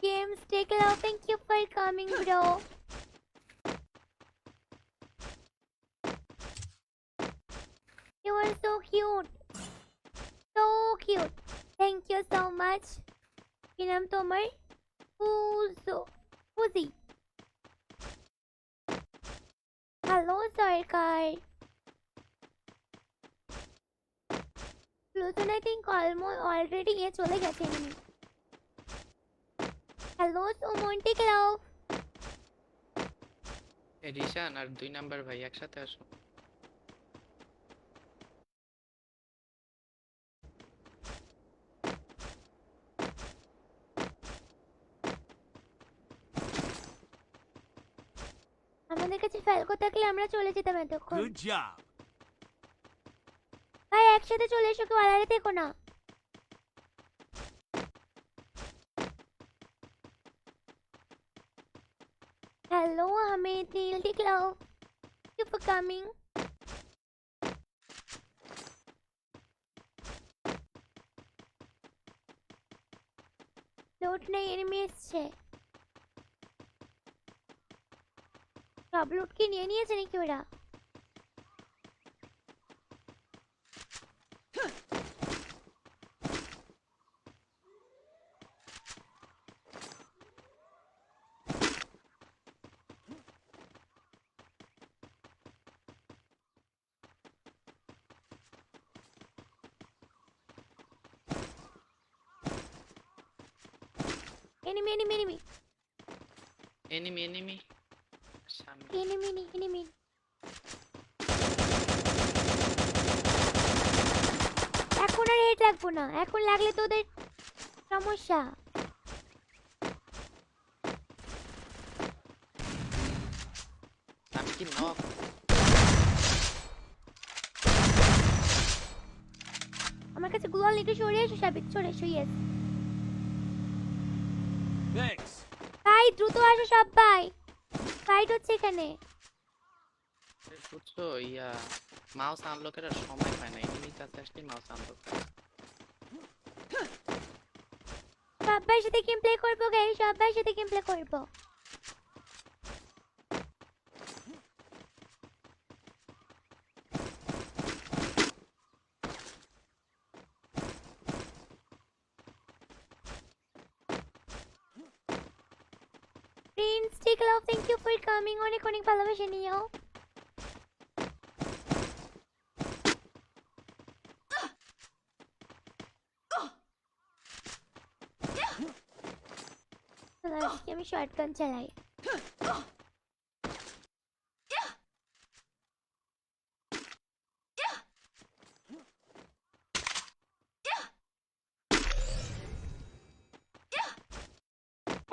Games take love, thank you for coming bro. You are so cute, so cute, thank you so much. কি নাম তোমার? ফুজি। হ্যালো সরকার। প্লুটন আই থিঙ্ক অলরেডি চলে গেছে এমনি। হ্যালো সুমন্টিক লাভ। রিশান আর 2 নাম্বার ভাই একসাথে আসো। আমাদের কাছে ফ্যালকো থাকলে আমরা চলে যেতাম এতক্ষণ। Good job. ভাই একসাথে চলে এসো, কেউ আড়ালে থেকো না। হ্যালো হামিদ নীলটিক love, thank you for coming. Load নেই, এনিমি এসছে। সব লুট কি নিয়ে নিয়েছে নাকি ওরা? এনিমি এনিমি এনিমি এনিমি সামনে। এনিমি এনিমি এখন আর হেড লাগবো না, এখন লাগলে তো ওদের সমস্যা। আমি কি নক? আমার কাছে গ্লোয়াল একটু সরে এসো সাবিক, সরে এসো। Yes Thanks. ভাই দ্রুত আসো সবাই, ফাইট হচ্ছে এখানে। বুঝছো মাউস আনলকের আর সময় পায় না, এনিমির কাছে আসলে মাউস আনলক। সবাই সাথে গেম প্লে করবো গাইস, সবাই সাথে গেম প্লে করবো। Prince take love, thank you for coming, অনেক অনেক ভালোবাসা নিও। আজকে আমি শর্টগান চালাই।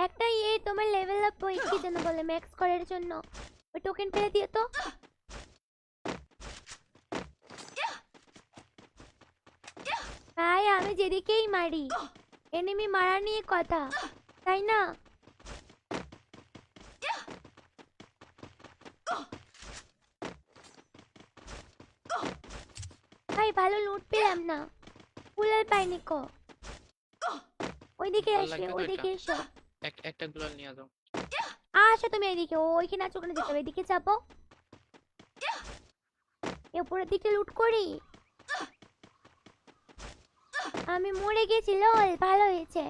একটা তোমার লেভেল আপ ওই কি যেন বলে ম্যাক্স করার জন্য ওই টোকেন পেলে দিও তো। ভাই আমি যেদিকেই মারি এনিমি মারা নিয়ে কথা, তাই না? ভাই ভালো লুট পেলাম না, ফুলের পাইনি কো। ওইদিকে আসো, ওইদিকে এসো। একটা গ্লোয়াল নিয়ে যাও। আসো তুমি এইদিকে, ওইখানে আছো, ওখানে যেতে হবে, এদিকে যাবো। উপরের দিকে লুট করি। আমি মরে গেছি, লল ভালো হয়েছে।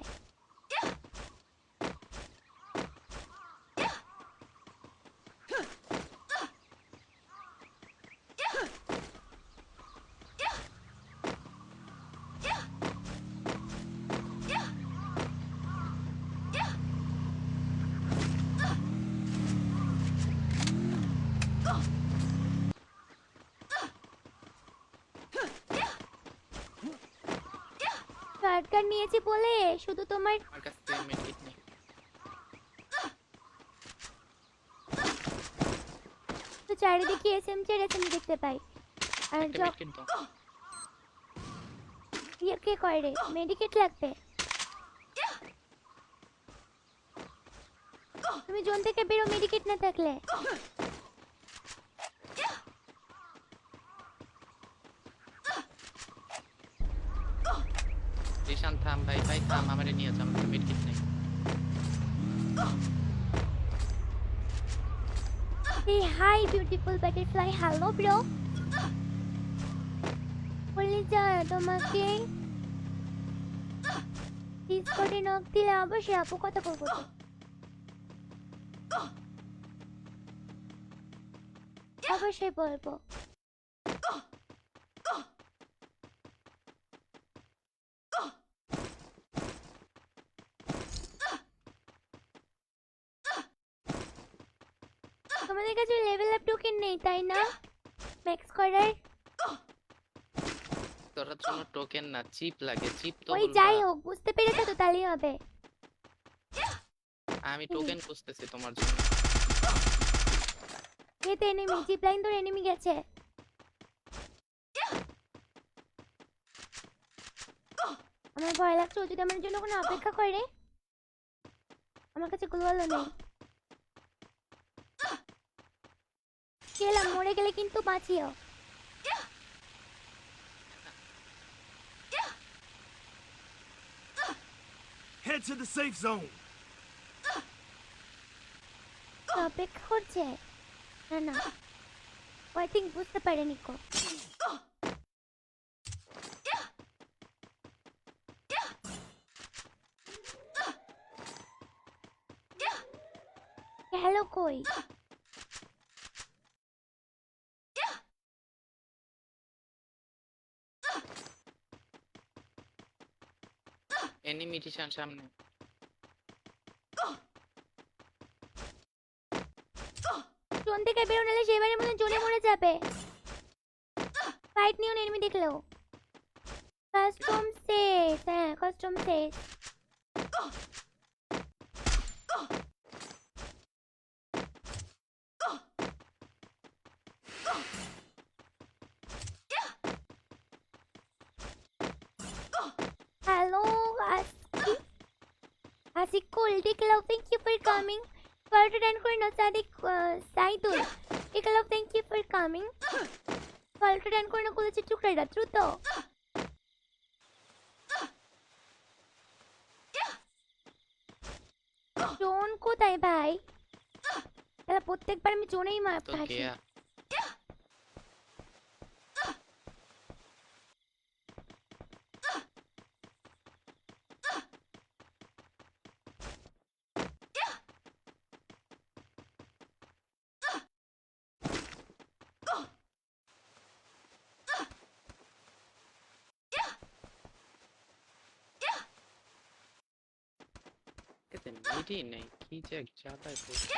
শর্টকাট নিয়েছি বলে শুধু তোমার আমার কাছে মেডকিট নেই। তো চারিদিকে এসএমজি দেখতে পাই। আর একটা মেডকিট দাও। কে করে মেডিকেট লাগবে? তুমি জোন থেকে বেরো মেডিকেট না থাকলে। রিশান থাম ভাই, থাম, আমারে নিয়ে যাও, আমার মেডকিট নেই। Hey, hi, beautiful butterfly. Hello, bro. বলি যা তোমাকে ডিসকর্ডে নক দিলে অবশ্যই আপু কথা বলবো তো। অবশ্যই বলবো। তোমাদের কাছে লেভেল আপ টোকেন নেই তাই না ম্যাক্স করার? তোর জন্য টোকেন না, চিপ লাগে। চিপ তো ওই বলবা। যাই হোক বুঝতে পেরেছো তো, তাহলেই হবে। আমি টোকেন খুঁজতেছি তোমার জন্য। এতে এনিমি জিপ লাইন ধরে এনিমি গেছে। আমার ভয় লাগছে ও যদি আমার জন্য কোনো অপেক্ষা করে। আমার কাছে গ্লোয়ালও নেই। গেলাম, মরে গেলে কিন্তু বাঁচিও। Head to the safe zone. অপেক্ষা করছে না না, আই থিঙ্ক বুঝতে পারেনি কো। হ্যালো কই? এনিমি রিশান সামনে। জোন থেকে বেরোলে সেবারের মতো জোনে মরে যাবে। ফাইট নিও এনিমি দেখলেও। কাস্টম শেষ, হ্যাঁ কাস্টম শেষ। Hello, Asik cool. Diklav, thank you for coming. Faltered and Kurno Sadik Saidul. Diklav, thank you for coming. Faltered and Kurno Kulachi Tukreda, Truto. Zone কোথায় ভাই? তাহলে প্রত্যেকবার আমি জোনেই মার তো থাকি। কেয়া এতে মিডই নেই, কি যে এক জ্বালায় পড়ছে।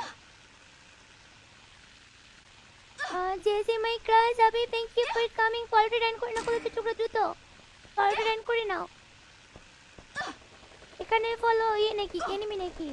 Jassy my crush, Abhi, thank you for coming. Faltered and Kurno Kulachi Tukra Juto. Faltered and করে নাও। এখানে ফলো ইয়ে নাকি এনিমি নাকি?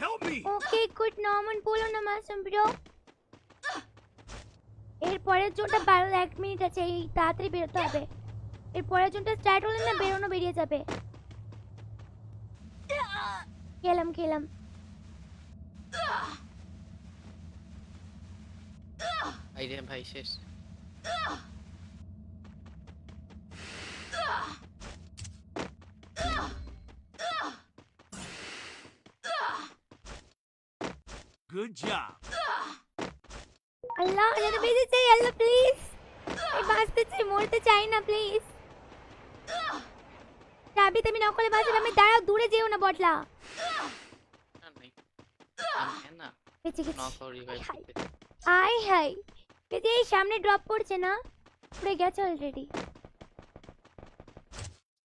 Help me! ওকে গুড নমন বলো না মাসুম ব্রো। এরপরের জোনটা ১ মিনিট আছে, এই তাড়াতাড়ি বেরোতে হবে। এরপরের জোনটা স্টার্ট হলে না বেরোনো বেরিয়ে যাবে। খেলাম আইরে ভাই শেষ। Good job. আল্লাহ যেন বেঁচে চাই, আল্লাহ প্লিজ। আমি বাঁচতে চাই, মরতে চাই না প্লিজ। চাবি তুমি নকলে বাঁচবে, আমি দাঁড়াও, দূরে যেও না বটলা। না নেই আমি না বেঁচে গেছি। নক আর রিভাইভ করতে। আয় হাই, বেঁচে এই সামনে ড্রপ পড়ছে না, পড়ে গেছে অলরেডি।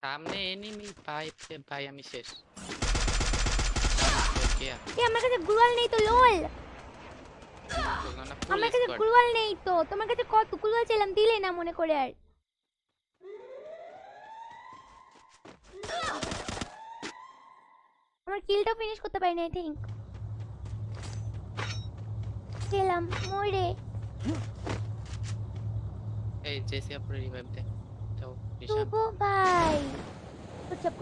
সামনে এনিমি পাইছে ভাই, আমি শেষ। কেয়া এ আমার কাছে গ্লুয়াল নেই তো লোল। তোমরা ফুল আমার কাছে স্কোয়াড। গ্লুয়াল নেই তো, তোমার কাছে কত গ্লুয়াল ছিলাম, দিলে না মনে করে আর। আমার কিলটা ফিনিশ করতে পারিনি আই থিংক। খেলাম মরে। এই জেসি আপরে রিভাইভ দে দাও নিশান। শুভ ভাই কুচপ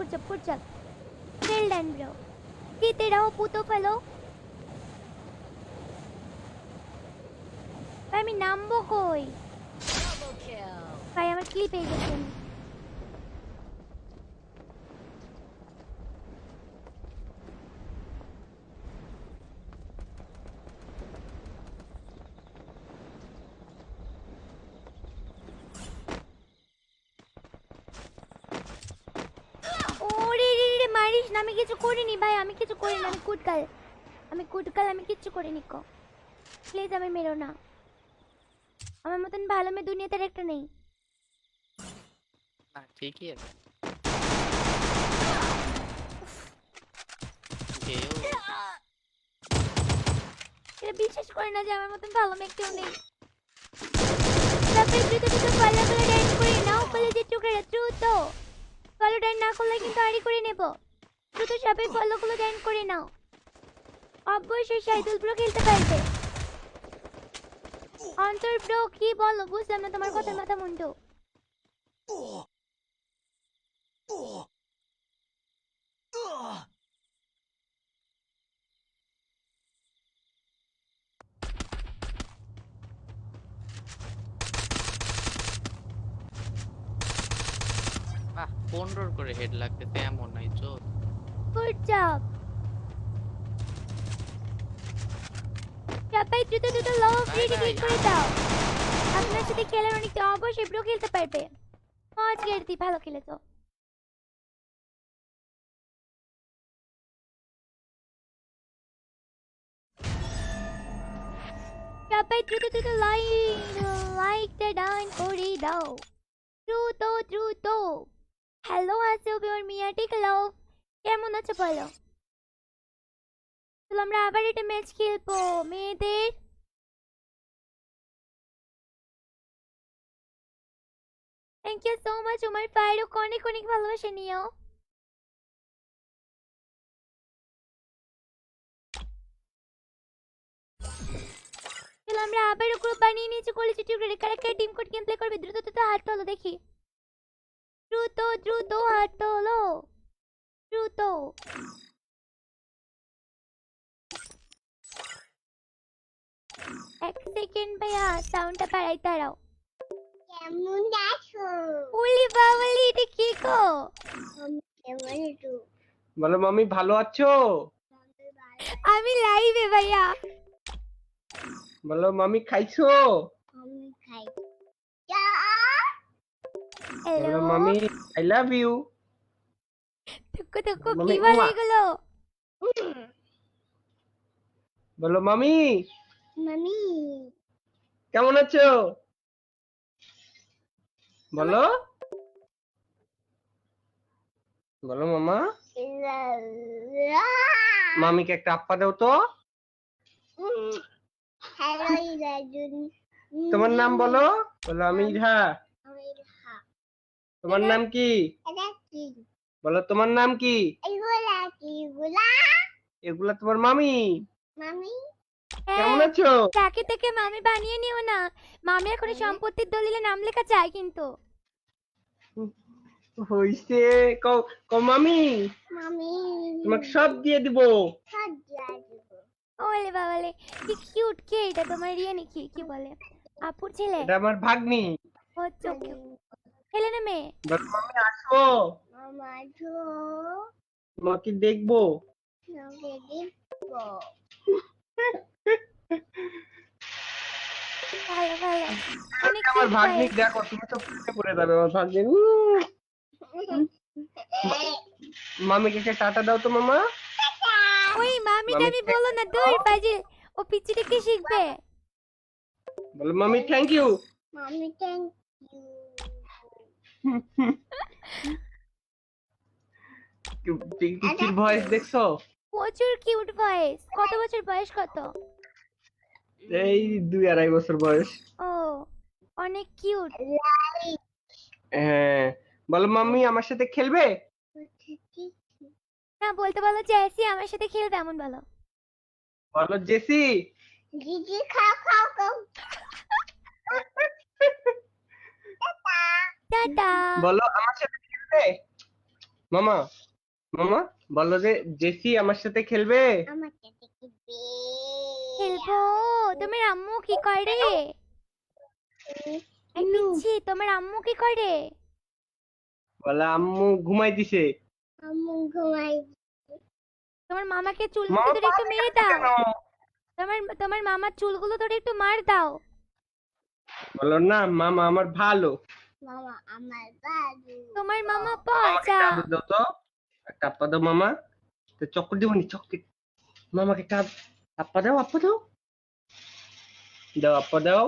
वेल डन ब्रो। जीते रहो पूतो फलो। ভাই আমি নামবো কই? Double kill. ভাই আমার কিল পেয়ে গেছেন। ওরে রে রে মারিস না, আমি কিছু করিনি ভাই, আমি কিছু করিনি, আমি কুটকাল, আমি কিচ্ছু করিনি কো। প্লিজ আমি মেরো না, আমার মতন ভালো মেয়ে দুনিয়াতে আর একটা নেই। না ঠিকই আছে। কেউ এটা বিশ্বাস করে না যে আমার মতন ভালো মেয়ে কেউ নেই। তারপরে দ্রুত ফলো করে ডাইন করে নাও, কলেজে টুকরা দ্রুত ফলো ডাইন না করলে কিন্তু আড়ি করে নেব। দ্রুত সবাই ফলো গুলো ডাইন করে নাও। অবশ্যই সাইদুল ব্রো খেলতে পারবে। অন্তর ব্রো কি বলো, বুঝলাম না তোমার কথার মাথা মুন্ডু। বাহ 15 করে হেড লাগতেছে, এমন নাই জোর। Good job. সবাই দ্রুত লও ফ্রি ডিলিট করে দাও। আপনার সাথে খেলার অনেক অবশ্যই ব্রো খেলতে পারবে। আজকে ভালো খেলেছো। সবাই দ্রুত লাইকটা ডান করে দাও, দ্রুত। হ্যালো আছে ওর মিয়াটিক লাভ, কেমন আছো বলো? চলো আমরা আবার একটা ম্যাচ খেলবো মেয়েদের। থ্যাংক ইউ সো মাচ উমার ফারুক, অনেক ভালোবাসা নিও। চলো আমরা আবারও গ্রুপ বানিয়ে নিয়েছি কলেজ টিউটোরিয়ালে। কারা টিম কোড গেম প্লে করবে দ্রুত হাত তোলো দেখি, দ্রুত হাত তোলো, দ্রুত। এক সেকেন্ড ভাইয়া, সাউন্ডটা বাড়াই দাঁড়াও। কেমন আছো? উলি বাবালি, এটা কি গো? কেমন আছো? বলো মামি ভালো আছো? আমি লাইভে ভাইয়া। বলো মামি খাইছো? আমি খাই। হ্যালো বলো মামি আই লাভ ইউ। টুকু মামি, কি বলে উমা। এগুলো? বলো মামি মামি কেমন আছো? বলো বলো মামা। মামিকে একটা আপ্পা দাও তো। হ্যালো রাজুন। তোমার নাম বলো। বলো আমি ইহা। তোমার নাম কি? এটা কি? বলো তোমার নাম কি? এগুলা কি? এগুলা এগুলা তোমার মামি। মামি কেমন আছো? যাকে থেকে মামি বানিয়ে নিও না, মামি এখন সম্পত্তির দলিলে নাম লেখা চাই কিন্তু। হইছে কও কও মামি মামি তোমাকে সব দিয়ে দিব। সাজা দিব। ওলে বাবালে, কি কিউট। কে এটা তোমার ইয়ে নাকি কি বলে, আপুর ছেলে? এটা আমার ভাগ্নি। ও চোখ ছেলে না মেয়ে? বলো মামি আসো মামা তো তোমাকে দেখবো। নকে দিব। ভালো অনেক আমার cute ভাগ্নি voice। দেখো তুমি তো প্রেমে পড়ে যাবে আমার ভাগ্নি। মামিকে একটা টাটা দাও তো মামা। ওই মামিটা মামি আমি বলো না, দূর ফাজিল, ও পিচ্চি দেখে শিখবে। বলো মামি থ্যাংক ইউ। মামি থ্যাংক ইউ। পিচির ভয়েস দেখছো? প্রচুর কিউট ভয়েস। কত বছর বয়স কত? এই 2-2.5 বছর বয়স। ও অনেক কিউট। হ্যাঁ বলো মাম্মি আমার সাথে খেলবে? না বলতে বলো জ্যাসি আমার সাথে খেলবে এমন বলো। বলো জেসি। জিজি খাও খাও খাও। টাটা। বলো আমার সাথে খেলবে? মামা মামা বলো যে জেসি আমার সাথে খেলবে? আমার সাথে খেলবে। খেলবো। তোমার আম্মু কি করে? এই পিচ্ছি, তোমার আম্মু কি করে? বলো আম্মু ঘুমাই দিছে। আম্মু ঘুমাই। তোমার মামাকে চুলগুলো মামা ধরে একটু মেরে দাও। কেন? তোমার মামার চুলগুলো ধরে একটু মার দাও। বলো না মামা আমার ভালো। মামা আমার বাবু। তোমার মামা মামাকে পচা। একটা আদর দাও তো। একটা আপ্পা দাও মামা। তো চক্কর দিবনি চক্কর। মামাকে একটা আপ্পা দাও আপ্পা দাও। দাও আপ্পা দাও।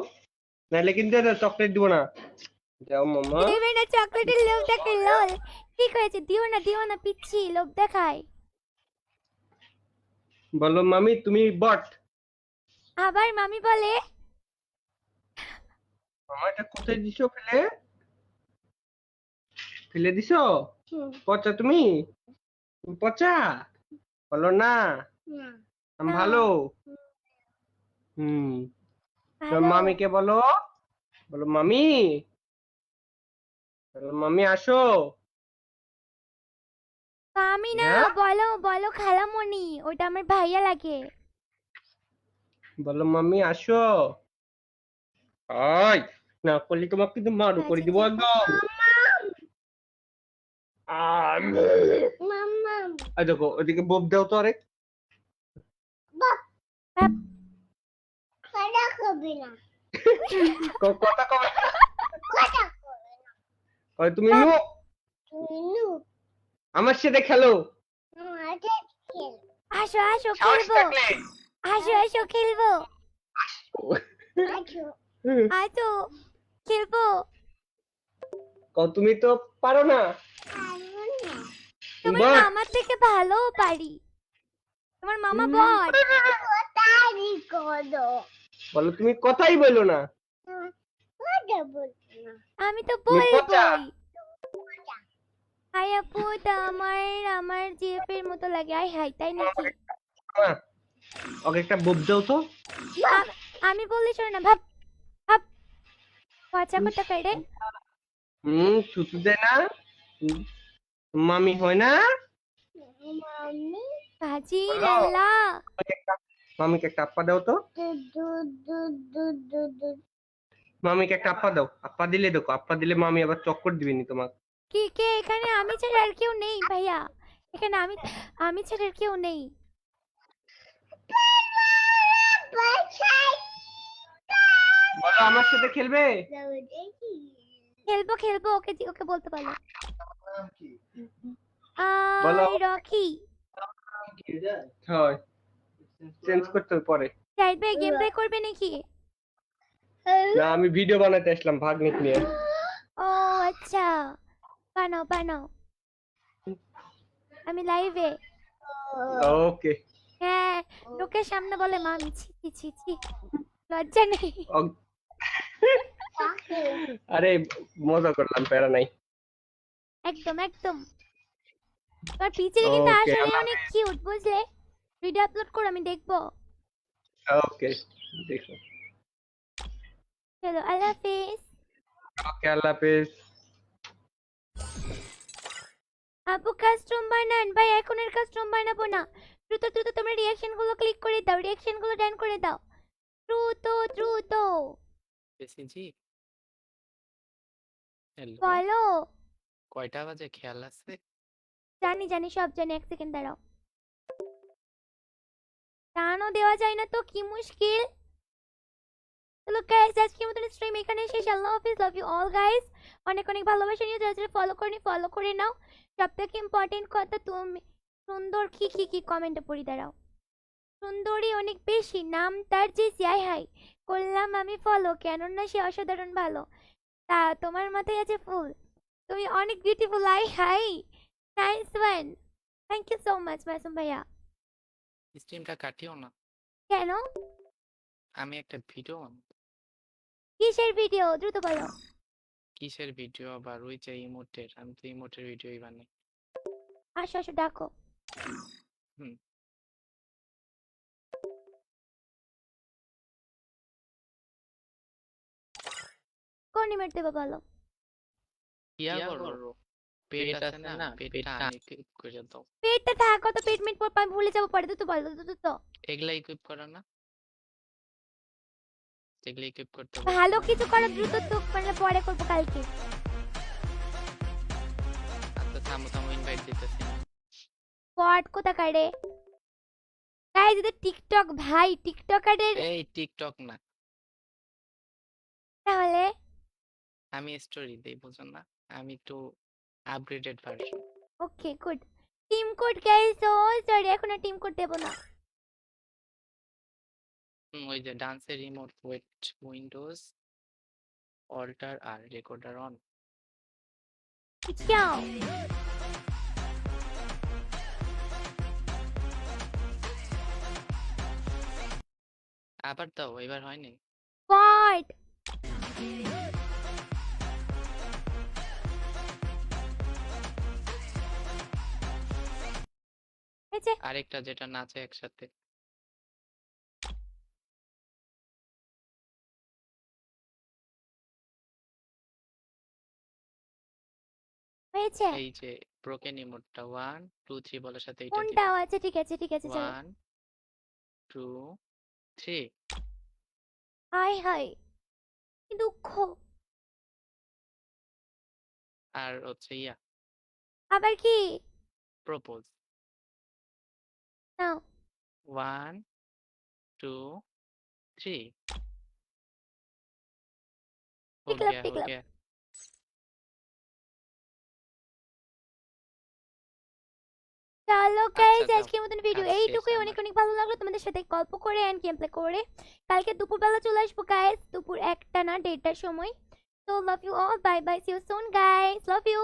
নাহলে কিন্তু চকলেট দিব না। দাও মামা। দেবে না চকলেটের লোভ দেখায় লল। ঠিক হয়েছে, দিও না পিচ্ছি, লোভ দেখায়। বলো মামি তুমি বট। আবার মামি বলে। মামা এটা কোথায় দিছো ফেলে? ফেলে দিছো? পচা তুমি? তুমি পচা? বলো না না আমি না। ভালো। তোমার ভালো। মামিকে বলো। বলো মামি। বলো মামি আসো। মামি না, হ্যাঁ? বলো খালামণি, ওটা আমার ভাইয়া লাগে। বলো মামি আসো। আয় না করলে তোমাকে কিন্তু মারু করে দিব একদম। মামা আই দেখো ওদিকে বোপ দাও তো আরেক। কথা কবি না। কথা কবে? কথা কবি না। কয় তুমি নু তুমি নু আমার সাথে খেলো। আমাদের খেল। আসো সাহস খেলবো। থাকলে আসো খেলবো। আছো আছো খেলবো। তুমি তো পারো না। তোমার বট মামার থেকে ভালো পারি। তোমার মামা বট। তারি করো বলো তুমি কথাই বলো না। কথা বলছো না আমি তো তুমি পচা। বলবোই। হাই আপু, তা আমার জিএফ এর মতো লাগে। আই হাই, তাই নাকি? মামা, ওকে একটা বুব দাও তো। আমি বললি শোনো না, ভাব ভাব। পচা কথা কাইরে। ছুটু দেয় না। হুম, মামি হয় না। মামি ভাজি বলো। লাল্লা। মামিকে একটা আপ্পা দাও তো। দুধ দুধ দুধ দুধ দুধ মামিকে একটা আপ্পা দাও, আপ্পা দিলে দেখো, আপ্পা দিলে মামি আবার চক্কর দিবেনি তোমাকে। কি কে এখানে? আমি ছাড়া আর কেউ নেই ভাইয়া। এখানে আমি ছাড়া আর কেউ নেই। বাসাই বলো আমার সাথে খেলবে। দাও দেখি খেলবো খেলবো, ওকে বলতে পারো। বলো। I Rocky. হয় চেঞ্জ করতে হবে পরে। জাহিদ ভাই গেম প্লে করবে নাকি? না আমি ভিডিও বানাতে আসলাম ভাগ্নিক নিয়ে। ও আচ্ছা, বানাও বানাও। আমি লাইভে। ওকে। হ্যাঁ, লোকের সামনে বলে মামি, ছি ছি ছি ছি, লজ্জা নেই। আরে মজা করলাম, প্যারা নাই। একদম একদম। তোর পিছনে কিন্তু ওকে আসলে অনেক কিউট, বুঝলে? ভিডিও আপলোড করো, আমি দেখবো। ওকে দেখো। চলো, আল্লাহ হাফেজ। ওকে আল্লাহ হাফেজ। আপু কাস্টম বানান ভাই, এখন আর কাস্টম বানাবো না। দ্রুত দ্রুত তোমরা রিঅ্যাকশন গুলো ক্লিক করে দাও, রিঅ্যাকশন গুলো ডান করে দাও। দ্রুত দ্রুত বেসিজি হ্যালো, বলো। কয়টা বাজে খেয়াল আছে? জানি জানি, সব জানি। এক সেকেন্ড দাঁড়াও। টানও দেওয়া যায় না তো, কি মুশকিল। চলো গাইস, আজকের মতন স্ট্রিম এখানে শেষ। আল্লাহ হাফেজ, লাভ ইউ অল গাইস। অনেক অনেক ভালোবাসা নিয়ে যারা যারা ফলো করেনি ফলো করে নাও। সব থেকে ইম্পর্টেন্ট কথা, তুমি সুন্দর কি কমেন্টে পড়ি, দাঁড়াও। সুন্দরী অনেক বেশি, নাম তার যে হাই হাই করলাম আমি ফলো, কেননা সে অসাধারণ ভালো। তা তোমার মাথায় আছে ফুল, তুমি অনেক beautiful. I hi, nice one. Thank you so much Masum ভাইয়া। স্ট্রিমটা কাটিও না, কেন? আমি একটা ভিডিও কিসের ভিডিও? দ্রুত বলো। কিসের ভিডিও আবার? ওই যে ইমোটের, আমি তো ইমোটের ভিডিওই বানাই। আসো আসো, ডাকো। হুম। কোন ইমেট দেবো বলো? ইয়া করো, পেট আছে না, পেটটা আমি ইকুইপ করে দাও। পেটটা থাকো তো, পেট মিট পর আমি ভুলে যাবো পরে। দ্রুত বলো, দ্রুত। এগুলা ইকুইপ করো না? এগুলা ইকুইপ করতে বলছি ভালো না? কিছু করো দ্রুত, তো মানে পরে করবো কালকে। আচ্ছা থামো থামো, ইনভাইট দিতেছি না। বট কোথাকার রে? গাইস, এটা টিকটক ভাই, টিকটকারের। এই টিকটক না, তাহলে আমি স্টোরি দেই, বুঝো না? আমি একটু upgraded version. Okay good. Team code guys, oh sorry, এখন আর টিম কোড দেবো না। ওই যে ডান্সের রিমোট, ওয়েট, উইন্ডোজ অল্টার আর রেকর্ডার অন। যাও। আবার দাও, এবার হয়নি। বট হয়েছে। আরেকটা যেটা নাচে একসাথে। হয়েছে। এই যে ব্রোকেন ইমোটটা 1 2 3 বলার সাথে এটা দিবে। কোনটাও আছে? ঠিক আছে ঠিক আছে, চলো। 1 2 3। হাই হাই, কি দুঃখ। আর হচ্ছে ইয়া আবার কি? প্রপোজ। নাও। 1 2 3। हो টিকলাম गया हो টিকলাম। गया। চলো গাইস যাও। আজকের মতন ভিডিও কাজ শেষ এইটুকুই। আমার। অনেক অনেক ভালো লাগলো তোমাদের সাথে গল্প করে এন্ড গেম প্লে করে। কালকে দুপুরবেলা চলে আসবো গাইস, দুপুর 1টা না 1:30টার সময়। তো love you all, bye bye, see you soon guys, love you.